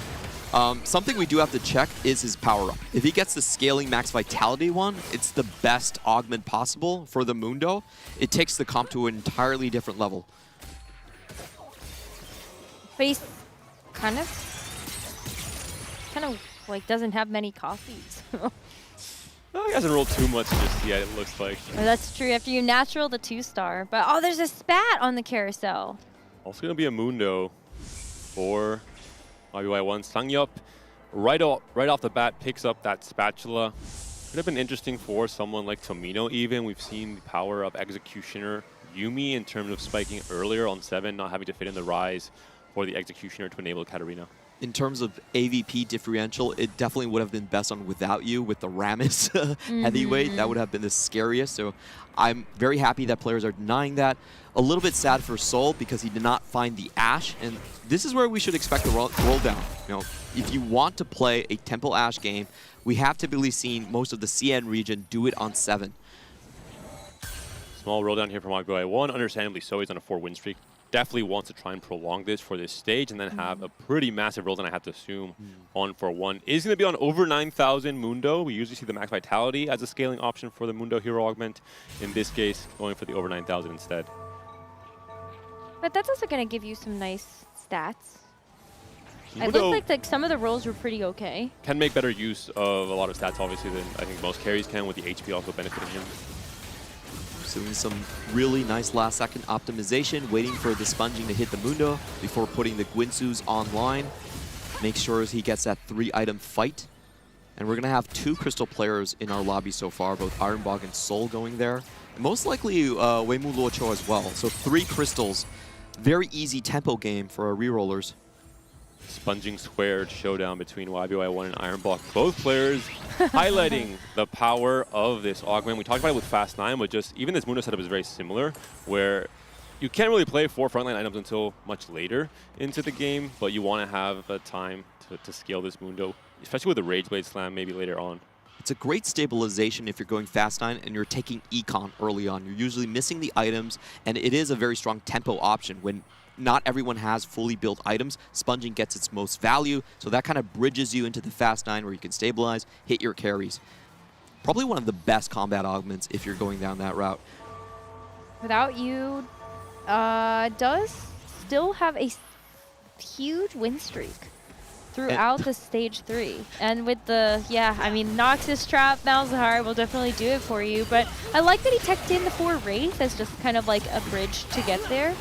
Something we do have to check is his power-up. If he gets the scaling max vitality one, it's the best augment possible for the Mundo. It takes the comp to an entirely different level. But he's kind of like doesn't have many coffees. Oh, he hasn't rolled too much just yet, it looks like. Oh, that's true. After you natural the 2-star. But oh, there's a spat on the carousel. Also going to be a Mundo for IBY1. Sang Yup, right off the bat, picks up that spatula. Could have been interesting for someone like Tomino even. We've seen the power of Executioner Yuumi in terms of spiking earlier on 7, not having to fit in the rise for the Executioner to enable Katarina. In terms of AVP differential, it definitely would have been best on Without You with the Rammus heavyweight. That would have been the scariest. So I'm very happy that players are denying that. A little bit sad for Soul because he did not find the Ashe. And this is where we should expect the roll down. You know, if you want to play a Temple Ashe game, we have typically seen most of the CN region do it on 7. Small roll down here from IBY1. Understandably so, he's on a 4-win streak. Definitely wants to try and prolong this for this stage and then have a pretty massive roll down, I have to assume, on 4-1. Is going to be on over 9,000 Mundo. We usually see the max vitality as a scaling option for the Mundo hero augment. In this case, going for the over 9,000 instead. But that's also going to give you some nice stats. It Mundo looked like some of the rolls were pretty okay. can make better use of a lot of stats, obviously, than I think most carries can, with the HP also benefiting him. Doing some really nice last-second optimization, waiting for the sponging to hit the Mundo before putting the Guinsus online. Make sure he gets that 3-item fight. And we're going to have 2 crystal players in our lobby so far, both Ironbog and Soul going there. And most likely Weimu Luocho as well. So 3 crystals. Very easy tempo game for our rerollers. Sponging squared showdown between YBY1 and Ironblock. Both players highlighting the power of this augment. We talked about it with Fast 9, but just even this Mundo setup is very similar, where You can't really play 4 frontline items until much later into the game, but you want to have a time to scale this Mundo, especially with the Rage Blade Slam maybe later on. It's a great stabilization if you're going Fast 9 and you're taking Econ early on. You're usually missing the items, and it is a very strong tempo option. When not everyone has fully built items, sponging gets its most value, so that kind of bridges you into the Fast 9 where you can stabilize, hit your carries. Probably one of the best combat augments if you're going down that route. Without You does still have a huge win streak throughout the stage 3. And with the, I mean, Noxus Trap, Malzahar will definitely do it for you. But I like that he teched in the 4 Wraith as just kind of like a bridge to get there.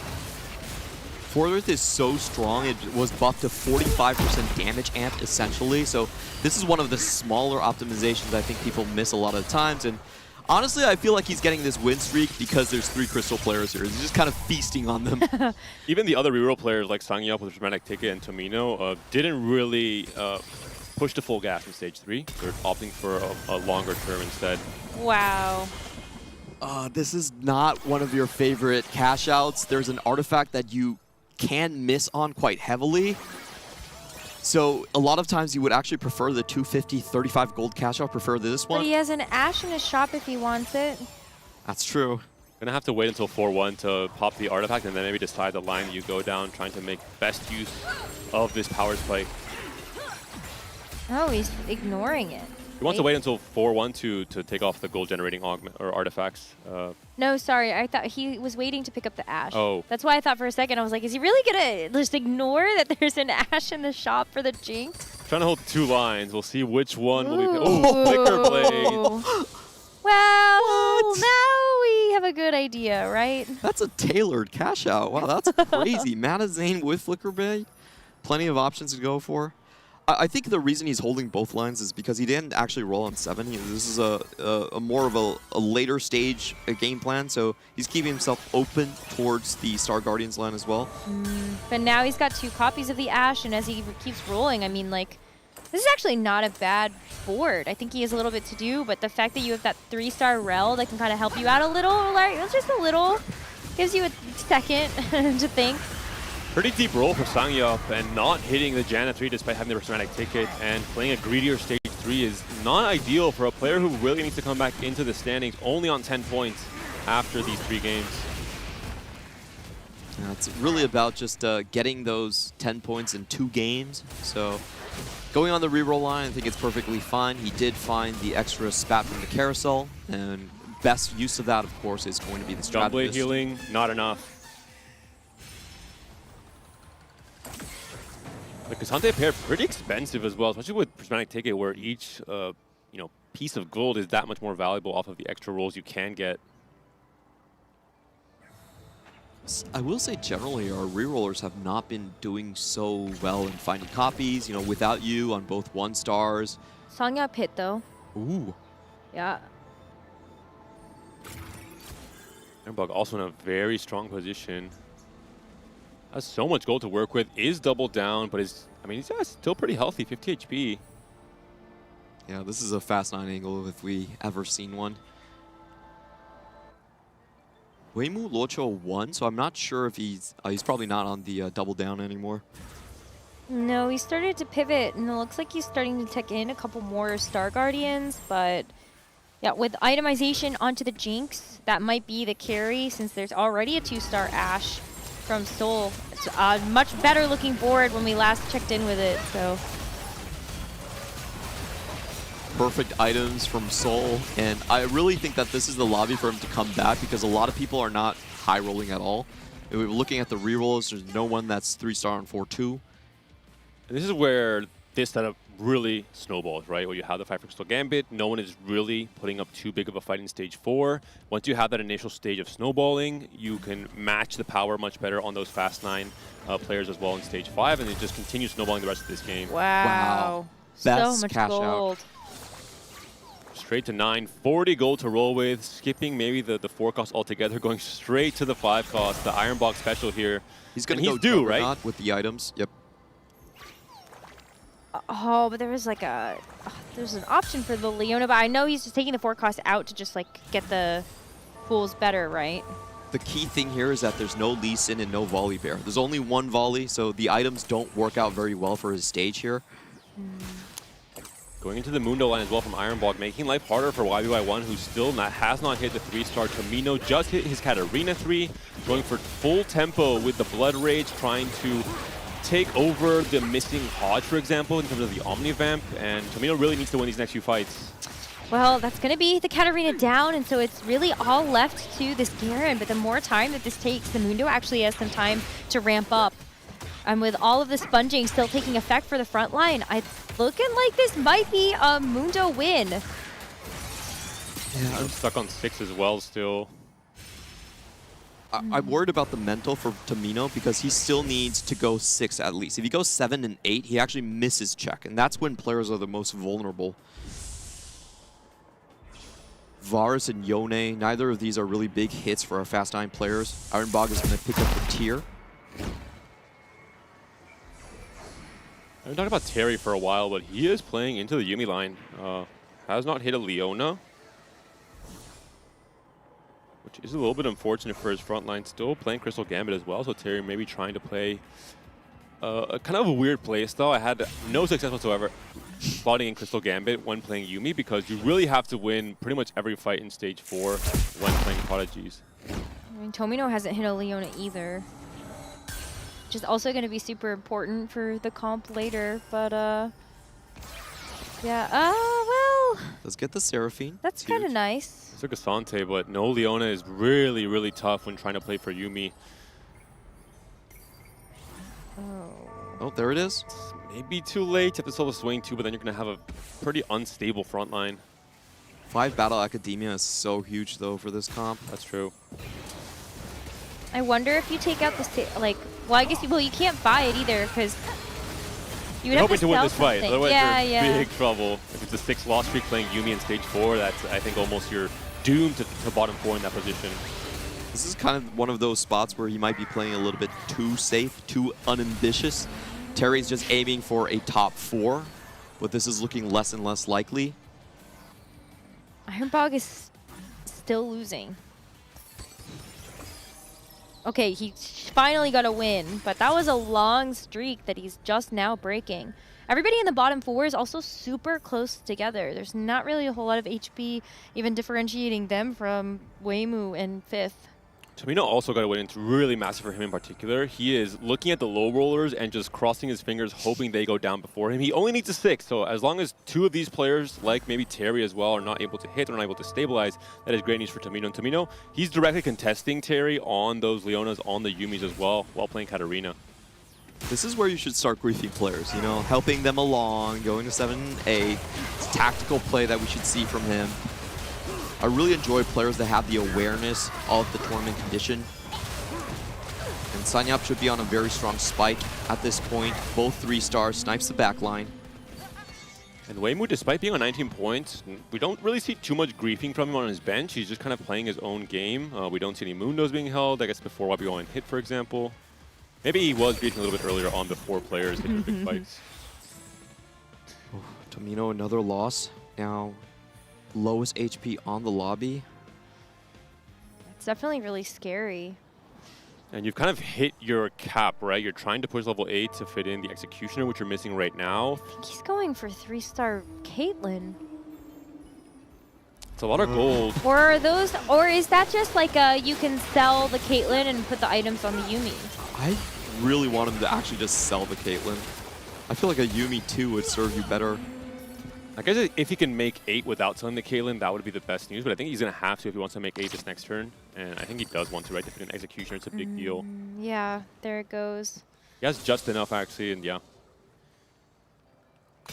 4 Wraith is so strong, it was buffed to 45% damage amp essentially. So this is one of the smaller optimizations I think people miss a lot of the times. And honestly, I feel like he's getting this win streak because there's 3 Crystal players here. He's just kind of feasting on them. Even the other reroll players like Sangyup with Prismatic Ticket and Tomino didn't really push the full gas in stage 3. They're opting for a longer term instead. Wow. This is not one of your favorite cash outs. There's an artifact that you can miss on quite heavily. So a lot of times you would actually prefer the 250, 35 gold cash out, prefer this one. But he has an Ashe in his shop if he wants it. That's true. Gonna have to wait until 4-1 to pop the artifact and then maybe decide the line you go down, trying to make best use of this power spike. Oh, he's ignoring it. He wants to wait until 4-1 to take off the gold generating augment or artifacts. No, sorry. I thought he was waiting to pick up the Ashe. Oh. That's why I thought for a second, I was like, is he really going to just ignore that there's an Ashe in the shop for the Jinx? Trying to hold 2 lines. We'll see which one will be. Oh, Flicker Blade. Well, now we have a good idea, right? That's a tailored cash out. Wow, that's crazy. Mana Zane with Flicker Blade. Plenty of options to go for. I think the reason he's holding both lines is because he didn't actually roll on 7. This is a more of a later stage game plan, so he's keeping himself open towards the Star Guardians line as well. But now he's got 2 copies of the Ashe, and as he keeps rolling, I mean, like, this is actually not a bad board. I think he has a little bit to do, but the fact that you have that 3-star Rel that can kind of help you out a little, like, just a little, gives you a second to think. Pretty deep roll for Sangyup, and not hitting the Janna 3 despite having the Prismatic Ticket, and playing a greedier stage 3 is not ideal for a player who really needs to come back into the standings only on 10 points after these 3 games. Yeah, it's really about just getting those 10 points in 2 games. So going on the reroll line, I think it's perfectly fine. He did find the extra spat from the carousel, and best use of that, of course, is going to be the strategist. Gunblade healing, not enough. The K'Sante pair pretty expensive as well, especially with Prismatic Ticket, where each piece of gold is that much more valuable off of the extra rolls you can get. I will say generally our rerollers have not been doing so well in finding copies. Without You on both 1-stars. Sangyup hit though. Ooh. Yeah. Airbug also in a very strong position. Has so much gold to work with, is double down, but he's still pretty healthy, 50 HP. Yeah, this is a Fast 9 angle if we ever seen one. Weimu Luocho won, so I'm not sure if he's probably not on the double down anymore. No, he started to pivot, and it looks like he's starting to tech in a couple more Star Guardians, but yeah, with itemization onto the Jinx, that might be the carry since there's already a 2-star Ashe from Soul. It's a much better looking board when we last checked in with it, so. Perfect items from Soul, and I really think that this is the lobby for him to come back because a lot of people are not high rolling at all. If we're looking at the rerolls, there's no one that's 3-star on 4-2. This is where this setup really snowballs, right? Where you have the 5 Crystal Gambit, no one is really putting up too big of a fight in stage 4. Once you have that initial stage of snowballing, you can match the power much better on those Fast 9 players as well in stage 5, and it just continues snowballing the rest of this game. Wow. Best So much cash gold. out. Straight to 9, 40 gold to roll with, skipping maybe the 4 cost altogether, going straight to the 5 cost, the Iron Box special here. He's going to go due, right? With the items, yep. Oh, but there was like there's an option for the Leona, but I know he's just taking the 4 cost out to just like get the pools better, right? the key thing here is that there's no Lee Sin and no Volley Bear. There's only one Volley, so the items don't work out very well for his stage here. Going into the Mundo line as well from Ironbog, making life harder for YBY1, who still has not hit the 3-star. Tomino just hit his Katarina 3, going for full tempo with the Blood Rage, trying to take over the missing Hodge, for example, in terms of the Omnivamp, and Tomino really needs to win these next few fights. Well, that's going to be the Katarina down, and so it's really all left to this Garen, but the more time that this takes, the Mundo actually has some time to ramp up. And with all of the sponging still taking effect for the front line, it's looking like this might be a Mundo win. Yeah, I'm stuck on 6 as well still. I'm worried about the mental for Tomino because he still needs to go 6 at least. If he goes 7 and 8, he actually misses check, and that's when players are the most vulnerable. Varus and Yone, neither of these are really big hits for our Fast 9 players. Ironbog is going to pick up the tier. I've been talking about Terry for a while, but he is playing into the Yuumi line. Has not hit a Leona, which is a little bit unfortunate for his front line. Still playing Crystal Gambit as well, so Terry may be trying to play a kind of a weird play style. I had no success whatsoever spotting in Crystal Gambit when playing Yuumi because you really have to win pretty much every fight in stage 4 when playing Prodigies. I mean, Tomino hasn't hit a Leona either, which is also going to be super important for the comp later, but yeah, well. Let's get the Seraphine. That's kind of nice. Took a Sante, but no Leona is really, really tough when trying to play for Yuumi. Oh, there it is. Maybe too late. You have to solo swing too, but then you're going to have a pretty unstable front line. 5 Battle Academia is so huge, though, for this comp. That's true. I wonder if you take out the, well, I guess, you can't buy it either, because you would have hoping to win sell this fight. something. Otherwise, Yeah, you're in big trouble. If it's a 6-loss streak playing Yuumi in stage 4, that's, I think, almost you're doomed to bottom 4 in that position. This is kind of one of those spots where he might be playing a little bit too safe, too unambitious. Terry's just aiming for a top 4, but this is looking less and less likely. Ironbog is still losing. Okay, he finally got a win, but that was a long streak that he's just now breaking. Everybody in the bottom 4 is also super close together. There's not really a whole lot of HP even differentiating them from Weimu in 5th. Tomino also got a win. It's really massive for him in particular. He is looking at the low rollers and just crossing his fingers, hoping they go down before him. He only needs a 6, so as long as 2 of these players, like maybe Terry as well, are not able to hit or not able to stabilize, that is great news for Tomino. And Tomino, he's directly contesting Terry on those Leonas, on the Yuumis as well, while playing Katarina. This is where you should start griefing players, you know, helping them along, going to 7 and 8. It's a tactical play that we should see from him. I really enjoy players that have the awareness of the tournament condition. And Sanyap should be on a very strong spike at this point. Both 3 stars, snipes the backline. And Weimu, despite being on 19 points, we don't really see too much griefing from him on his bench. He's just kind of playing his own game. We don't see any Mundos being held, I guess before YB1 hit, for example. Maybe he was griefing a little bit earlier on before players hit the big fights. Oh, Tomino, another loss. Now, lowest HP on the lobby. It's definitely really scary. And you've kind of hit your cap, right? You're trying to push level 8 to fit in the Executioner, which you're missing right now. I think he's going for 3-star Caitlyn. It's a lot of gold. Or is that just like you can sell the Caitlyn and put the items on the Yuumi? I really want him to actually just sell the Caitlyn. I feel like a Yuumi 2 would serve you better. I guess if he can make 8 without selling the Caitlyn, that would be the best news. But I think he's going to have to if he wants to make 8 this next turn. And I think he does want to, right? To fit an Executioner, it's a big deal. Yeah, there it goes. He has just enough, actually, and yeah.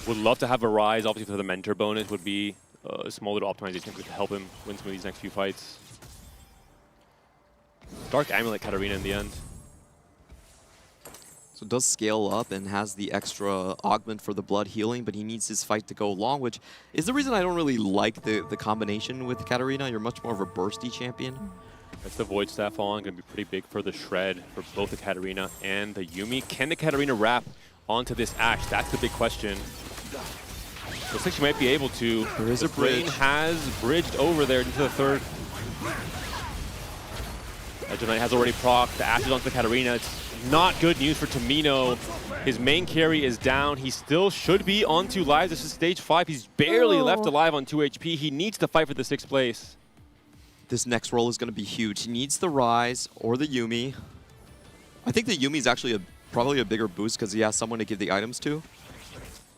Would love to have a Rise. Obviously, for the Mentor bonus would be a small little optimization that could help him win some of these next few fights. Dark Amulet Katarina in the end. So it does scale up and has the extra augment for the blood healing, but he needs his fight to go along, which is the reason I don't really like the combination with Katarina. You're much more of a bursty champion. That's the Void Staff on, going to be pretty big for the Shred for both the Katarina and the Yuumi. Can the Katarina wrap onto this Ashe? That's the big question. Looks like she might be able to. There is a bridge. Brain has bridged over there into the third. Knight has already procced the Ashes onto the Katarina. It's not good news for Tomino. His main carry is down. He still should be on 2 lives. This is stage 5. He's barely left alive on 2 HP. He needs to fight for the 6th place. This next roll is going to be huge. He needs the Rise or the Yuumi. I think the Yuumi is actually probably a bigger boost because he has someone to give the items to.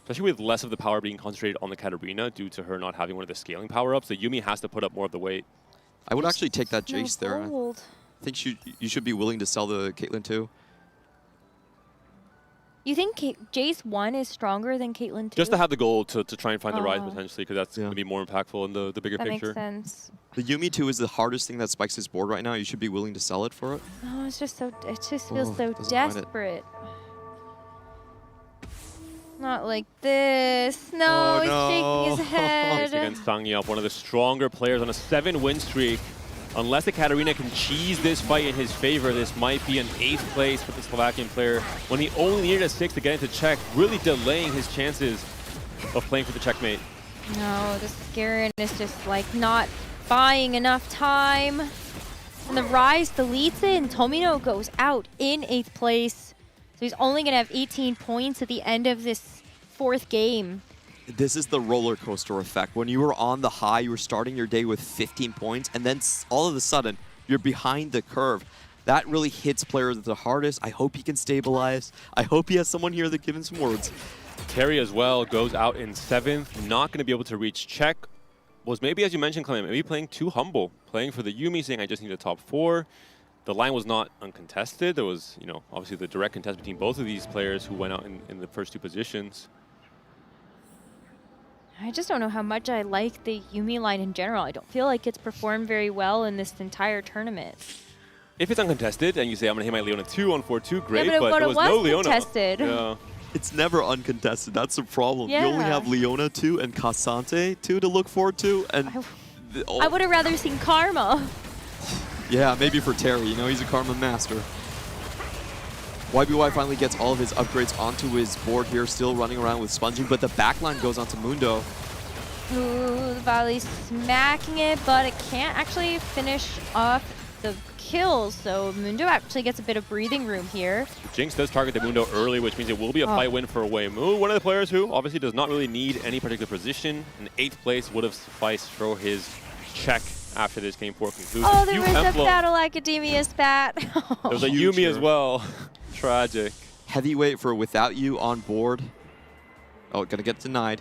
Especially with less of the power being concentrated on the Katarina due to her not having one of the scaling power-ups, the Yuumi has to put up more of the weight. I would actually take that Jace there. I think you should be willing to sell the Caitlyn too. You think Jace 1 is stronger than Caitlyn 2? Just to have the goal to try and find the Rise potentially, because that's going to be more impactful in the bigger picture. That makes sense. The Yuumi 2 is the hardest thing that spikes his board right now. You should be willing to sell it for it. Oh, it's just so, it just feels so desperate. Not like this. No, he's shaking his head. Against Sangyup, one of the stronger players on a 7-win streak. Unless the Katarina can cheese this fight in his favor, this might be an 8th place for the Slovakian player when he only needed a 6 to get into check, really delaying his chances of playing for the checkmate. No, the Scarin is just like not buying enough time. And the Rise deletes it, and Tomino goes out in 8th place. So he's only going to have 18 points at the end of this 4th game. This is the roller coaster effect. When you were on the high, you were starting your day with 15 points, and then all of a sudden, you're behind the curve. That really hits players the hardest. I hope he can stabilize. I hope he has someone here that gives him some words. Terry as well goes out in 7th, not going to be able to reach check. Was maybe, as you mentioned, Clem, maybe playing too humble, playing for the Yuumi, saying I just need a top 4. The line was not uncontested. There was, you know, obviously the direct contest between both of these players who went out in the first 2 positions. I just don't know how much I like the Yuumi line in general. I don't feel like it's performed very well in this entire tournament. If it's uncontested and you say, I'm going to hit my Leona 2 on 4-2, great, yeah, but there was no Leona. Contested. Yeah. It's never uncontested. That's the problem. Yeah. You only have Leona 2 and Cassante 2 to look forward to. And I would have rather seen Karma. Yeah, maybe for Terry. You know, he's a Karma master. YBY finally gets all of his upgrades onto his board here, still running around with sponging, but the backline goes onto Mundo. Ooh, the volley's smacking it, but it can't actually finish off the kills, so Mundo actually gets a bit of breathing room here. Jinx does target the Mundo early, which means it will be a fight win for Weimu. One of the players who obviously does not really need any particular position. An 8th place would have sufficed for his check after this game 4 concludes. Oh, there was a Battle Academia spat. There was a Yuumi as well. Tragic. Heavyweight for Without You on board. Oh, gonna get denied.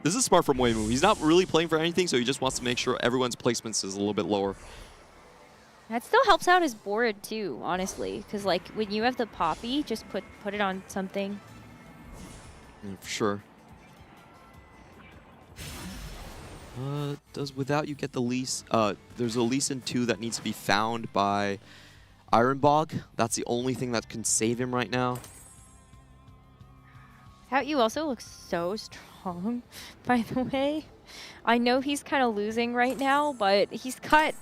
This is smart from Weimu. He's not really playing for anything, so he just wants to make sure everyone's placements is a little bit lower. That still helps out his board too, honestly, because like when you have the Poppy, just put it on something. Yeah, for sure. Does Without You get the lease? There's a lease in 2 that needs to be found by Ironbog. That's the only thing that can save him right now. Without You also looks so strong, by the way. I know he's kind of losing right now, but he's got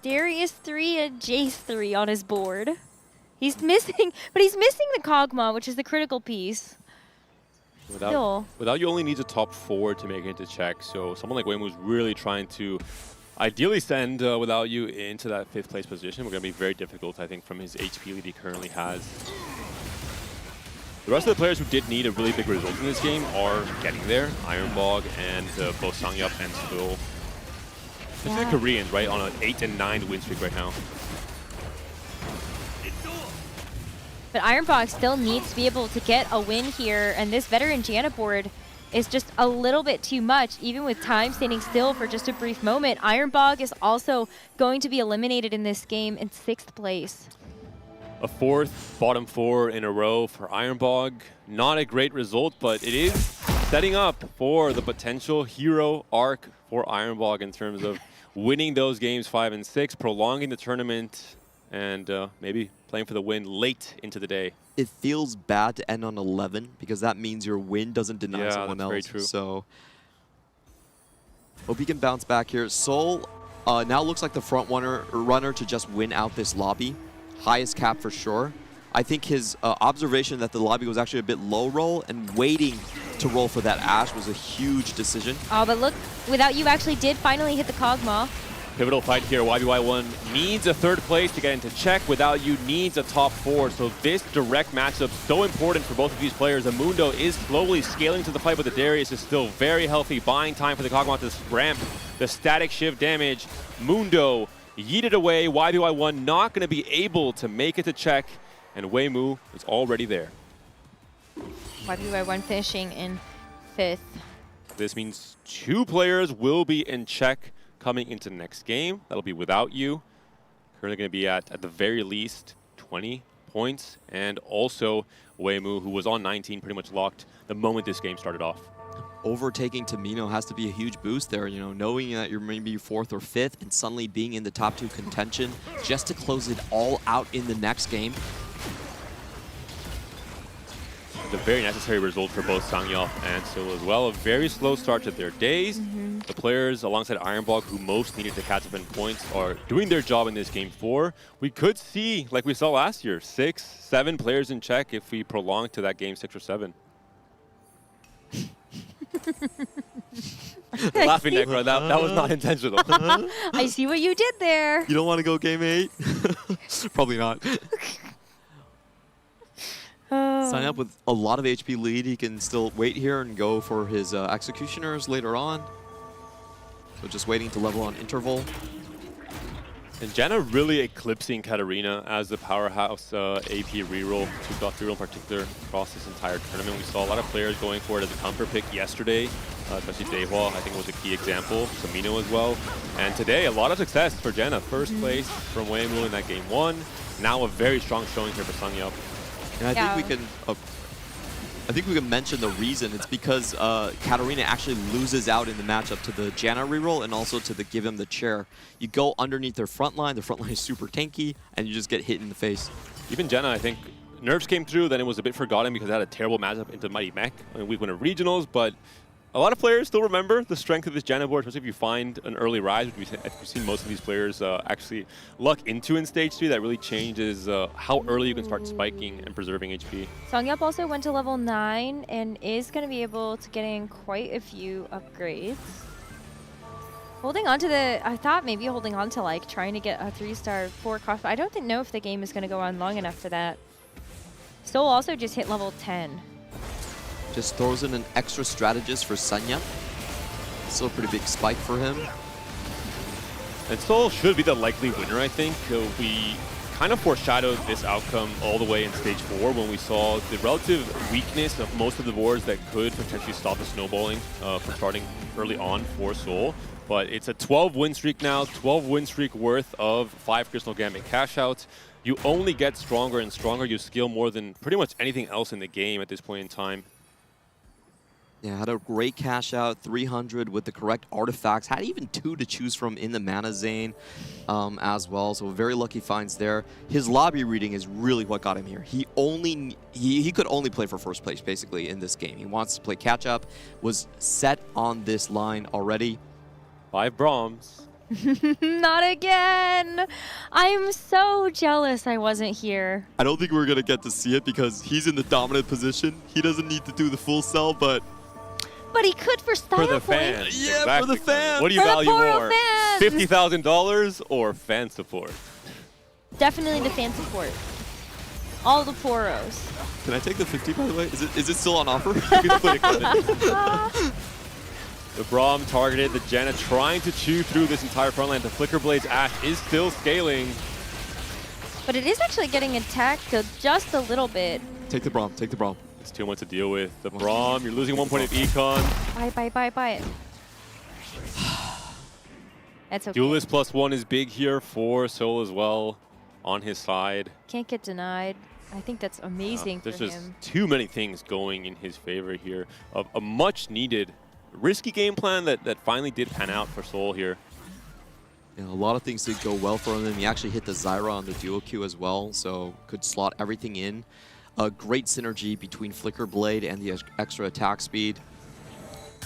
Darius 3 and Jace 3 on his board. He's missing, but he's missing the Kog'Maw, which is the critical piece. Without You only needs a top 4 to make it into check, so someone like Weimu is really trying to ideally send Without You into that 5th place position. We're going to be very difficult, I think, from his HP lead he currently has. The rest of the players who did need a really big result in this game are getting there. Ironbog and both Sangyup and Spill. Especially the Koreans, right, on an 8 and 9 win streak right now. But Ironbog still needs to be able to get a win here, and this veteran Janna board is just a little bit too much, even with time standing still for just a brief moment. Ironbog is also going to be eliminated in this game in 6th place. A 4th bottom 4 in a row for Ironbog. Not a great result, but it is setting up for the potential hero arc for Ironbog in terms of winning those games 5 and 6, prolonging the tournament, and maybe playing for the win late into the day. It feels bad to end on 11 because that means your win doesn't deny someone else. Very true. So hope he can bounce back here. Soul now looks like the front runner to just win out this lobby. Highest cap for sure. I think his observation that the lobby was actually a bit low roll and waiting to roll for that Ashe was a huge decision. Oh, but look, Without You actually did finally hit the Kog'Maw. Pivotal fight here. YBY1 needs a third place to get into check. Without You needs a top 4. So this direct matchup so important for both of these players. Amundo is slowly scaling to the fight, but the Darius is still very healthy, buying time for the Kog'Maw to ramp the static shift damage. Mundo yeeted away. YBY1 not going to be able to make it to check, and Weimu is already there. YBY1 finishing in 5th. This means 2 players will be in check coming into next game. That'll be Without You. Currently going to be at the very least 20 points. And also Weimu, who was on 19, pretty much locked the moment this game started off. Overtaking Tamino has to be a huge boost there, you know, knowing that you're maybe 4th or 5th and suddenly being in the top 2 contention just to close it all out in the next game. A very necessary result for both Sangyop and Sil as well. A very slow start to their days. The players alongside Ironbog who most needed to catch up in points are doing their job in this game 4. We could see, like we saw last year, 6, 7 players in check if we prolong to that game 6 or 7. Laughing, Necro, that was not intentional. I see what you did there. You don't want to go game 8? Probably not. Sign up with a lot of HP lead. He can still wait here and go for his executioners later on. So just waiting to level on interval. And Janna really eclipsing Katarina as the powerhouse AP reroll, 2-off reroll in particular across this entire tournament. We saw a lot of players going for it as a comfort pick yesterday, especially Daehwa, I think was a key example, Samino as well. And today, a lot of success for Janna. First place from Weimu in that game 1. Now a very strong showing here for Sangyop. And I think we can mention the reason. It's because Katarina actually loses out in the matchup to the Janna reroll and also to the give him the chair. You go underneath their front line is super tanky, and you just get hit in the face. Even Janna, I think, nerfs came through, then it was a bit forgotten because it had a terrible matchup into Mighty Mech. I mean, we went to regionals, but a lot of players still remember the strength of this Janna board, especially if you find an early rise, which we've seen most of these players actually luck into in Stage 3. That really changes how early you can start spiking and preserving HP. Sangyop also went to level 9 and is going to be able to get in quite a few upgrades. Holding on to I thought maybe holding on to like trying to get a 3-star 4 cross, but I don't know if the game is going to go on long enough for that. Sol also just hit level 10. Just throws in an extra strategist for Sanya. Still a pretty big spike for him. And Sol should be the likely winner, I think. We kind of foreshadowed this outcome all the way in Stage 4 when we saw the relative weakness of most of the boards that could potentially stop the snowballing from starting early on for Sol. But it's a 12 win streak now, 12 win streak worth of 5 Crystal Gambit cash outs. You only get stronger and stronger. You skill more than pretty much anything else in the game at this point in time. Yeah, had a great cash out, 300 with the correct artifacts. Had even 2 to choose from in the mana zone as well. So very lucky finds there. His lobby reading is really what got him here. He could only play for first place basically in this game. He wants to play catch up. Was set on this line already. 5 Brahms. Not again. I'm so jealous I wasn't here. I don't think we're gonna get to see it because he's in the dominant position. He doesn't need to do the full sell, but he could for style for the points. fans. Yeah, exactly. for the fans. What do you For the value Poro more? fans. $50,000 or fan support? Definitely the fan support. All the Poros. Can I take the 50 by the way? Is it still on offer? You can click on it. The Braum targeted, the Janna trying to chew through this entire front line. The Flicker Blade's Ash is still scaling. But it is actually getting attacked just a little bit. Take the Braum, take the Braum. It's too much to deal with. The Braum, you're losing 1 point of econ. Bye. That's okay. Duelist +1 is big here for Sol as well on his side. Can't get denied. I think that's amazing for him. There's just too many things going in his favor here. A much needed risky game plan that finally did pan out for Sol here. Yeah, a lot of things did go well for him. He actually hit the Zyra on the duo Q as well, so could slot everything in. A great synergy between Flicker Blade and the extra attack speed.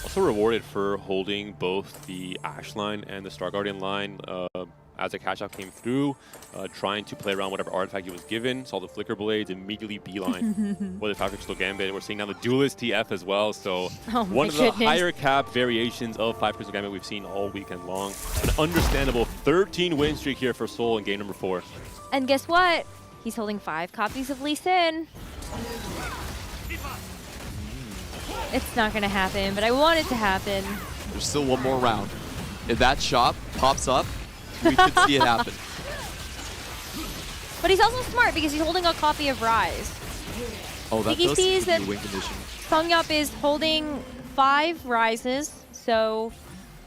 Also rewarded for holding both the Ash line and the Star Guardian line. as the catch-out came through, trying to play around whatever artifact he was given, saw the Flicker Blades, immediately beeline with the 5 Crystal Gambit. We're seeing now the Duelist TF as well, so one of the higher cap variations of 5 Crystal Gambit we've seen all weekend long. An understandable 13 win streak here for Seoul in game number 4. And guess what? He's holding 5 copies of Lee Sin. It's not going to happen, but I want it to happen. There's still one more round. If that shop pops up, we could see it happen. But he's also smart because he's holding a copy of Rise. Oh, that He does sees give that you win condition. Songyup is holding 5 Rises, so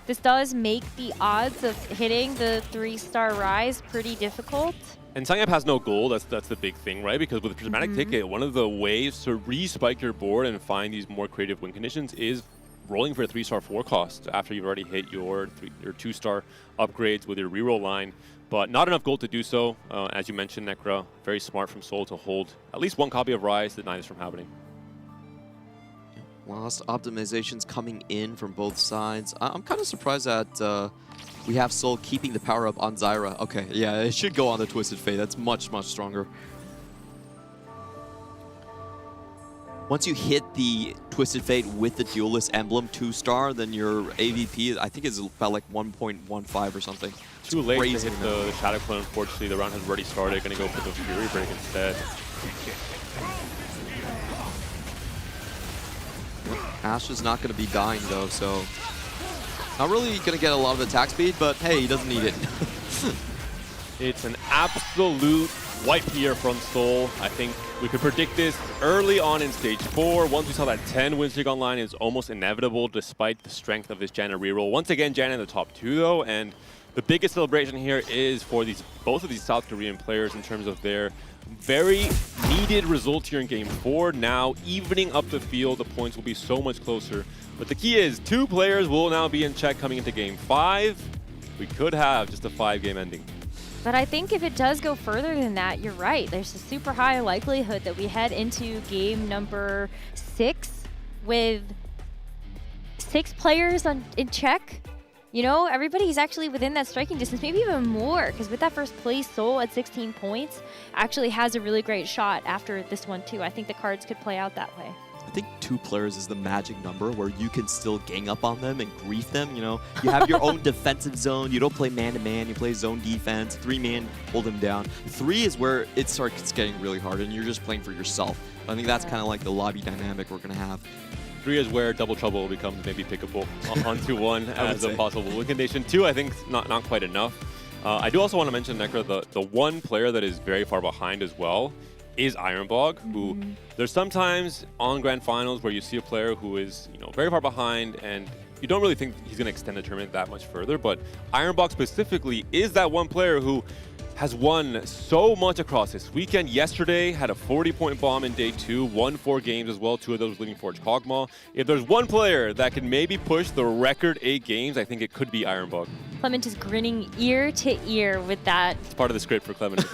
this does make the odds of hitting the 3-star Rise pretty difficult. And Songyup has no gold, that's the big thing, right? Because with the Prismatic Ticket, one of the ways to re-spike your board and find these more creative win conditions is rolling for a 3-star 4 cost after you've already hit your 2-star upgrades with your reroll line. But not enough gold to do so. As you mentioned, Necra, very smart from Seoul to hold at least one copy of Rise to deny this from happening. Lost optimizations coming in from both sides. I'm kind of surprised that we have Seoul keeping the power up on Zyra. Okay, yeah, it should go on the Twisted Fate. That's much, much stronger. Once you hit the Twisted Fate with the Duelist emblem 2-star, then your AVP, I think, is about like 1.15 or something. Too late to hit the Shadow Clone, unfortunately. The round has already started. Going to go for the Fury Break instead. Ash is not going to be dying, though, so... Not really going to get a lot of attack speed, but hey, he doesn't need it. It's an absolute wipe here from Seoul. I think we could predict this early on in Stage 4. Once we saw that 10 win streak online, it's almost inevitable despite the strength of this Janna reroll. Once again, Janna in the top 2, though, and the biggest celebration here is for both of these South Korean players in terms of their very needed results here in Game 4. Now, evening up the field, the points will be so much closer. But the key is 2 players will now be in check coming into Game 5. We could have just a 5-game ending. But I think if it does go further than that, you're right. There's a super high likelihood that we head into game number 6 with 6 players in check. You know, everybody's actually within that striking distance, maybe even more, because with that first place, Seoul at 16 points actually has a really great shot after this one, too. I think the cards could play out that way. I think 2 players is the magic number where you can still gang up on them and grief them, you know. You have your own defensive zone. You don't play man-to-man. You play zone defense. 3-man, hold them down. 3 is where it starts getting really hard, and you're just playing for yourself. I think that's kind of like the lobby dynamic we're going to have. 3 is where double trouble becomes maybe pickable on 2-1 as a possible win condition. 2, I think, not quite enough. I do also want to mention, Necra, the one player that is very far behind as well is Ironbog, who there's sometimes on Grand Finals where you see a player who is, you know, very far behind and you don't really think he's going to extend the tournament that much further, but Ironbog specifically is that one player who has won so much across this weekend. Yesterday, had a 40-point bomb in day 2, won 4 games as well, 2 of those leading Forge Kog'Maw. If there's one player that can maybe push the record 8 games, I think it could be Ironbog. Clement is grinning ear to ear with that. It's part of the script for Clement.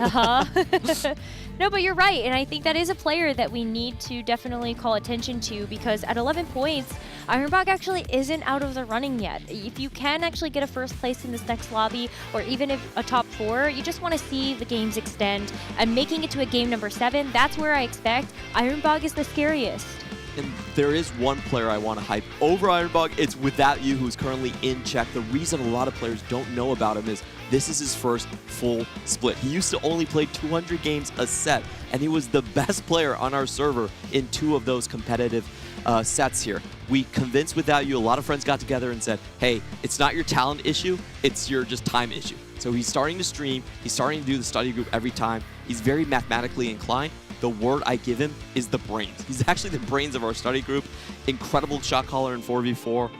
No, but you're right, and I think that is a player that we need to definitely call attention to, because at 11 points, Ironbog actually isn't out of the running yet. If you can actually get a first place in this next lobby, or even if a top 4, you just want to see the games extend, and making it to a game number 7, that's where I expect Ironbog is the scariest. And there is one player I want to hype over Ironbog. It's Without You, who's currently in check. The reason a lot of players don't know about him is this is his first full split. He used to only play 200 games a set, and he was the best player on our server in 2 of those competitive sets here. We convinced Without You, a lot of friends got together and said, hey, it's not your talent issue, it's your just time issue. So he's starting to stream, he's starting to do the study group every time. He's very mathematically inclined. The word I give him is the brains. He's actually the brains of our study group. Incredible shot caller in 4v4.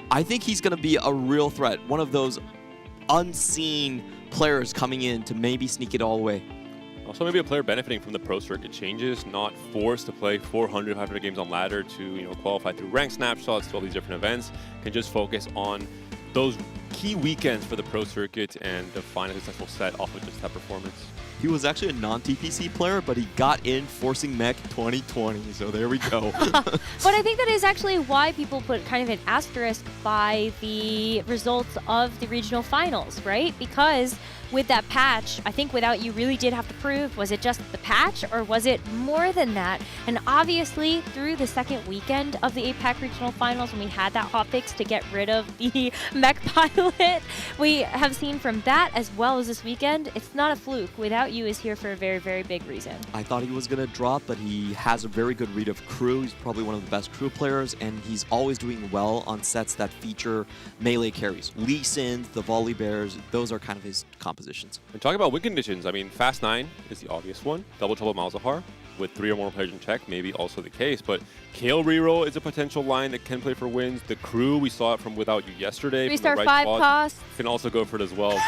I think he's going to be a real threat. One of those unseen players coming in to maybe sneak it all away. Also maybe a player benefiting from the pro circuit changes, not forced to play 400, 500 games on ladder to, you know, qualify through rank snapshots to all these different events. Can just focus on those key weekends for the pro circuit and define a successful set off of just that performance. He was actually a non-TPC player, but he got in forcing mech 2020, so there we go. But I think that is actually why people put kind of an asterisk by the results of the regional finals, right? Because with that patch, I think Without You really did have to prove, was it just the patch or was it more than that? And obviously, through the second weekend of the APAC Regional Finals, when we had that hotfix to get rid of the mech pilot, we have seen from that as well as this weekend, it's not a fluke. Without You is here for a very, very big reason. I thought he was going to drop, but he has a very good read of crew. He's probably one of the best crew players, and he's always doing well on sets that feature melee carries. Lee Sins, the Volley Bears, those are kind of his compositions. And talking about win conditions, I mean, Fast 9 is the obvious one. Double Trouble Malzahar with 3 or more players in check, maybe also the case. But Kale reroll is a potential line that can play for wins. The crew, we saw it from Without You yesterday. 3-star 5 cost. Can also go for it as well.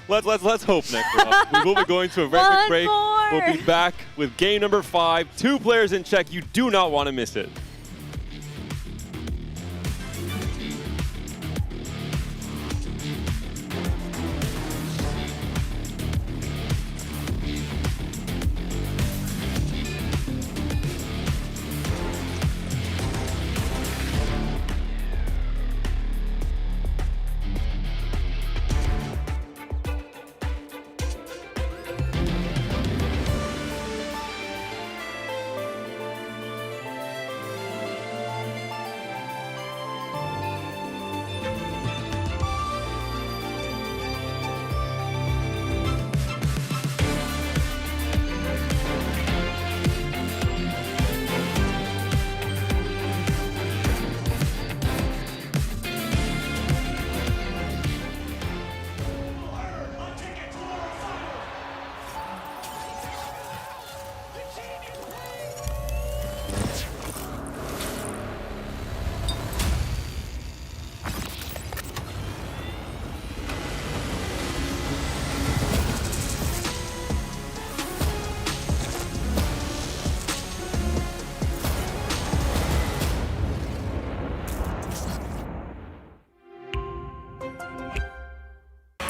But let's hope next round. We will be going to a very quick break. We'll be back with game number 5. 2 players in check. You do not want to miss it.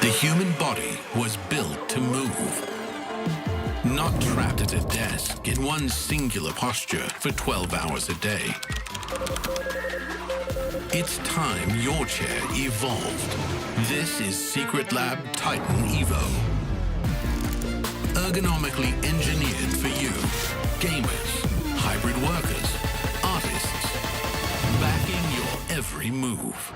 The human body was built to move. Not trapped at a desk in one singular posture for 12 hours a day. It's time your chair evolved. This is Secret Lab Titan Evo. Ergonomically engineered for you. Gamers, hybrid workers, artists. Backing your every move.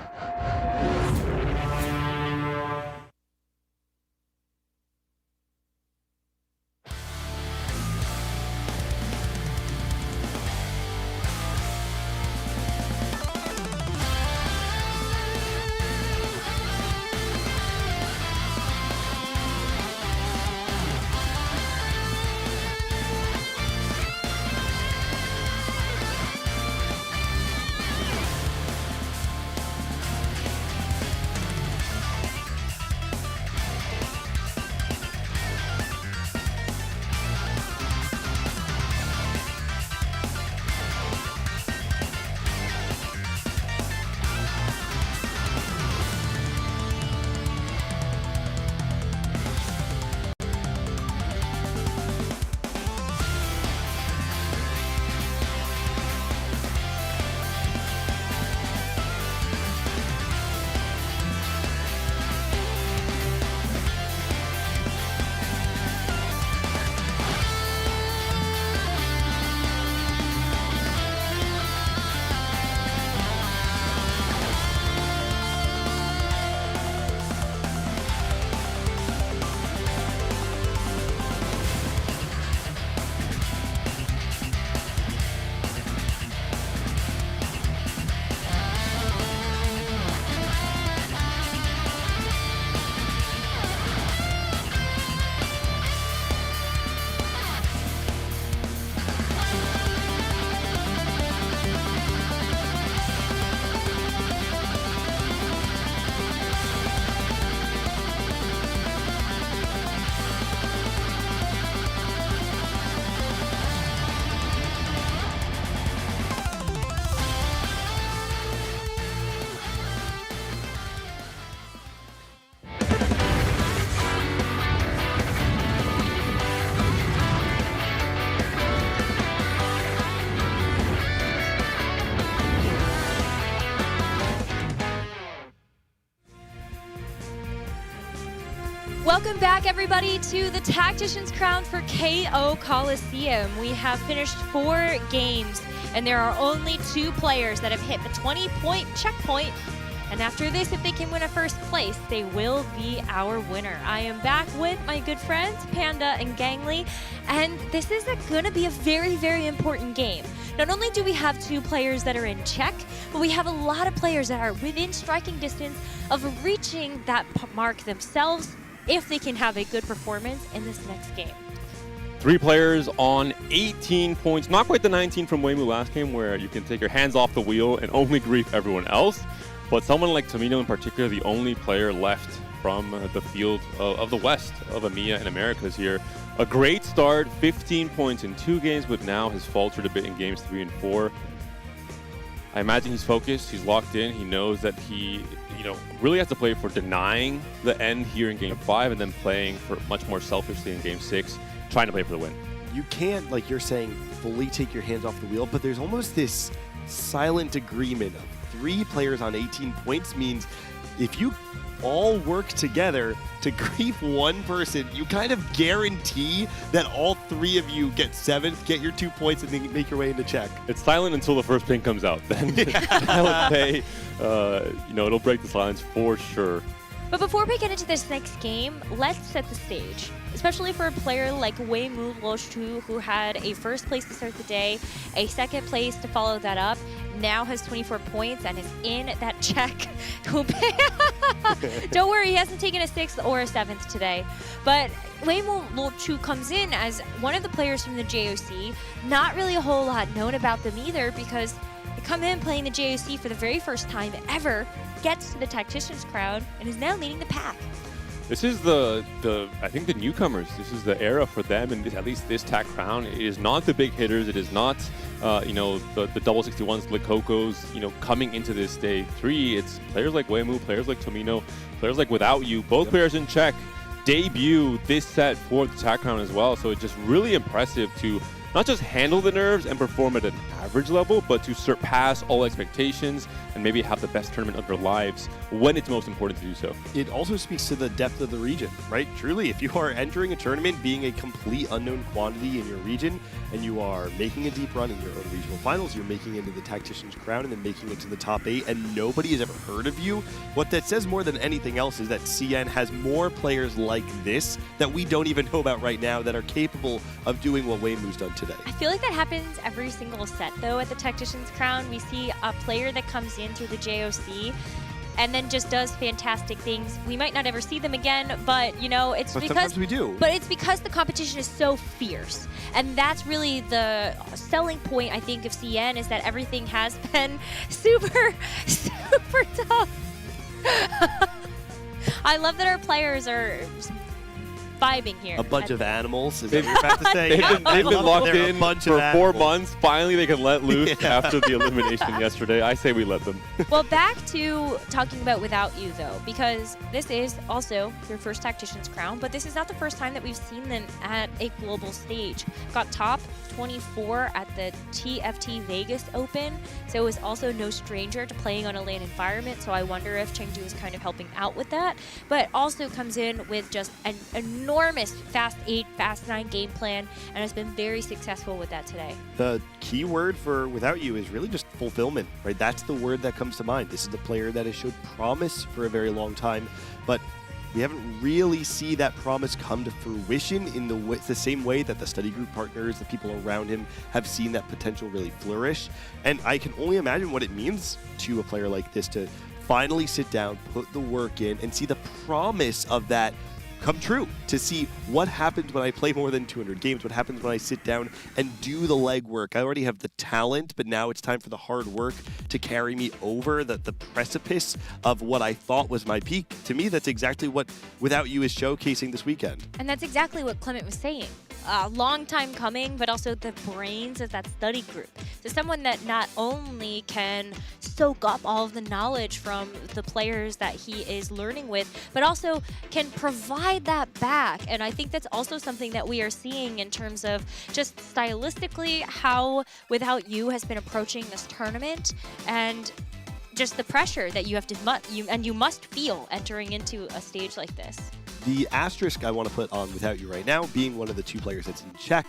Welcome back, everybody, to the Tactician's Crown for KO Coliseum. We have finished 4 games, and there are only 2 players that have hit the 20-point checkpoint. And after this, if they can win a first place, they will be our winner. I am back with my good friends, Panda and Gangly, and this is going to be a very, very important game. Not only do we have 2 players that are in check, but we have a lot of players that are within striking distance of reaching that mark themselves if they can have a good performance in this next game. 3 players on 18 points. Not quite the 19 from Weimu last game where you can take your hands off the wheel and only grief everyone else. But someone like Tomino in particular, the only player left from the field of the West, of EMEA and Americas here. A great start, 15 points in 2 games, but now has faltered a bit in games 3 and 4. I imagine he's focused, he's locked in, he knows that he really has to play for denying the end here in game 5 and then playing for much more selfishly in game 6, trying to play for the win. You can't, like you're saying, fully take your hands off the wheel, but there's almost this silent agreement of 3 players on 18 points means if you all work together to grief one person, you kind of guarantee that all 3 of you get 7th, get your 2 points, and then make your way into check. It's silent until the first ping comes out. Then that'll pay, it'll break the silence for sure. But before we get into this next game, let's set the stage. Especially for a player like Weimu Loshu, who had a first place to start the day, a second place to follow that up, now has 24 points and is in that check. Don't worry, he hasn't taken a 6th or a 7th today. But Weimu Loshu comes in as one of the players from the JOC. Not really a whole lot known about them either because they come in playing the JOC for the very first time ever, gets to the Tactician's Crown, and is now leading the pack. This is I think the newcomers. This is the era for them, and at least this TAC Crown. It is not the big hitters. It is not, the double 61s, Likokos, coming into this day 3. It's players like Weimu, players like Tomino, players like Without You. Both players in check debut this set for the TAC Crown as well. So it's just really impressive to not just handle the nerves and perform at an average level, but to surpass all expectations and maybe have the best tournament of their lives when it's most important to do so. It also speaks to the depth of the region, right? Truly, if you are entering a tournament being a complete unknown quantity in your region and you are making a deep run in your own regional finals, you're making it into the Tactician's Crown and then making it to the top 8 and nobody has ever heard of you, what that says more than anything else is that CN has more players like this that we don't even know about right now that are capable of doing what Weimu's done today. I feel like that happens every single set, though, at the Tactician's Crown. We see a player that comes in through the JOC and then just does fantastic things. We might not ever see them again, but, it's but because... sometimes we do. But it's because the competition is so fierce. And that's really the selling point, I think, of CN, is that everything has been super, super tough. I love that our players are vibing here. A bunch of animals, is that what you're about to say? They've been locked in for 4 months. Finally, they can let loose after the elimination yesterday. I say we let them. Well, back to talking about Without You, though, because this is also your first Tactician's Crown, but this is not the first time that we've seen them at a global stage. Got top 24 at the TFT Vegas Open, so it was also no stranger to playing on a LAN environment, so I wonder if Chengdu is kind of helping out with that, but also comes in with just an enormous Fast 8, Fast 9 game plan, and has been very successful with that today. The key word for Without You is really just fulfillment, right? That's the word that comes to mind. This is the player that has showed promise for a very long time, but we haven't really seen that promise come to fruition in the same way that the study group partners, the people around him, have seen that potential really flourish. And I can only imagine what it means to a player like this to finally sit down, put the work in, and see the promise of that come true, to see what happens when I play more than 200 games, what happens when I sit down and do the legwork. I already have the talent, but now it's time for the hard work to carry me over the precipice of what I thought was my peak. To me, that's exactly what Without You is showcasing this weekend. And that's exactly what Clement was saying. A long time coming, but also the brains of that study group. So someone that not only can soak up all of the knowledge from the players that he is learning with, but also can provide that back. And I think that's also something that we are seeing in terms of just stylistically how Without You has been approaching this tournament, and just the pressure that you have to you must feel entering into a stage like this. The asterisk I want to put on Without You right now, being one of the 2 players that's in check,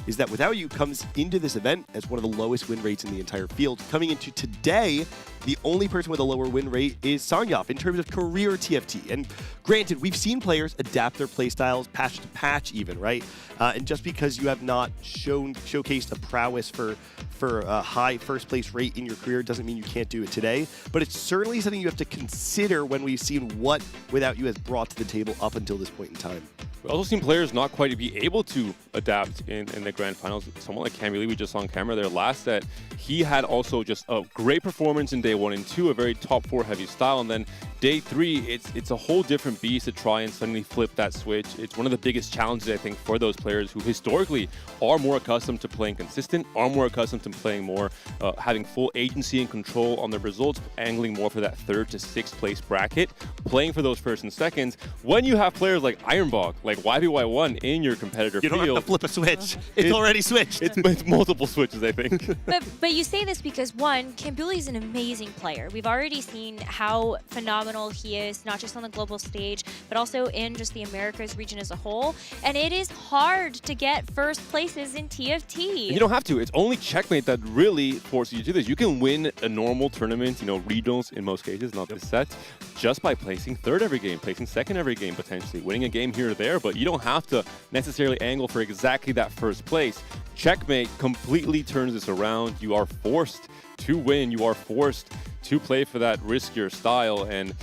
is that Without You comes into this event as one of the lowest win rates in the entire field. Coming into today, the only person with a lower win rate is Sanyov in terms of career TFT. And granted, we've seen players adapt their playstyles patch to patch even, right? And just because you have not showcased a prowess for a high first place rate in your career doesn't mean you can't do it today. But it's certainly something you have to consider when we've seen what Without You has brought to the table up until this point in time. We've also seen players not quite be able to adapt in the grand finals. Someone like Camille, we just saw on camera there last set, he had also just a great performance in day 1 and 2, a very top 4 heavy style, and then day 3, it's a whole different beast to try and suddenly flip that switch. It's one of the biggest challenges, I think, for those players who historically are more accustomed to playing consistent, are more accustomed to playing more, having full agency and control on their results, angling more for that 3rd to 6th place bracket, playing for those 1st and 2nds. When you have players like Ironbog, like YBY1 in your competitor you field. You don't have to flip a switch. It's already switched. It's multiple switches, I think. But you say this because, one, Kambuli is an amazing player. We've already seen how phenomenal he is, not just on the global stage, but also in just the Americas region as a whole. And it is hard to get first places in TFT. And you don't have to. It's only Checkmate that really forces you to do this. You can win a normal tournament, regionals in most cases, not this set, just by placing 3rd every game, placing 2nd every game potentially, winning a game here or there, but you don't have to necessarily angle for exactly that first place. Checkmate completely turns this around. You are forced to win. You are forced to play for that riskier style, and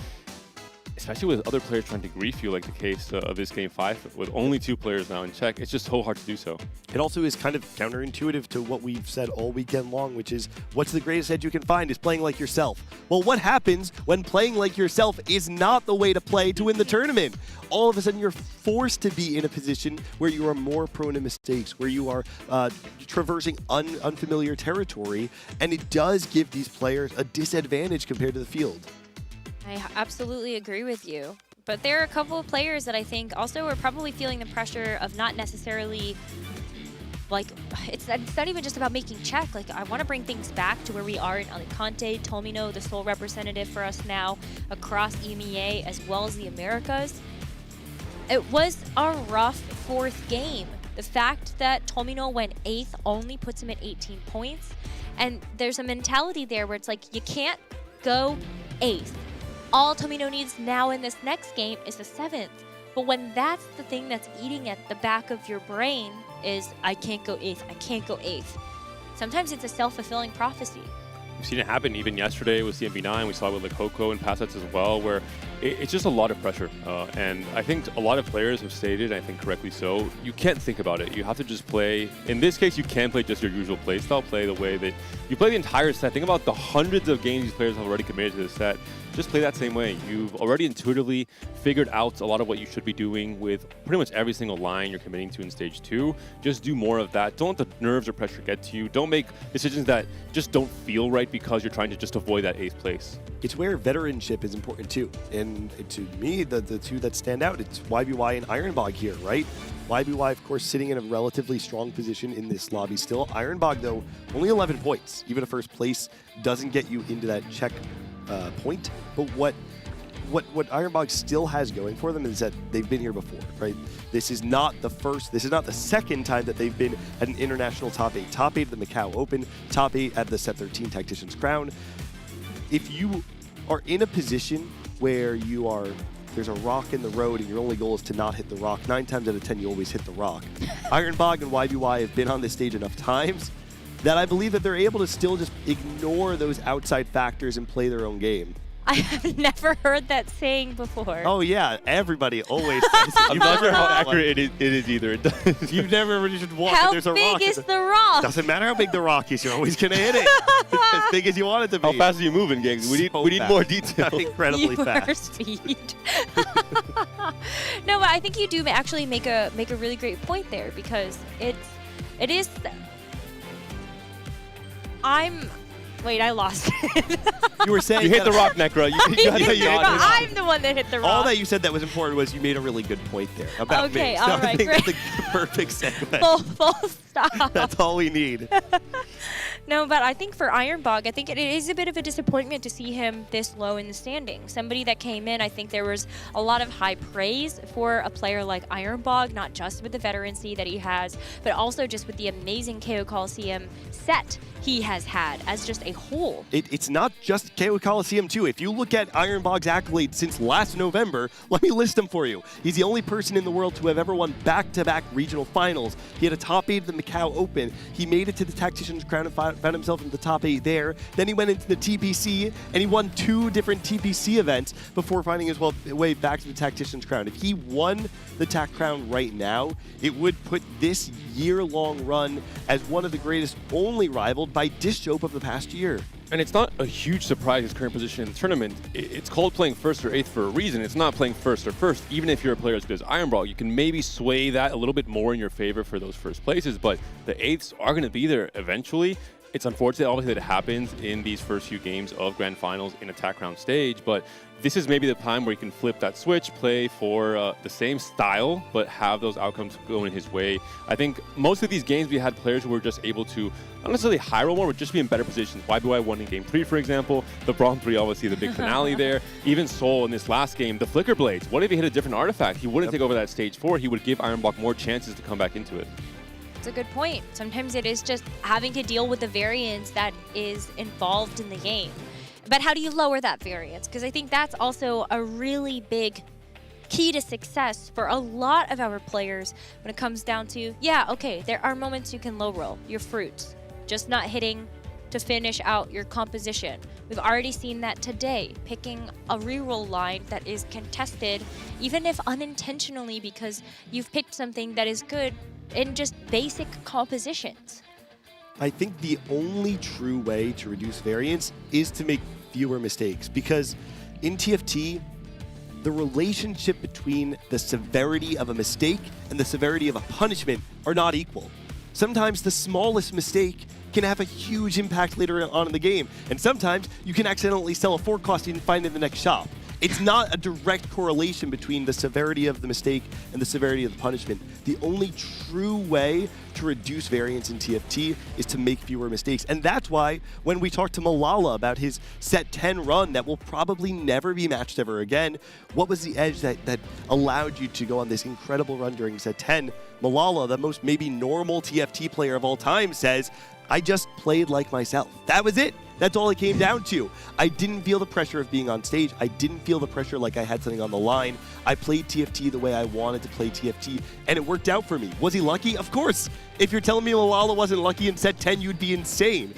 especially with other players trying to grief you, like the case of this Game 5, with only 2 players now in check, it's just so hard to do so. It also is kind of counterintuitive to what we've said all weekend long, which is, what's the greatest edge you can find is playing like yourself. Well, what happens when playing like yourself is not the way to play to win the tournament? All of a sudden, you're forced to be in a position where you are more prone to mistakes, where you are traversing unfamiliar territory, and it does give these players a disadvantage compared to the field. I absolutely agree with you. But there are a couple of players that I think also are probably feeling the pressure of not necessarily, like, it's not even just about making check. Like, I want to bring things back to where we are in Alicante. Tomino, the sole representative for us now across EMEA as well as the Americas. It was a rough 4th game. The fact that Tomino went 8th only puts him at 18 points. And there's a mentality there where it's like, you can't go 8th. All Tomino needs now in this next game is the 7th. But when that's the thing that's eating at the back of your brain is, I can't go 8th, I can't go 8th. Sometimes it's a self-fulfilling prophecy. We've seen it happen even yesterday with CMB9. We saw it with like Hoko and past sets as well, where it's just a lot of pressure. And I think a lot of players have stated, I think correctly so, you can't think about it. You have to just play. In this case, you can play just your usual play style, play the way that you play the entire set. Think about the hundreds of games these players have already committed to this set. Just play that same way. You've already intuitively figured out a lot of what you should be doing with pretty much every single line you're committing to in stage 2. Just do more of that. Don't let the nerves or pressure get to you. Don't make decisions that just don't feel right because you're trying to just avoid that 8th place. It's where veteranship is important too. And to me, the 2 that stand out, it's YBY and Ironbog here, right? YBY, of course, sitting in a relatively strong position in this lobby still. Ironbog, though, only 11 points. Even a first place doesn't get you into that check point. But what Ironbog still has going for them is that they've been here before, right? This is not the 2nd time that they've been at an international top 8. Top 8 at the Macau Open, top 8 at the Set 13 Tactician's Crown. If you are in a position where there's a rock in the road and your only goal is to not hit the rock, 9 times out of 10 you always hit the rock. Ironbog and YBY have been on this stage enough times that I believe that they're able to still just ignore those outside factors and play their own game. I have never heard that saying before. Oh yeah, everybody always says it. I'm not sure how accurate it is either. It does. You've never really just walked How and there's a rock. big is the rock? Doesn't matter how big the rock is, you're always gonna hit it. As big as you want it to be. How fast are you moving, gangs? We need more detail. Incredibly fast. Speed. No, but I think you do actually make a really great point there, because it is. Wait, I lost it. You were saying you hit the rock, Necra. I'm the one that hit the rock. All that you said that was important was you made a really good point there about okay, me. all I right, think great. that's the perfect segue. Full stop. That's all we need. No, but I think for Ironbog, I think it is a bit of a disappointment to see him this low in the standings. Somebody that came in, I think there was a lot of high praise for a player like Ironbog, not just with the veterancy that he has, but also just with the amazing KO Coliseum set he has had as just a whole. It's not just KO Coliseum too. If you look at Ironbog's accolades since last November, let me list them for you. He's the only person in the world to have ever won back-to-back regional finals. He had a top 8 at the Macau Open. He made it to the Tactician's Crown and found himself in the top 8 there. Then he went into the TPC and he won 2 different TPC events before finding his way back to the Tactician's Crown. If he won the TAC Crown right now, it would put this year-long run as one of the greatest, only rivaled by Disjope of the past year. And it's not a huge surprise his current position in the tournament. It's called playing first or eighth for a reason. It's not playing first or first. Even if you're a player as good as Ironbog, you can maybe sway that a little bit more in your favor for those first places, but the eighths are going to be there eventually. It's unfortunate, obviously, that it happens in these first few games of Grand Finals in a TAC round stage, but this is maybe the time where you can flip that switch, play for the same style, but have those outcomes going his way. I think most of these games we had players who were just able to, not necessarily high roll more, but just be in better positions. YBY won in Game 3, for example. The Braum 3, obviously, the big finale there. Even Soul in this last game, the Flicker Blades. What if he hit a different artifact? He wouldn't take over that stage 4. He would give Ironbog more chances to come back into it. That's a good point. Sometimes it is just having to deal with the variance that is involved in the game. But how do you lower that variance? Because I think that's also a really big key to success for a lot of our players when it comes down to, yeah, okay, there are moments you can low roll your fruits, just not hitting to finish out your composition. We've already seen that today, picking a reroll line that is contested, even if unintentionally, because you've picked something that is good in just basic compositions. I think the only true way to reduce variance is to make fewer mistakes, because in TFT, the relationship between the severity of a mistake and the severity of a punishment are not equal. Sometimes the smallest mistake can have a huge impact later on in the game, and sometimes you can accidentally sell a 4 cost and find it in the next shop. It's not a direct correlation between the severity of the mistake and the severity of the punishment. The only true way to reduce variance in TFT is to make fewer mistakes. And that's why when we talked to Malala about his set 10 run that will probably never be matched ever again, what was the edge that allowed you to go on this incredible run during set 10? Malala, the most maybe normal TFT player of all time, says, I just played like myself. That was it. That's all it came down to. I didn't feel the pressure of being on stage. I didn't feel the pressure like I had something on the line. I played TFT the way I wanted to play TFT, and it worked out for me. Was he lucky? Of course. If you're telling me Malala wasn't lucky in set 10, you'd be insane.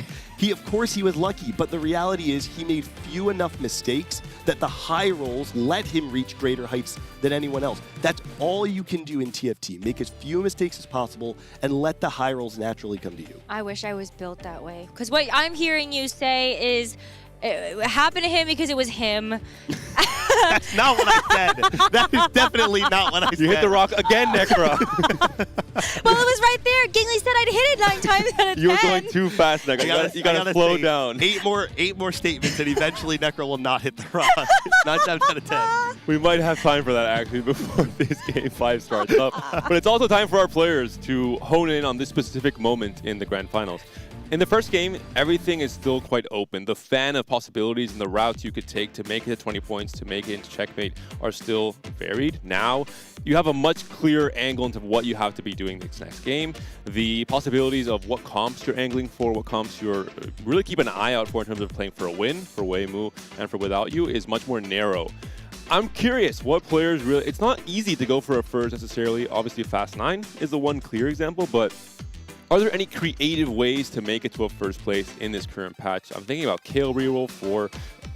Of course he was lucky, but the reality is he made few enough mistakes that the high rolls let him reach greater heights than anyone else. That's all you can do in TFT. Make as few mistakes as possible and let the high rolls naturally come to you. I wish I was built that way. Because what I'm hearing you say is it happened to him because it was him. That's not what I said. That is definitely not what I said. You hit the rock again, Necro. Well, it was right there. Gingley said I'd hit it 9 times out of 10. You were going too fast, Necro. You gotta slow down. 8 more statements, and eventually Necro will not hit the rock. 9 times out of 10. We might have time for that actually before this game 5 starts up. But it's also time for our players to hone in on this specific moment in the Grand Finals. In the first game, everything is still quite open. The fan of possibilities and the routes you could take to make it to 20 points, to make it into checkmate, are still varied. Now, you have a much clearer angle into what you have to be doing this next game. The possibilities of what comps you're angling for, what comps you're really keep an eye out for in terms of playing for a win, for Wei-Mu, and for Without You is much more narrow. I'm curious what players really... It's not easy to go for a first necessarily. Obviously, Fast 9 is the one clear example, but are there any creative ways to make it to a first place in this current patch? I'm thinking about Kale reroll for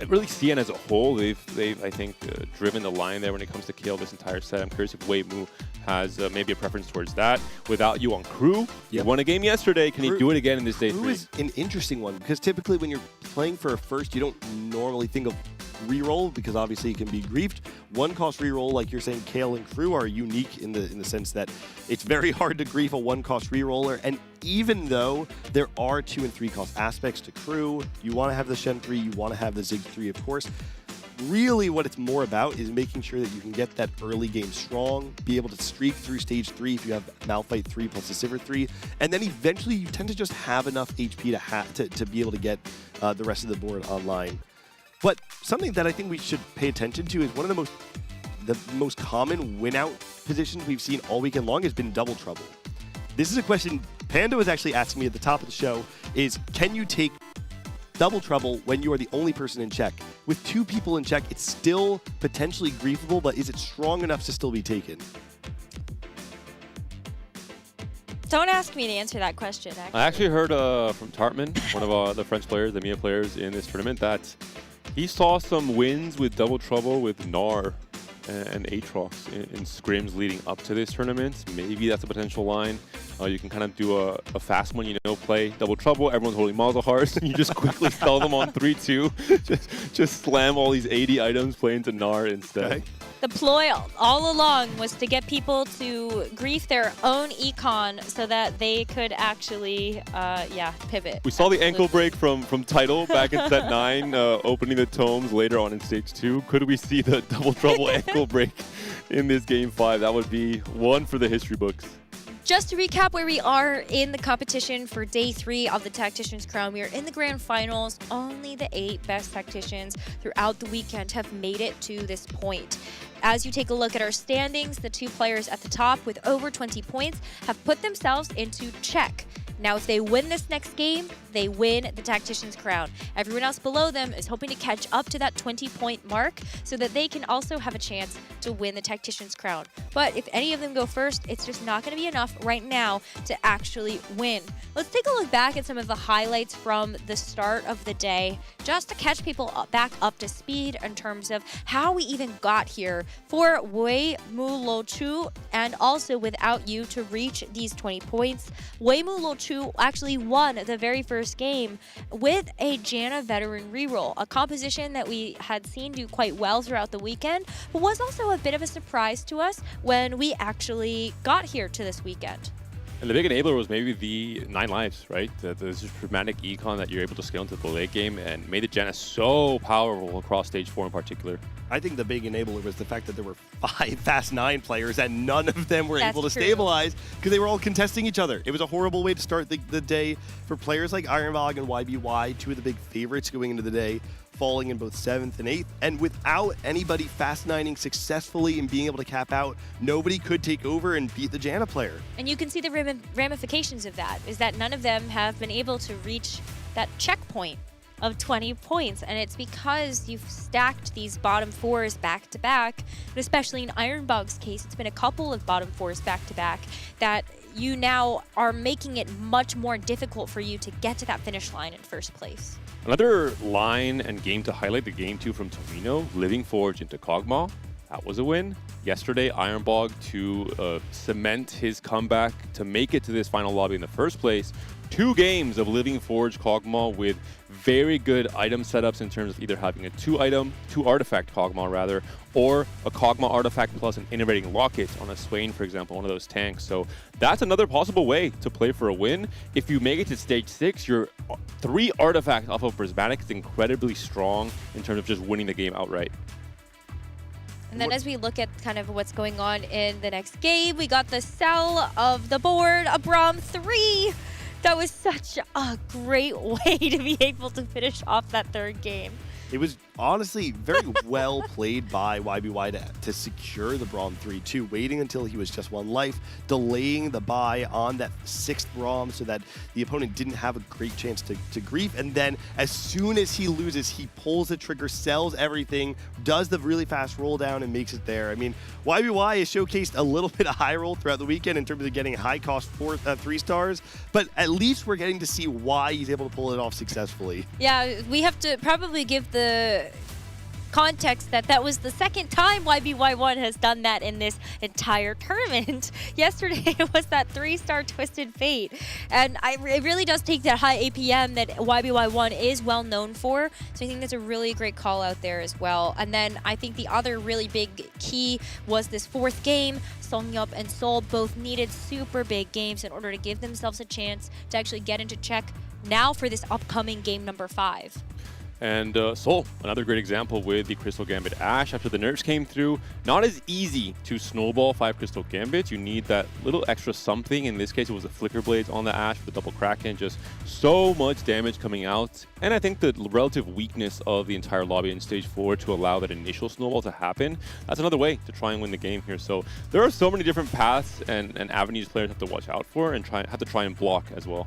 really CN as a whole. They've I think, driven the line there when it comes to Kale this entire set. I'm curious if Wei-Mu has maybe a preference towards that. Without You on Crew, you won a game yesterday. Can you do it again in this day 3? Crew is an interesting one because typically when you're playing for a first, you don't normally think of reroll because obviously it can be griefed. 1 cost reroll, like you're saying, Kale and Crew are unique in the sense that it's very hard to grief a 1 cost reroller. And even though there are 2 and 3 cost aspects to Crew, you want to have the Shen 3, you want to have the Zig 3, of course. really what it's more about is making sure that you can get that early game strong, be able to streak through stage 3 if you have Malphite 3 plus the Sivir 3, and then eventually you tend to just have enough HP to be able to get the rest of the board online. But something that I think we should pay attention to is one of the most common win-out positions we've seen all weekend long has been double trouble. This is a question Panda was actually asking me at the top of the show, is can you take double trouble when you are the only person in check? With 2 people in check, it's still potentially griefable, but is it strong enough to still be taken? Don't ask me to answer that question, actually. I actually heard from Tartman, one of the French players, the MIA players in this tournament, that he saw some wins with double trouble with Gnar and Aatrox in scrims leading up to this tournament. Maybe that's a potential line. You can kind of do a fast one, play double trouble, everyone's holding Malzahars, and you just quickly sell them on 3-2. just slam all these 80 items, play into Gnar instead. Okay. The ploy all along was to get people to grief their own econ so that they could actually, pivot. We saw the ankle break from Tidal back in set 9, opening the tomes later on in stage 2. Could we see the double trouble ankle break in this game 5? That would be one for the history books. Just to recap where we are in the competition for day 3 of the Tactician's Crown, we are in the grand finals. Only the 8 best tacticians throughout the weekend have made it to this point. As you take a look at our standings, the 2 players at the top with over 20 points have put themselves into check. Now, if they win this next game, they win the Tactician's Crown. Everyone else below them is hoping to catch up to that 20-point mark so that they can also have a chance to win the Tactician's Crown. But if any of them go first, it's just not going to be enough right now to actually win. Let's take a look back at some of the highlights from the start of the day, just to catch people back up to speed in terms of how we even got here for Wei Mu Lo Chu, and also without you to reach these 20 points. Wei Mu Lo Chu actually won the very first game with a Janna veteran reroll, a composition that we had seen do quite well throughout the weekend, but was also a bit of a surprise to us when we actually got here to this weekend. And the big enabler was maybe the 9 lives, right? This dramatic econ that you're able to scale into the late game and made the Janna so powerful across stage 4 in particular. I think the big enabler was the fact that there were 5 Fast 9 players and none of them were able to stabilize because they were all contesting each other. It was a horrible way to start the day for players like Ironbog and YBY, 2 of the big favorites going into the day, falling in both 7th and 8th. And without anybody Fast 9ing successfully and being able to cap out, nobody could take over and beat the Janna player. And you can see the ramifications of that, is that none of them have been able to reach that checkpoint of 20 points, and it's because you've stacked these bottom 4s back to back, and especially in Ironbog's case, it's been a couple of bottom 4s back to back that you now are making it much more difficult for you to get to that finish line in first place. Another line and game to highlight, the game 2 from Tomino, Living Forge into Kog'Maw. That was a win. Yesterday, Ironbog to cement his comeback to make it to this final lobby in the first place. 2 games of Living Forge Kog'Maw with very good item setups in terms of either having a 2 artifact Kog'Maw rather, or a Kog'Maw artifact plus an innovating locket on a Swain, for example, one of those tanks. So that's another possible way to play for a win. If you make it to stage 6, your 3 artifacts off of Prismatic is incredibly strong in terms of just winning the game outright. And then as we look at kind of what's going on in the next game, we got the sell of the board, a Braum 3. That was such a great way to be able to finish off that 3rd game. It was honestly very well played by YBY to secure the Braum 3-2, waiting until he was just 1 life, delaying the buy on that 6th Braum so that the opponent didn't have a great chance to grief. And then as soon as he loses, he pulls the trigger, sells everything, does the really fast roll down and makes it there. I mean, YBY has showcased a little bit of high roll throughout the weekend in terms of getting high cost 3 stars, but at least we're getting to see why he's able to pull it off successfully. Yeah, we have to probably give the context that was the 2nd time YBY1 has done that in this entire tournament. Yesterday was that 3-star Twisted Fate, and it really does take that high APM that YBY1 is well known for, so I think that's a really great call out there as well. And then I think the other really big key was this 4th game. Songyup and Sol both needed super big games in order to give themselves a chance to actually get into check now for this upcoming game number 5. And Seoul, another great example with the Crystal Gambit Ashe. After the nerfs came through, not as easy to snowball 5 Crystal Gambits. You need that little extra something. In this case, it was the Flicker Blades on the Ashe with the double Kraken. Just so much damage coming out. And I think the relative weakness of the entire lobby in Stage 4 to allow that initial snowball to happen, that's another way to try and win the game here. So there are so many different paths and avenues players have to watch out for and have to try and block as well.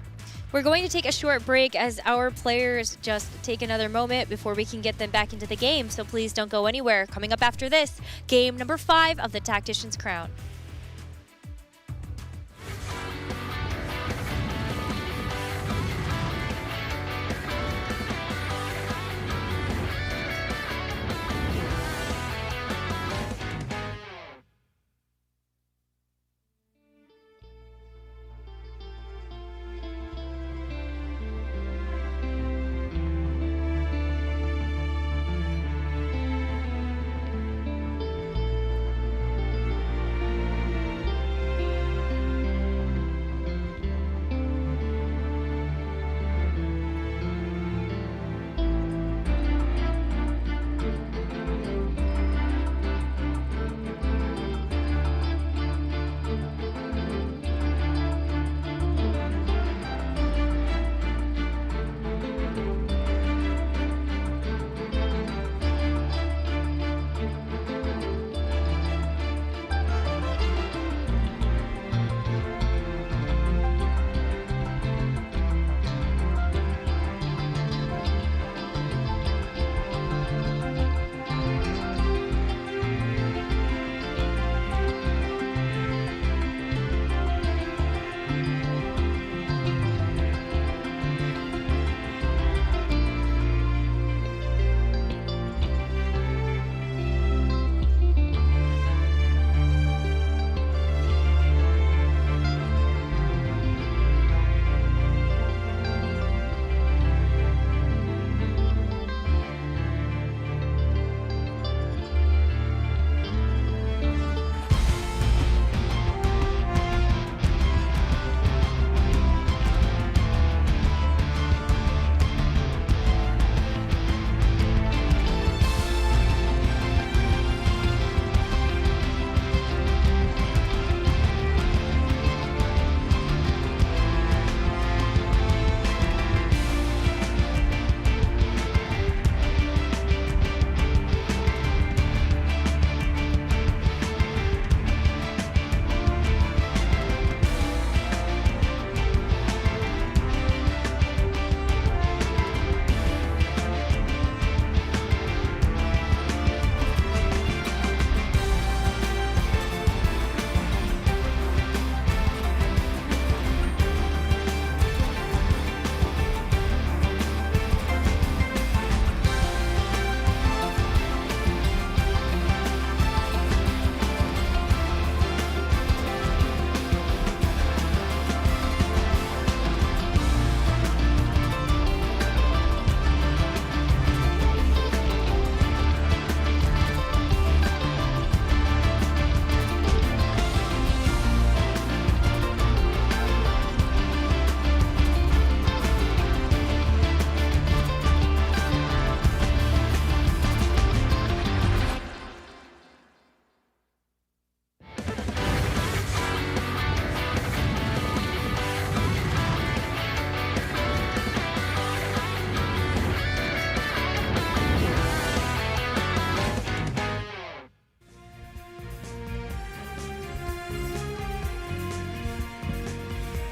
We're going to take a short break as our players just take another moment before we can get them back into the game. So please don't go anywhere. Coming up after this, game number 5 of the Tactician's Crown.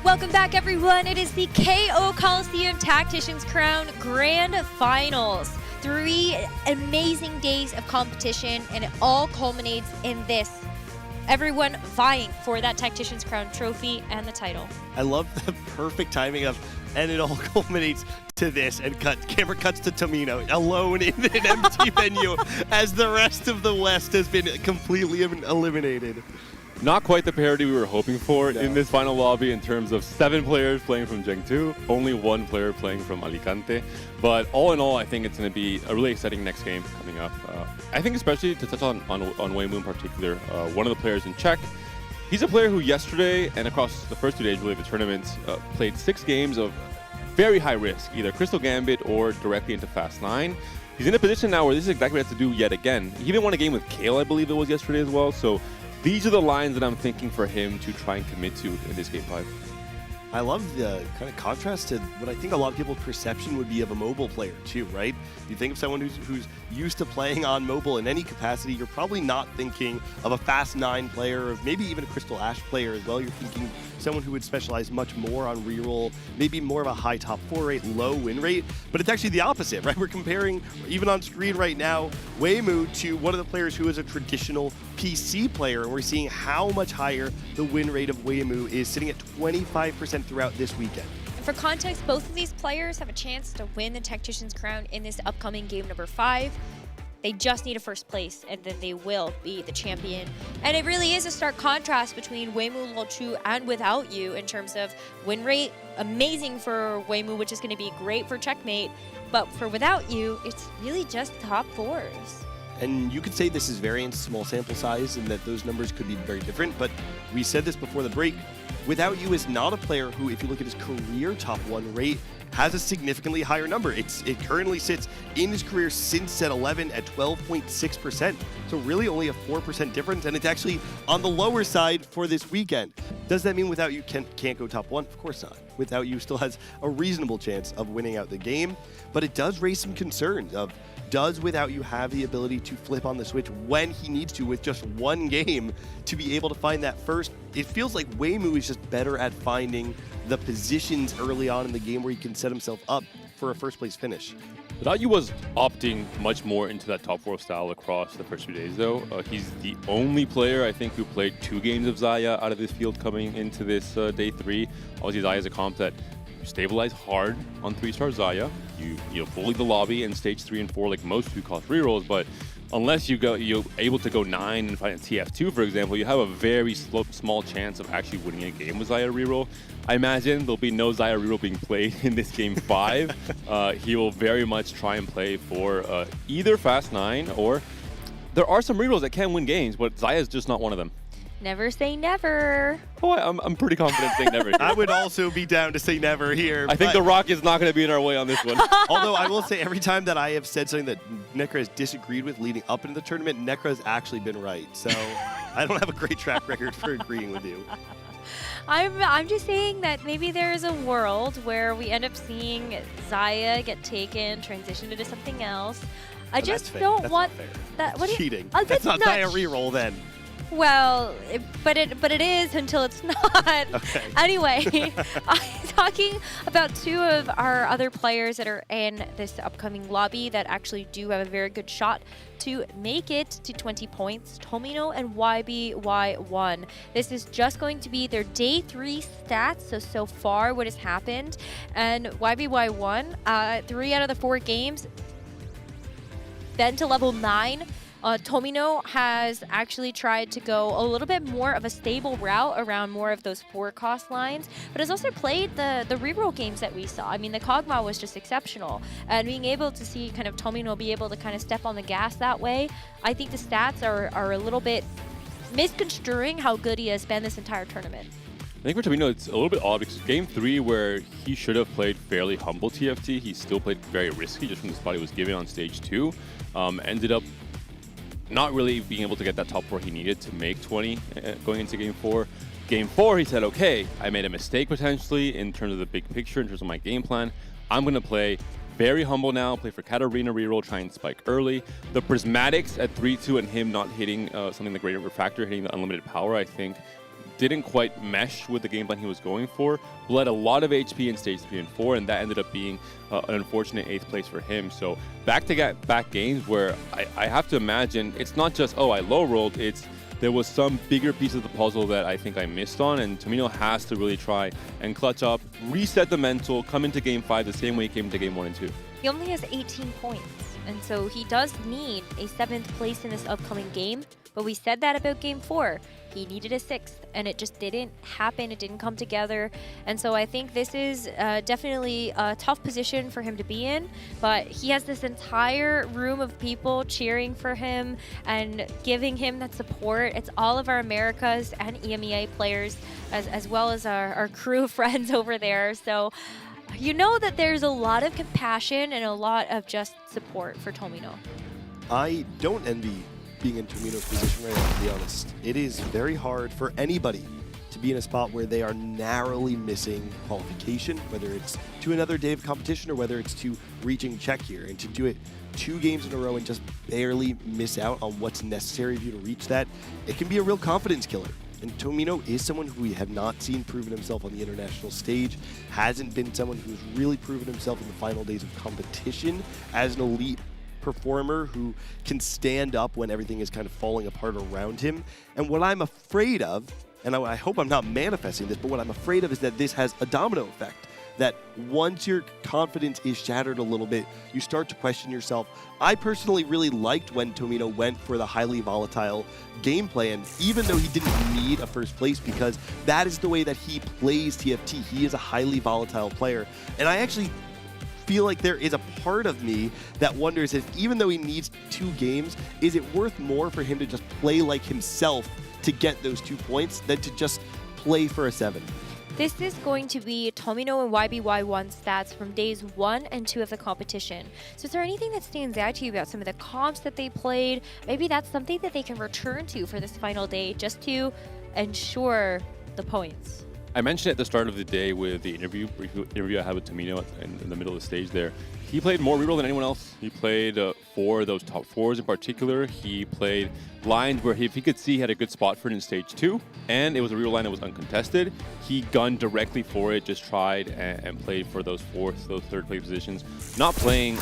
Welcome back, everyone. It is the KO Coliseum Tactician's Crown Grand Finals. 3 amazing days of competition, and it all culminates in this. Everyone vying for that Tactician's Crown trophy and the title. I love the perfect timing of, and it all culminates to this, and camera cuts to Tomino alone in an empty venue as the rest of the West has been completely eliminated. Not quite the parity we were hoping for in this final lobby in terms of 7 players playing from Chengdu, only 1 player playing from Alicante. But all in all, I think it's going to be a really exciting next game coming up. I think especially to touch on Weimu in particular, one of the players in Czech. He's a player who yesterday and across the first 2 days really of the tournament played 6 games of very high risk, either Crystal Gambit or directly into Fast 9. He's in a position now where this is exactly what he has to do yet again. He even won a game with Kale, I believe it was yesterday as well. So these are the lines that I'm thinking for him to try and commit to in this game 5. I love the kind of contrast to what I think a lot of people's perception would be of a mobile player too, right? You think of someone who's used to playing on mobile in any capacity, you're probably not thinking of a Fast 9 player, or maybe even a Crystal Ash player as well. You're thinking someone who would specialize much more on reroll, maybe more of a high top 4 rate, low win rate, but it's actually the opposite, right? We're comparing, even on screen right now, Weimu to one of the players who is a traditional PC player, and we're seeing how much higher the win rate of Weimu is, sitting at 25% throughout this weekend. For context, both of these players have a chance to win the Tactician's crown in this upcoming game number 5. They just need a first place, and then they will be the champion. And it really is a stark contrast between Weimu, Lolchu, and Without You in terms of win rate. Amazing for Weimu, which is going to be great for Checkmate. But for Without You, it's really just top 4s. And you could say this is variance, small sample size, and that those numbers could be very different. But we said this before the break. Without You is not a player who, if you look at his career top 1 rate, has a significantly higher number. It currently sits in his career since set 11 at 12.6%. So really only a 4% difference, and it's actually on the lower side for this weekend. Does that mean Without You can't go top 1? Of course not. Without You still has a reasonable chance of winning out the game, but it does raise some concerns of, does Without You have the ability to flip on the switch when he needs to with just one game to be able to find that first? It feels like Weimu is just better at finding the positions early on in the game where he can set himself up for a first place finish. Without You was opting much more into that top 4 style across the first few days, though. He's the only player, I think, who played 2 games of Xayah out of this field coming into this day 3. Obviously, Xayah is a comp that you stabilize hard on 3-star Xayah. You bully the lobby in stage 3 and 4 like most do cost rerolls, but unless you're able to go 9 and find a TF2, for example, you have a very small chance of actually winning a game with Xayah reroll. I imagine there'll be no Xayah reroll being played in this game 5. He will very much try and play for either Fast 9 or there are some rerolls that can win games, but Xayah is just not one of them. Never say never. Oh, I'm pretty confident saying never. I would also be down to say never here. I think the rock is not going to be in our way on this one. Although I will say every time that I have said something that Necra has disagreed with leading up into the tournament, Necra has actually been right. So I don't have a great track record for agreeing with you. I'm just saying that maybe there is a world where we end up seeing Xayah get taken, transitioned into something else. I just don't want that. What cheating? That's not Xayah reroll then. Well, but it is until it's not. Okay. Anyway, I'm talking about 2 of our other players that are in this upcoming lobby that actually do have a very good shot to make it to 20 points. Tomino and YBY1. This is just going to be their day 3 stats. So far what has happened. And YBY1, 3 out of the 4 games, then to level 9. Tomino has actually tried to go a little bit more of a stable route around more of those 4 cost lines, but has also played the reroll games that we saw. I mean, the Kog'Maw was just exceptional, and being able to see kind of Tomino be able to kind of step on the gas that way, I think the stats are a little bit misconstruing how good he has been this entire tournament. I think for Tomino, it's a little bit odd because game 3, where he should have played fairly humble TFT, he still played very risky just from the spot he was given on stage 2. Ended up not really being able to get that top 4 he needed to make 20 going into game 4. Game 4, he said, okay, I made a mistake potentially in terms of the big picture, in terms of my game plan. I'm going to play very humble now, play for Katarina reroll, try and spike early. The prismatics at 3-2 and him not hitting something like Greater Refractor, hitting the unlimited power, I think didn't quite mesh with the game plan he was going for. Bled a lot of HP in stage 3 and 4, and that ended up being an unfortunate 8th place for him. So back-to-back games where I have to imagine it's not just, oh, I low-rolled, it's there was some bigger piece of the puzzle that I think I missed on, and Tomino has to really try and clutch up, reset the mental, come into game 5 the same way he came into game 1 and 2. He only has 18 points, and so he does need a 7th place in this upcoming game, but we said that about game 4. He needed a 6th, and it just didn't happen. It didn't come together. And so I think this is definitely a tough position for him to be in, but he has this entire room of people cheering for him and giving him that support. It's all of our Americas and EMEA players, as well as our crew of friends over there. So you know that there's a lot of compassion and a lot of just support for Tomino. I don't envy being in Tomino's position right now, to be honest. It is very hard for anybody to be in a spot where they are narrowly missing qualification, whether it's to another day of competition or whether it's to reaching Czech here, and to do it 2 games in a row and just barely miss out on what's necessary for you to reach that, it can be a real confidence killer. And Tomino is someone who we have not seen proven himself on the international stage, hasn't been someone who's really proven himself in the final days of competition as an elite performer who can stand up when everything is kind of falling apart around him. And what I'm afraid of, and I hope I'm not manifesting this, but what I'm afraid of is that this has a domino effect. That once your confidence is shattered a little bit, you start to question yourself. I personally really liked when Tomino went for the highly volatile game plan, even though he didn't need a first place, because that is the way that he plays TFT. He is a highly volatile player. And I actually feel like there is a part of me that wonders if, even though he needs 2 games, is it worth more for him to just play like himself to get those 2 points than to just play for a 7? This is going to be Tomino and YBY1 stats from days 1 and 2 of the competition. So is there anything that stands out to you about some of the comps that they played? Maybe that's something that they can return to for this final day just to ensure the points. I mentioned at the start of the day with the brief interview I had with Tomino in the middle of the stage there. He played more reroll than anyone else. He played 4 of those top 4s in particular. He played lines where if he could see he had a good spot for it in stage 2, and it was a reroll line that was uncontested, he gunned directly for it, just tried and played for those 4th, those 3rd place positions, not playing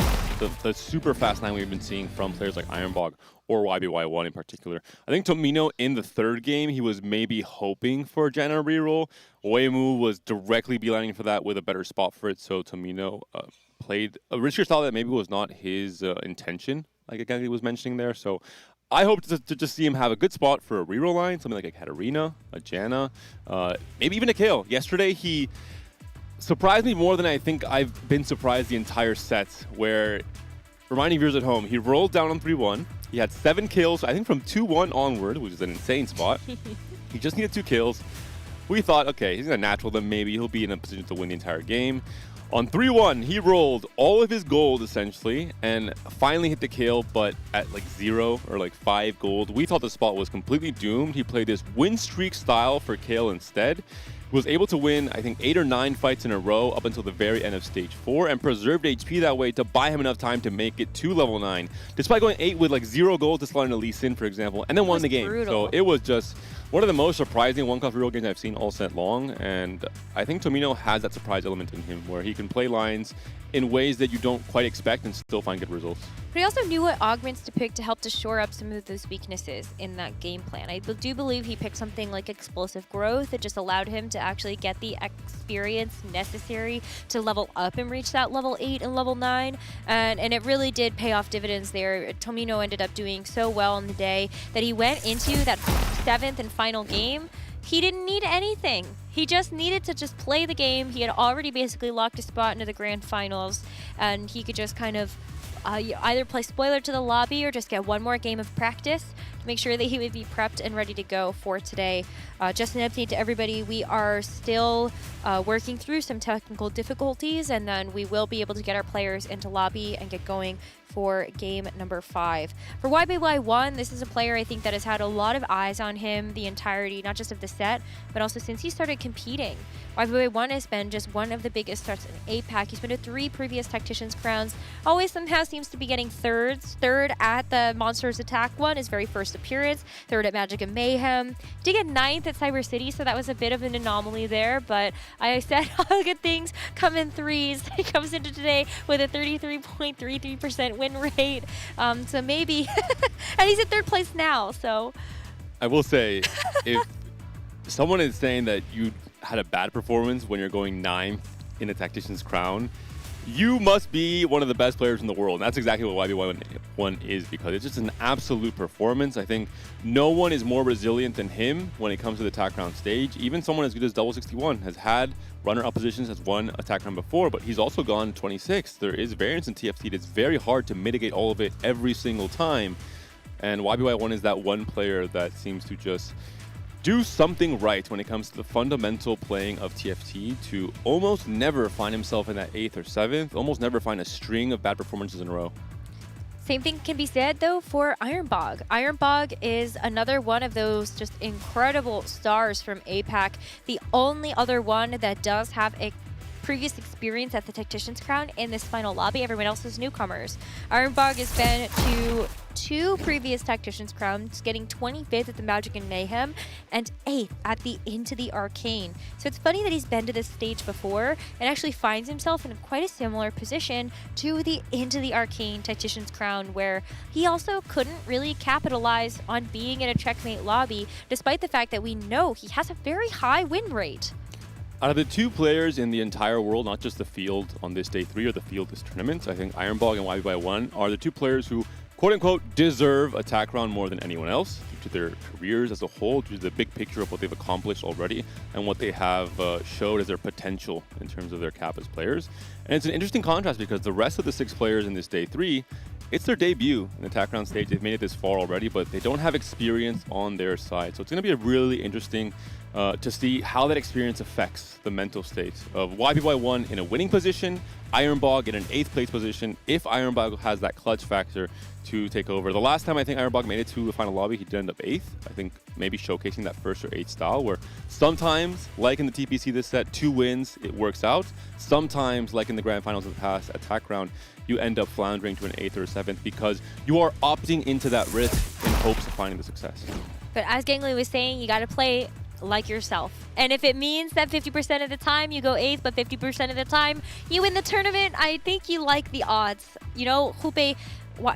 the super fast line we've been seeing from players like Ironbog or YBY1 in particular. I think Tomino in the 3rd game, he was maybe hoping for a Janna reroll. Oemu was directly beelining for that with a better spot for it, so Tomino played a riskier style that maybe was not his intention, like again he was mentioning there. So I hope to just see him have a good spot for a reroll line, something like a Katarina, a Janna, maybe even a Kale. Yesterday he surprised me more than I think I've been surprised the entire set, where, reminding viewers at home, he rolled down on 3-1. He had 7 kills, I think from 2-1 onward, which is an insane spot. He just needed 2 kills. We thought, okay, he's a natural, then maybe he'll be in a position to win the entire game. On 3-1, he rolled all of his gold, essentially, and finally hit the kill, but at like 0 or like 5 gold. We thought the spot was completely doomed. He played this win streak style for Kale instead. He was able to win, I think, 8 or 9 fights in a row up until the very end of stage 4, and preserved HP that way to buy him enough time to make it to level 9, despite going 8 with like 0 gold to slot in a Lee Sin, for example, and then won the game. Brutal. So it was just one of the most surprising one-cost reroll games I've seen all set long, and I think Tomino has that surprise element in him where he can play lines in ways that you don't quite expect and still find good results. But he also knew what augments to pick to help to shore up some of those weaknesses in that game plan. I do believe he picked something like explosive growth that just allowed him to actually get the experience necessary to level up and reach that level 8 and level 9. And it really did pay off dividends there. Tomino ended up doing so well on the day that he went into that 7th and final game. He didn't need anything. He just needed to just play the game. He had already basically locked a spot into the grand finals, and he could just kind of either play spoiler to the lobby or just get one more game of practice to make sure that he would be prepped and ready to go for today. Just an update to everybody, we are still working through some technical difficulties, and then we will be able to get our players into lobby and get going for game number 5. For YBY1, this is a player I think that has had a lot of eyes on him the entirety, not just of the set, but also since he started competing. YBY1 has been just one of the biggest starts in APAC. He's been to 3 previous Tacticians crowns, always somehow seems to be getting thirds. 3rd at the Monsters Attack one, his very first appearance, 3rd at Magic and Mayhem. Did get 9th at Cyber City, so that was a bit of an anomaly there, but I said all good things come in threes. He comes into today with a 33.33% win rate, so maybe, and he's in 3rd place now, so. I will say, if someone is saying that you had a bad performance when you're going 9th in a Tactician's crown, you must be one of the best players in the world. And that's exactly what YBY1 is, because it's just an absolute performance. I think no one is more resilient than him when it comes to the attack round stage. Even someone as good as Double 61 has had runner-up positions, has won attack round before, but he's also gone 26. There is variance in TFT. It's very hard to mitigate all of it every single time. And YBY1 is that one player that seems to just do something right when it comes to the fundamental playing of TFT to almost never find himself in that 8th or 7th, almost never find a string of bad performances in a row. Same thing can be said, though, for Ironbog. Ironbog is another one of those just incredible stars from APAC. The only other one that does have a previous experience at the Tactician's Crown in this final lobby. Everyone else is newcomers. Ironbog has been to 2 previous Tactician's Crowns, getting 25th at the Magic and Mayhem and 8th at the Into the Arcane. So it's funny that he's been to this stage before and actually finds himself in quite a similar position to the Into the Arcane Tactician's Crown, where he also couldn't really capitalize on being in a checkmate lobby, despite the fact that we know he has a very high win rate. Out of the 2 players in the entire world, not just the field on this day 3 or the field this tournament, I think Ironbog and YB1 are the 2 players who, quote-unquote, deserve a TAC round more than anyone else due to their careers as a whole, due to the big picture of what they've accomplished already and what they have showed as their potential in terms of their cap as players. And it's an interesting contrast because the rest of the 6 players in this day 3, it's their debut in the TAC round stage. They've made it this far already, but they don't have experience on their side. So it's going to be a really interesting to see how that experience affects the mental state of YBY1 in a winning position, Ironbog in an 8th place position, if Ironbog has that clutch factor to take over. The last time I think Ironbog made it to the final lobby, he did end up 8th. I think maybe showcasing that 1st or 8th style where sometimes, like in the TPC this set, 2 wins, it works out. Sometimes, like in the grand finals of the past, attack round, you end up floundering to an 8th or 7th because you are opting into that risk in hopes of finding the success. But as Gangly was saying, you got to play like yourself. And if it means that 50% of the time you go 8th, but 50% of the time you win the tournament, I think you like the odds. You know, Hupe,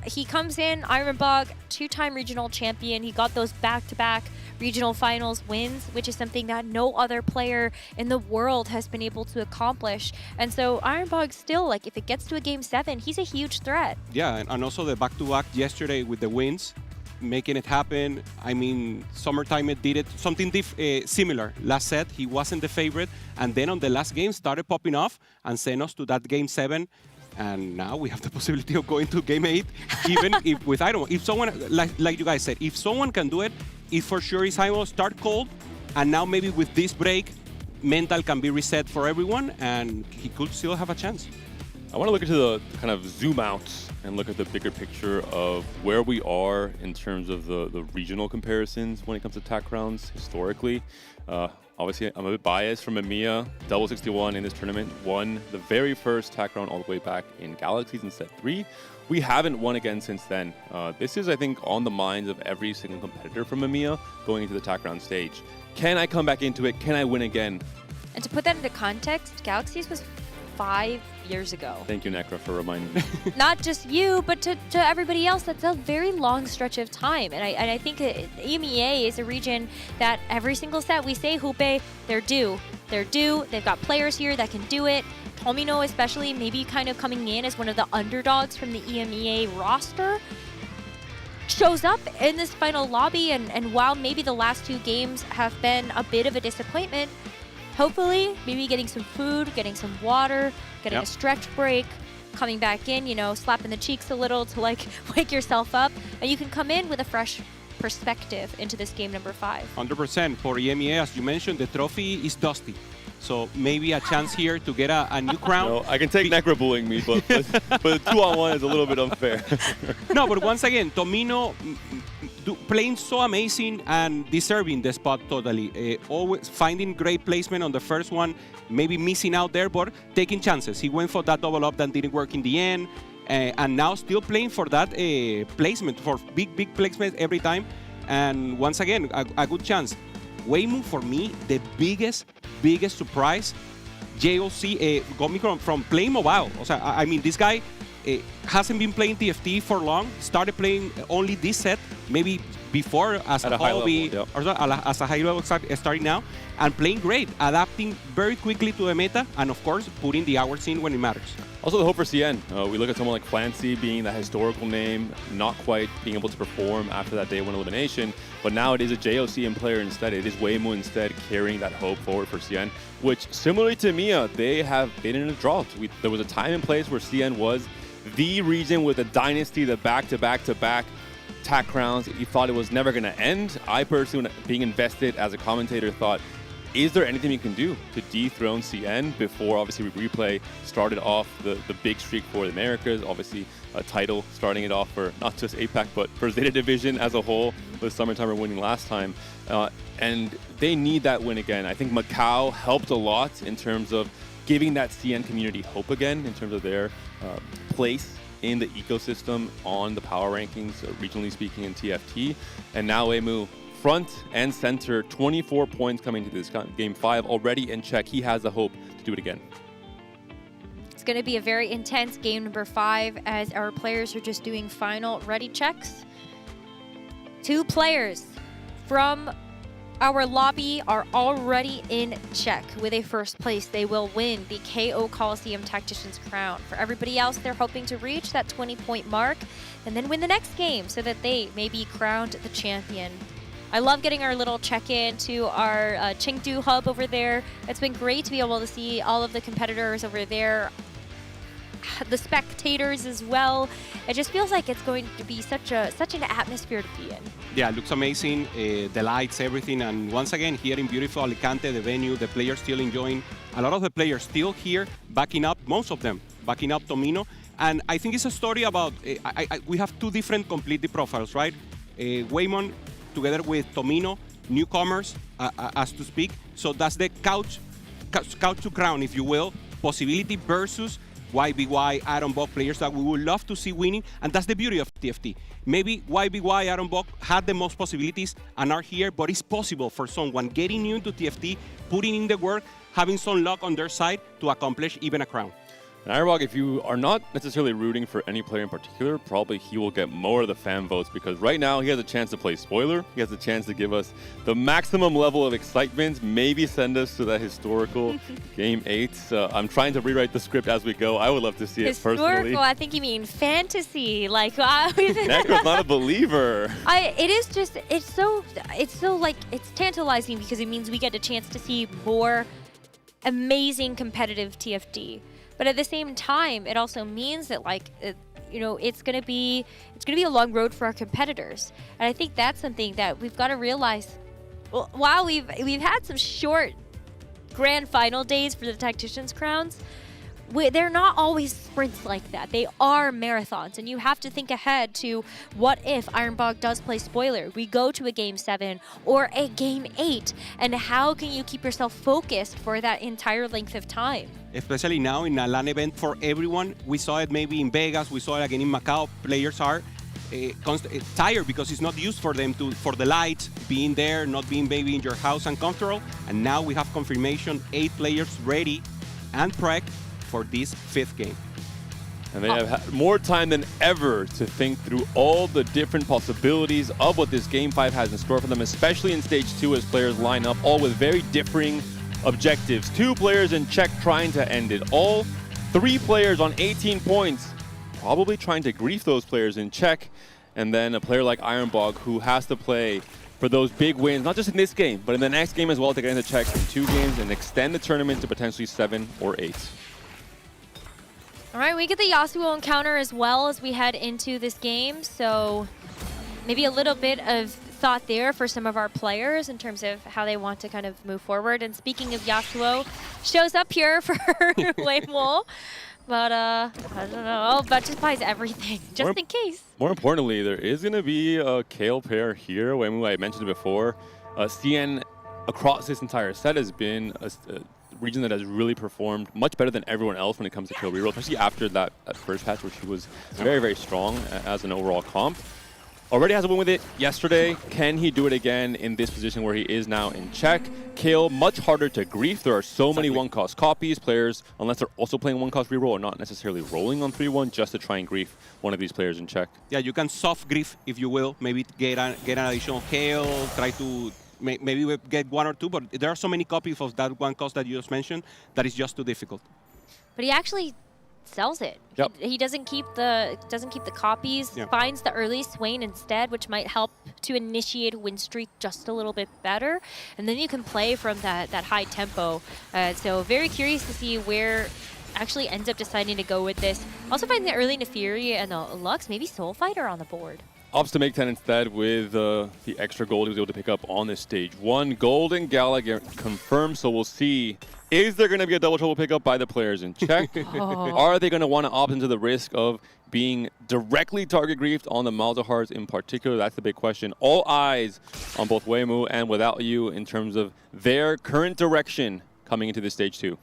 he comes in, Ironbog, 2-time regional champion. He got those back-to-back regional finals wins, which is something that no other player in the world has been able to accomplish. And so Ironbog still, like, if it gets to a game 7, he's a huge threat. Yeah, and also the back-to-back yesterday with the wins, making it happen. I mean, Summertime did it something similar. Last set, he wasn't the favorite, and then on the last game started popping off and sent us to that game 7. And now we have the possibility of going to game 8, even if with Iron. If someone, like you guys said, if someone can do it, it for sure is Iron. Start cold, and now maybe with this break, mental can be reset for everyone, and he could still have a chance. I want to look into the kind of zoom out and look at the bigger picture of where we are in terms of the regional comparisons when it comes to TAC rounds historically. Obviously, I'm a bit biased from EMEA. Double 61 in this tournament won the very first TAC round all the way back in Galaxies in set 3. We haven't won again since then. This is, I think, on the minds of every single competitor from EMEA going into the TAC round stage. Can I come back into it? Can I win again? And to put that into context, Galaxies was 5 years ago. Thank you, Necra, for reminding me. Not just you, but to everybody else, that's a very long stretch of time. And I think EMEA is a region that every single set we say, Hupe, they're due. They're due. They've got players here that can do it. Tomino especially, maybe kind of coming in as one of the underdogs from the EMEA roster, shows up in this final lobby. And while maybe the last 2 games have been a bit of a disappointment, hopefully, maybe getting some food, getting some water, getting a stretch break, coming back in, you know, slapping the cheeks a little to, like, wake yourself up. And you can come in with a fresh perspective into this game number 5. 100%. For EMEA, as you mentioned, the trophy is dusty. So maybe a chance here to get a new crown. No, I can take Necra bullying me, but 2-on-1 is a little bit unfair. No, but once again, Tomino playing so amazing and deserving the spot totally. Always finding great placement on the first one, maybe missing out there, but taking chances. He went for that double up that didn't work in the end, and now still playing for that placement, for big placement every time. And once again, a good chance. Weimu, for me, the biggest surprise. JOC got me from playing mobile. I mean, this guy hasn't been playing TFT for long. Started playing only this set, maybe before as a hobby, or as a high level, starting now, and playing great, adapting very quickly to the meta, and of course, putting the hours in when it matters. Also, the hope for CN. We look at someone like Flancy being that historical name, not quite being able to perform after that day 1 elimination, but now it is a JOCM player instead. It is Weimu instead carrying that hope forward for CN, which, similarly to Mia, they have been in a drought. There was a time and place where CN was the region with the dynasty, the back-to-back-to-back TAC crowns. You thought it was never going to end. I personally, being invested as a commentator, thought, is there anything we can do to dethrone CN before, obviously, Replay started off the big streak for the Americas, obviously a title starting it off for not just APAC, but for Zeta Division as a whole, with Summertimer winning last time. And they need that win again. I think Macau helped a lot in terms of giving that CN community hope again, in terms of their place in the ecosystem on the power rankings, regionally speaking, in TFT. And now Emu, front and center, 24 points coming to this game 5, already in check. He has the hope to do it again. It's going to be a very intense game number 5 as our players are just doing final ready checks. 2 players from our lobby are already in check with a first place. They will win the KO Coliseum Tactician's crown. For everybody else, they're hoping to reach that 20-point mark and then win the next game so that they may be crowned the champion. I love getting our little check-in to our Chengdu hub over there. It's been great to be able to see all of the competitors over there, the spectators as well. It just feels like it's going to be such an atmosphere to be in. Yeah, it looks amazing, the lights, everything, and once again, here in beautiful Alicante, the venue, the players still enjoying. A lot of the players still here, backing up, most of them, backing up Tomino. And I think it's a story about, we have 2 different completely profiles, right? Waymon, together with Tomino, newcomers, as to speak. So that's the couch to crown, if you will, possibility versus YBY, Iron Buck, players that we would love to see winning, and that's the beauty of TFT. Maybe YBY, Iron Buck had the most possibilities and are here, but it's possible for someone getting new into TFT, putting in the work, having some luck on their side to accomplish even a crown. And Ironbog, if you are not necessarily rooting for any player in particular, probably he will get more of the fan votes, because right now he has a chance to play spoiler. He has a chance to give us the maximum level of excitement, maybe send us to that historical Game 8. I'm trying to rewrite the script as we go. I would love to see it personally. Historical, I think you mean fantasy. Like, Necro's not a believer. It's so like, it's tantalizing because it means we get a chance to see more amazing competitive TFT. But at the same time, it also means that, like, it's gonna be a long road for our competitors, and I think that's something that we've got to realize. Well, while we've had some short grand final days for the Tacticians crowns, they're not always sprints like that. They are marathons, and you have to think ahead to what if Ironbog does play spoiler? We go to a Game 7 or a Game 8, and how can you keep yourself focused for that entire length of time? Especially now in a LAN event for everyone. We saw it maybe in Vegas, we saw it again in Macau. Players are tired because it's not used for them for the lights, being there, not being maybe in your house uncomfortable. And now we have confirmation, 8 players ready and prepped for this 5th game. And they have had more time than ever to think through all the different possibilities of what this Game 5 has in store for them, especially in Stage 2 as players line up, all with very differing objectives. 2 players in check trying to end it all. 3 players on 18 points, probably trying to grief those players in check. And then a player like Ironbog who has to play for those big wins, not just in this game, but in the next game as well, to get into checks in 2 games and extend the tournament to potentially 7 or 8. All right, we get the Yasuo encounter as well as we head into this game, so maybe a little bit of thought there for some of our players in terms of how they want to kind of move forward. And speaking of Yasuo, shows up here for Waymol, but I don't know, but just buys everything, just in case. More importantly, there is going to be a Kale pair here. Waymol, I mentioned it before. CN across this entire set has been a region that has really performed much better than everyone else when it comes to kill reroll, especially after that first patch where she was very, very strong as an overall comp. Already has a win with it yesterday. Can he do it again in this position where he is now in check? Kale, much harder to grief. There are so many one-cost copies. Players, unless they're also playing one-cost reroll, are not necessarily rolling on 3-1 just to try and grief one of these players in check. Yeah, you can soft grief, if you will. Maybe get an additional Kale, try to maybe we get 1 or 2, but there are so many copies of that one cost that you just mentioned that is just too difficult. But he actually sells it. Yep. He doesn't keep the copies. Yeah. Finds the early Swain instead, which might help to initiate a win streak just a little bit better, and then you can play from that high tempo. So very curious to see where actually ends up deciding to go with this. Also find the early Nefiri and the Lux, maybe Soul Fighter on the board. Opts to make 10 instead with the extra gold he was able to pick up on this stage. 1 golden Gala confirmed, so we'll see. Is there going to be a double trouble pickup by the players in check? Are they going to want to opt into the risk of being directly target griefed on the Malzahars in particular? That's the big question. All eyes on both Weimu and Without You in terms of their current direction coming into this stage 2.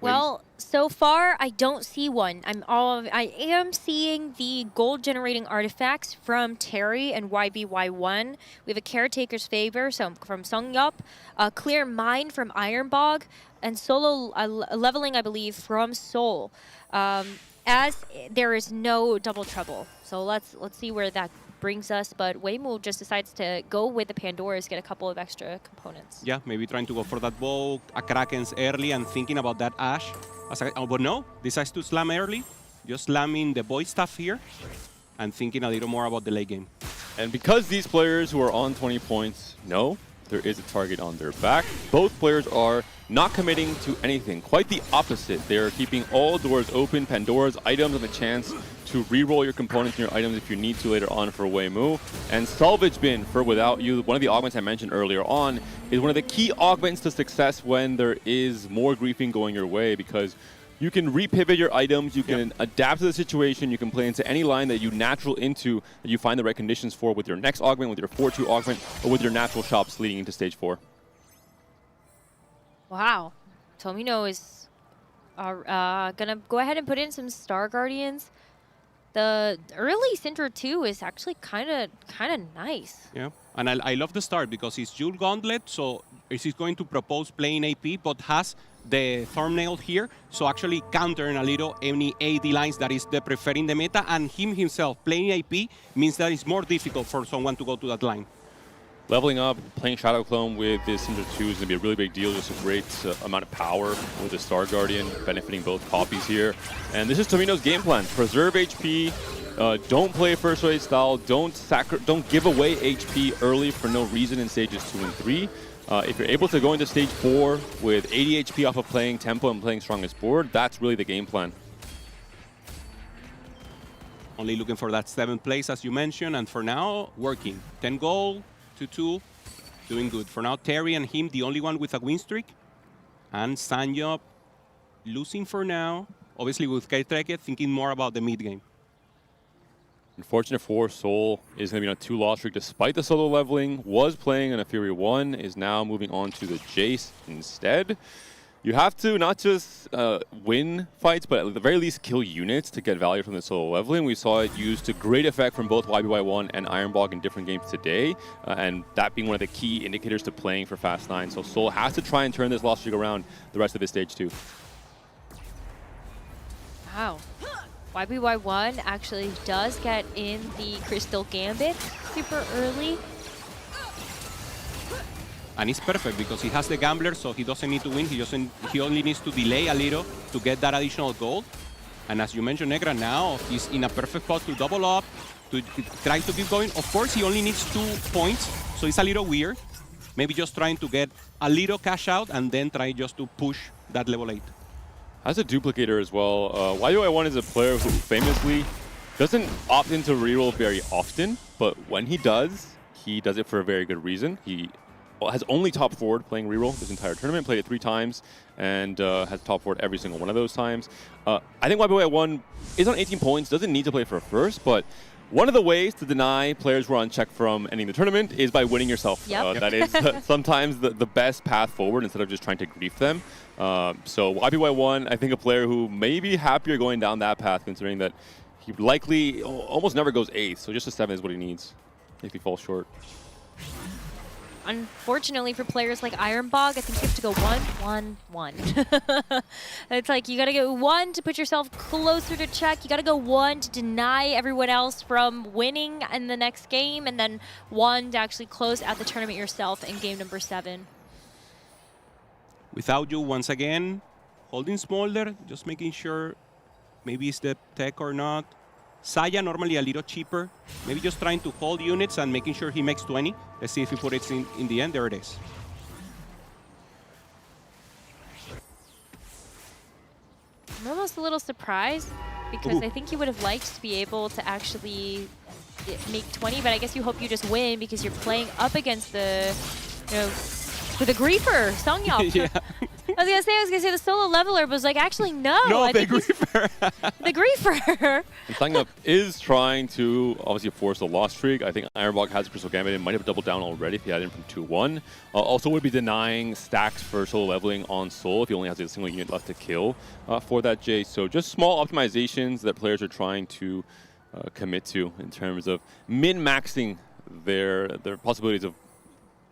Well, so far I don't see one. I am seeing the gold generating artifacts from Terry and YBY1. We have a Caretaker's Favor from Songyup, a Clear Mind from Ironbog, and solo leveling, I believe, from Soul. As there is no double trouble. So let's see where that brings us, but Weimu just decides to go with the Pandoras, get a couple of extra components. Yeah, maybe trying to go for that bow, a Kraken's early, and thinking about that Ash. But no, decides to slam early, just slamming the boy stuff here, and thinking a little more about the late game. And because these players who are on 20 points know there is a target on their back, both players are not committing to anything. Quite the opposite. They are keeping all doors open, Pandora's items, and the chance to re-roll your components and your items if you need to later on for Weimu. And Salvage Bin for Without You, one of the augments I mentioned earlier on, is one of the key augments to success when there is more griefing going your way, because you can repivot your items, you can adapt to the situation, you can play into any line that you natural into, that you find the right conditions for with your next augment, with your 4-2 augment, or with your natural shops leading into stage 4. Wow. Tomino is gonna go ahead and put in some Star Guardians. The early Center 2 is actually kind of nice. Yeah, and I love the start because it's Jewel Gauntlet, so he's going to propose playing AP, but has the thumbnail here, so actually countering a little any AD lines that is the preferring the meta, and him himself playing AP means that it's more difficult for someone to go to that line. Leveling up, playing Shadow Clone with this Cinder 2 is going to be a really big deal. Just a great amount of power with the Star Guardian, benefiting both copies here. And this is Tomino's game plan. Preserve HP, don't play first rate style, don't give away HP early for no reason in stages 2 and 3. If you're able to go into stage 4 with 80 HP off of playing Tempo and playing Strongest Board, that's really the game plan. Only looking for that 7th place, as you mentioned, and for now, working. 10 gold. 2-2, doing good. For now, Terry and him, the only one with a win streak. And Sanyo losing for now. Obviously, with K-Treke, thinking more about the mid game. Unfortunate for Soul is going to be on a 2-loss streak despite the solo leveling. Was playing in a Fury 1, is now moving on to the Jace instead. You have to not just win fights, but at the very least kill units to get value from the solo leveling. We saw it used to great effect from both YBY1 and Ironbog in different games today, and that being one of the key indicators to playing for Fast 9. So Soul has to try and turn this loss streak around the rest of this stage 2. Wow. YBY1 actually does get in the Crystal Gambit super early. And it's perfect because he has the Gambler, so he doesn't need to win. He only needs to delay a little to get that additional gold. And as you mentioned, Negra, now he's in a perfect spot to double up, to try to keep going. Of course, he only needs 2 points, so it's a little weird. Maybe just trying to get a little cash out and then try just to push that level 8. As a duplicator as well, YBY1 is a player who famously doesn't opt into reroll very often, but when he does it for a very good reason. He has only top forward playing reroll this entire tournament, played it 3 times, and has top forward every single one of those times. I think YBY1 is on 18 points, doesn't need to play for a first, but one of the ways to deny players who are on check from ending the tournament is by winning yourself. Yep. That is sometimes the best path forward instead of just trying to grief them. So YBY1, I think a player who may be happier going down that path, considering that he likely almost never goes 8th, so just a 7 is what he needs if he falls short. Unfortunately for players like Ironbog, I think you have to go 1-1-1. It's like you gotta go 1 to put yourself closer to check. You gotta go 1 to deny everyone else from winning in the next game, and then 1 to actually close out the tournament yourself in game number 7. Without You, once again, holding Smolder, just making sure maybe it's the tech or not. Saya normally a little cheaper. Maybe just trying to hold units and making sure he makes 20. Let's see if he put it in the end. There it is. I'm almost a little surprised because I think he would have liked to be able to actually make 20, but I guess you hope you just win because you're playing up against the, with the griefer, Songyop. Yeah. I was gonna say the solo leveler, but was like, actually no. No, I the think griefer. the griefer. And Songyop is trying to obviously force a loss streak. I think Ironbog has Crystal Gambit and might have doubled down already if he had in from 2-1. Also would be denying stacks for solo leveling on Soul if he only has a single unit left to kill for that Jace. So just small optimizations that players are trying to commit to in terms of min-maxing their possibilities of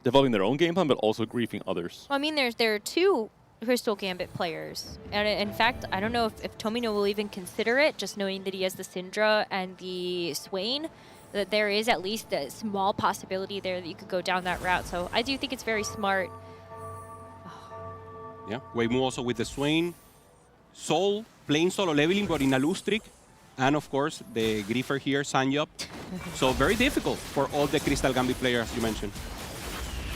developing their own game plan, but also griefing others. Well, I mean, there are 2 Crystal Gambit players. And in fact, I don't know if Tomino will even consider it, just knowing that he has the Syndra and the Swain, that there is at least a small possibility there that you could go down that route. So I do think it's very smart. Yeah, Weimu also with the Swain. Soul playing solo leveling, but in a lose streak. And of course, the griefer here, Sanyop. So very difficult for all the Crystal Gambit players you mentioned.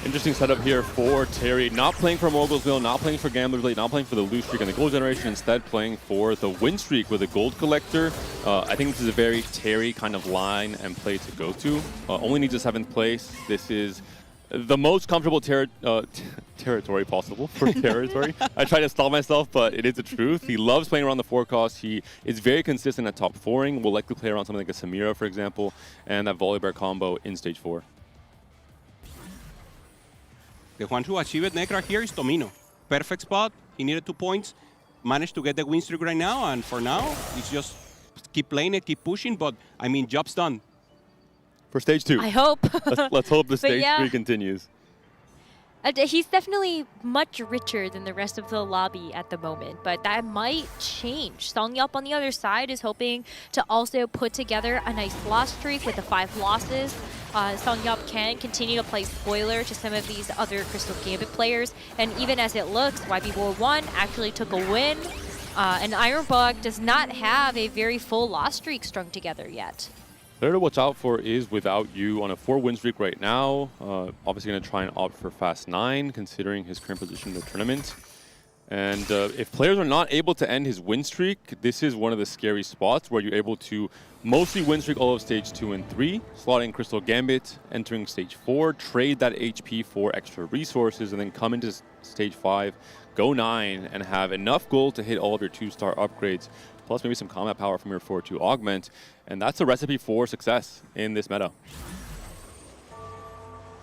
Interesting setup here for Terry. Not playing for Mogul's Mill, not playing for Gambler's Blade, not playing for the lose streak and the gold generation, instead playing for the win streak with a gold collector. I think this is a very Terry kind of line and play to go to. Only needs a 7th place. This is the most comfortable territory possible for territory. I try to stop myself, but it is the truth. He loves playing around the 4 cost. He is very consistent at top 4ing. Will likely play around something like a Samira, for example, and that Volibear combo in stage 4. The one who achieved Necra here is Tomino. Perfect spot. He needed 2 points. Managed to get the win streak right now, and for now, it's just keep playing it, keep pushing, but I mean, job's done. For stage 2. I hope. let's hope the stage 3 continues. He's definitely much richer than the rest of the lobby at the moment, but that might change. Songyop on the other side is hoping to also put together a nice loss streak with the 5 losses. Songyop can continue to play spoiler to some of these other Crystal Gambit players, and even as it looks, YB War 1 actually took a win, and Ironbog does not have a very full loss streak strung together yet. Player to watch out for is Without You on a 4 win streak right now. Obviously going to try and opt for Fast 9, considering his current position in the tournament. And if players are not able to end his win streak, this is one of the scary spots where you're able to mostly win streak all of stage 2 and 3, slotting Crystal Gambit, entering stage 4, trade that HP for extra resources, and then come into stage 5, go 9, and have enough gold to hit all of your 2-star upgrades, plus maybe some combat power from your 4-2 augment. And that's a recipe for success in this meta.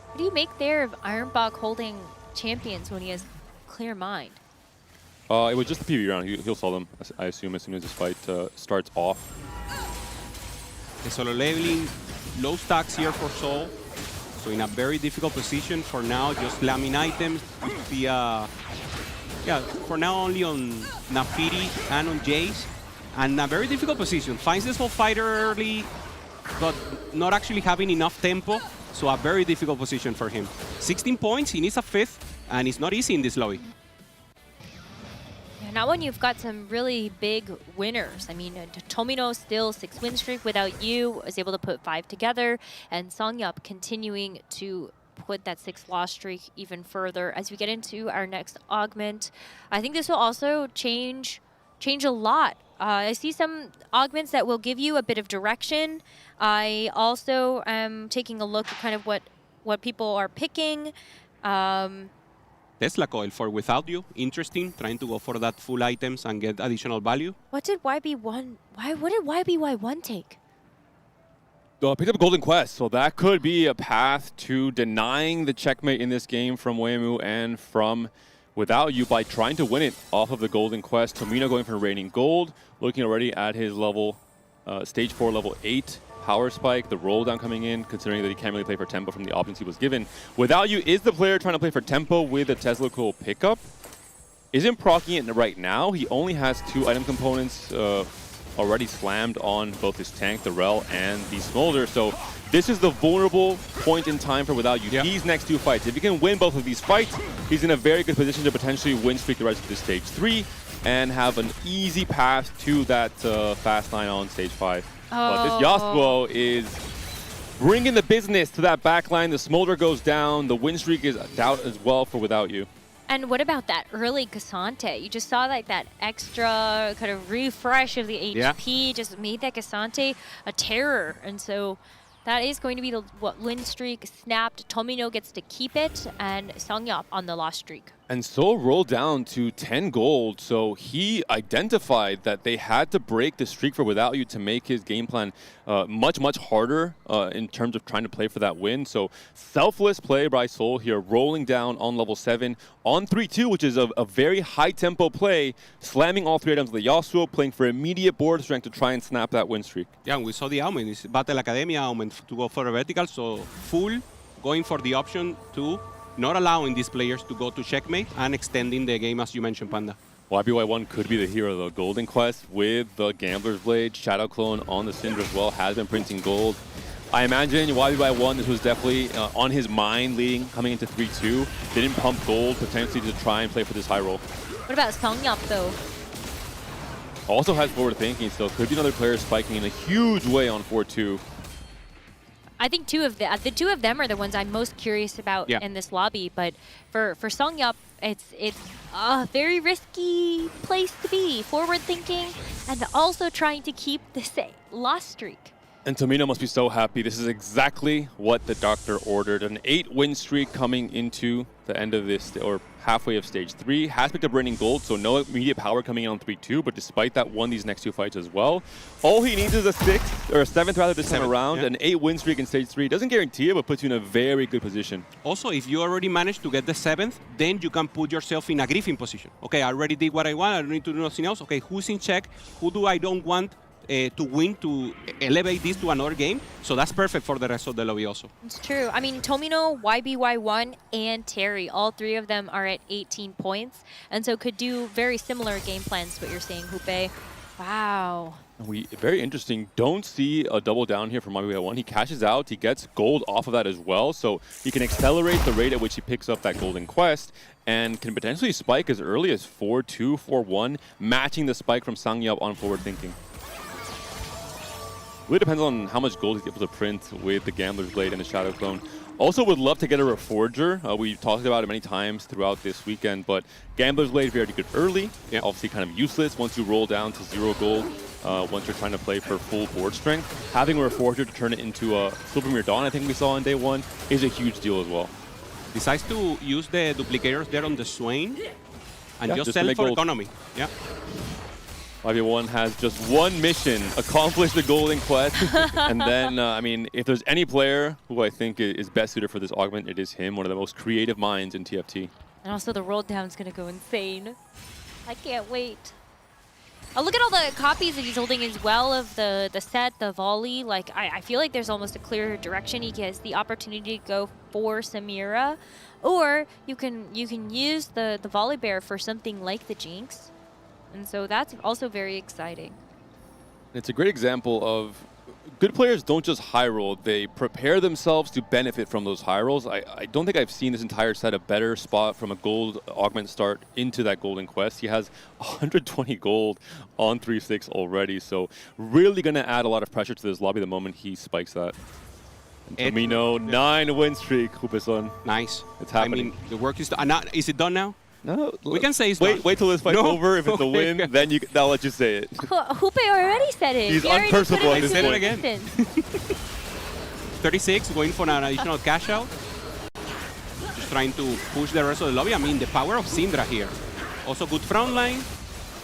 What do you make there of Ironbog holding champions when he has clear mind? It was just the PvE round. He'll sell them, I assume, as soon as this fight starts off. The solo leveling, low stacks here for Soul. So in a very difficult position for now, just slamming items. The for now only on Nafiri and on Jace. And a very difficult position. Finds the Soul Fighter early, but not actually having enough tempo. So a very difficult position for him. 16 points, he needs a 5th, and it's not easy in this lobby. Yeah, now when you've got some really big winners. I mean, Tomino still 6 win streak. Without You was able to put 5 together, and Songyop continuing to put that 6 loss streak even further. As we get into our next augment, I think this will also change a lot. I see some augments that will give you a bit of direction. I also am taking a look at kind of what people are picking. Tesla coil for Without You, interesting, trying to go for that full items and get additional value. What did YB1? What did YBY1 take? Picked up a Golden Quest, so that could be a path to denying the checkmate in this game from Weimu and from Without You by trying to win it off of the Golden Quest. Tomino going for Reigning Gold, looking already at his level, stage 4, level 8 power spike, the roll down coming in, considering that he can't really play for tempo from the options he was given. Without You is the player trying to play for tempo with a Tesla Coil pickup. Isn't proccing it right now. He only has 2 item components already slammed on both his tank, the Rel, and the Smolder. So this is the vulnerable point in time for Without You. These next 2 fights. If he can win both of these fights, he's in a very good position to potentially win streak the rest of this stage 3 and have an easy path to that fast 9 on stage 5. But this Yasuo is bringing the business to that backline. The Smolder goes down. The win streak is out as well for Without You. And what about that early Cassante? You just saw like that extra kind of refresh of the HP, just made that Cassante a terror. And so That is going to be the win streak snapped. Tomino gets to keep it, and Songyup on the loss streak. And Seoul rolled down to 10 gold, so he identified that they had to break the streak for Without You to make his game plan much harder in terms of trying to play for that win. So selfless play by Seoul here, rolling down on level 7 on 3-2, which is a very high-tempo play, slamming all 3 items of the Yasuo, playing for immediate board strength to try and snap that win streak. Yeah, and we saw the Aument. It's Battle Academia Aument to go for a vertical, so full going for the option to not allowing these players to go to checkmate and extending the game, as you mentioned, Panda. YBY1 could be the hero of the Golden Quest with the Gambler's Blade. Shadow Clone on the Cinder as well, has been printing gold. I imagine YBY1, this was definitely on his mind coming into 3-2. Didn't pump gold, potentially to try and play for this high roll. What about Songyup, though? Also has forward thinking, so could be another player spiking in a huge way on 4-2. I think the two of them are the ones I'm most curious about in this lobby. But for Songyup, it's a very risky place to be. Forward thinking and also trying to keep this loss streak. And Tomino must be so happy. This is exactly what the doctor ordered. An 8-win streak coming into the end of this, or halfway of stage 3. Has picked up raining gold, so no immediate power coming in on 3-2, but despite that, won these next 2 fights as well. All he needs is a 6th, or a 7th rather this time around. An 8-win streak in stage 3. Doesn't guarantee it, but puts you in a very good position. Also, if you already managed to get the 7th, then you can put yourself in a Griffin position. Okay, I already did what I want, I don't need to do nothing else. Okay, who's in check? Who do I don't want to win to elevate this to another game? So that's perfect for the rest of the lobby also. It's true. I mean, Tomino, YBY1, and Terry, all 3 of them are at 18 points, and so could do very similar game plans to what you're saying, Hoope. Wow. Very interesting. Don't see a double down here from YBY1. He cashes out. He gets gold off of that as well, so he can accelerate the rate at which he picks up that golden quest and can potentially spike as early as 4-2, 4-1, matching the spike from Songyup on forward thinking. Really depends on how much gold he's able to print with the Gambler's Blade and the Shadow Clone. Also would love to get a Reforger. We've talked about it many times throughout this weekend, but Gambler's Blade very good early. Obviously kind of useless once you roll down to 0 gold, once you're trying to play for full board strength. Having a Reforger to turn it into a Silvermere Dawn, I think we saw on day 1, is a huge deal as well. Decides to use the duplicators there on the Swain and just sell for economy. Yeah. YBY1 has just 1 mission, accomplish the Golden Quest, and then, I mean, if there's any player who I think is best suited for this augment, it is him, one of the most creative minds in TFT. And also the roll down's gonna go insane. I can't wait. Oh, look at all the copies that he's holding as well of the set, the volley. Like, I feel like there's almost a clear direction. He gets the opportunity to go for Samira, or you can use the volley bear for something like the Jinx. And so that's also very exciting. It's a great example of good players don't just high roll, they prepare themselves to benefit from those high rolls. I don't think I've seen this entire set a better spot from a gold augment start into that golden quest. He has 120 gold on 3-6 already, so really going to add a lot of pressure to this lobby the moment he spikes that. And Tomino, 9-win streak, Hupeson. Nice. It's happening. I mean, the work is done. Is it done now? No, we can say it's wait till this fight's over. If it's a win, then I'll let you say it. Hoope already said it. He's unpersonable at this point. point. It again. 36, going for an additional cash out. Just trying to push the rest of the lobby. I mean, the power of Syndra here. Also good front line.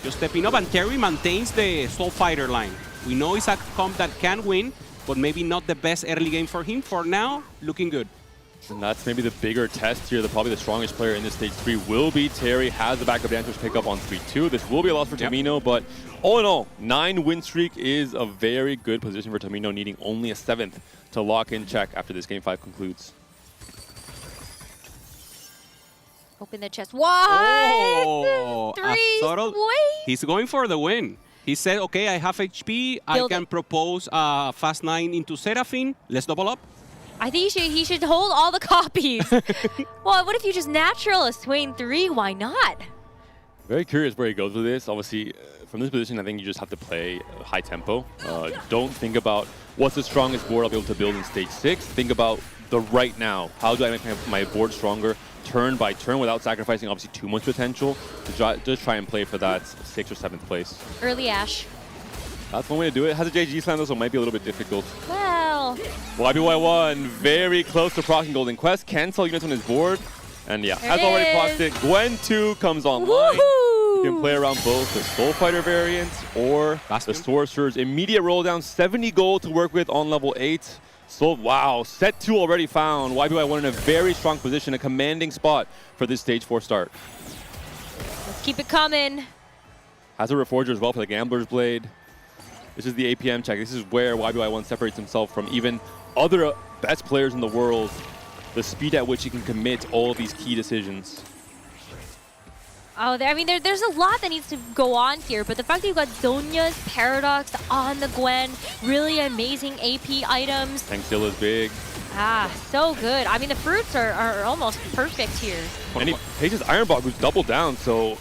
Just stepping up, and Terry maintains the Soul Fighter line. We know it's a comp that can win, but maybe not the best early game for him. For now, looking good. And that's maybe the bigger test here. Probably the strongest player in this stage 3 will be Terry. Has the backup dancers pick up on 3-2. This will be a loss for Tomino, but all in all, 9-win streak is a very good position for Tomino, needing only a 7th to lock in check after this game 5 concludes. Open the chest. What? Oh, Wait. He's going for the win. He said, okay, I have HP. I can propose a fast 9 into Seraphine. Let's double up. I think he should hold all the copies. Well, what if you just natural a Swain 3? Why not? Very curious where he goes with this. Obviously, from this position, I think you just have to play high tempo. Don't think about what's the strongest board I'll be able to build in stage 6. Think about the right now. How do I make my board stronger turn by turn without sacrificing obviously too much potential to just try and play for that 6th or 7th place. Early Ash. That's one way to do it. Has a JG slam though, so it might be a little bit difficult. Well. YBY1 very close to proccing Golden Quest. Cancel units on his board. And yeah, There has it already is. procced it. Gwen 2 comes online. You can play around both the Soul Fighter variants or the Sorcerer's. Immediate roll down, 70 gold to work with on level 8. So wow, set 2 already found. YBY1 in a very strong position, a commanding spot for this stage 4 start. Let's keep it coming. Has a Reforger as well for the Gambler's Blade. This is the APM check. This is where YBY1 separates himself from even other best players in the world. The speed at which he can commit all of these key decisions. Oh, I mean, there's a lot that needs to go on here, but the fact that you've got Zhonya's Paradox on the Gwen, really amazing AP items. Tankzilla's big. Ah, so good. I mean, the fruits are almost perfect here. And he Page's Iron Bog, who's doubled down, so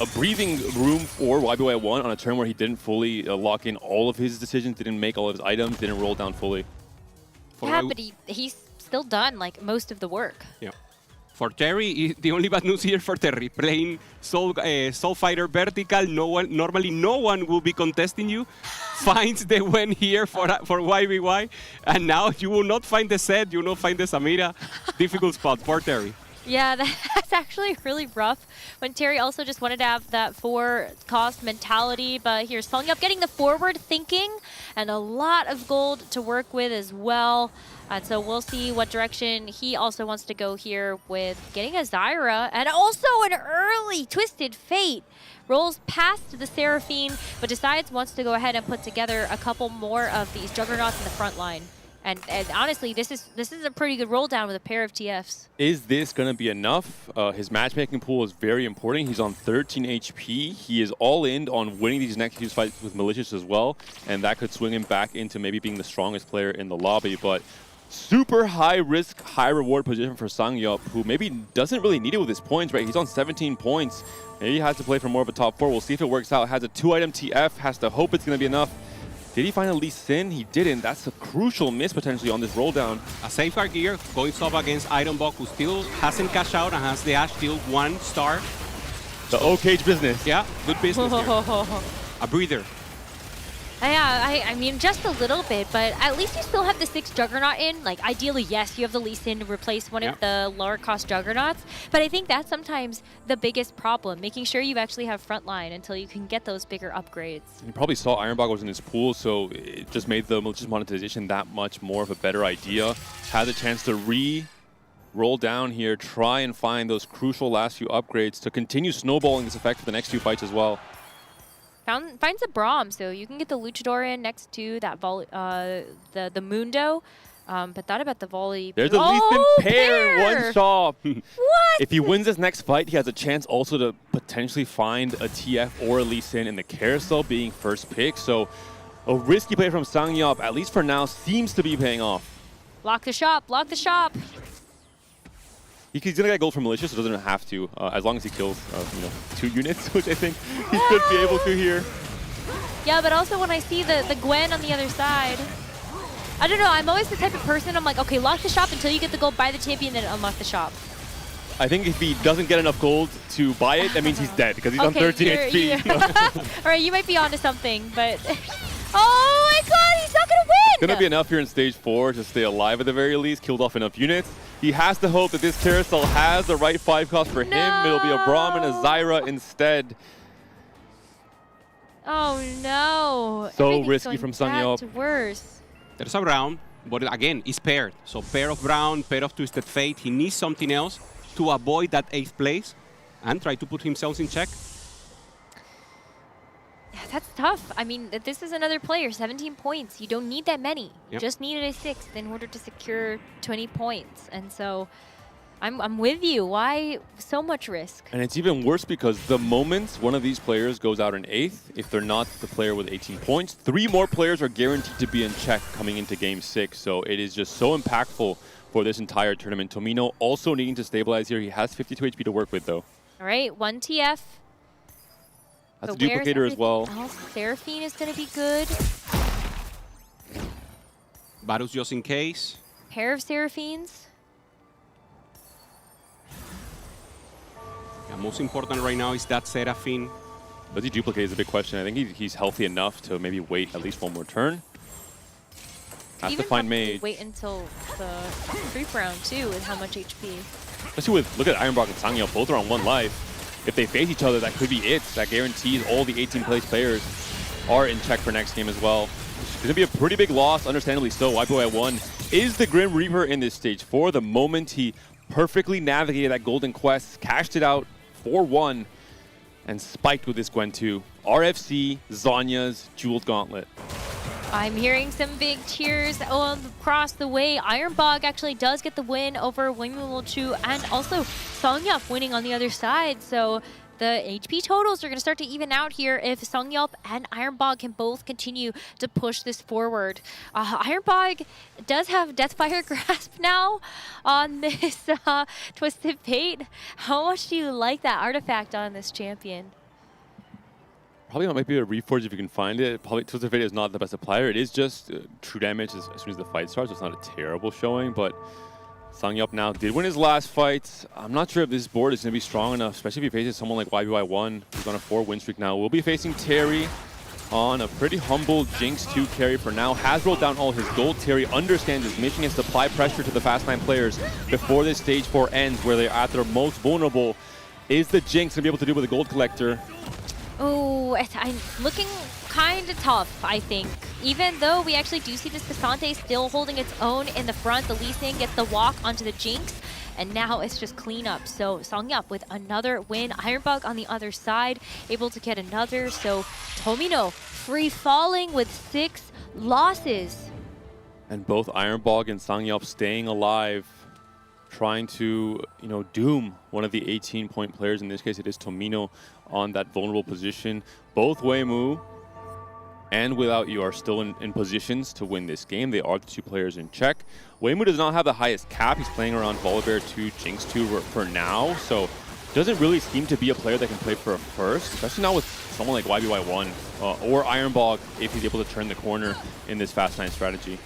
a breathing room for YBY1 on a turn where he didn't fully lock in all of his decisions, didn't make all of his items, didn't roll down fully. Yeah, but he's still done like most of the work. Yeah. For Terry, the only bad news here for Terry, playing Soul Fighter vertical, normally no one will be contesting you. Finds the win here for YBY, and now you will not find the set, you will not find the Samira. Difficult spot for Terry. Yeah, that's actually really rough. When Terry also just wanted to have that 4-cost mentality, but here's Songyup getting the forward thinking and a lot of gold to work with as well. And so we'll see what direction he also wants to go here with getting a Zyra and also an early Twisted Fate. Rolls past the Seraphine, but decides wants to go ahead and put together a couple more of these Juggernauts in the front line. And honestly, this is a pretty good roll down with a pair of TFs. Is this going to be enough? His matchmaking pool is very important. He's on 13 HP. He is all in on winning these next few fights with Malicious as well, and that could swing him back into maybe being the strongest player in the lobby. But super high risk, high reward position for Songyup, who maybe doesn't really need it with his points, right? He's on 17 points. Maybe he has to play for more of a top 4. We'll see if it works out. Has a 2-item TF, has to hope it's going to be enough. Did he find a Lee Sin? He didn't. That's a crucial miss potentially on this roll down. A safeguard gear going up against Ironbog, who still hasn't cashed out and has the Ash still 1 star. The O-Cage business. Yeah, good business here. A breather. Yeah, I mean, just a little bit, but at least you still have the 6 Juggernaut in. Like, ideally, yes, you have the Lee Sin to replace one of the lower-cost Juggernauts, but I think that's sometimes the biggest problem, making sure you actually have frontline until you can get those bigger upgrades. You probably saw Ironbog was in his pool, so it just made the malicious monetization that much more of a better idea. Had the chance to roll down here, try and find those crucial last few upgrades to continue snowballing this effect for the next 2 fights as well. Finds a Braum, so you can get the Luchador in next to that the Mundo. But thought about the volley. There's a Lee Sin pair in one shot. What? If he wins this next fight, he has a chance also to potentially find a TF or a Lee Sin in the carousel being first pick. So a risky play from Songyup, at least for now, seems to be paying off. Lock the shop, lock the shop. He's going to get gold from Malicious, so doesn't have to, as long as he kills 2 units, which I think he should be able to here. Yeah, but also when I see the Gwen on the other side, I don't know, I'm always the type of person, I'm like, okay, lock the shop until you get the gold, buy the champion, then unlock the shop. I think if he doesn't get enough gold to buy it, that means he's dead, because he's on 13 HP. All right, you might be onto something, but... Oh my god, he's not going to win! Going to be enough here in stage 4 to stay alive at the very least, killed off enough units. He has to hope that this carousel has the right 5 cost for him. It'll be a Braum and a Zyra instead. Oh no. So risky from Songyup. Worse. There's a Brown, but again, it's paired. So pair of Brown, pair of Twisted Fate. He needs something else to avoid that 8th place and try to put himself in check. Yeah, that's tough. I mean, this is another player, 17 points. You don't need that many. You just needed a 6th in order to secure 20 points. And so I'm with you. Why so much risk? And it's even worse because the moment one of these players goes out in 8th, if they're not the player with 18 points, 3 more players are guaranteed to be in check coming into Game 6. So it is just so impactful for this entire tournament. Tomino also needing to stabilize here. He has 52 HP to work with, though. All right, 1 TF. That's a duplicator as well. Seraphine is going to be good. Varus just in case. Pair of Seraphines. Yeah, most important right now is that Seraphine Does he duplicate is a big question. I think he's healthy enough to maybe wait at least one more turn. Has to find Mage. Wait until the creep round too with how much HP. Especially with, look at Ironbog and Sangyeo, both are on 1 life. If they face each other, that could be it. That guarantees all the 18 place players are in check for next game as well. It's going to be a pretty big loss, understandably so. YBOI1 is the Grim Reaper in this stage. For the moment, he perfectly navigated that Golden Quest, cashed it out 4-1, and spiked with this Gwen 2. RFC, Zhonya's Jeweled Gauntlet. I'm hearing some big cheers across the way. Ironbog actually does get the win over Wingwoo and also Songyup winning on the other side. So the HP totals are going to start to even out here if Songyup and Ironbog can both continue to push this forward. Ironbog does have Deathfire Grasp now on this Twisted Fate. How much do you like that artifact on this champion? Probably might be a Reforge if you can find it. Probably Twisted Fate is not the best supplier. It is just true damage as soon as the fight starts. So it's not a terrible showing, but Songyup now did win his last fight. I'm not sure if this board is going to be strong enough, especially if he faces someone like YBY1, who's on a 4-win streak now. We'll be facing Terry on a pretty humble Jinx 2 carry for now. Has rolled down all his gold. Terry understands his mission is to apply pressure to the Fast 9 players before this stage 4 ends, where they're at their most vulnerable. Is the Jinx going to be able to do with a gold collector? Oh, I'm looking kind of tough, I think. Even though we actually do see this Cassante still holding its own in the front, the Lee Sin gets the walk onto the Jinx, and now it's just cleanup. So Songyup with another win. Ironbug on the other side, able to get another. So Tomino free falling with 6 losses. And both Ironbog and Songyup staying alive, trying to, doom one of the 18-point players. In this case, it is Tomino on that vulnerable position. Both Waymu and Without You are still in positions to win this game. They are the 2 players in check. Waymu does not have the highest cap. He's playing around Volibear 2, Jinx 2 for now, so doesn't really seem to be a player that can play for a first, especially not with someone like YBY1 or Ironbog if he's able to turn the corner in this Fast 9 strategy.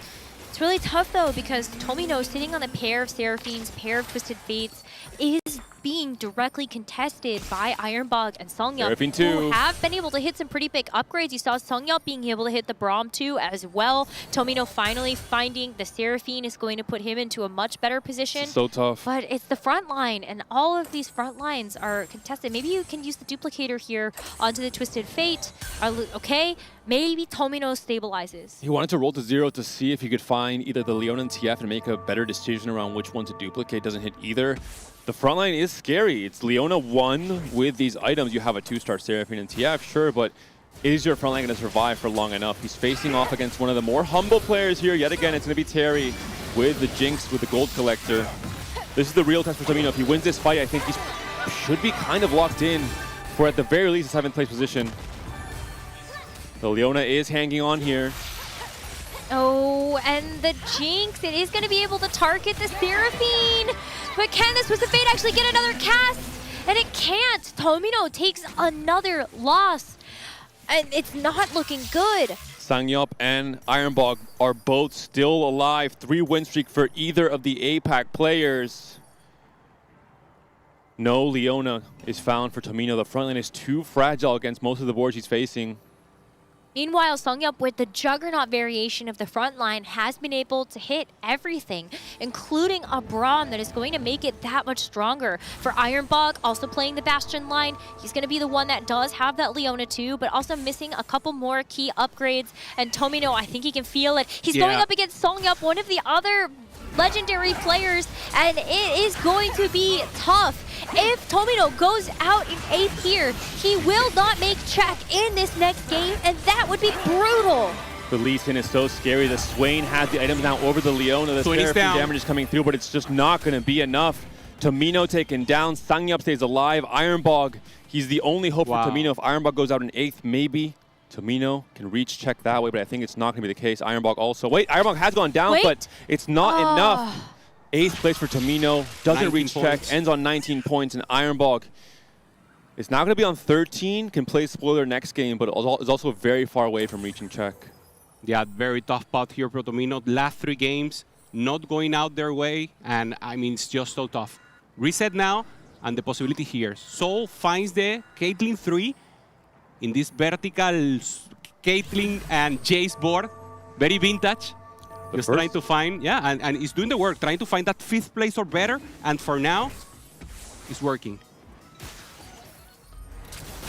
It's really tough, though, because Tomino, sitting on the pair of Seraphines, pair of Twisted Fates, is being directly contested by Ironbog and Songyup, who have been able to hit some pretty big upgrades. You saw Songyup being able to hit the Braum 2 as well. Tomino finally finding the Seraphine is going to put him into a much better position. So tough. But it's the front line, and all of these front lines are contested. Maybe you can use the duplicator here onto the Twisted Fate. Okay, maybe Tomino stabilizes. He wanted to roll to 0 to see if he could find either the Leona and TF and make a better decision around which one to duplicate. Doesn't hit either. The front line is scary. It's Leona 1 with these items. You have a 2-star Seraphine and TF, sure, but is your front line going to survive for long enough? He's facing off against one of the more humble players here. Yet again, it's going to be Terry with the Jinx with the gold collector. This is the real test for Tomino. If he wins this fight, I think he should be kind of locked in for at the very least a 7th place position. The Leona is hanging on here. Oh, and the Jinx, it is going to be able to target the Seraphine. But can this Twisted Fate actually get another cast? And it can't. Tomino takes another loss. And it's not looking good. Songyup and Ironbog are both still alive. 3-win streak for either of the APAC players. No Leona is found for Tomino. The front line is too fragile against most of the boards he's facing. Meanwhile, Songyup, with the Juggernaut variation of the front line, has been able to hit everything, including a Braum that is going to make it that much stronger. For Ironbog, also playing the Bastion line, he's going to be the one that does have that Leona too, but also missing a couple more key upgrades. And Tomino, I think he can feel it. He's going up against Songyup, one of the other legendary players, and it is going to be tough. If Tomino goes out in 8th here, he will not make check in this next game, and that would be brutal. The Lee Sin is so scary. The Swain has the items now over the Leona. The Seraphine damage is coming through, but it's just not going to be enough. Tomino taken down. Songyup stays alive. Ironbog, he's the only hope for Tomino. If Ironbog goes out in 8th, maybe Tomino can reach check that way, but I think it's not going to be the case. Ironbog also. Ironbog has gone down, but it's not enough. 8th place for Tomino. Doesn't reach check. Ends on 19 points, and Ironbog is now going to be on 13. Can play spoiler next game, but is also very far away from reaching check. Yeah, very tough pot here for Tomino. Last 3 games, not going out their way, and I mean, it's just so tough. Reset now, and the possibility here. Soul finds the Caitlyn 3. in this vertical Caitlyn and Jace board. Very vintage. Just trying to find, and he's doing the work, trying to find that 5th place or better. And for now, it's working.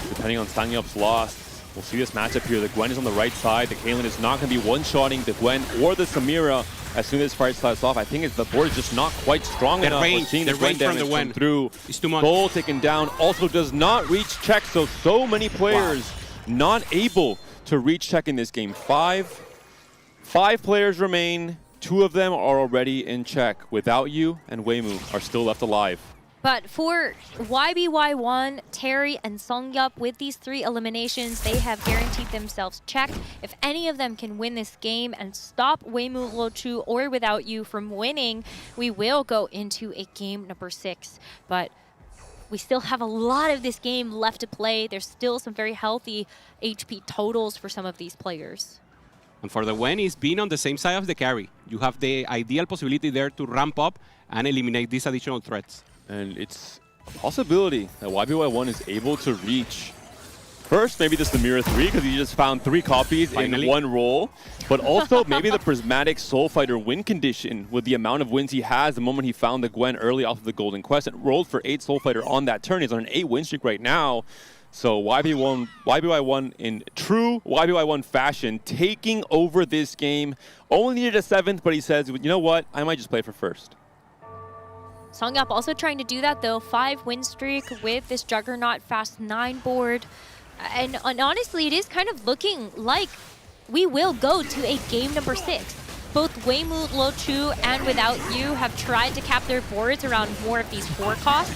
Depending on Sangyup's loss, we'll see this matchup here. The Gwen is on the right side. The Caitlyn is not going to be one-shotting the Gwen or the Samira as soon as fight starts off. I think the board is just not quite strong enough. Range, We're seeing the Gwen range from the damage Gwen come through. It's too much. Goal taken down. Also does not reach check, so many players not able to reach check in this game. Five players remain. 2 of them are already in check. Without You and Weimu are still left alive. But for YBY1, Terry, and Songyup, with these 3 eliminations, they have guaranteed themselves check. If any of them can win this game and stop Weimu, Lochu, or Without You from winning, we will go into a game number 6. But we still have a lot of this game left to play. There's still some very healthy HP totals for some of these players. And for the Gwen, it's being on the same side of the carry. You have the ideal possibility there to ramp up and eliminate these additional threats. And it's a possibility that YBY1 is able to reach first, maybe this Samira 3, because he just found 3 copies in one roll. But also maybe the Prismatic Soul Fighter win condition with the amount of wins he has the moment he found the Gwen early off of the Golden Quest and rolled for 8 Soul Fighter on that turn. He's on an 8 win streak right now. So YBY1 in true YBY1 fashion, taking over this game. Only needed a 7th, but he says, you know what? I might just play for first. Songyup also trying to do that, though. 5 win streak with this Juggernaut Fast 9 board. And honestly, it is kind of looking like we will go to a game number 6. Both Weimu, Lochu, and Without You have tried to cap their boards around more of these 4 costs.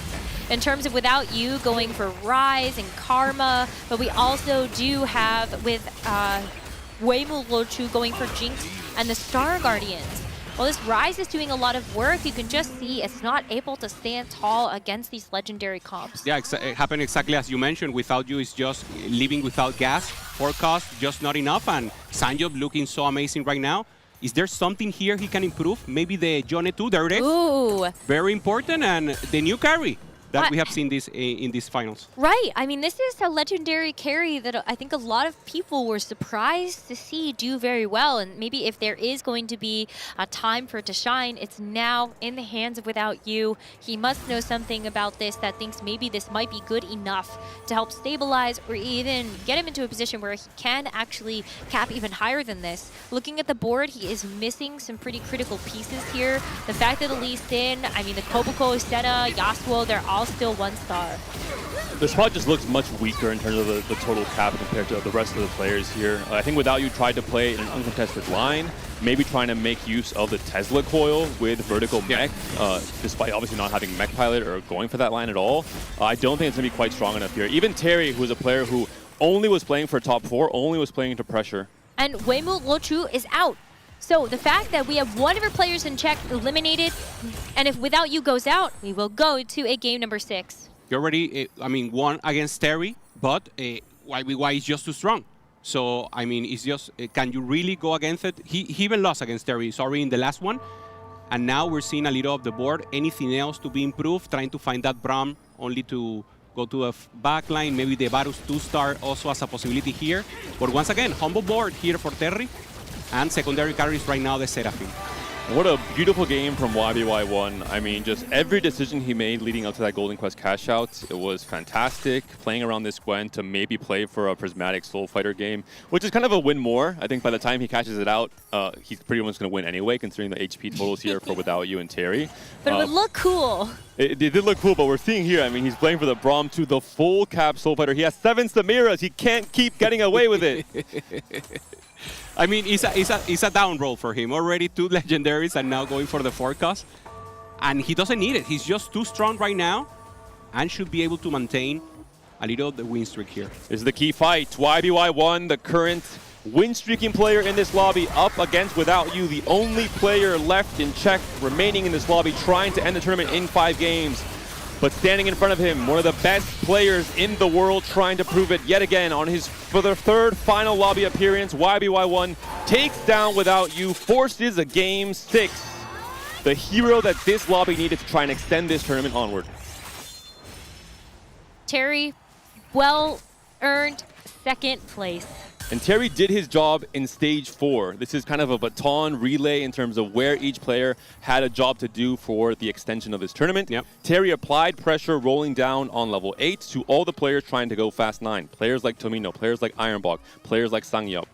In terms of Without You going for Rise and Karma, but we also do have with Weimu, Lochu going for Jinx and the Star Guardians. While this Rise is doing a lot of work, you can just see it's not able to stand tall against these legendary comps. Yeah, it happened exactly as you mentioned. Without You is just living without gas. 4 costs, just not enough. And Sangyup looking so amazing right now. Is there something here he can improve? Maybe the Jone 2, there it is. Ooh. Very important. And the new carry that we have seen this in these finals. Right. I mean, this is a legendary carry that I think a lot of people were surprised to see do very well. And maybe if there is going to be a time for it to shine, it's now in the hands of Without You. He must know something about this that thinks maybe this might be good enough to help stabilize or even get him into a position where he can actually cap even higher than this. Looking at the board, he is missing some pretty critical pieces here. The fact that Lee Sin, I mean, the Koboko, Seta, Yasuo, they're all still 1 star. The squad just looks much weaker in terms of the total cap compared to the rest of the players here. I think Without You tried to play in an uncontested line, maybe trying to make use of the Tesla coil with vertical mech, despite obviously not having mech pilot or going for that line at all. I don't think it's going to be quite strong enough here. Even Terry, who is a player who only was playing for top 4, only was playing into pressure. And Weimu, Lochu is out. So the fact that we have 1 of our players in check eliminated, and if Without You goes out, we will go to a game number 6. You already, won against Terry, but YBY is just too strong. So, I mean, it's just, can you really go against it? He even lost against Terry, sorry, in the last one. And now we're seeing a little of the board. Anything else to be improved? Trying to find that Braum only to go to a back line. Maybe the Varus 2-star also as a possibility here. But once again, humble board here for Terry. And secondary carries right now the Seraphine. What a beautiful game from YBY1. I mean, just every decision he made leading up to that Golden Quest cash out, it was fantastic. Playing around this Gwen to maybe play for a Prismatic Soul Fighter game, which is kind of a win more. I think by the time he cashes it out, he's pretty much going to win anyway, considering the HP totals here for Without You and Terry. But it would look cool. It did look cool, but we're seeing here, I mean, he's playing for the Braum 2, the full cap Soul Fighter. He has 7 Samiras. He can't keep getting away with it. I mean, it's a down roll for him. Already 2 legendaries and now going for the 4 cost. And he doesn't need it. He's just too strong right now and should be able to maintain a little of the win streak here. This is the key fight. YBY1, the current win-streaking player in this lobby, up against Without You, the only player left in check remaining in this lobby, trying to end the tournament in 5 games. But standing in front of him, one of the best players in the world, trying to prove it yet again for their 3rd final lobby appearance. YBY1 takes down Without You, forces a game 6. The hero that this lobby needed to try and extend this tournament onward. Terry, well earned second place. And Terry did his job in stage 4. This is kind of a baton relay in terms of where each player had a job to do for the extension of this tournament. Yep. Terry applied pressure rolling down on level 8 to all the players trying to go fast 9. Players like Tomino, players like Ironbog, players like Sangyup.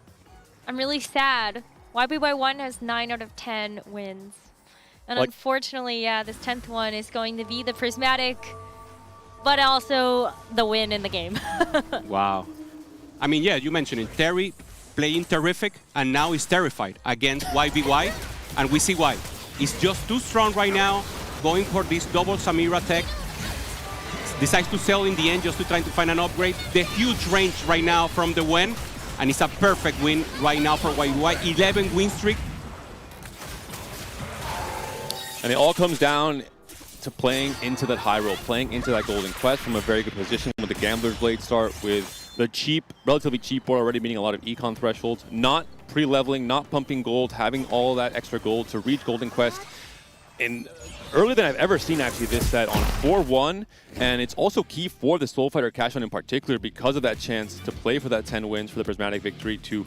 I'm really sad. YBY1 has 9 out of 10 wins. And Like- unfortunately, yeah, this 10th one is going to be the Prismatic, but also the win in the game. Wow. I mean, yeah, you mentioned it. Terry playing terrific, and now he's terrified against YBY, and we see why. He's just too strong right now, going for this double Samira tech. Decides to sell in the end just to try to find an upgrade. The huge range right now from the Wen, and it's a perfect win right now for YBY. 11 win streak. And it all comes down to playing into that high roll, playing into that golden quest from a very good position with the Gambler's Blade start, with the cheap, relatively cheap board already meeting a lot of econ thresholds, not pre-leveling, not pumping gold, having all that extra gold to reach golden quest. And earlier than I've ever seen actually this set on 4-1, and it's also key for the Soul Fighter Cashion in particular because of that chance to play for that 10 wins for the Prismatic victory to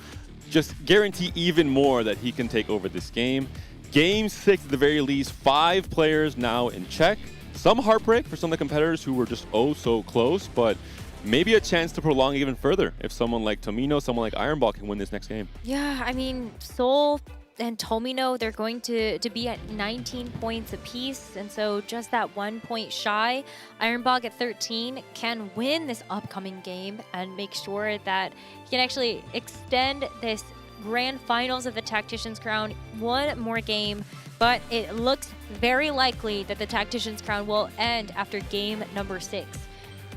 just guarantee even more that he can take over this game. Game 6 at the very least, 5 players now in check. Some heartbreak for some of the competitors who were just oh so close, but maybe a chance to prolong even further if someone like Tomino, someone like Ironball can win this next game. Yeah, I mean, Soul and Tomino, they're going to be at 19 points apiece, and so just that 1 point shy. Ironbog at 13 can win this upcoming game and make sure that he can actually extend this grand finals of the Tactician's Crown one more game, but it looks very likely that the Tactician's Crown will end after game number 6.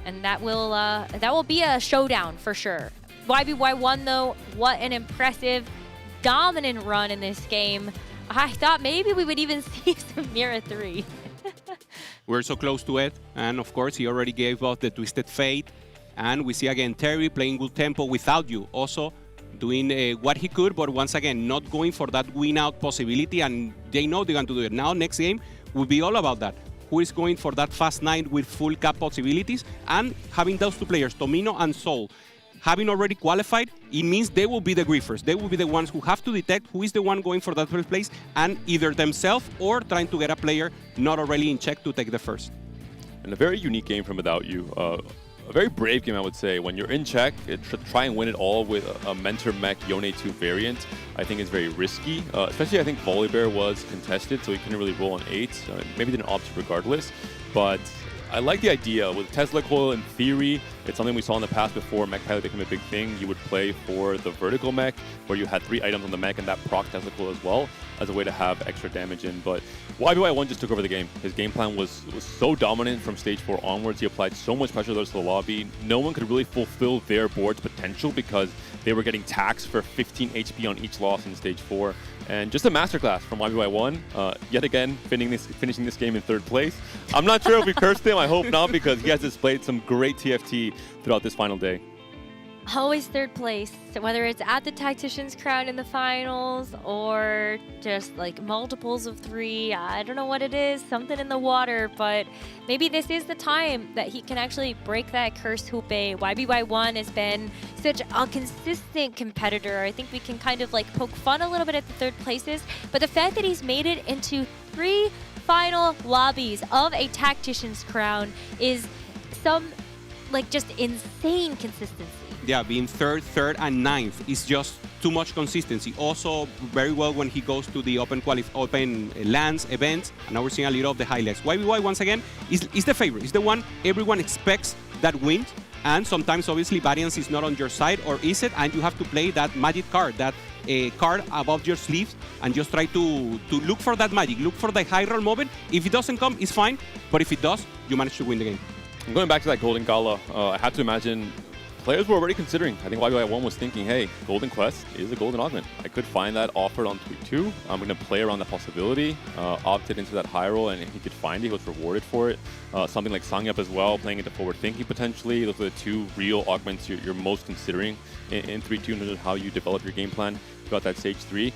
And that will be a showdown for sure. YBY1 though, what an impressive, dominant run in this game. I thought maybe we would even see some Mira 3. We're so close to it, and of course he already gave us the Twisted Fate, and we see again Terry playing good tempo without you, also doing what he could, but once again not going for that win out possibility, and they know they're going to do it. Now next game will be all about that. Who is going for that fast 9 with full cap possibilities, and having those two players, Tomino and Soul, having already qualified, it means they will be the griefers. They will be the ones who have to detect who is the one going for that first place, and either themselves or trying to get a player not already in check to take the first. And a very unique game from Without You. A very brave game, I would say. When you're in check, try and win it all with a Mentor Mech Yone 2 variant, I think is very risky. Especially I think Volibear was contested, so he couldn't really roll on 8. Maybe didn't opt regardless. But I like the idea. With Tesla Coil, in theory, it's something we saw in the past before Mech Pilot became a big thing. You would play for the vertical mech, where you had 3 items on the mech, and that proc Tesla Coil as well, as a way to have extra damage in. But YBY1 just took over the game. His game plan was so dominant from stage 4 onwards. He applied so much pressure to the lobby. No one could really fulfill their board's potential because they were getting taxed for 15 HP on each loss in stage 4. And just a masterclass from YBY1. Yet again, finishing this game in 3rd place. I'm not sure if we cursed him. I hope not, because he has displayed some great TFT throughout this final day. Always 3rd place, whether it's at the Tactician's Crown in the finals or just like multiples of 3. I don't know what it is, something in the water, but maybe this is the time that he can actually break that cursed Houpe. YBY1 has been such a consistent competitor. I think we can kind of like poke fun a little bit at the 3rd places, but the fact that he's made it into 3 final lobbies of a Tactician's Crown is some like just insane consistency. Yeah, being 3rd, and 9th is just too much consistency. Also, very well when he goes to the open lands events, and now we're seeing a little of the highlights. YBY, once again, is the favorite. It's the one everyone expects that wins, and sometimes, obviously, variance is not on your side, or is it? And you have to play that magic card, that card above your sleeves, and just try to look for that magic, look for the high roll moment. If it doesn't come, it's fine, but if it does, you manage to win the game. I'm going back to that Golden Gala. I have to imagine players were already considering. I think YBY1 was thinking, hey, Golden Quest is a Golden Augment. I could find that offered on Tweet 2. I'm going to play around the possibility. Opted into that high roll, and if he could find it, he was rewarded for it. Something like Sangyup as well, playing into forward thinking potentially. Those are the 2 real augments you're most considering in 3-2 in terms of how you develop your game plan throughout that stage 3.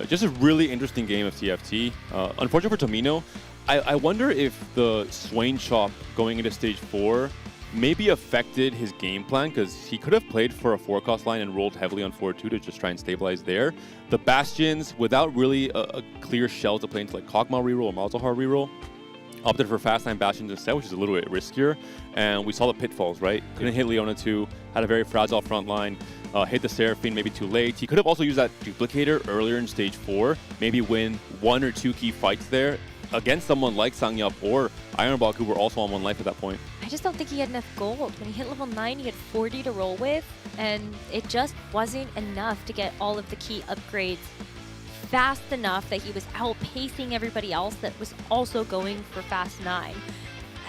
Just a really interesting game of TFT. Unfortunately for Tomino, I wonder if the Swain Shop going into stage 4 maybe affected his game plan because he could have played for a 4-cost line and rolled heavily on 4-2 to just try and stabilize there. The Bastions, without really a clear shell to play into like Kog'Maw reroll or Malzahar reroll, opted for fast 9 Bastions instead, which is a little bit riskier. And we saw the pitfalls, right? Couldn't hit Leona 2, had a very fragile front line, hit the Seraphine maybe too late. He could have also used that duplicator earlier in stage 4, maybe win 1 or 2 key fights there against someone like Sangyup or Ironbog, who were also on 1 life at that point. I just don't think he had enough gold. When he hit level 9, he had 40 to roll with, and it just wasn't enough to get all of the key upgrades fast enough that he was outpacing everybody else that was also going for fast 9.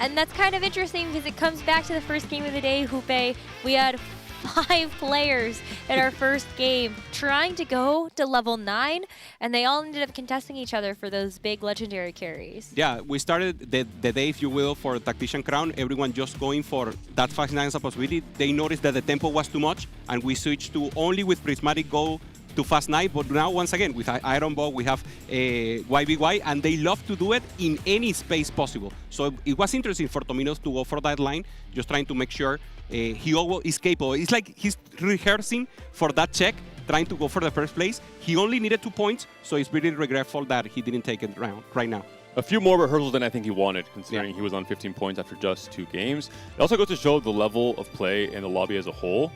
And that's kind of interesting because it comes back to the first game of the day, Hupei. We had 5 players in our first game trying to go to level 9, and they all ended up contesting each other for those big legendary carries. Yeah, we started the day, if you will, for Tactician Crown, everyone just going for that fast 9 as a possibility. They noticed that the tempo was too much, and we switched to only with Prismatic go to fast 9, but now once again with Ironbog we have YBY, and they love to do it in any space possible. So it was interesting for Tomino to go for that line, just trying to make sure he always is capable. It's like he's rehearsing for that check, trying to go for the first place. He only needed 2 points, so it's really regretful that he didn't take it right now. A few more rehearsals than I think he wanted, considering he was on 15 points after just 2 games. It also goes to show the level of play in the lobby as a whole.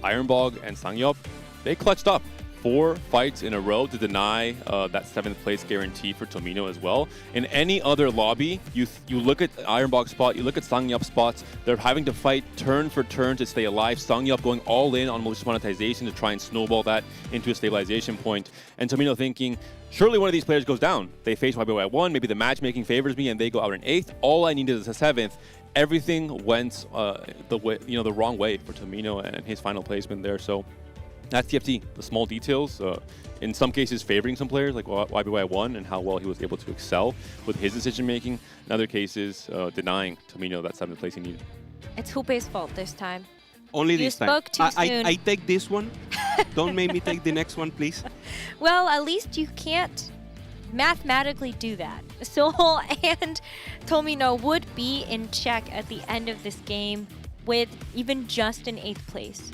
Ironbog and Sangyup, they clutched up 4 fights in a row to deny that 7th place guarantee for Tomino as well. In any other lobby, you look at Ironbog's spot, you look at Sangyup's spots, they're having to fight turn for turn to stay alive. Sangyup going all in on malicious monetization to try and snowball that into a stabilization point. And Tomino thinking, surely one of these players goes down. They face YBY1, maybe the matchmaking favors me and they go out in 8th. All I needed is a 7th. Everything went the wrong way for Tomino and his final placement there. So that's TFT, the small details, in some cases favoring some players like YBY1 and how well he was able to excel with his decision-making. In other cases, denying Tomino that 7th place he needed. It's Hupei's fault this time. Only this time. You spoke too soon. I take this one. Don't make me take the next one, please. Well, at least you can't mathematically do that. Soul and Tomino would be in check at the end of this game with even just an 8th place.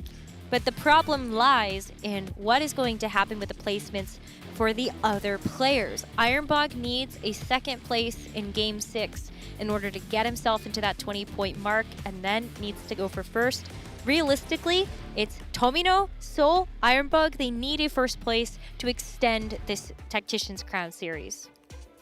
But the problem lies in what is going to happen with the placements for the other players. Ironbog needs a 2nd place in Game 6 in order to get himself into that 20-point mark, and then needs to go for 1st. Realistically, it's Tomino, Soul, Ironbog. They need a 1st place to extend this Tactician's Crown series.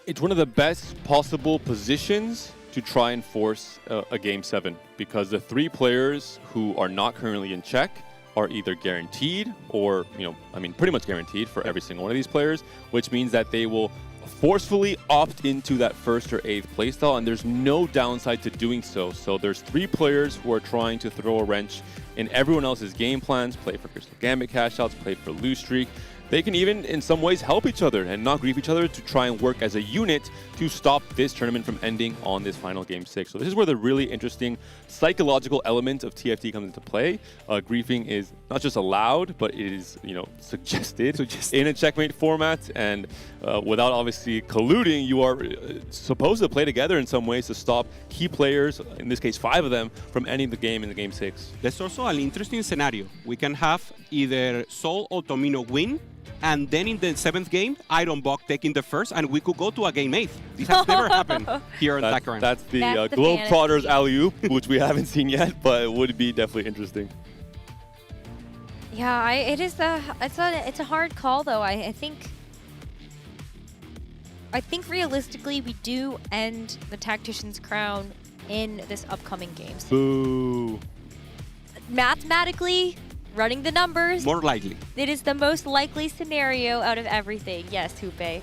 It's one of the best possible positions to try and force a Game 7, because the 3 players who are not currently in check are either guaranteed or, pretty much guaranteed for every single one of these players, which means that they will forcefully opt into that 1st or 8th playstyle, and there's no downside to doing so. So there's 3 players who are trying to throw a wrench in everyone else's game plans, play for Crystal Gambit cash outs, play for Loose Streak. They can even, in some ways, help each other and not grief each other to try and work as a unit to stop this tournament from ending on this final Game 6. So this is where the really interesting psychological element of TFT comes into play. Griefing is not just allowed, but it is, suggested in a checkmate format. And without obviously colluding, you are supposed to play together in some ways to stop key players, in this case 5 of them, from ending the game in the Game 6. There's also an interesting scenario. We can have either Soul or Tomino win, and then in the 7th game, Ironbog taking the 1st, and we could go to a Game 8. This has never happened here in Dakar. That's the Globetrotters alley-oop, which we haven't seen yet, but it would be definitely interesting. Yeah, it's a hard call though. I think realistically we do end the Tactician's Crown in this upcoming game. Boo. Mathematically, running the numbers, more likely. It is the most likely scenario out of everything. Yes, Hupei.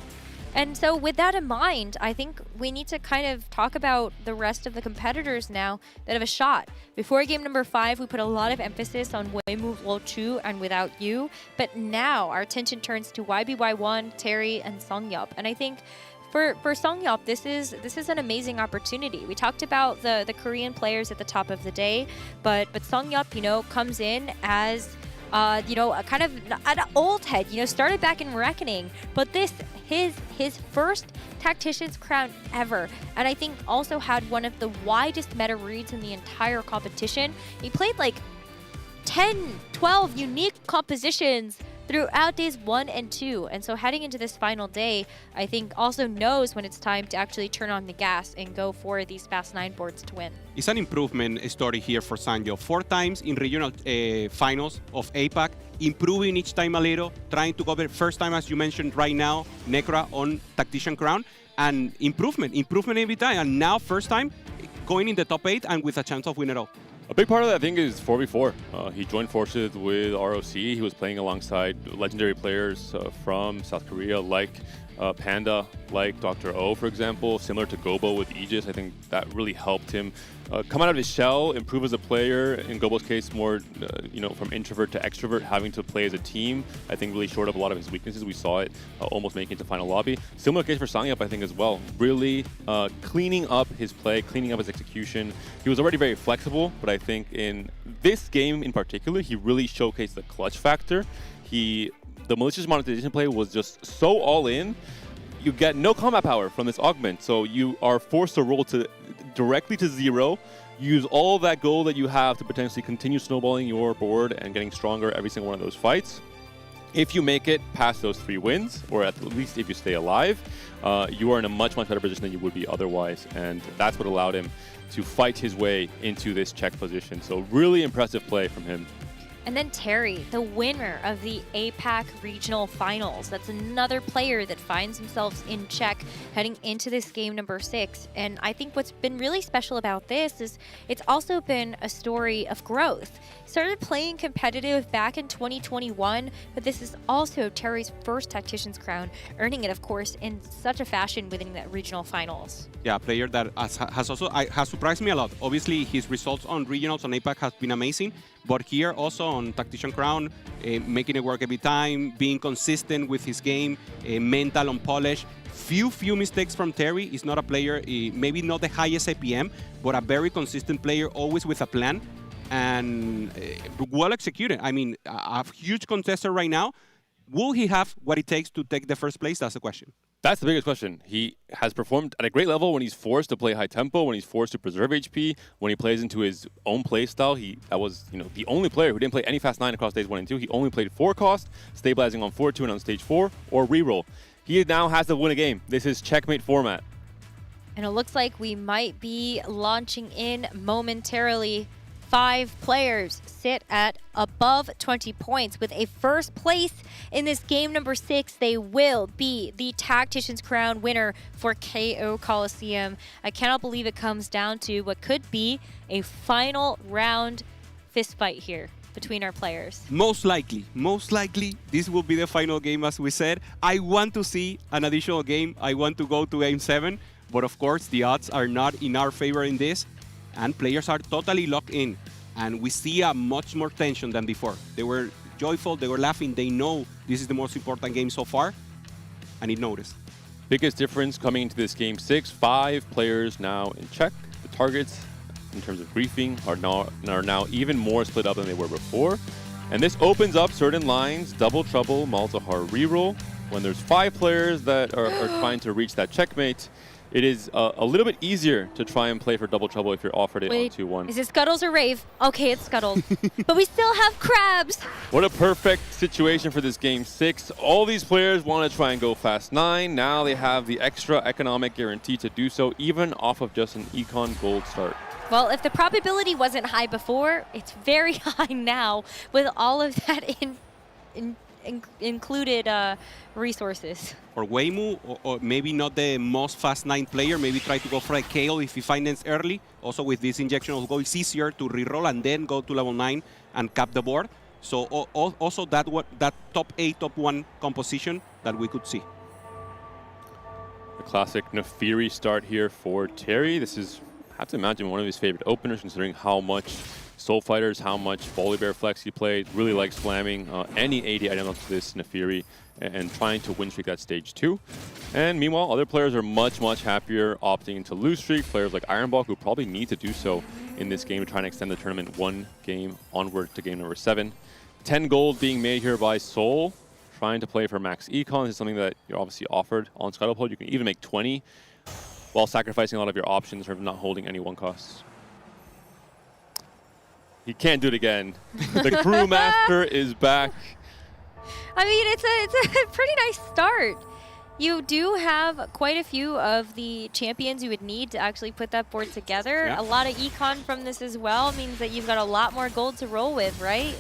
And so with that in mind, I think we need to kind of talk about the rest of the competitors now that have a shot. Before game number 5, we put a lot of emphasis on Weimu, Luochu, and Without You. But now our attention turns to YBY1, Terry, and Sangyup. And I think for Sangyup, this is an amazing opportunity. We talked about the Korean players at the top of the day, but Sangyup, comes in as you know, a kind of an old head, you know, started back in Reckoning, but this his first Tactician's crown ever, and I think also had one of the widest meta reads in the entire competition. He played like 10, 12 unique compositions throughout days 1 and 2, and so heading into this final day, I think also knows when it's time to actually turn on the gas and go for these fast 9 boards to win. It's an improvement story here for Sanjo. 4 times in regional finals of APAC, improving each time a little, trying to cover first time, as you mentioned right now, Necra on Tactician crown, and improvement every time, and now first time going in the top 8 and with a chance of winning it all. A big part of that, I think, is 4v4. He joined forces with ROC. He was playing alongside legendary players from South Korea, like Panda, like Dr. O, for example, similar to Gobo with Aegis. I think that really helped him come out of his shell, improve as a player. In Gobo's case, more you know, from introvert to extrovert, having to play as a team. I think really shored up a lot of his weaknesses. We saw it almost making it to final lobby. Similar case for Sangyup, I think, as well. Really cleaning up his play, cleaning up his execution. He was already very flexible, but I think in this game in particular, he really showcased the clutch factor. The malicious monetization play was just so all in. You get no combat power from this augment, so you are forced to roll directly to 0, use all that gold that you have to potentially continue snowballing your board and getting stronger every single one of those fights. If you make it past those 3 wins, or at least if you stay alive, you are in a much better position than you would be otherwise, and that's what allowed him to fight his way into this check position. So really impressive play from him. And then Terry, the winner of the APAC Regional Finals. That's another player that finds themselves in check heading into this game number 6. And I think what's been really special about this is it's also been a story of growth. He started playing competitive back in 2021, but this is also Terry's first Tactician's crown, earning it, of course, in such a fashion within the Regional Finals. Yeah, a player that has surprised me a lot. Obviously, his results on regionals on APAC has been amazing, but here also on Tactician Crown, making it work every time, being consistent with his game, mental on polish. Few mistakes from Terry. He's not a player, maybe not the highest APM, but a very consistent player, always with a plan, and well executed. I mean, a huge contester right now. Will he have what it takes to take the first place? That's the question. That's the biggest question. He has performed at a great level when he's forced to play high tempo, when he's forced to preserve HP, when he plays into his own play style. That was, you know, the only player who didn't play any fast 9 across days 1 and 2. He only played 4 cost, stabilizing on 4-2 and on stage 4, or reroll. He now has to win a game. This is checkmate format. And it looks like we might be launching in momentarily. 5 players sit at above 20 points with a first place in this game number 6. They will be the Tactician's Crown winner for KO Coliseum. I cannot believe it comes down to what could be a final round fistfight here between our players. Most likely, this will be the final game, as we said. I want to see an additional game. I want to go to game 7, but of course the odds are not in our favor in this. And players are totally locked in, and we see a much more tension than before. They were joyful, they were laughing, they know this is the most important game so far, and it noticed. Biggest difference coming into this game 6, 5 players now in check. The targets, in terms of griefing, are now even more split up than they were before. And this opens up certain lines, double trouble, Malzahar reroll. When there's 5 players that are trying to reach that checkmate, it is a little bit easier to try and play for double trouble if you're offered it on 2-1. Is it Scuttles or Rave? Okay, it's Scuttles. But we still have Crabs. What a perfect situation for this game 6. All these players want to try and go fast 9. Now they have the extra economic guarantee to do so, even off of just an Econ Gold start. Well, if the probability wasn't high before, it's very high now with all of that included resources. For Weimu, or maybe not the most fast 9 player, maybe try to go for a KO if he finds it early. Also with this injection of gold, it's easier to reroll and then go to level 9 and cap the board. So also that top 8, top 1 composition that we could see. The classic Nefiri start here for Terry. This is, I have to imagine, one of his favorite openers, considering how much Soul Fighters, how much Volibear Flex he played. Really likes slamming any AD item up to this Nefiri and trying to win streak at stage 2. And meanwhile, other players are much happier opting to lose streak. Players like Ironball, who probably need to do so in this game to try and extend the tournament 1 game onward to game number 7. 10 gold being made here by Soul, trying to play for max econ. This is something that you're obviously offered on Scuttlepole. You can even make 20 while sacrificing a lot of your options in terms of not holding any one costs. He can't do it again. The Crewmaster is back. I mean, it's a pretty nice start. You do have quite a few of the champions you would need to actually put that board together. Yeah. A lot of econ from this as well means that you've got a lot more gold to roll with, right?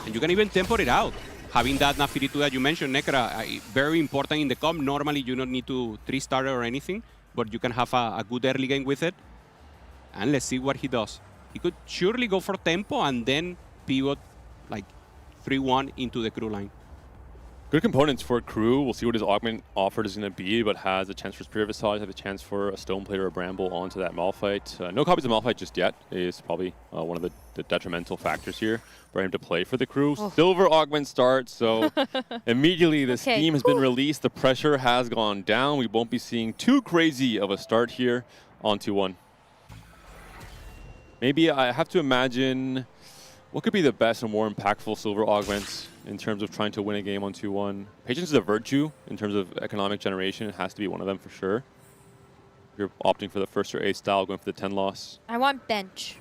And you can even tempo it out. Having that Nafiritu that you mentioned, Necra, very important in the comp. Normally, you don't need to 3-star or anything, but you can have a good early game with it. And let's see what he does. He could surely go for tempo and then pivot like 3-1 into the crew line. Good components for Crew. We'll see what his augment offered is going to be, but has a chance for Spirit Visage, has a chance for a Stone Plate or a Bramble onto that Malphite. No copies of Malphite just yet is probably one of the detrimental factors here for him to play for the Crew. Oh. Silver augment starts, so immediately the steam has been released. The pressure has gone down. We won't be seeing too crazy of a start here on 2-1. Maybe I have to imagine what could be the best and more impactful silver augments in terms of trying to win a game on 2-1. Patience is a virtue in terms of economic generation. It has to be one of them for sure. You're opting for the first or 8 style, going for the 10 loss. I want bench.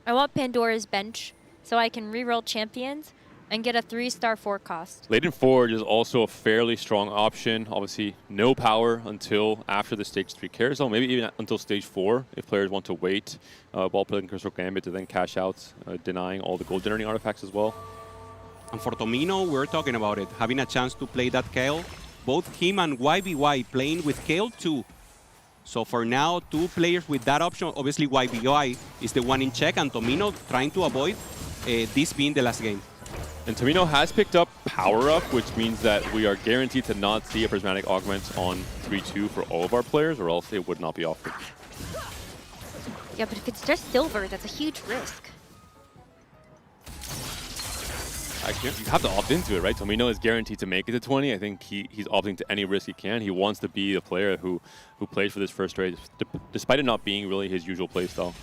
I want Pandora's bench so I can reroll champions and get a 3-star 4 cost. Laden Forge is also a fairly strong option. Obviously, no power until after the stage 3 carousel, maybe even until stage 4 if players want to wait while playing Crystal Gambit to then cash out, denying all the gold generating artifacts as well. And for Tomino, we're talking about it, having a chance to play that Kale. Both him and YBY playing with Kale too. So for now, 2 players with that option. Obviously, YBY is the one in check, and Tomino trying to avoid this being the last game. And Tomino has picked up Power Up, which means that we are guaranteed to not see a Prismatic Augment on 3-2 for all of our players, or else it would not be offered. Yeah, but if it's just silver, that's a huge risk. Actually, you have to opt into it, right? Tomino is guaranteed to make it to 20. I think he's opting to any risk he can. He wants to be a player who plays for this first race, despite it not being really his usual playstyle.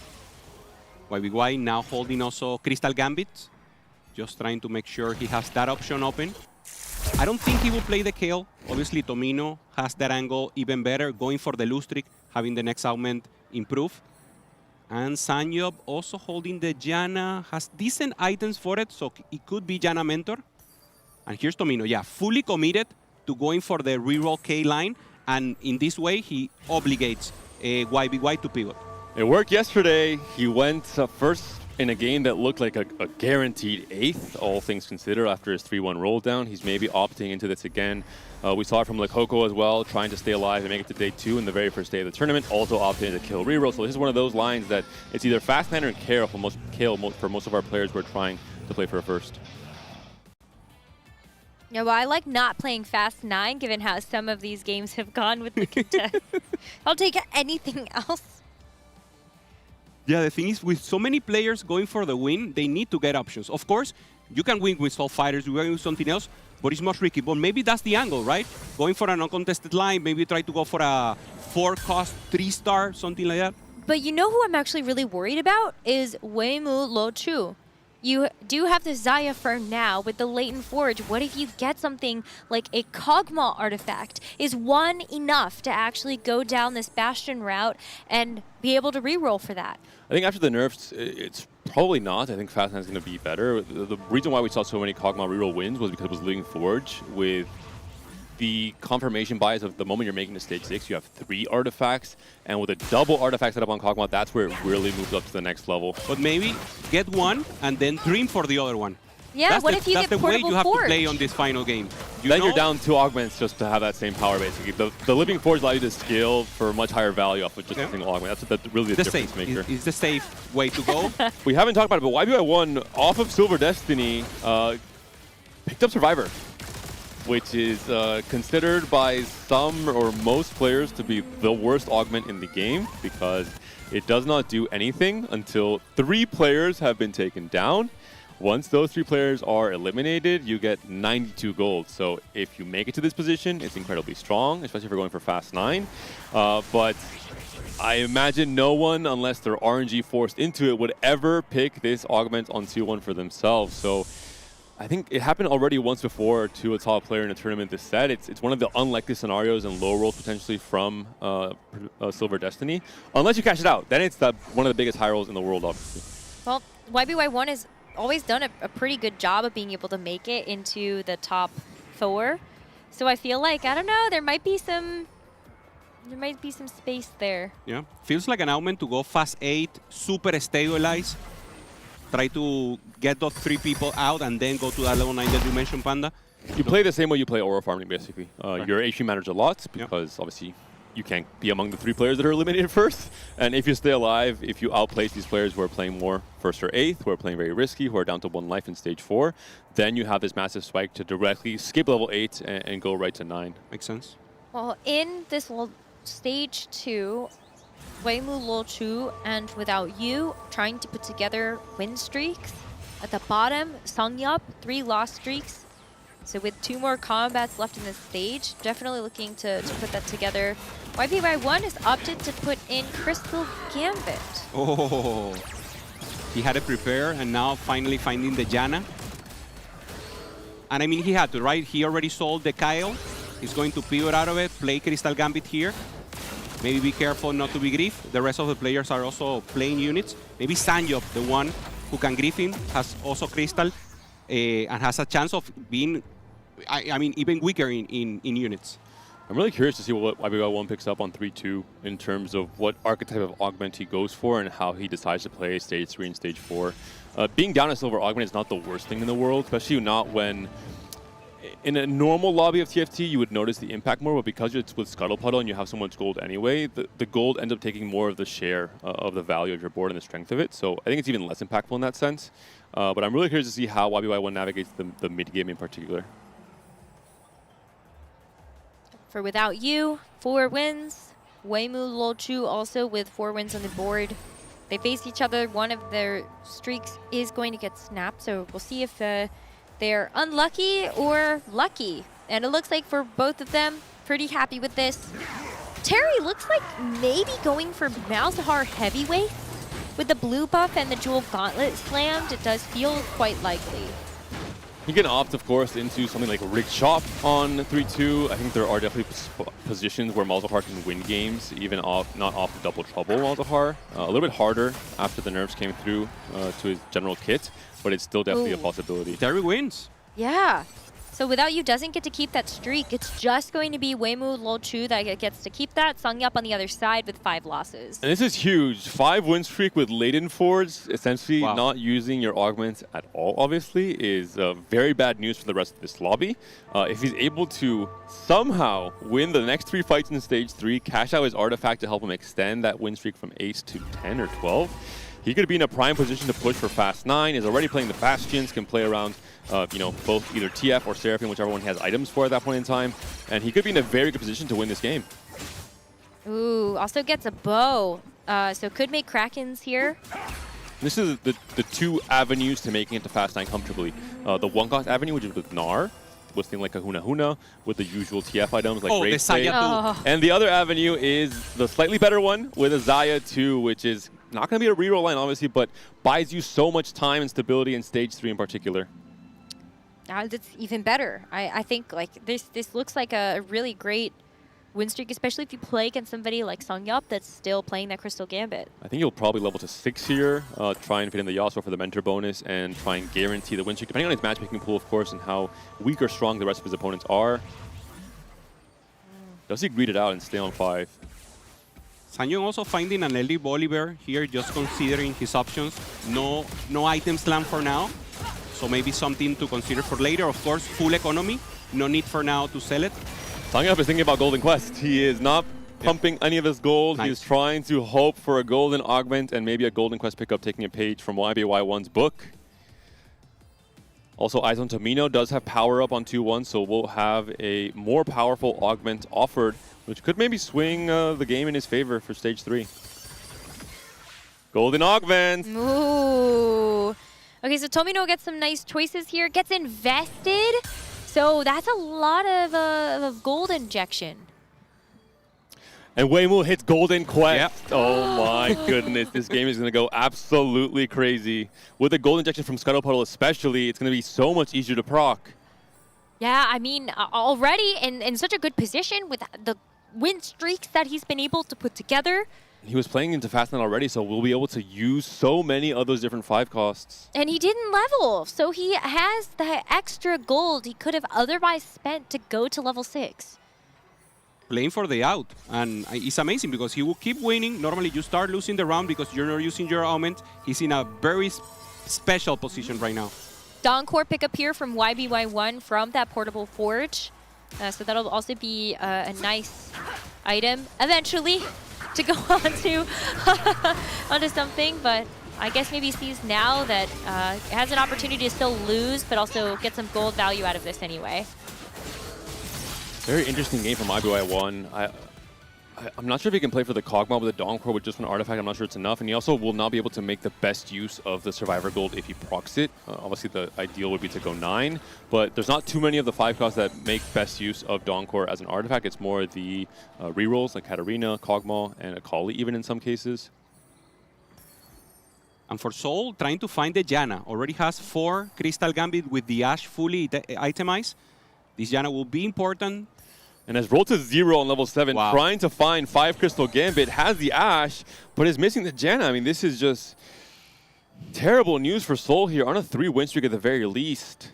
YBY now holding also Crystal Gambit, just trying to make sure he has that option open. I don't think he will play the Kale. Obviously, Tomino has that angle even better, going for the Lustric, having the next augment improve. And Sanyob also holding the Janna, has decent items for it, so it could be Janna Mentor. And here's Tomino, yeah, fully committed to going for the reroll K line, and in this way, he obligates YBY to pivot. It worked yesterday. He went first in a game that looked like a guaranteed 8th, all things considered, after his 3-1 roll down. He's maybe opting into this again. We saw it from Lekoko as well, trying to stay alive and make it to day 2 in the very first day of the tournament, also opting to kill reroll. So this is one of those lines that it's either fast nine or Kale for most of our players who are trying to play for a first. Yeah, well, I like not playing Fast 9, given how some of these games have gone with the contest. I'll take anything else. Yeah, the thing is, with so many players going for the win, they need to get options. Of course, you can win with Soul Fighters, you can win something else, but it's much tricky. But maybe that's the angle, right? Going for an uncontested line, maybe try to go for a 4-cost 3-star, something like that. But you know who I'm actually really worried about is Weimu Lo Chu. You do have the Zaya for now with the Latent Forge. What if you get something like a Kog'Maw artifact? Is 1 enough to actually go down this Bastion route and be able to reroll for that? I think after the nerfs, it's probably not. I think Fast 9 is going to be better. The reason why we saw so many Kog'Maw reroll wins was because it was Living Forge with the confirmation bias of the moment you're making to stage 6, you have 3 artifacts, and with a double artifact set up on Kog'Maw, that's where it really moves up to the next level. But maybe get 1 and then dream for the other one. Yeah, that's what if you get That's the way Portable you have Forge? to play on this final game. Then you're down 2 augments just to have that same power, basically. The Living Forge allows you to scale for much higher value off of just a single augment. That's really the difference maker. It's the safe way to go. We haven't talked about it, but YBY1 off of Silver Destiny picked up Survivor, which is considered by some or most players to be the worst augment in the game because it does not do anything until 3 players have been taken down. Once those 3 players are eliminated, you get 92 gold. So if you make it to this position, it's incredibly strong, especially if you're going for Fast 9. But I imagine no one, unless they're RNG forced into it, would ever pick this augment on 2-1 for themselves. So I think it happened already once before to a top player in a tournament this set. It's one of the unlikely scenarios in low rolls potentially from Silver Destiny. Unless you cash it out. Then it's one of the biggest high rolls in the world, obviously. Well, YBY1 has always done a pretty good job of being able to make it into the top 4. So I feel like, I don't know, there might be some space there. Yeah, feels like an augment to go fast 8, super stabilize, try to get those 3 people out and then go to that level 9 that you mentioned, Panda. You play the same way you play aura farming, basically. Your HP matters a lot because obviously you can't be among the 3 players that are eliminated first. And if you stay alive, if you outplace these players who are playing more 1st or 8th, who are playing very risky, who are down to 1 life in stage 4, then you have this massive spike to directly skip level 8 and go right to 9. Makes sense. Well, in this stage 2, Weimu Lochu and Without You trying to put together win streaks. At the bottom, Songyup, 3 loss streaks. So with 2 more combats left in this stage, definitely looking to put that together. YBY1 has opted to put in Crystal Gambit. Oh, he had it prepared and now finally finding the Janna. And I mean, he had to, right? He already sold the Kyle. He's going to pivot out of it, play Crystal Gambit here. Maybe be careful not to be grief. The rest of the players are also playing units. Maybe Sanjop, the one who can grief him, has also Crystal and has a chance of being, I mean, even weaker in units. I'm really curious to see what YBY1 picks up on 3-2 in terms of what archetype of augment he goes for and how he decides to play stage 3 and stage 4. Being down a silver augment is not the worst thing in the world, especially not when in a normal lobby of TFT, you would notice the impact more, but because it's with Scuttle Puddle and you have so much gold anyway, the gold ends up taking more of the share of the value of your board and the strength of it. So I think it's even less impactful in that sense. But I'm really curious to see how YBY1 navigates the mid-game in particular. For Without You, 4 wins. Weimu Lochu also with 4 wins on the board. They face each other. One of their streaks is going to get snapped, so we'll see if they're unlucky or lucky. And it looks like for both of them, pretty happy with this. Terry looks like maybe going for Malzahar heavyweight. With the blue buff and the Jewel Gauntlet slammed, it does feel quite likely. He can opt, of course, into something like Rigged Shop on 3-2. I think there are definitely positions where Malzahar can win games, even not off the Double Trouble Malzahar. A little bit harder after the nerfs came through to his general kit, but it's still definitely a possibility. Terry wins. Yeah. So Without You doesn't get to keep that streak. It's just going to be Weimu Lochu that gets to keep that. Songyup on the other side with 5 losses. And this is huge. 5 win streak with Laden Fords, essentially not using your augments at all, obviously, is very bad news for the rest of this lobby. If he's able to somehow win the next 3 fights in stage 3, cash out his artifact to help him extend that win streak from 8 to 10 or 12, he could be in a prime position to push for Fast 9, is already playing the Bastions, can play around both either TF or Seraphim, whichever one he has items for at that point in time, and he could be in a very good position to win this game. Ooh, also gets a bow, so could make Krakens here. This is the 2 avenues to making it to Fast 9 comfortably. The 1-cost avenue, which is with Gnar, with things like a Huna Huna, with the usual TF items like Raid Blade. And the other avenue is the slightly better one with a Xayah 2, which is not going to be a reroll line, obviously, but buys you so much time and stability in stage 3 in particular. That's even better. I think like this looks like a really great win streak, especially if you play against somebody like Songyup that's still playing that Crystal Gambit. I think you'll probably level to 6 here, try and fit in the Yasuo for the mentor bonus, and try and guarantee the win streak, depending on his matchmaking pool, of course, and how weak or strong the rest of his opponents are. Does he greed it out and stay on 5? Sanjong also finding an early Bolivar here, just considering his options. No item slam for now, so maybe something to consider for later. Of course, full economy, no need for now to sell it. Songyup is thinking about Golden Quest. He is not pumping any of his gold. Nice. He's trying to hope for a golden augment and maybe a Golden Quest pickup, taking a page from YBY1's book. Also, Eyes on Tomino does have power up on 2-1, so we'll have a more powerful augment offered, which could maybe swing the game in his favor for stage 3. Golden augments! Ooh. Okay, so Tomino gets some nice choices here, gets invested. So that's a lot of gold injection. And Weimu hits Golden Quest. Oh my goodness, this game is going to go absolutely crazy. With the Gold Injection from Scuttle Puddle especially, it's going to be so much easier to proc. Yeah, I mean, already in such a good position with the win streaks that he's been able to put together. He was playing into Fast 9 already, so we'll be able to use so many of those different 5 costs. And he didn't level, so he has the extra gold he could have otherwise spent to go to level 6. Playing for the out, and it's amazing because he will keep winning. Normally you start losing the round because you're not using your augment. He's in a very special position right now. Doncor pick up here from YBY1 from that portable forge. So that'll also be a nice item eventually to go onto something, but I guess maybe sees now that has an opportunity to still lose, but also get some gold value out of this anyway. Very interesting game from IBY1. I'm not sure if he can play for the Kog'Maw with the Doncor with just one artifact. I'm not sure it's enough. And he also will not be able to make the best use of the Survivor Gold if he procs it. Obviously, the ideal would be to go 9. But there's not too many of the 5 costs that make best use of Doncor as an artifact. It's more the rerolls like Katarina, Kog'Maw, and Akali even in some cases. And for Soul, trying to find the Janna. Already has 4 Crystal Gambit with the Ashe fully itemized. This Janna will be important. And has rolled to 0 on level 7, trying to find 5 Crystal Gambit, has the Ashe, but is missing the Janna. I mean, this is just terrible news for Soul here on a 3 win streak at the very least.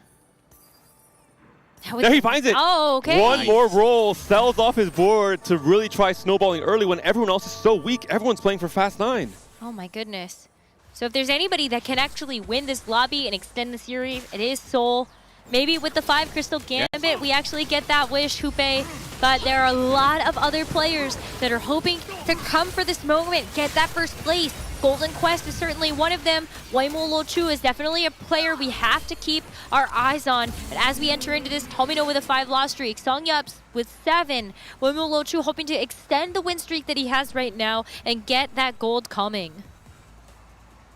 There he finds it. Oh, okay. One more roll, sells off his board to really try snowballing early when everyone else is so weak. Everyone's playing for Fast 9. Oh my goodness. So if there's anybody that can actually win this lobby and extend the series, it is Soul. Maybe with the 5 Crystal Gambit, we actually get that wish, Hoope. But there are a lot of other players that are hoping to come for this moment, get that first place. Golden Quest is certainly one of them. Weimu Lochu is definitely a player we have to keep our eyes on. And as we enter into this, Tomino with a 5 loss streak, Songyups with 7. Weimu Lochu hoping to extend the win streak that he has right now and get that gold coming.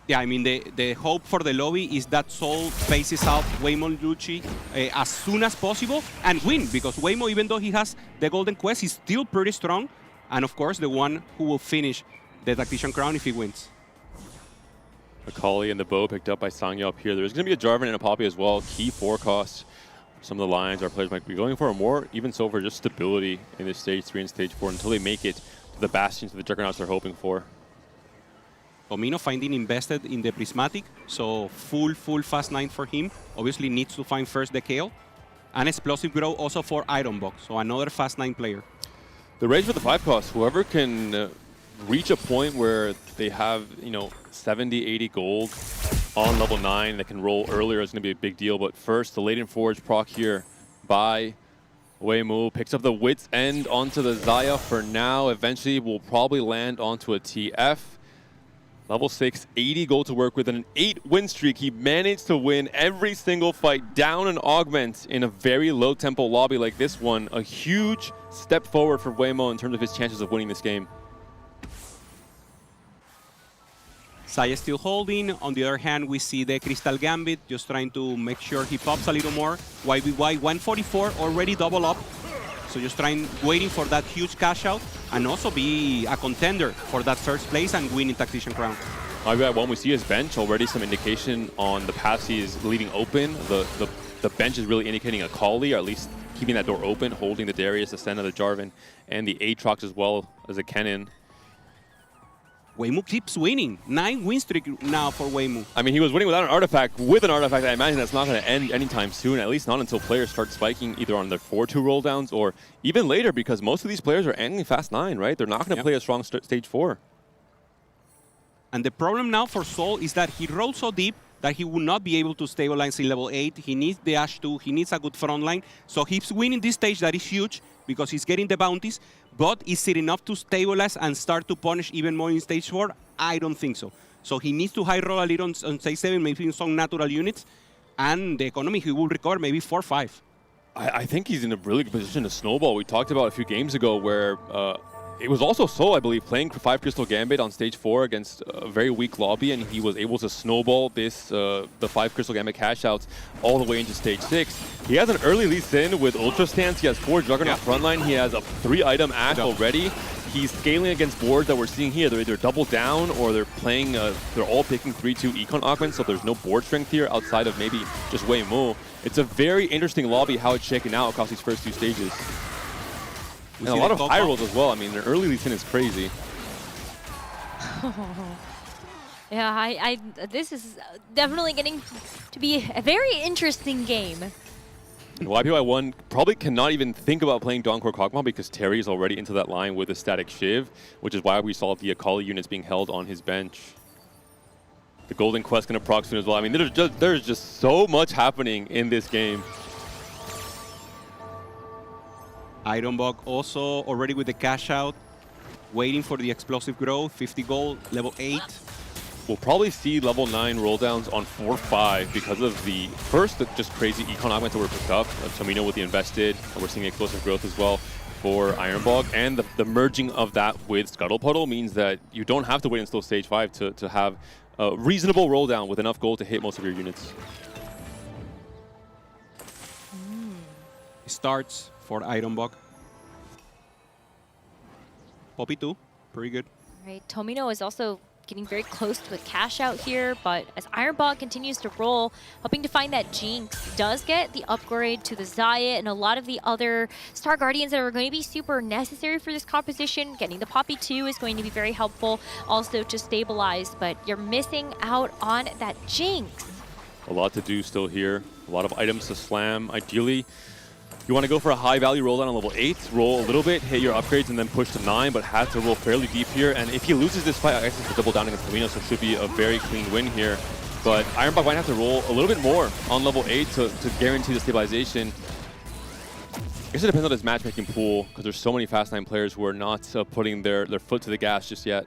Yeah, I mean, the hope for the lobby is that Soul faces out Weimu Lucci as soon as possible and win, because Weimu, even though he has the Golden Quest, he's still pretty strong. And of course, the one who will finish the Tactician crown if he wins. Akali and the bow picked up by Sangya up here. There's going to be a Jarvan and a Poppy as well. Key 4 costs. Some of the lines our players might be going for, more even so for just stability in this stage 3 and stage 4 until they make it to the bastions of the Juggernauts they're hoping for. Tomino finding invested in the Prismatic, so full Fast 9 for him. Obviously needs to find first the KO. And Explosive Grow also for Iron Box, so another Fast 9 player. The race for the 5 costs, whoever can reach a point where they have, 70, 80 gold on level 9 that can roll earlier is going to be a big deal. But first, the Latent Forge proc here by Weimu picks up the Wit's End onto the Xayah for now. Eventually, will probably land onto a TF. Level 6, 80 gold to work with, and an 8 win streak. He managed to win every single fight down an augment in a very low tempo lobby like this one. A huge step forward for Weimu in terms of his chances of winning this game. Xayah still holding. On the other hand, we see the Crystal Gambit just trying to make sure he pops a little more. YBY 144 already double up. So just waiting for that huge cash out and also be a contender for that first place and winning Tactician crown. IBY1, we see his bench already some indication on the paths he is leaving open. The bench is really indicating a Akali, or at least keeping that door open, holding the Darius, the Senna, the Jarvan, and the Aatrox as well as a Kennen. Weimu keeps winning. 9 win streak now for Weimu. I mean, he was winning without an artifact. With an artifact, I imagine that's not going to end anytime soon, at least not until players start spiking either on their 4-2 roll downs or even later, because most of these players are ending Fast 9, right? They're not going to play a strong stage 4. And the problem now for Soul is that he rolls so deep that he will not be able to stabilize in level 8. He needs the Ashe 2. He needs a good front line. So he's winning this stage that is huge because he's getting the bounties. But is it enough to stabilize and start to punish even more in stage 4? I don't think so. So he needs to high roll a little on stage 7, maybe in some natural units. And the economy, he will recover maybe 4-5. I think he's in a really good position to snowball. We talked about a few games ago where it was also Soul, I believe, playing 5 Crystal Gambit on stage 4 against a very weak lobby, and he was able to snowball this the 5 Crystal Gambit cash outs all the way into stage 6. He has an early Lee Sin with Ultra Stance. He has 4 Juggernaut frontline. He has a 3-item Ashe already. he's scaling against boards that we're seeing here. They're either double down or they're playing, they're all picking 3-2 econ augments, so there's no board strength here outside of maybe just Wei Mu. It's a very interesting lobby how it's shaking out across these first two stages. And a lot of high rolls as well. I mean, their early lead in is crazy. Yeah, this is definitely getting to be a very interesting game. YPY1 probably cannot even think about playing Dawncore Kog'Maw because Terry is already into that line with a static Shiv, which is why we saw the Akali units being held on his bench. The Golden Quest can proc soon as well. I mean, there's just so much happening in this game. Ironbog also already with the cash out, waiting for the explosive growth, 50 gold, level 8. We'll probably see level 9 rolldowns on 4-5 because of the first just crazy econ augments that were picked up. Tomino with the invested, and we're seeing explosive growth as well for Ironbog. And the merging of that with Scuttle Puddle means that you don't have to wait until stage 5 to have a reasonable rolldown with enough gold to hit most of your units. Starts for Ironbog. Poppy 2, pretty good. Right, Tomino is also getting very close to a cash out here, but as Ironbog continues to roll, hoping to find that Jinx, does get the upgrade to the Xayah and a lot of the other Star Guardians that are going to be super necessary for this composition. Getting the Poppy 2 is going to be very helpful also to stabilize, but you're missing out on that Jinx. A lot to do still here. A lot of items to slam. Ideally, you want to go for a high value rolldown on level 8, roll a little bit, hit your upgrades, and then push to 9, but has to roll fairly deep here. And if he loses this fight, I guess it's a double down against Tomino, so it should be a very clean win here. But Ironbog might have to roll a little bit more on level 8 to guarantee the stabilization. I guess it depends on his matchmaking pool, because there's so many Fast 9 players who are not putting their foot to the gas just yet.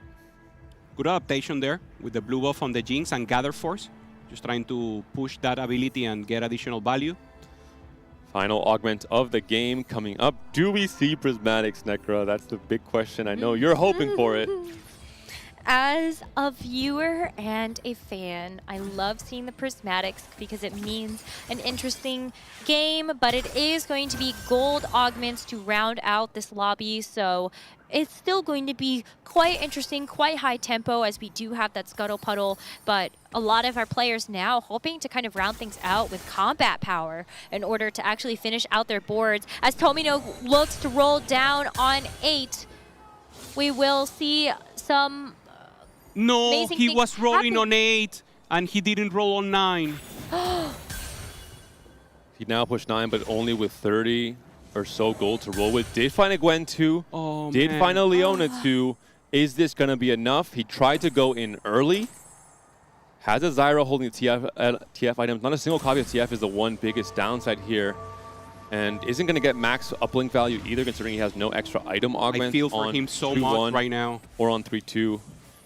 Good adaptation there with the blue buff on the Jinx and Gather Force. Just trying to push that ability and get additional value. Final augment of the game coming up. Do we see Prismatics, Necra? That's the big question. I know you're hoping for it. As a viewer and a fan, I love seeing the Prismatics because it means an interesting game, but it is going to be gold augments to round out this lobby, so it's still going to be quite interesting, quite high tempo as we do have that Scuttle Puddle, but a lot of our players now hoping to kind of round things out with combat power in order to actually finish out their boards. As Tomino looks to roll down on 8, we will see some No, he was rolling happen. on 8 and he didn't roll on 9. He now pushed 9, but only with 30 or so gold to roll with. Did find a Gwen 2. Oh, did man. find a Leona 2. Is this going to be enough? He tried to go in early. Has a Zyra holding the TF items. Not a single copy of TF is the one biggest downside here. And isn't going to get max uplink value either, considering he has no extra item augment. I feel for him so much right now. Or on 3-2.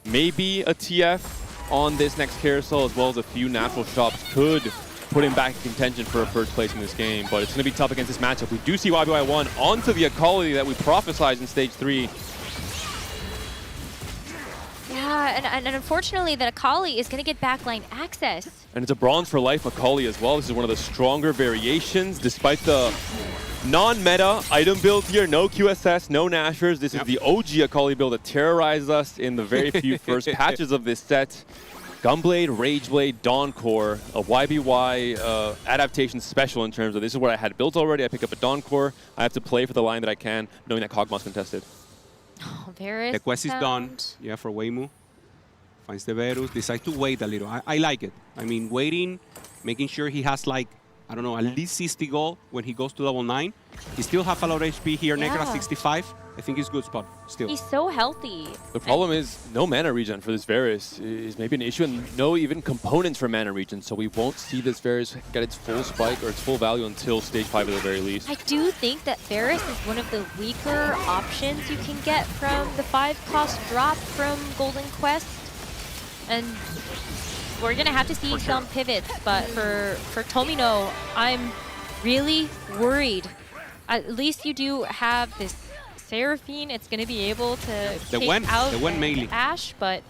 Maybe a TF on this next carousel, as well as a few natural shops, could put him back in contention for a first place in this game. But it's going to be tough against this matchup. We do see YBY1 onto the Akali that we prophesized in Stage 3. Yeah, and unfortunately that Akali is going to get backline access. And it's a bronze for life Akali as well. This is one of the stronger variations, despite the non-meta item build here. No QSS, no Nashers. This is the OG Akali build that terrorized us in the very few first patches of this set. Gunblade, Rageblade, Dawncore, a YBY adaptation special in terms of this is what I had built already. I pick up a Dawncore. I have to play for the line that I can, knowing that Kog'Maw's contested. Oh, Varus The quest is done. Yeah, for Wei Mu. Finds the Varus. Decides to wait a little. I like it. I mean, waiting, making sure he has like, I don't know, at least 60 gold when he goes to level 9. He still have a lot of HP here, Negra 65. I think he's good spot still. He's so healthy. The problem is no mana regen for this Varus is maybe an issue, and no even components for mana regen, so we won't see this Varus get its full spike or its full value until Stage 5 at the very least. I do think that Varus is one of the weaker options you can get from the 5-cost drop from Golden Quest. And we're going to have to see some pivots, but for Tomino, I'm really worried. At least you do have this Seraphine. It's going to be able to take out the melee. Ashe, but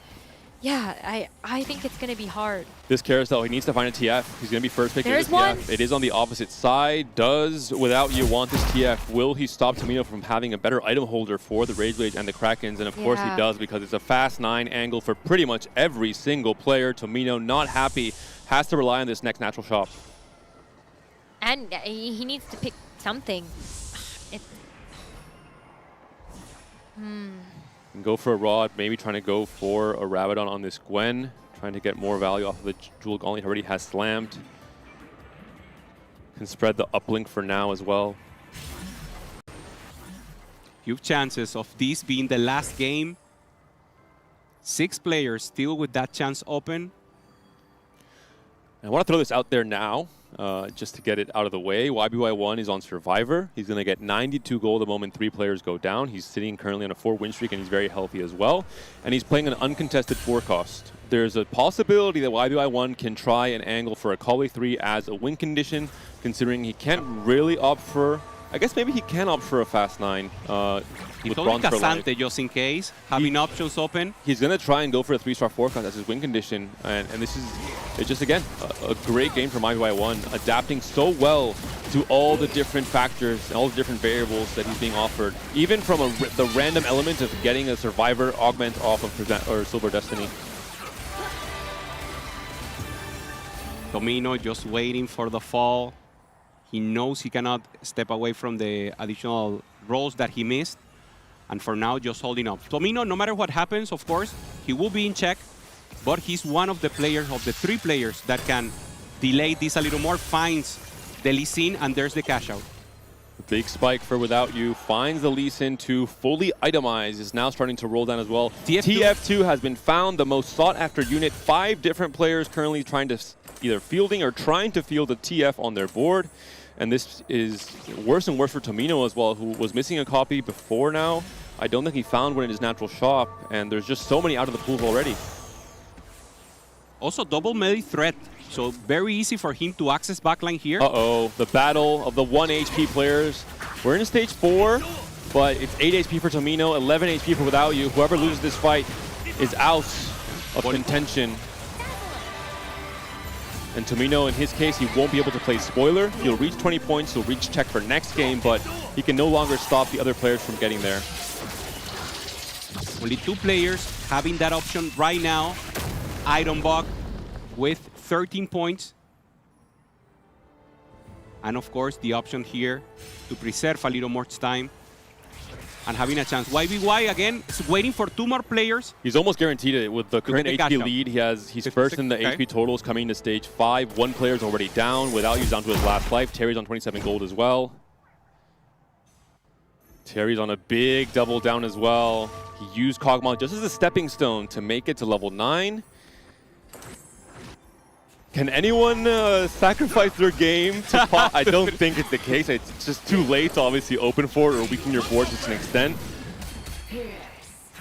Yeah, I think it's going to be hard. This carousel, he needs to find a TF. He's going to be first pick. There's one. It is on the opposite side. Does Without You want this TF? Will he stop Tomino from having a better item holder for the Rage Blade and the Krakens? And of course he does, because it's a fast 9 angle for pretty much every single player. Tomino not happy, has to rely on this next natural shop. And he needs to pick something. Go for a Rod, maybe trying to go for a Rabadon on this Gwen. Trying to get more value off of the Jewel Gauntlet. Already has slammed. Can spread the uplink for now as well. Huge chances of this being the last game. 6 players still with that chance open. I want to throw this out there now, just to get it out of the way. YBY1 is on Survivor. He's going to get 92 gold the moment 3 players go down. He's sitting currently on a 4-win streak, and he's very healthy as well. And he's playing an uncontested 4 cost. There's a possibility that YBY1 can try and angle for a Coli 3 as a win condition, considering he can't really opt for... I guess maybe he can opt for a fast 9 with Bronze for life. Just in case, having options open. He's going to try and go for a 3-star 4 cost as his win condition. And this is it's just, again, a great game from YBY1, adapting so well to all the different factors and all the different variables that he's being offered. Even from the random element of getting a Survivor augment off of Silver Destiny. Tomino just waiting for the fall. He knows he cannot step away from the additional rolls that he missed. And for now, just holding up. Tomino, no matter what happens, of course, he will be in check. But he's one of the players, of the 3 players, that can delay this a little more. Finds the Lee Sin, and there's the cash out. Big spike for Without You. Finds the Lee Sin to fully itemize. Is now starting to roll down as well. TF2 has been found, the most sought after unit. 5 different players currently trying to either fielding or trying to field a TF on their board. And this is worse and worse for Tomino as well, who was missing a copy before now. I don't think he found one in his natural shop, and there's just so many out of the pools already. Also, double melee threat, so very easy for him to access backline here. Uh-oh, the battle of the 1 HP players. We're in stage 4, but it's 8 HP for Tomino, 11 HP for Without You. Whoever loses this fight is out of contention. And Tomino, in his case, he won't be able to play Spoiler. He'll reach 20 points, he'll reach check for next game, but he can no longer stop the other players from getting there. Only 2 players having that option right now. Ironbog with 13 points. And of course, the option here to preserve a little more time and having a chance. YBY, again, is waiting for 2 more players. He's almost guaranteed it with the current HP lead. He's first in the HP totals coming to stage 5. 1 player's already down. Without You's down to his last life. Terry's on 27 gold as well. Terry's on a big double down as well. He used Kog'Maw just as a stepping stone to make it to level 9. Can anyone sacrifice their game to pop? I don't think it's the case. It's just too late to obviously open for it or weaken your board to an extent. It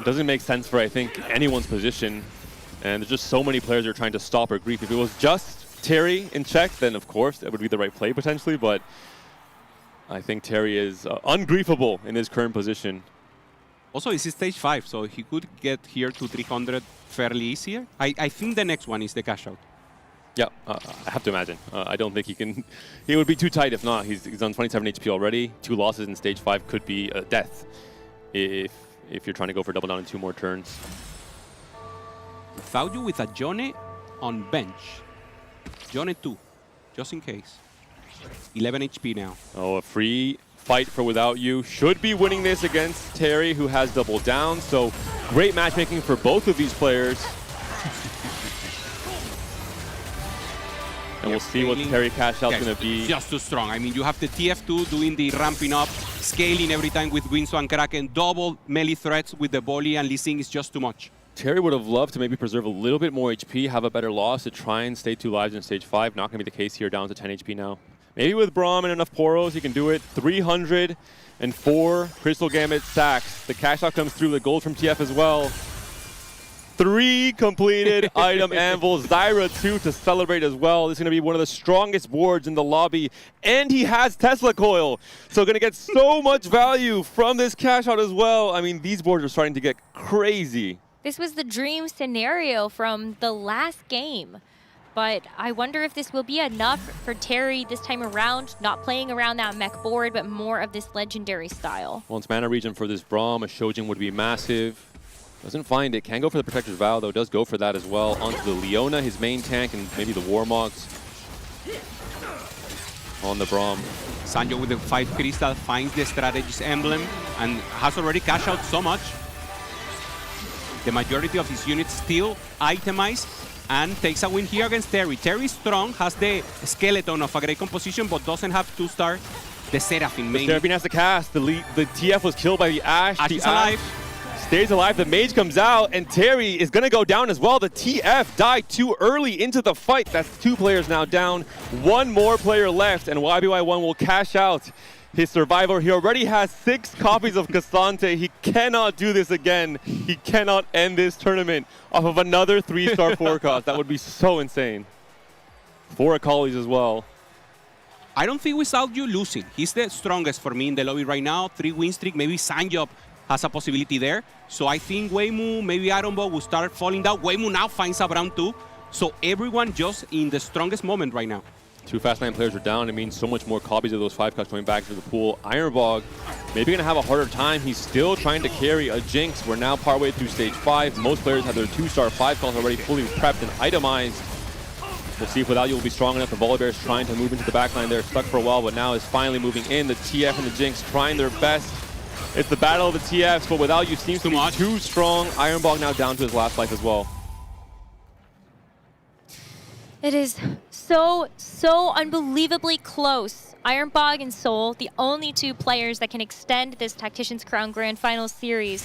doesn't make sense for, I think, anyone's position. And there's just so many players that are trying to stop or grief. If it was just Terry in check, then of course that would be the right play potentially. But I think Terry is ungriefable in his current position. Also, this is stage 5, so he could get here to 300 fairly easier. I think the next one is the cash out. Yeah, I have to imagine. I don't think he can... He would be too tight if not. He's on 27 HP already. 2 losses in stage 5 could be a death if you're trying to go for double down in 2 more turns. Without You with a Jone on bench. Jone 2, just in case. 11 HP now. Oh, a free fight for Without You. Should be winning this against Terry, who has double down. So great matchmaking for both of these players. And we'll see what Terry cash out's going to be. Just too strong. I mean, you have the TF2 doing the ramping up, scaling every time with Winsu and Kraken. Double melee threats with the Bolly and Lee Sin is just too much. Terry would have loved to maybe preserve a little bit more HP, have a better loss to try and stay 2 lives in stage 5. Not going to be the case here, down to 10 HP now. Maybe with Braum and enough Poros, he can do it. 304 Crystal Gambit sacks. The cash out comes through, the gold from TF as well. 3 completed item anvils. Zyra 2 to celebrate as well. This is going to be one of the strongest boards in the lobby. And he has Tesla Coil. So going to get so much value from this cash out as well. I mean, these boards are starting to get crazy. This was the dream scenario from the last game. But I wonder if this will be enough for Terry this time around, not playing around that mech board, but more of this legendary style. Well, it's mana region for this Braum. A Shojin would be massive. Doesn't find it. Can go for the Protector's Vow, though. Does go for that as well. Onto the Leona, his main tank, and maybe the Warmogs on the Braum. Sanjo with the 5 crystal finds the strategist emblem and has already cashed out so much. The majority of his units still itemized and takes a win here against Terry. Terry is strong, has the skeleton of a great composition, but doesn't have 2-star. The Seraphine mainly. The Seraphine has to cast. The TF was killed by the Ashe. Ashe is alive. Stays alive. The Mage comes out, and Terry is going to go down as well. The TF died too early into the fight. That's 2 players now down. 1 more player left, and YBY1 will cash out his survivor. He already has 6 copies of Cassante. He cannot do this again. He cannot end this tournament off of another 3-star forecast. That would be so insane. 4 Acalis as well. I don't think without you losing. He's the strongest for me in the lobby right now. 3 win streak. Maybe Sanjop has a possibility there. So I think Weimu, maybe Ironbog will start falling down. Weimu now finds a Brown too. So everyone just in the strongest moment right now. 2 Fast 9 players are down. It means so much more copies of those 5 cuts going back to the pool. Ironbog maybe going to have a harder time. He's still trying to carry a Jinx. We're now partway through stage 5. Most players have their 2-star 5 calls already fully prepped and itemized. We'll see if Without You will be strong enough. The Volibear is trying to move into the backline there. Stuck for a while, but now is finally moving in. The TF and the Jinx trying their best. It's the battle of the TFs, but Without You seems to be too strong. Ironbog now down to his last life as well. It is so unbelievably close. Ironbog and Soul, the only 2 players that can extend this Tactician's Crown Grand Finals series.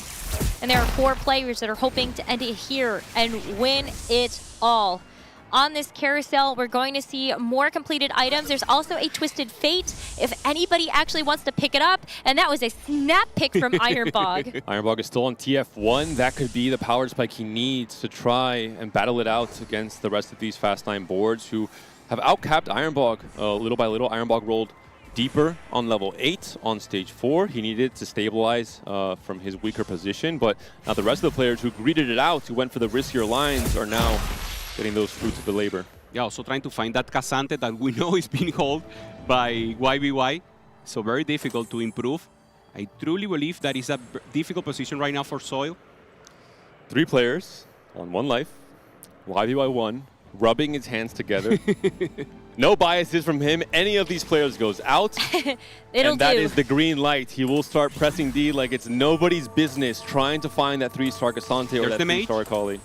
And there are 4 players that are hoping to end it here and win it all. On this carousel, we're going to see more completed items. There's also a Twisted Fate if anybody actually wants to pick it up. And that was a snap pick from Ironbog. Ironbog is still on TF1. That could be the power spike he needs to try and battle it out against the rest of these Fast 9 boards who have outcapped Ironbog little by little. Ironbog rolled deeper on level 8 on stage 4. He needed to stabilize from his weaker position. But now the rest of the players who greeted it out, who went for the riskier lines, are now getting those fruits of the labor. Yeah, also trying to find that Cassante that we know is being held by YBY. So very difficult to improve. I truly believe that is a difficult position right now for Soil. 3 players on 1 life. YBY1 rubbing his hands together. No biases from him. Any of these players goes out. And that is the green light. He will start pressing D like it's nobody's business, trying to find that 3-star Cassante or that 3-star Akali.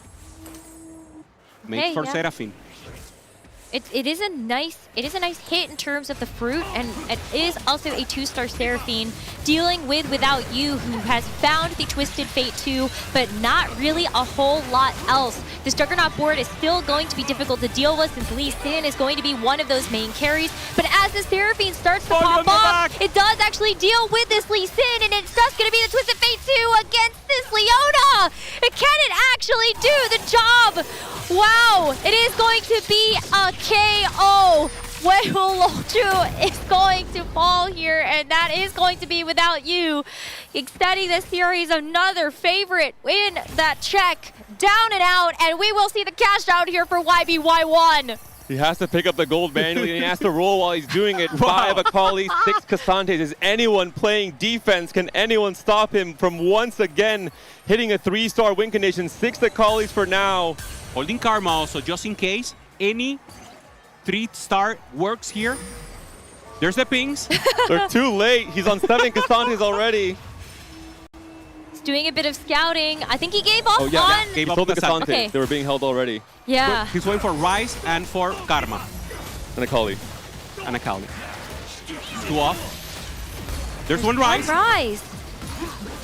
Made for Seraphine. It is a nice hit in terms of the fruit, and it is also a 2-star Seraphine dealing with Without You, who has found the Twisted Fate 2, but not really a whole lot else. This Juggernaut board is still going to be difficult to deal with since Lee Sin is going to be one of those main carries, but as the Seraphine starts to pop off, it does actually deal with this Lee Sin, and it's just going to be the Twisted Fate 2 against this Leona! Can it actually do the job? Wow, it is going to be a KO. Weimu is going to fall here, and that is going to be Without You. Extending this series, another favorite in that check. Down and out, and we will see the cash out here for YBY1. He has to pick up the gold manually, and he has to roll while he's doing it. 5 Akali, 6 Cassantes. Is anyone playing defense? Can anyone stop him from once again hitting a 3-star win condition? 6 Akalis for now. Holding Karma also, just in case any 3-star works here. There's the pings. They're too late. He's on 7 Cassantes already. He's doing a bit of scouting. I think he gave up on... Gave up the Cassante. Okay. They were being held already. Yeah. He's going for Rise and for Karma. And Akali. And Akali. 2 off. There's one Rise.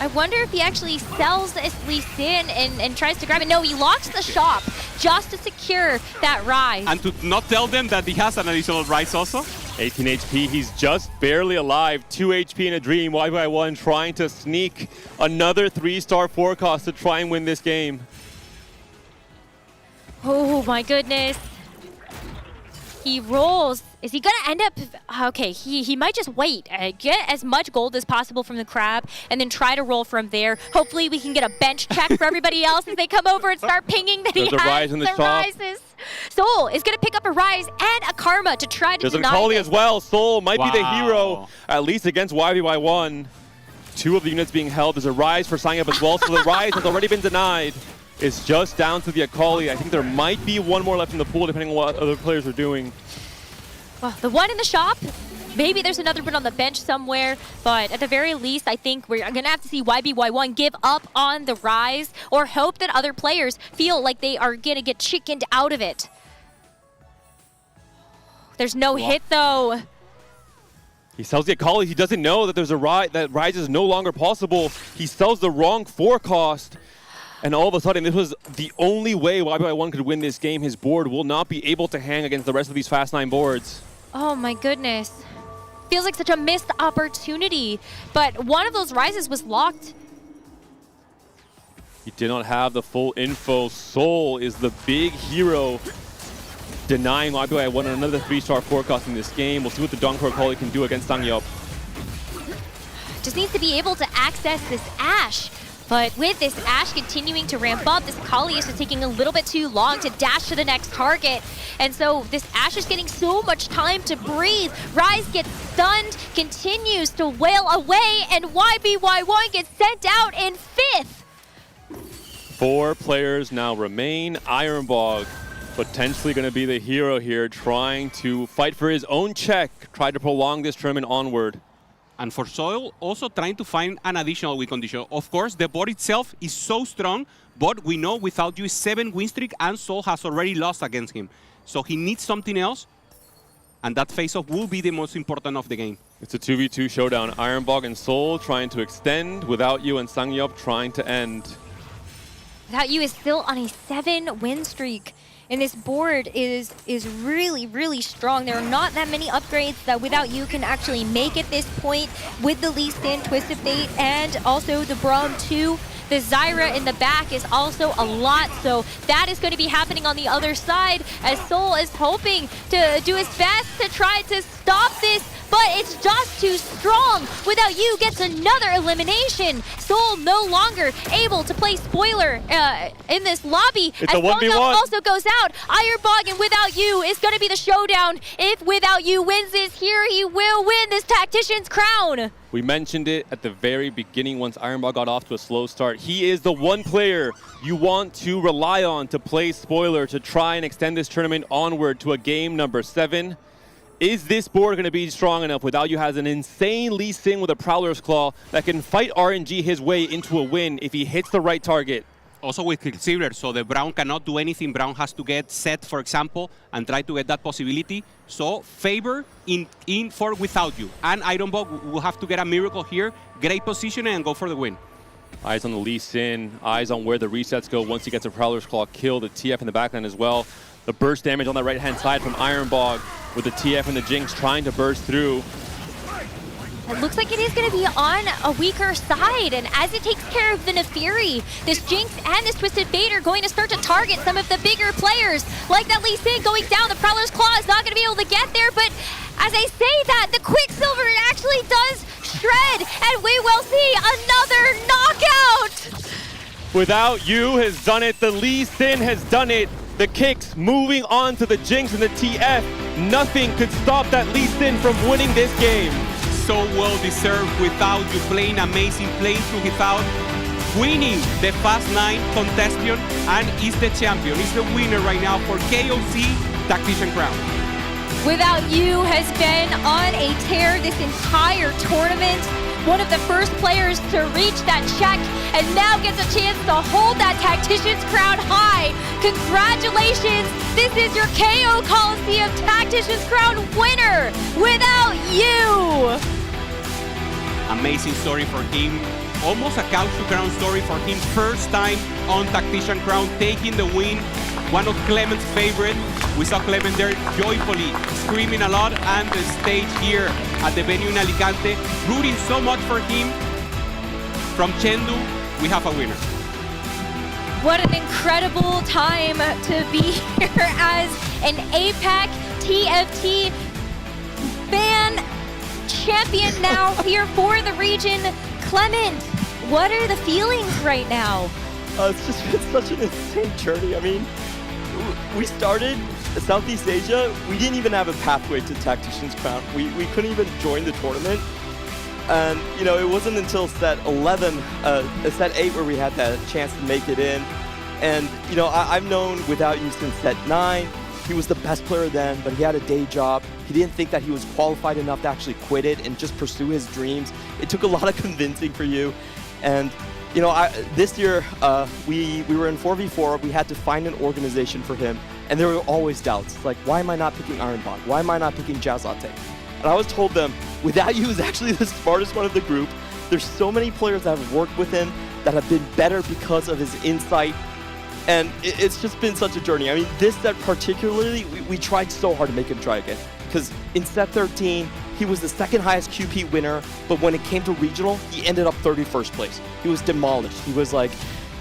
I wonder if he actually sells this Lee Sin and tries to grab it. No, he locks the shop just to secure that Rise. And to not tell them that he has an additional Rise also. 18 HP, he's just barely alive. 2 HP in a dream. YBY1 trying to sneak another 3-star forecast to try and win this game. Oh my goodness. He rolls. Is he going to end up... Okay, he might just wait. Get as much gold as possible from the crab and then try to roll from there. Hopefully we can get a bench check for everybody else as they come over and start pinging that There's he a has rise in the shop. rises. Soul is going to pick up a rise and a karma to try to There's an deny Akali this. as well. Soul might be the Wow. hero, at least against 1v1. 2 of the units being held. There's a rise for signing up as well, so the rise has already been denied. It's just down to the Akali. I think there might be one more left in the pool, depending on what other players are doing. Well, the one in the shop, maybe there's another one on the bench somewhere, but at the very least, I think we're going to have to see YBY1 give up on the rise or hope that other players feel like they are going to get chickened out of it. There's no hit, though. He sells the Akali. He doesn't know that there's a rise, that rise is no longer possible. He sells the wrong forecast. And all of a sudden, this was the only way YBY1 could win this game. His board will not be able to hang against the rest of these Fast 9 boards. Oh my goodness. Feels like such a missed opportunity, but one of those rises was locked. He did not have the full info. Soul is the big hero, denying YBY1 another 3-star forecast in this game. We'll see what the Donkor Akali can do against Sangyup. Just needs to be able to access this Ashe. But with this Ashe continuing to ramp up, this Akali is just taking a little bit too long to dash to the next target. And so this Ashe is getting so much time to breathe. Rise gets stunned, continues to wail away, and YBY1 gets sent out in 5th. 4 players now remain. Ironbog potentially going to be the hero here, trying to fight for his own check, try to prolong this tournament onward. And for Soil, also trying to find an additional win condition. Of course, the board itself is so strong, but we know without you is 7 win streak, and Soul has already lost against him. So he needs something else, and that face-off will be the most important of the game. It's a 2v2 showdown. Ironbog and Soul trying to extend, Without You and Sangyup trying to end. Without You is still on a 7 win streak. And this board is really, really strong. There are not that many upgrades that Without You can actually make at this point with the Lee Sin, Twisted Fate, and also the Braum 2. The Zyra in the back is also a lot, so that is going to be happening on the other side as Soul is hoping to do his best to try to stop this, but it's just too strong. Without You gets another elimination. Soul no longer able to play spoiler in this lobby. It's as a 1v1. also goes out. Ironbog and Without You is going to be the showdown. If Without You wins this here, he will win this Tactician's crown. We mentioned it at the very beginning once Ironbog got off to a slow start. He is the one player you want to rely on to play spoiler to try and extend this tournament onward to a game number 7. Is this board going to be strong enough? Without You has an insane Lee Sin with a Prowler's Claw that can fight RNG his way into a win if he hits the right target. Also with Quicksilver, so the Braum cannot do anything. Braum has to get set, for example, and try to get that possibility. So favor in for Without You. And Ironbog will have to get a miracle here, great position, and go for the win. Eyes on the Lee Sin, eyes on where the resets go once he gets a Prowler's Claw kill. The TF in the backline as well. The burst damage on the right-hand side from Ironbog with the TF and the Jinx trying to burst through. It looks like it is going to be on a weaker side, and as it takes care of the Nefiri, this Jinx and this Twisted Fate are going to start to target some of the bigger players. Like that Lee Sin going down, the Prowler's Claw is not going to be able to get there, but as I say that, the Quicksilver actually does shred, and we will see another knockout! Without You has done it, the Lee Sin has done it. The kicks moving on to the Jinx and the TF. Nothing could stop that Lee Sin from winning this game. So well deserved. Without You playing amazing, playing through without, winning the Fast 9 contestation, and is the champion. Is the winner right now for KOC Tactician Crown. Without You has been on a tear this entire tournament. One of the first players to reach that check, and now gets a chance to hold that Tactician's crown high. Congratulations, this is your KO Coliseum Tactician's crown winner, Without You. Amazing story for him. Almost a couch to crown story for him. First time on Tactician crown, taking the win. One of Clement's favorite. We saw Clement there joyfully screaming a lot, and the stage here at the venue in Alicante, rooting so much for him. From Chengdu, we have a winner. What an incredible time to be here as an APAC TFT fan champion now here for the region. Clement, what are the feelings right now? It's just been such an insane journey. I mean, we started Southeast Asia. We didn't even have a pathway to Tactician's Crown. We couldn't even join the tournament. And, you know, it wasn't until set 11, set 8 where we had that chance to make it in. And, you know, I've known Without You since set 9. He was the best player then, but he had a day job. He didn't think that he was qualified enough to actually quit it and just pursue his dreams. It took a lot of convincing for you. And, you know, this year, we were in 4v4. We had to find an organization for him. And there were always doubts. Like, why am I not picking Ironbog? Why am I not picking Jazz Latte? And I was told them, Without You is actually the smartest one of the group. There's so many players that have worked with him that have been better because of his insight. And it's just been such a journey. I mean, this set particularly, we tried so hard to make him try again. Because in set 13, he was the second highest QP winner, but when it came to regional, he ended up 31st place. He was demolished. He was like,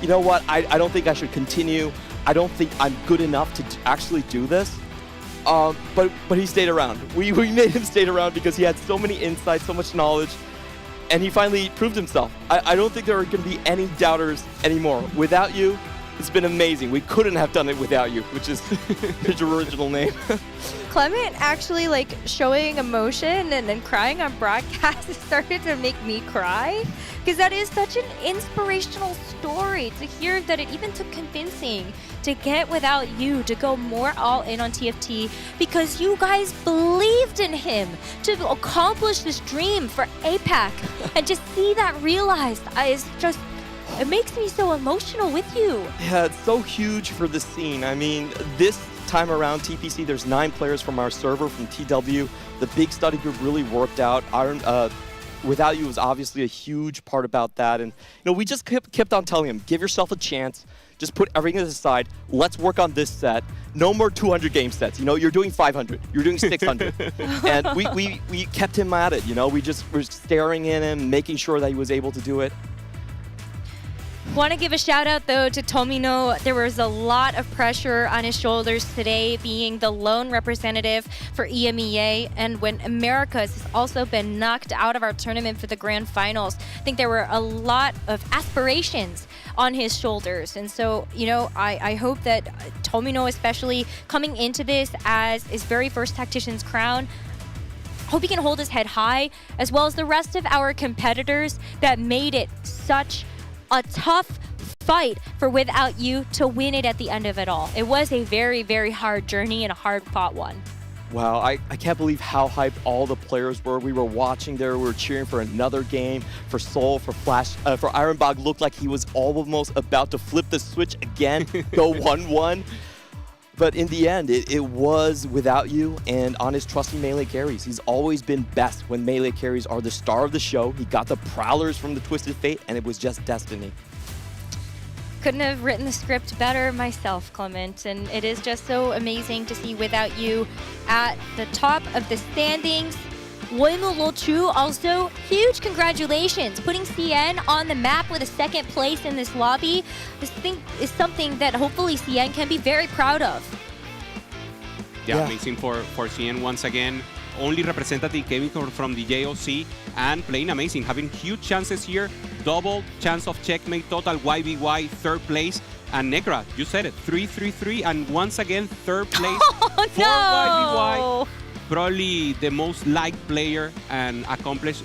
you know what, I don't think I should continue. I don't think I'm good enough to actually do this. But he stayed around. We made him stay around because he had so many insights, so much knowledge, and he finally proved himself. I don't think there are going to be any doubters anymore. Without You, it's been amazing. We couldn't have done it without you, which is his original name. Clement actually like showing emotion and then crying on broadcast started to make me cry, because that is such an inspirational story to hear that it even took convincing to get Without You to go more all in on TFT because you guys believed in him to accomplish this dream for APAC, and just see that realized is just, it makes me so emotional with you. Yeah, it's so huge for the scene. I mean, this time around, TPC, there's 9 players from our server, from TW. The big study group really worked out. Without You was obviously a huge part about that. And, you know, we just kept on telling him, give yourself a chance. Just put everything aside. Let's work on this set. No more 200 game sets. You know, you're doing 500. You're doing 600. And we kept him at it, you know. We just were staring at him, making sure that he was able to do it. Want to give a shout out though to Tomino. There was a lot of pressure on his shoulders today, being the lone representative for EMEA, and when Americas has also been knocked out of our tournament for the grand finals, I think there were a lot of aspirations on his shoulders. And so, you know, I hope that Tomino, especially coming into this as his very first Tactician's Crown, hope he can hold his head high, as well as the rest of our competitors that made it such a tough fight for Without You to win it at the end of it all. It was a very, very hard journey and a hard-fought one. Wow, I can't believe how hyped all the players were. We were watching there, we were cheering for another game, for Seoul, for Flash, for Ironbog. Looked like he was almost about to flip the switch again, go 1-1. But in the end, it was Without You and on his trusty melee carries. He's always been best when melee carries are the star of the show. He got the Prowlers from the Twisted Fate, and it was just destiny. Couldn't have written the script better myself, Clement, and it is just so amazing to see Without You at the top of the standings. Woimu Lochu also, huge congratulations, putting CN on the map with a second place in this lobby. This thing is something that hopefully CN can be very proud of. Yeah, amazing for CN once again. Only representative came from the JOC and playing amazing, having huge chances here. Double chance of checkmate, total YBY, third place. And Negra, you said it, 3-3-3, and once again, third place for YBY. Probably the most liked player and accomplished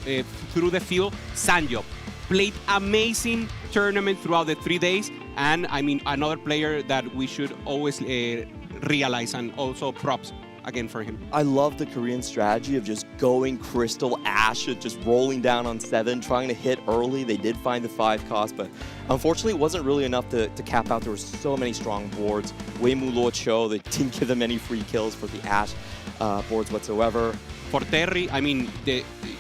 through the field, Sanjop. Played amazing tournament throughout the 3 days, and I mean, another player that we should always realize, and also props again for him. I love the Korean strategy of just going Crystal Ash, just rolling down on 7, trying to hit early. They did find the 5 cost, but unfortunately it wasn't really enough to cap out. There were so many strong boards. Woimu Lochu, they didn't give them any free kills for the Ash boards whatsoever. For Terry, I mean,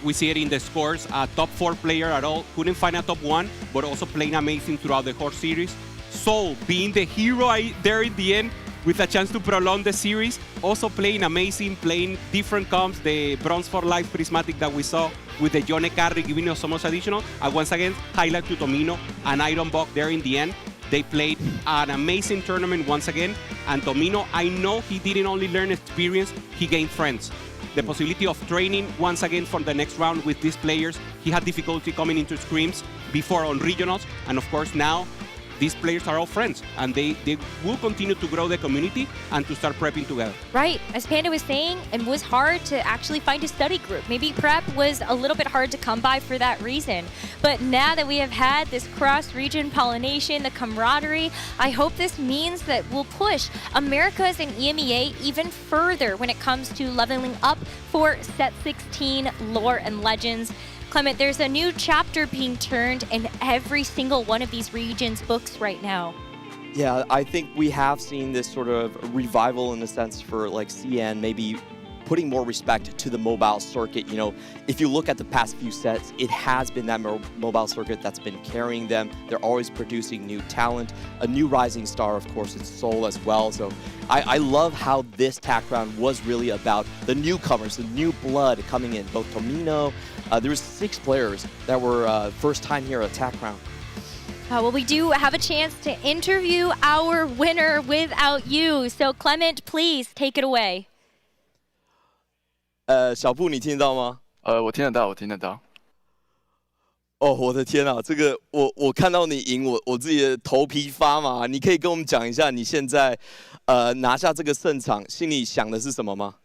we see it in the scores, a top 4 player at all, couldn't find a top 1, but also playing amazing throughout the whole series. Soul being the hero there in the end, with a chance to prolong the series, also playing amazing, playing different comps, the Bronze for Life Prismatic that we saw with the Yone carry giving us so much additional, and once again, highlight to Tomino and Ironbog there in the end. They played an amazing tournament once again. And Tomino, I know he didn't only learn experience, he gained friends. The possibility of training once again for the next round with these players. He had difficulty coming into scrims before on regionals. And of course now, these players are all friends, and they will continue to grow the community and to start prepping together. Right. As Panda was saying, it was hard to actually find a study group. Maybe prep was a little bit hard to come by for that reason. But now that we have had this cross-region pollination, the camaraderie, I hope this means that we'll push Americas and EMEA even further when it comes to leveling up for Set 16 lore and legends. Clement, there's a new chapter being turned in every single one of these regions' books right now. Yeah, I think we have seen this sort of revival in a sense for like CN, maybe putting more respect to the mobile circuit. You know, if you look at the past few sets, it has been that mobile circuit that's been carrying them. They're always producing new talent. A new rising star, of course, is Seoul as well. So I love how this TAC round was really about the newcomers, the new blood coming in. Both Tomino, there was 6 players that were first time here at TAC round. Well, we do have a chance to interview our winner without you. So Clement, please take it away. 小布，你听得到吗？我听得到，我听得到。哦，我的天啊，这个我看到你赢，我自己的头皮发麻。你可以跟我们讲一下你现在拿下这个胜场，心里想的是什么吗？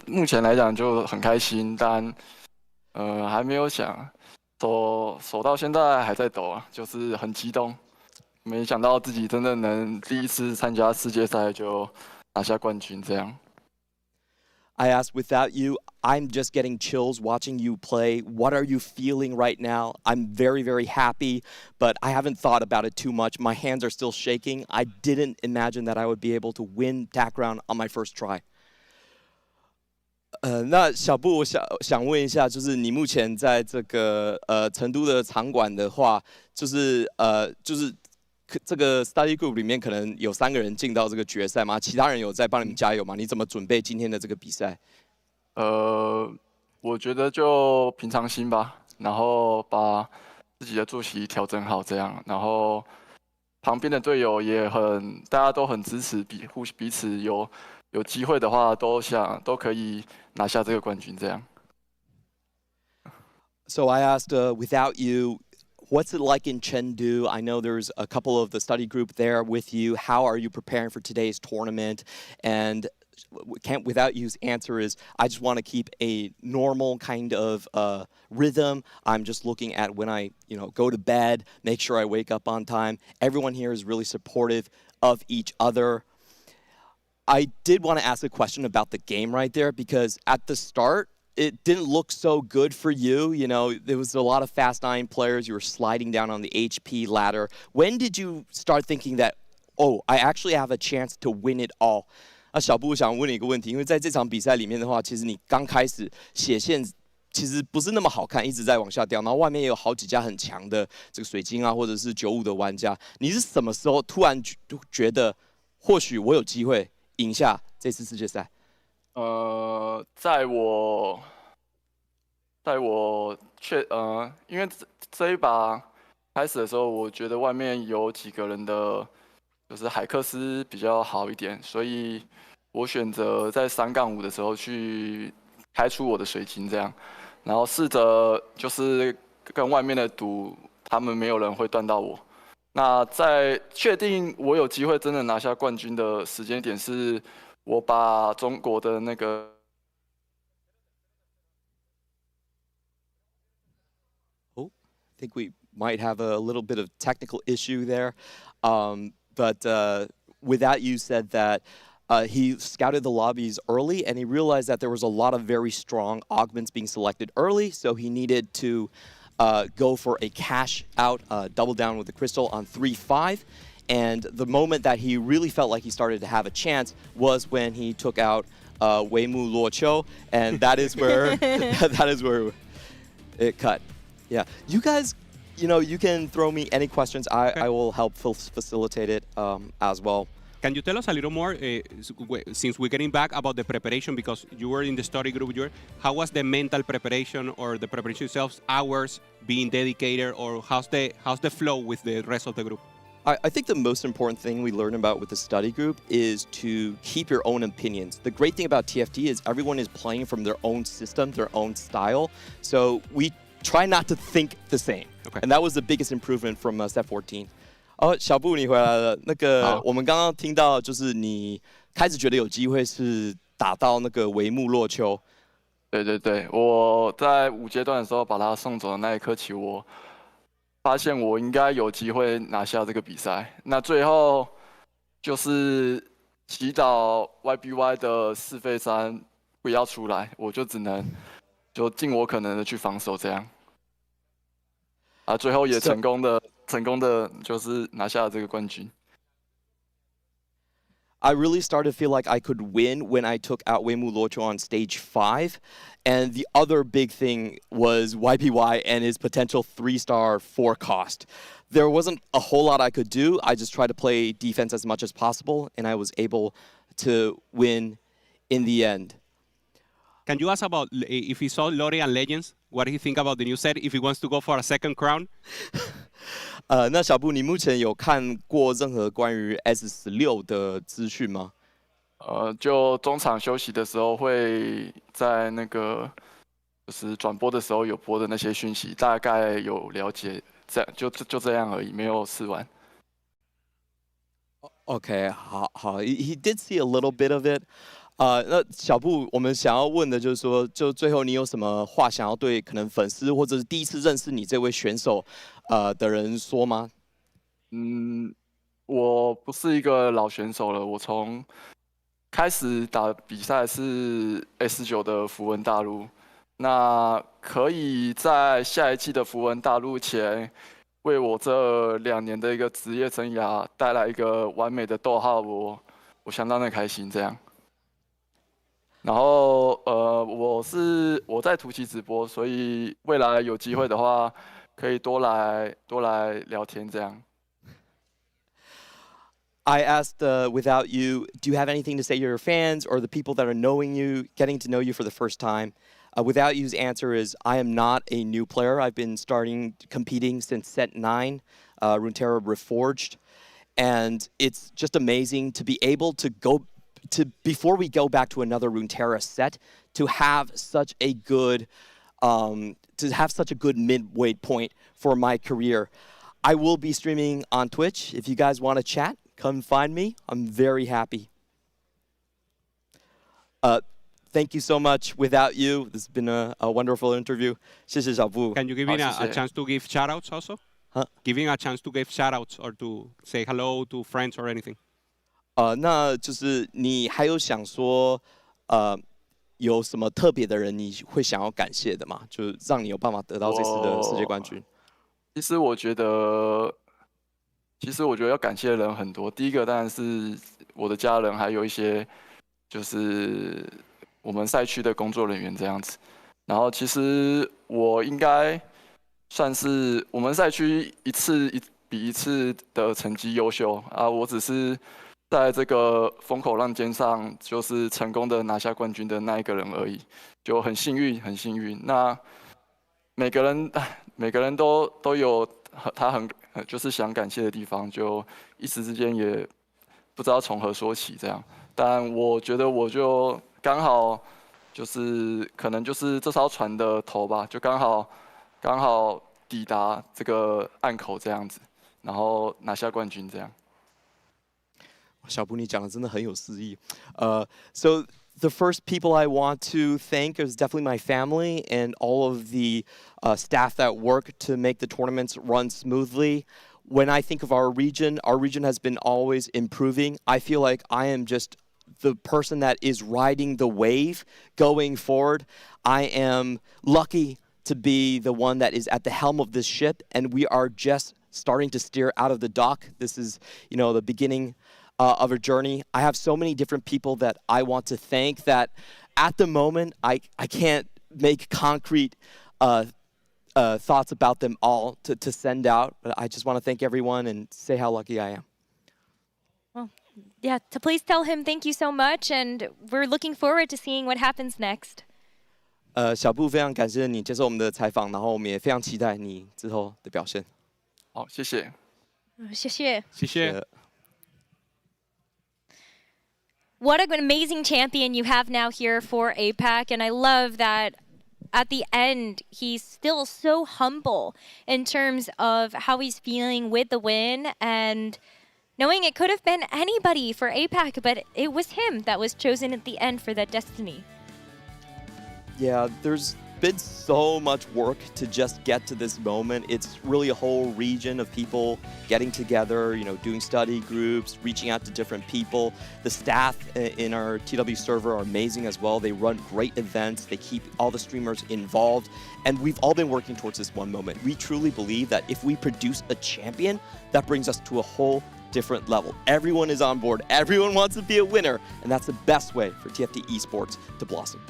目前来讲就很开心，但还没有想，手到现在还在抖啊，就是很激动，没想到自己真的能第一次参加世界赛就拿下冠军这样。I asked, without you, I'm just getting chills watching you play. What are you feeling right now? I'm very, very happy, but I haven't thought about it too much. My hands are still shaking. I didn't imagine that I would be able to win TAC round on my first try. 那小布，我想问一下，就是你目前在这个成都的场馆的话，就是这个 study group 里面可能有3个人进到这个决赛吗？其他人有在帮你们加油吗？你怎么准备今天的这个比赛？我觉得就平常心吧，然后把自己的作息调整好，这样，然后旁边的队友也大家都很支持，彼此有机会的话都可以拿下这个冠军，这样。So I asked, without you, what's it like in Chengdu? I know there's a couple of the study group there with you. How are you preparing for today's tournament? And without you's answer is, I just want to keep a normal kind of rhythm. I'm just looking at when I go to bed, make sure I wake up on time. Everyone here is really supportive of each other. I did want to ask a question about the game right there, because at the start, it didn't look so good for you. You know, there was a lot of Fast 9 players. You were sliding down on the HP ladder. When did you start thinking that, oh, I actually have a chance to win it all? 小布，我想问你一个问题，因为在这场比赛里面的话，其实你刚开始血线其实不是那么好看，一直在往下掉，然后外面也有好几家很强的这个水晶啊，或者是95的玩家。你是什么时候突然觉得，或许我有机会赢下这次世界赛？在我因为这一把开始的时候，我觉得外面有几个人的，就是海克斯比较好一点，所以我选择在3-5的时候去开出我的水晶，这样，然后试着就是跟外面的赌，他们没有人会断到我。那在确定我有机会真的拿下冠军的时间点是。我把中国的那个 I think we might have a little bit of technical issue there. But without you said that he scouted the lobbies early and he realized that there was a lot of very strong augments being selected early, so he needed to go for a cash out, double down with the crystal on 3-5. And the moment that he really felt like he started to have a chance was when he took out Wei Mu Luo Qiu, and that is where it cut. Yeah, you guys, you can throw me any questions. I will help facilitate it as well. Can you tell us a little more, since we're getting back, about the preparation, because you were in the study group, how was the mental preparation or the preparation itself, hours, being dedicated, or how's the flow with the rest of the group? I think the most important thing we learn about with the study group is to keep your own opinions. The great thing about TFT is everyone is playing from their own system, their own style. So we try not to think the same. Okay. And that was the biggest improvement from Step 14. 小布你回来了。那个我们刚刚听到就是你开始觉得有机会是打到那个帷幕落秋。对对对，我在5阶段的时候把他送走的那一刻起，我发现我应该有机会拿下这个比赛。那最后就是祈祷 YBY 的4费3不要出来，我就只能就尽我可能的去防守这样。最后也成功的就是拿下了这个冠军。I really started to feel like I could win when I took out Wei-Mu Luoqiu on stage 5. And the other big thing was YPY and his potential 3-star 4 cost. There wasn't a whole lot I could do. I just tried to play defense as much as possible, and I was able to win in the end. Can you ask about if he saw Lori and Legends? What do you think about the new set? If he wants to go for a second crown? 那小布，你目前有看过任何关于 S16 的资讯吗？就中场休息的时候会在那个就是转播的时候有播的那些讯息，大概有了解，这样就这样而已，没有试玩。Okay, 好 He did see a little bit of it. 那小布，我们想要问的就是说，就最后你有什么话想要对可能粉丝或者是第一次认识你这位选手的人说吗？我不是一个老选手了，我从开始打比赛是 S9 的符文大陆，那可以在下一季的符文大陆前，为我这2年的一个职业生涯带来一个完美的逗号，我相当的开心这样。然后我在图奇直播，所以未来有机会的话，可以多来聊天这样。I asked, without you, do you have anything to say to your fans or the people that are knowing you, getting to know you for the first time? Without you's answer is, I am not a new player. I've been competing since set 9, Runeterra Reforged. And it's just amazing to be able to before we go back to another Runeterra set, to have such a good midway point for my career. I will be streaming on Twitch. If you guys want to chat, come find me. I'm very happy. Thank you so much. Without you, this has been a wonderful interview. 谢谢小布。Can you give me a chance to give shoutouts also? Huh? Giving a chance to give shoutouts or to say hello to friends or anything? 那就是你还有想说，有什么特别的人你会想要感谢的吗？就让你有办法得到这次的世界冠军。其实我觉得要感谢的人很多。第一个当然是我的家人，还有一些就是我们赛区的工作人员这样子。然后其实我应该算是我们赛区一次比一次的成绩优秀啊，我只是在这个风口浪尖上，就是成功的拿下冠军的那一个人而已，就很幸运，很幸运。那每个人都有他就是想感谢的地方，就一时之间也不知道从何说起这样。但我觉得我就刚好就是可能就是这艘船的头吧，就刚好抵达这个岸口这样子，然后拿下冠军这样。小布，你讲的真的很有诗意。So the first people I want to thank is definitely my family and all of the staff that work to make the tournaments run smoothly. When I think of our region has been always improving. I feel like I am just the person that is riding the wave going forward. I am lucky to be the one that is at the helm of this ship, and we are just starting to steer out of the dock. This is, the beginning of a journey. I have so many different people that I want to thank that at the moment I can't make concrete thoughts about them all to send out, but I just want to thank everyone and say how lucky I am. Well, Yeah, to please tell him thank you so much, and we're looking forward to seeing what happens next. 小布非常感谢你接受我们的采访，然后我们也非常期待你之后的表现。好，谢谢。谢谢。谢谢。 What an amazing champion you have now here for APAC, and I love that at the end, he's still so humble in terms of how he's feeling with the win and knowing it could have been anybody for APAC, but it was him that was chosen at the end for that destiny. Yeah, there's been so much work to just get to this moment. It's really a whole region of people getting together, you know, doing study groups, reaching out to different people. The staff in our TW server are amazing as well. They run great events. They keep all the streamers involved. And we've all been working towards this one moment. We truly believe that if we produce a champion, that brings us to a whole different level. Everyone is on board. Everyone wants to be a winner. And that's the best way for TFT esports to blossom.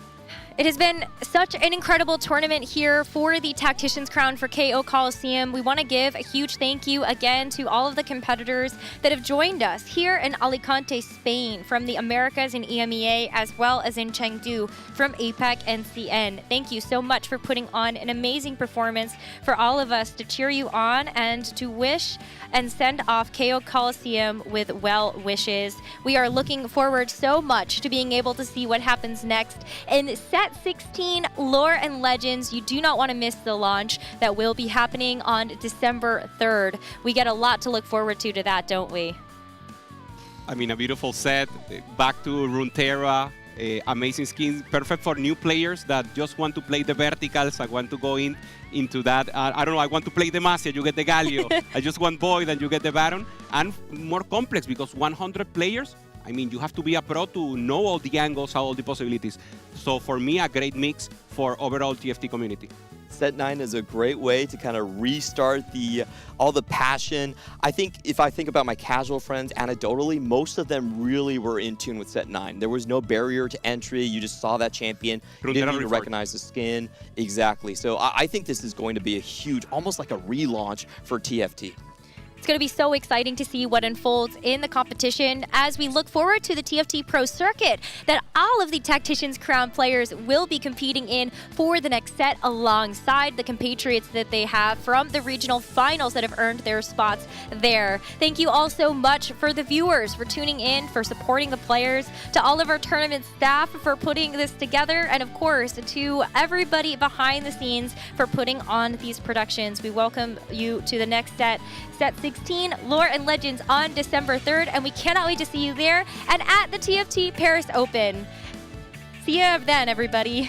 It has been such an incredible tournament here for the Tactician's Crown for KO Coliseum. We want to give a huge thank you again to all of the competitors that have joined us here in Alicante, Spain, from the Americas and EMEA, as well as in Chengdu from APAC and CN. Thank you so much for putting on an amazing performance for all of us to cheer you on and to wish and send off KO Coliseum with well wishes. We are looking forward so much to being able to see what happens next in Set 16 Lore and Legends. You do not want to miss the launch that will be happening on December 3rd. We get a lot to look forward to that, don't we? I mean, a beautiful set. Back to Runeterra. Amazing skins, perfect for new players that just want to play the verticals. I want to go into that. I don't know, I want to play Demacia, you get the Galio. I just want Void and you get the Baron. And more complex because 100 players, I mean, you have to be a pro to know all the angles, all the possibilities. So for me, a great mix for overall TFT community. Set 9 is a great way to kind of restart all the passion. I think if I think about my casual friends, anecdotally, most of them really were in tune with Set 9. There was no barrier to entry. You just saw that champion. You didn't need to recognize the skin. Exactly. So I think this is going to be a huge, almost like a relaunch for TFT. It's going to be so exciting to see what unfolds in the competition as we look forward to the TFT Pro Circuit that all of the Tactician's Crown players will be competing in for the next set alongside the compatriots that they have from the regional finals that have earned their spots there. Thank you all so much for the viewers for tuning in, for supporting the players, to all of our tournament staff for putting this together, and of course to everybody behind the scenes for putting on these productions. We welcome you to the next set, Set 16, Lore and Legends on December 3rd, and we cannot wait to see you there and at the TFT Paris Open. See you then, everybody.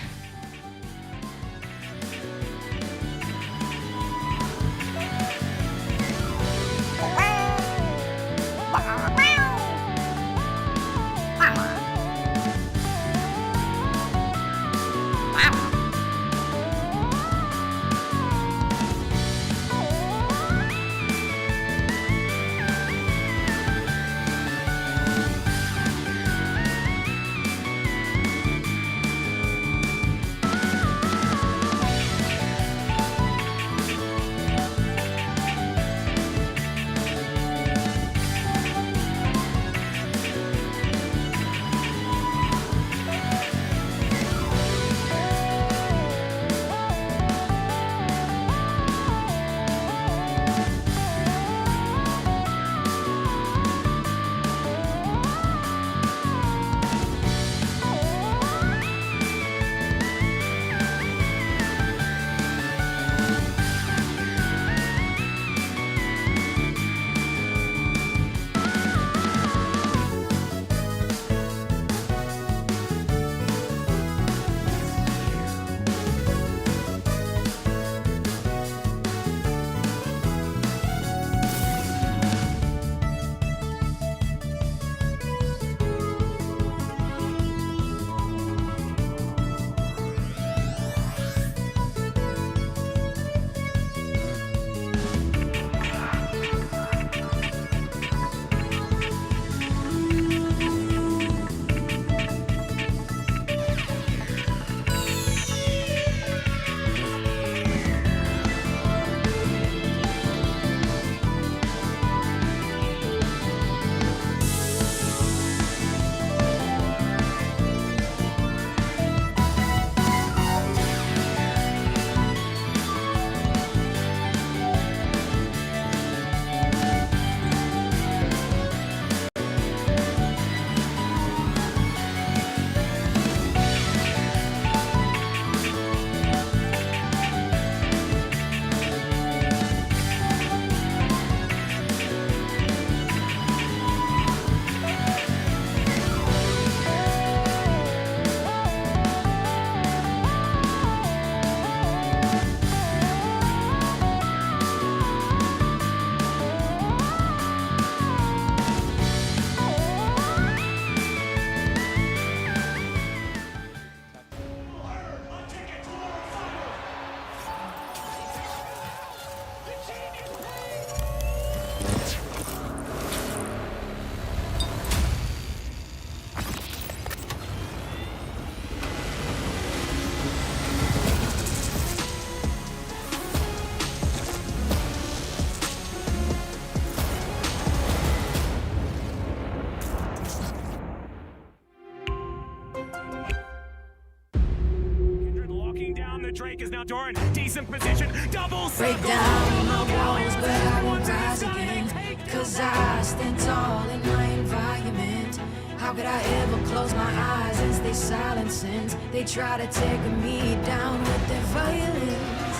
is now Doran. Decent position. Double Break circle. down my walls, but I won't rise again. Cause I stand tall in my environment. How could I ever close my eyes and stay silent since they try to take me down with their violence?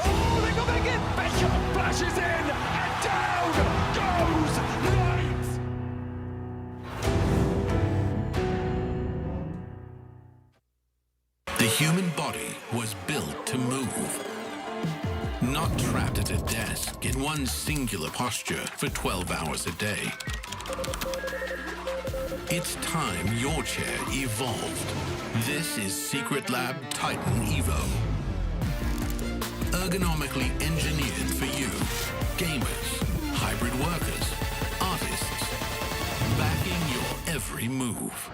Oh, they go back in. Becker flashes in and down goes Knight. The human body was built to move. Not trapped at a desk in one singular posture for 12 hours a day. It's time your chair evolved. This is Secret Lab Titan Evo. Ergonomically engineered for you. Gamers, hybrid workers, artists. Backing your every move.